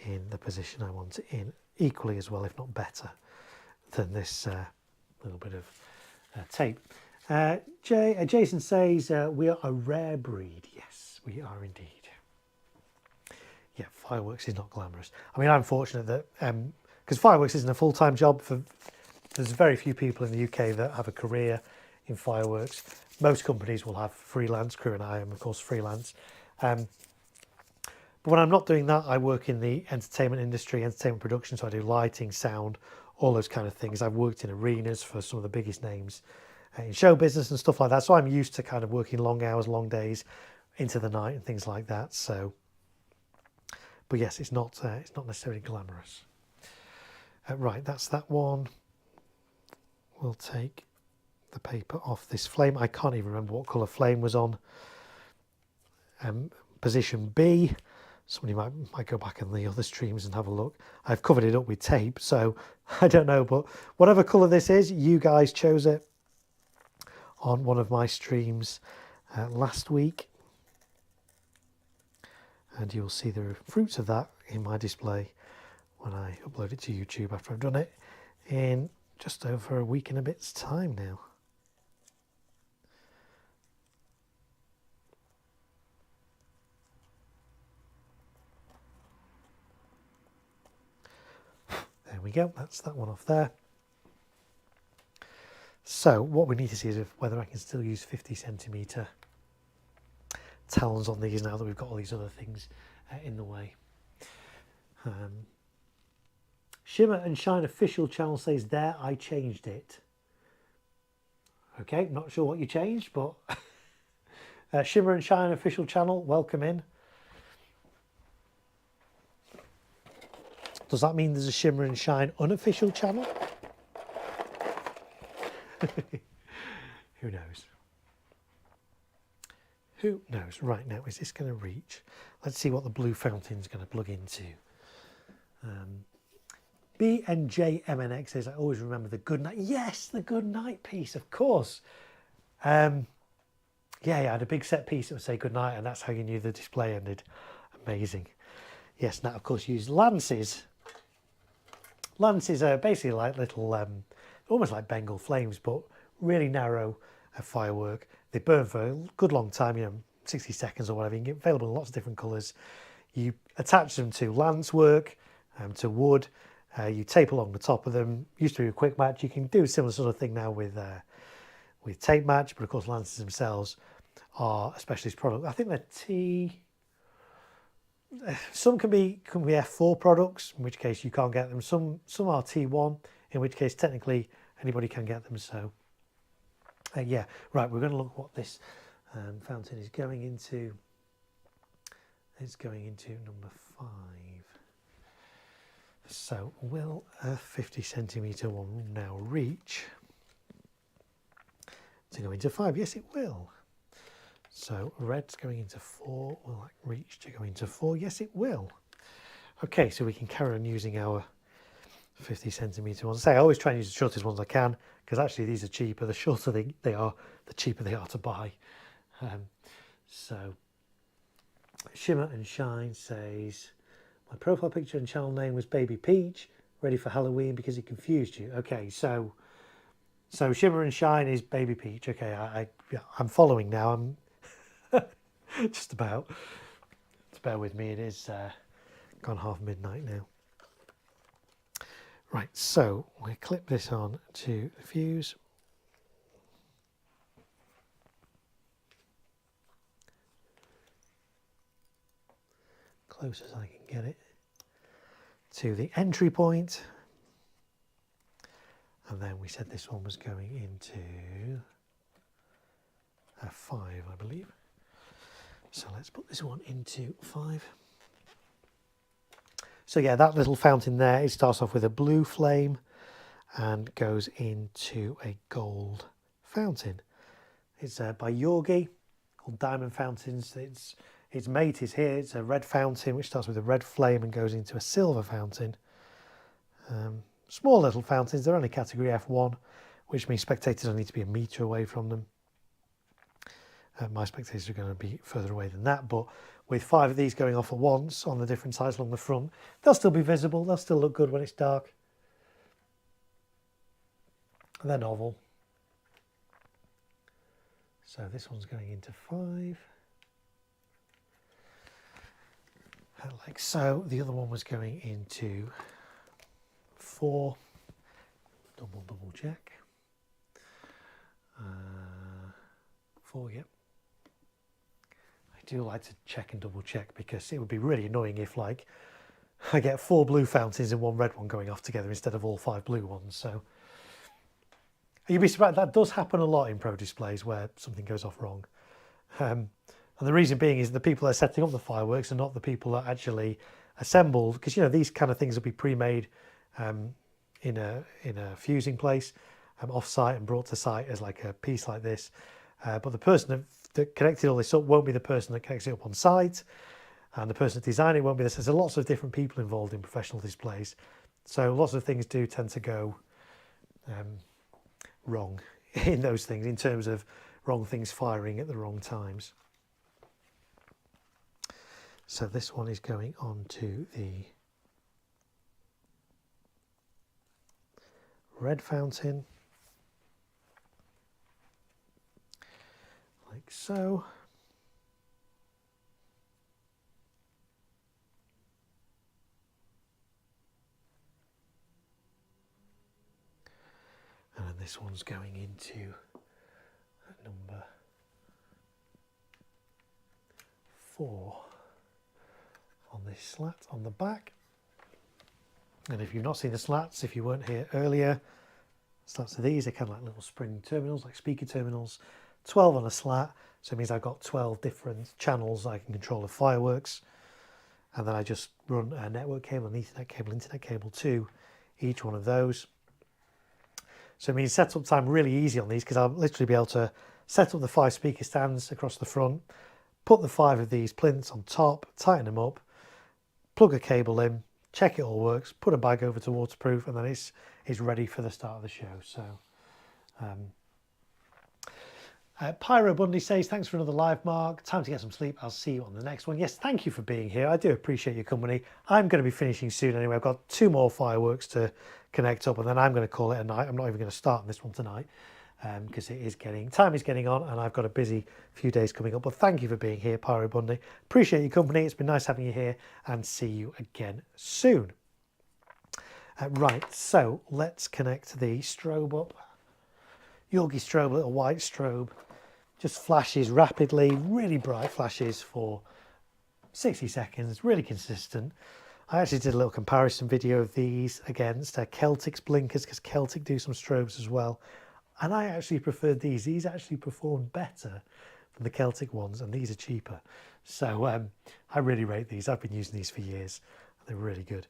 in the position I want it in, equally as well, if not better, than this little bit of tape. Jason says we are a rare breed. Yes, we are indeed. Yeah, fireworks is not glamorous. I mean, I'm fortunate that because fireworks isn't a full-time job. There's very few people in the UK that have a career in fireworks. Most companies will have freelance crew, and I am of course freelance. But when I'm not doing that, I work in the entertainment industry, entertainment production. So I do lighting, sound, all those kind of things. I've worked in arenas for some of the biggest names in show business and stuff like that. So I'm used to kind of working long hours, long days into the night and things like that. So, but yes, it's not necessarily glamorous. Right, that's that one. We'll take the paper off this flame. I can't even remember what colour flame was on. Position B. Somebody might go back in the other streams and have a look. I've covered it up with tape, so I don't know. But whatever colour this is, you guys chose it on one of my streams last week. And you'll see the fruits of that in my display when I upload it to YouTube after I've done it in just over a week and a bit's time now. There we go, that's that one off there. So what we need to see is whether I can still use 50cm talons on these now that we've got all these other things in the way. Shimmer and Shine official channel says there, I changed it. Okay, not sure what you changed, but Shimmer and Shine official channel, welcome in. Does that mean there's a Shimmer and Shine unofficial channel? Who knows? Who knows? Right, now, is this going to reach? Let's see what the blue fountain's going to plug into. BNJMNX says, I always remember the Good Night. Yes, the Good Night piece, of course. Yeah, I had a big set piece that would say Good Night, and that's how you knew the display ended. Amazing. Yes, now, of course, use lances. Lances are basically like little, almost like Bengal flames, but really narrow firework. They burn for a good long time, you know, 60 seconds or whatever. You can get available in lots of different colours. You attach them to lance work, to wood. You tape along the top of them. Used to be a quick match. You can do a similar sort of thing now with tape match, but of course lances themselves are a specialist product. I think they're some can be F4 products, in which case you can't get them. Some are T1, in which case technically anybody can get them. So yeah, right, we're going to look what this fountain is going into. It's going into number 5. So will a 50 centimetre one now reach to go into 5? Yes, it will. So red's going into 4. Will that reach to go into 4? Yes, it will. Okay, so we can carry on using our 50 centimetre ones. I always try and use the shortest ones I can, because actually these are cheaper. The shorter they are, the cheaper they are to buy. So Shimmer and Shine says, my profile picture and channel name was Baby Peach, ready for Halloween because it confused you. Okay, so Shimmer and Shine is Baby Peach. Okay, I'm following now. I'm just about. Just bear with me. It is gone half midnight now. Right, so we clip this on to the fuse. Close as I can get it to the entry point, and then we said this one was going into a 5, I believe. So let's put this one into 5. So yeah, that little fountain there, it starts off with a blue flame and goes into a gold fountain. It's by Yorgi, called Diamond Fountains. Its mate is here. It's a red fountain which starts with a red flame and goes into a silver fountain. Small little fountains. They're only category F1, which means spectators only need to be a metre away from them. My spectators are going to be further away than that, but with 5 of these going off at once on the different sides along the front, they'll still be visible. They'll still look good when it's dark. And they're novel. So this one's going into 5. Like so. The other one was going into 4. Double check. 4, yep. I do like to check and double check, because it would be really annoying if, like, I get 4 blue fountains and 1 red one going off together instead of all 5 blue ones. So you'd be surprised. That does happen a lot in pro displays where something goes off wrong. And the reason being is the people that are setting up the fireworks are not the people that actually assemble, because, you know, these kind of things will be pre-made in a fusing place, off-site and brought to site as like a piece like this. But the person that connected all this up won't be the person that connects it up on site, and the person that designed it won't be this. There's lots of different people involved in professional displays, so lots of things do tend to go wrong in those things, in terms of wrong things firing at the wrong times. So this one is going on to the red fountain, like so. And then this one's going into number 4 on this slat on the back. And if you've not seen the slats, if you weren't here earlier, slats of these are kind of like little spring terminals, like speaker terminals. 12 on a slat, so it means I've got 12 different channels I can control of fireworks. And then I just run a network cable, an Ethernet cable, internet cable to each one of those. So it means setup time really easy on these, because I'll literally be able to set up the 5 speaker stands across the front, put the 5 of these plinths on top, tighten them up, plug a cable in, check it all works, put a bag over to waterproof, and then it's ready for the start of the show. So Pyro Bundy says, thanks for another live, Mark. Time to get some sleep. I'll see you on the next one. Yes, thank you for being here. I do appreciate your company. I'm going to be finishing soon anyway. I've got 2 more fireworks to connect up, and then I'm going to call it a night. I'm not even going to start on this one tonight. because time is getting on and I've got a busy few days coming up. But thank you for being here, Pyro Bundy. Appreciate your company. It's been nice having you here, and see you again soon. Right, so let's connect the strobe up. Yorkie strobe, little white strobe, just flashes rapidly, really bright flashes for 60 seconds, really consistent. I actually did a little comparison video of these against Celtic's blinkers, because Celtic do some strobes as well. And I actually preferred these. These actually performed better than the Celtic ones, and these are cheaper. So I really rate these. I've been using these for years. They're really good.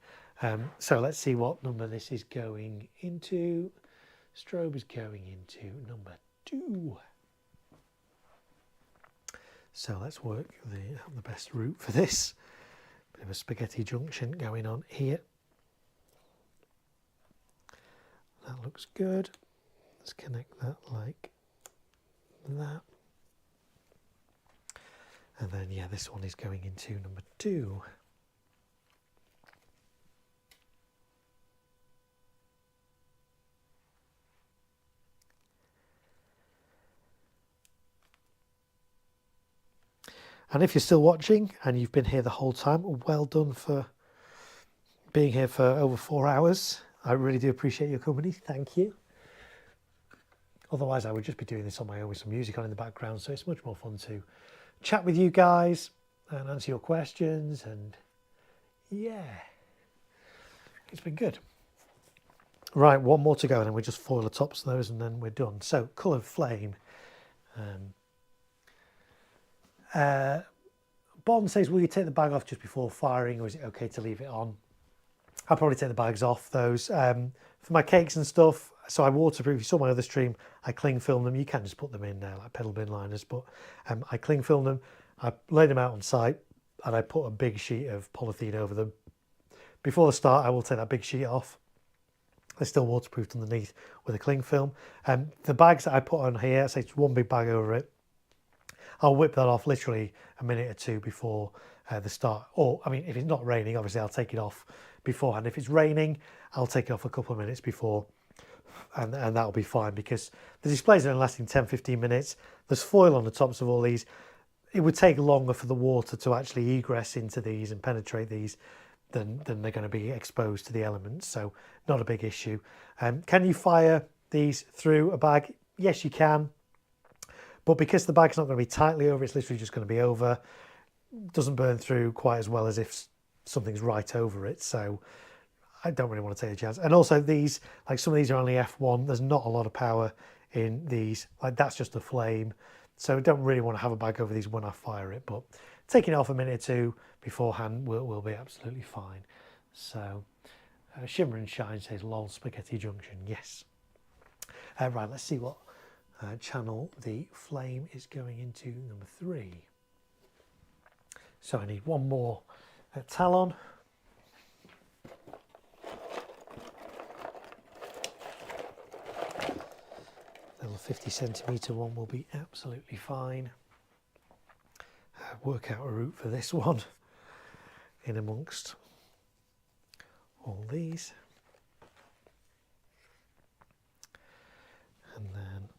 So let's see what number this is going into. Strobe is going into number 2. So let's work the best route for this. Bit of a spaghetti junction going on here. That looks good. Let's connect that like that. And then, yeah, this one is going into number 2. And if you're still watching and you've been here the whole time, well done for being here for over 4 hours. I really do appreciate your company. Thank you. Otherwise, I would just be doing this on my own with some music on in the background. So it's much more fun to chat with you guys and answer your questions. And yeah, it's been good. Right, one more to go, and then we just foil the tops of those and then we're done. So coloured flame. Bond says, will you take the bag off just before firing, or is it okay to leave it on? I'll probably take the bags off those. For my cakes and stuff, so I waterproof. You saw my other stream, I cling film them. You can just put them in there like pedal bin liners, but I cling film them. I lay them out on site and I put a big sheet of polythene over them. Before the start, I will take that big sheet off. They're still waterproofed underneath with a cling film. The bags that I put on here, say it's one big bag over it, I'll whip that off literally a minute or 2 before the start. Or, I mean, if it's not raining, obviously I'll take it off beforehand. If it's raining, I'll take it off a couple of minutes before, and that'll be fine, because the displays are only lasting 10-15 minutes. There's foil on the tops of all these. It would take longer for the water to actually egress into these and penetrate these than they're going to be exposed to the elements. So not a big issue. Can you fire these through a bag? Yes, you can. But because the bag's not going to be tightly over, it's literally just going to be over. Doesn't burn through quite as well as if something's right over it. So I don't really want to take a chance. And also these, like some of these are only F1. There's not a lot of power in these. Like that's just a flame. So I don't really want to have a bag over these when I fire it. But taking it off a minute or 2 beforehand will be absolutely fine. So Shimmer and Shine says, lol, spaghetti junction. Yes. Right, let's see what channel the flame is going into, number 3. So I need one more talon. Little 50cm one will be absolutely fine. Work out a route for this one in amongst all these. And then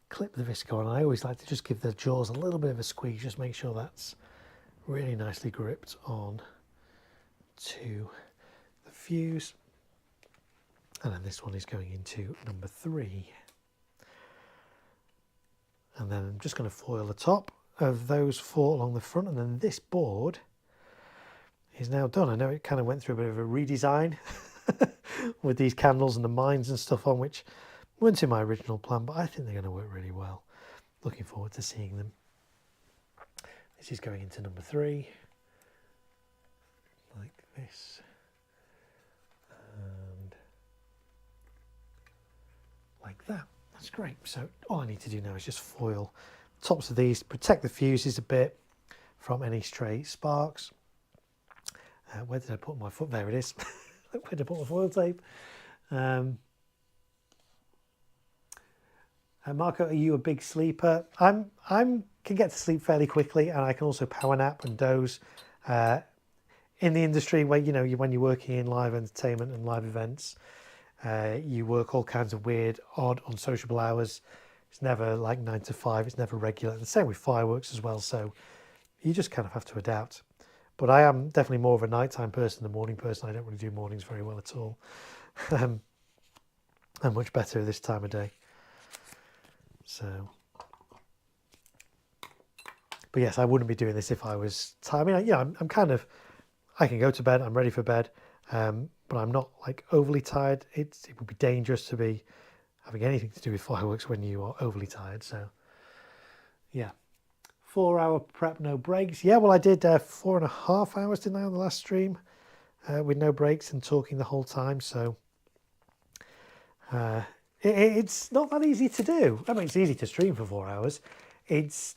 clip the Visco on. I always like to just give the jaws a little bit of a squeeze, just make sure that's really nicely gripped on to the fuse. And then this one is going into number 3. And then I'm just going to foil the top of those 4 along the front, and then this board is now done. I know it kind of went through a bit of a redesign with these candles and the mines and stuff on, which weren't in my original plan, but I think they're going to work really well. Looking forward to seeing them. This is going into number 3, like this, and like that. That's great. So all I need to do now is just foil tops of these, protect the fuses a bit from any stray sparks. Where did I put my foot? There it is. Where did I put my foil tape? Marco, are you a big sleeper? I'm can get to sleep fairly quickly, and I can also power nap and doze. In the industry where when you're working in live entertainment and live events, You work all kinds of weird, odd, unsociable hours. It's never like 9 to 5, it's never regular. And the same with fireworks as well, so you just kind of have to adapt. But I am definitely more of a nighttime person than a morning person. I don't really do mornings very well at all. I'm much better this time of day. So, but yes, I wouldn't be doing this if I was tired. I mean, yeah, I'm kind of, I can go to bed, I'm ready for bed, but I'm not like overly tired. It would be dangerous to be having anything to do with fireworks when you are overly tired. So, yeah. 4-hour prep, no breaks. Yeah, well, I did 4.5 hours, didn't I, on the last stream, with no breaks and talking the whole time. So it's not that easy to do. I mean, it's easy to stream for 4 hours. It's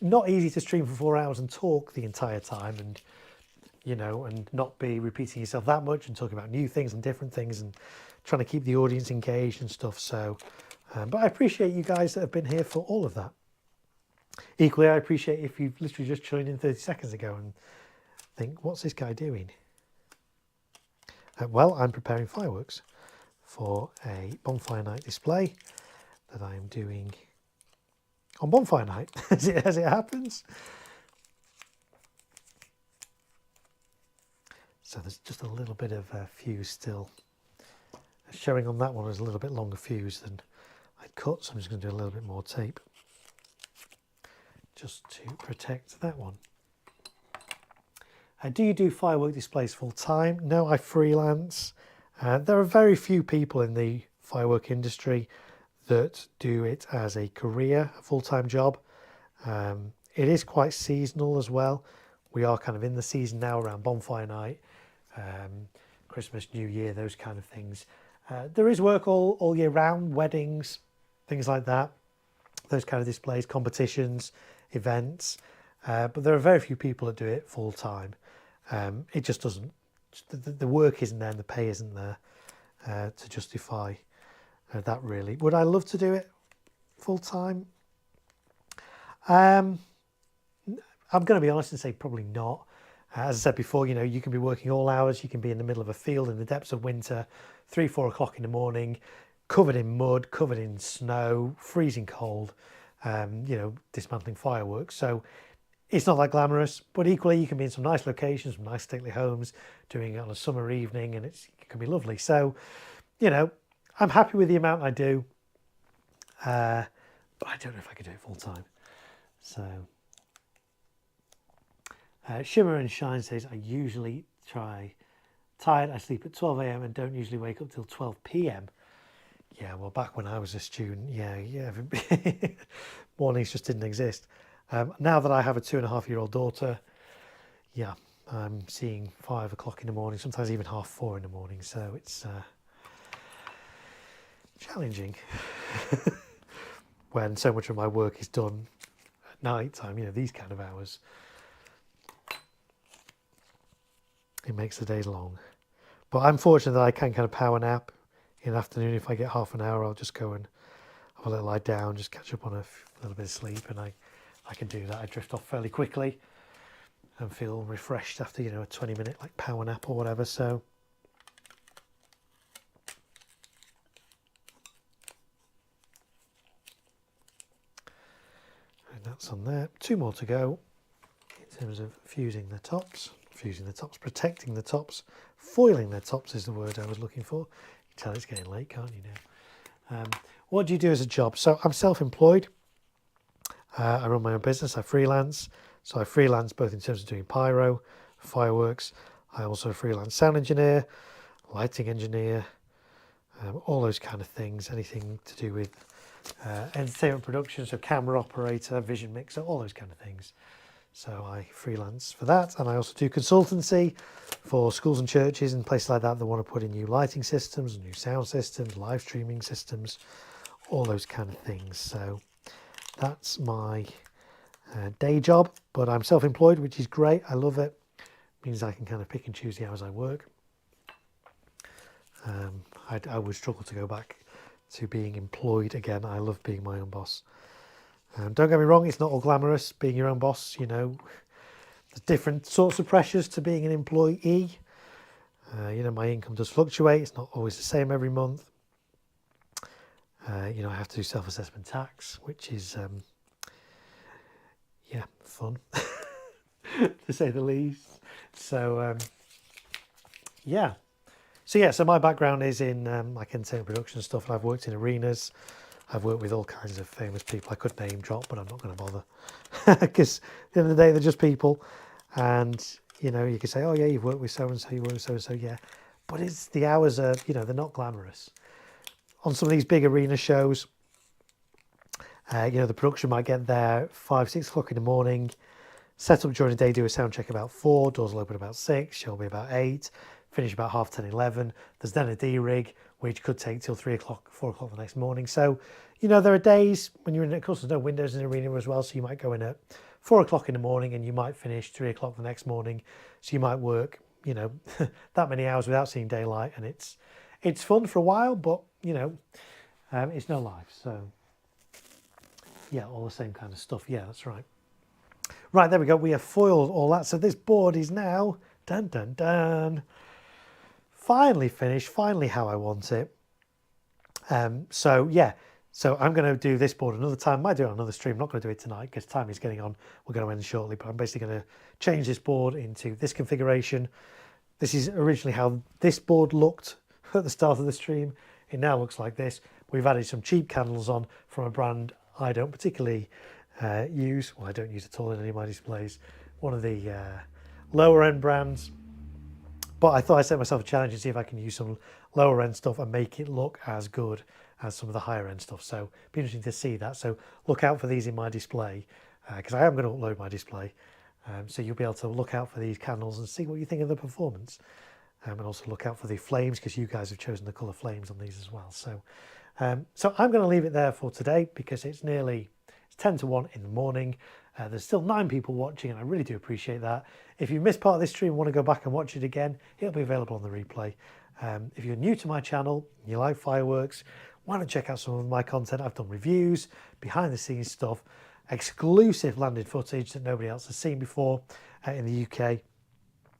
not easy to stream for 4 hours and talk the entire time, and and not be repeating yourself that much and talking about new things and different things and trying to keep the audience engaged and stuff. So, but I appreciate you guys that have been here for all of that. Equally, I appreciate if you've literally just joined in 30 seconds ago and think, what's this guy doing? Well, I'm preparing fireworks for a Bonfire Night display that I'm doing on Bonfire Night, as it happens. So there's just a little bit of fuse still. Showing on that one is a little bit longer fuse than I'd cut, so I'm just going to do a little bit more tape, just to protect that one. Do you do firework displays full time? No, I freelance. There are very few people in the firework industry that do it as a career, a full-time job. It is quite seasonal as well. We are kind of in the season now around Bonfire Night, Christmas, New Year, those kind of things. There is work all year round, weddings, things like that, those kind of displays, competitions, events, but there are very few people that do it full time. It just doesn't, the work isn't there and the pay isn't there to justify that really. Would I love to do it full time? I'm going to be honest and say probably not. As I said before, you can be working all hours, you can be in the middle of a field in the depths of winter, 3-4 o'clock in the morning, covered in mud, covered in snow, freezing cold, dismantling fireworks. So it's not that glamorous, but equally you can be in some nice locations, some nice stately homes, doing it on a summer evening, and it can be lovely. So, I'm happy with the amount I do, but I don't know if I could do it full time. So, Shimmer and Shine says, I usually try tired. I sleep at 12 a.m. and don't usually wake up till 12 p.m. Yeah, well, back when I was a student, yeah, mornings just didn't exist. Now that I have a 2.5-year-old daughter, yeah, I'm seeing 5 o'clock in the morning, sometimes even 3:30 in the morning. So it's challenging when so much of my work is done at night time, these kind of hours. It makes the days long. But I'm fortunate that I can kind of power nap in the afternoon. If I get half an hour, I'll just go and have a little lie down, just catch up on a little bit of sleep, and I can do that. I drift off fairly quickly and feel refreshed after, a 20-minute like power nap or whatever. So and that's on there. 2 more to go in terms of fusing the tops, protecting the tops, foiling the tops is the word I was looking for. You can tell it's getting late, can't you now? What do you do as a job? So I'm self-employed. I run my own business. I freelance. So I freelance both in terms of doing pyro, fireworks. I also freelance sound engineer, lighting engineer, all those kind of things. Anything to do with entertainment production, so camera operator, vision mixer, all those kind of things. So I freelance for that, and I also do consultancy for schools and churches and places like that want to put in new lighting systems, new sound systems, live streaming systems, all those kind of things. So that's my day job, but I'm self-employed, which is great. I love it. Means I can kind of pick and choose the hours I work. I would struggle to go back to being employed again. I love being my own boss. Don't get me wrong, it's not all glamorous being your own boss. There's different sorts of pressures to being an employee. You know, my income does fluctuate. It's not always the same every month. You know, I have to do self-assessment tax, which is, yeah, fun, to say the least. So, yeah. So my background is in like entertainment production stuff, and I've worked in arenas. I've worked with all kinds of famous people. I could name drop, but I'm not going to bother, because at the end of the day, they're just people. And, you know, you could say, oh yeah, you've worked with so-and-so, you worked with so-and-so, yeah. But it's, the hours are, you know, they're not glamorous. On some of these big arena shows, you know, the production might get there 5, 6 o'clock in the morning, set up during the day, do a sound check about 4, doors will open about 6, show will be about 8, finish about 10:30, 11. There's then a D-rig, which could take till 3 o'clock, 4 o'clock the next morning. So, you know, there are days when you're in, of course, there's no windows in the arena as well, so you might go in at 4 o'clock in the morning and you might finish 3 o'clock the next morning. So you might work, you know, that many hours without seeing daylight, and it's fun for a while, but, you know, it's no life. So, yeah, all the same kind of stuff. Yeah, that's right. Right, there we go. We have foiled all that. So this board is now, dun, dun, dun, finally finished, finally how I want it. So yeah, so I'm going to do this board another time. Might do it on another stream. I'm not going to do it tonight because time is getting on. We're going to end shortly, but I'm basically going to change this board into this configuration. This is originally how this board looked at the start of the stream. It now looks like this. We've added some cheap candles on from a brand I don't particularly use. Well, I don't use at all in any of my displays. One of the lower end brands. But I thought I'd set myself a challenge and see if I can use some lower end stuff and make it look as good as some of the higher end stuff. So it'd be interesting to see that. So look out for these in my display, because I am going to upload my display. So you'll be able to look out for these candles and see what you think of the performance. And also look out for the flames, because you guys have chosen the colour flames on these as well. So so I'm going to leave it there for today, because it's 10 to 1 in the morning. There's still 9 people watching, and I really do appreciate that. If you missed part of this stream and want to go back and watch it again, it'll be available on the replay. If you're new to my channel, you like fireworks, why not check out some of my content? I've done reviews, behind the scenes stuff, exclusive landed footage that nobody else has seen before in the UK.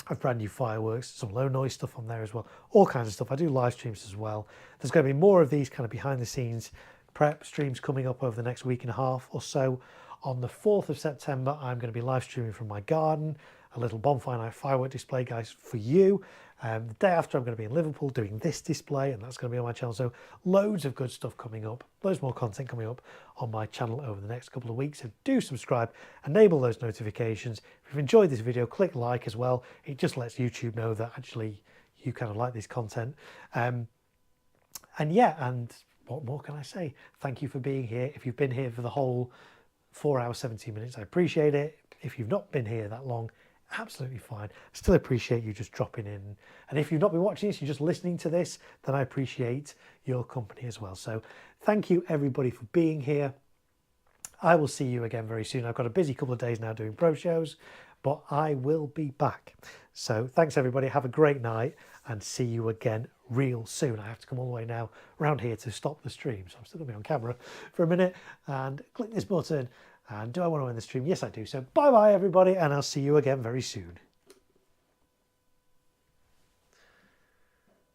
I've brand new fireworks, some low noise stuff on there as well, all kinds of stuff. I do live streams as well. There's going to be more of these kind of behind the scenes prep streams coming up over the next week and a half or so. On the 4th of September, I'm going to be live streaming from my garden, a little Bonfire Night firework display, guys, for you. The day after, I'm going to be in Liverpool doing this display, and that's going to be on my channel. So loads of good stuff coming up, loads more content coming up on my channel over the next couple of weeks. So do subscribe, enable those notifications. If you've enjoyed this video, click like as well. It just lets YouTube know that actually you kind of like this content. And yeah, and what more can I say? Thank you for being here. If you've been here for the whole 4 hours, 17 minutes, I appreciate it. If you've not been here that long, absolutely fine. Still appreciate you just dropping in. And if you've not been watching this, you're just listening to this, then I appreciate your company as well. So thank you everybody for being here. I will see you again very soon. I've got a busy couple of days now doing pro shows, but I will be back. So thanks everybody. Have a great night and see you again real soon. I have to come all the way now around here to stop the stream. So I'm still going to be on camera for a minute and click this button. And do I want to end the stream? Yes, I do. So bye-bye, everybody, and I'll see you again very soon.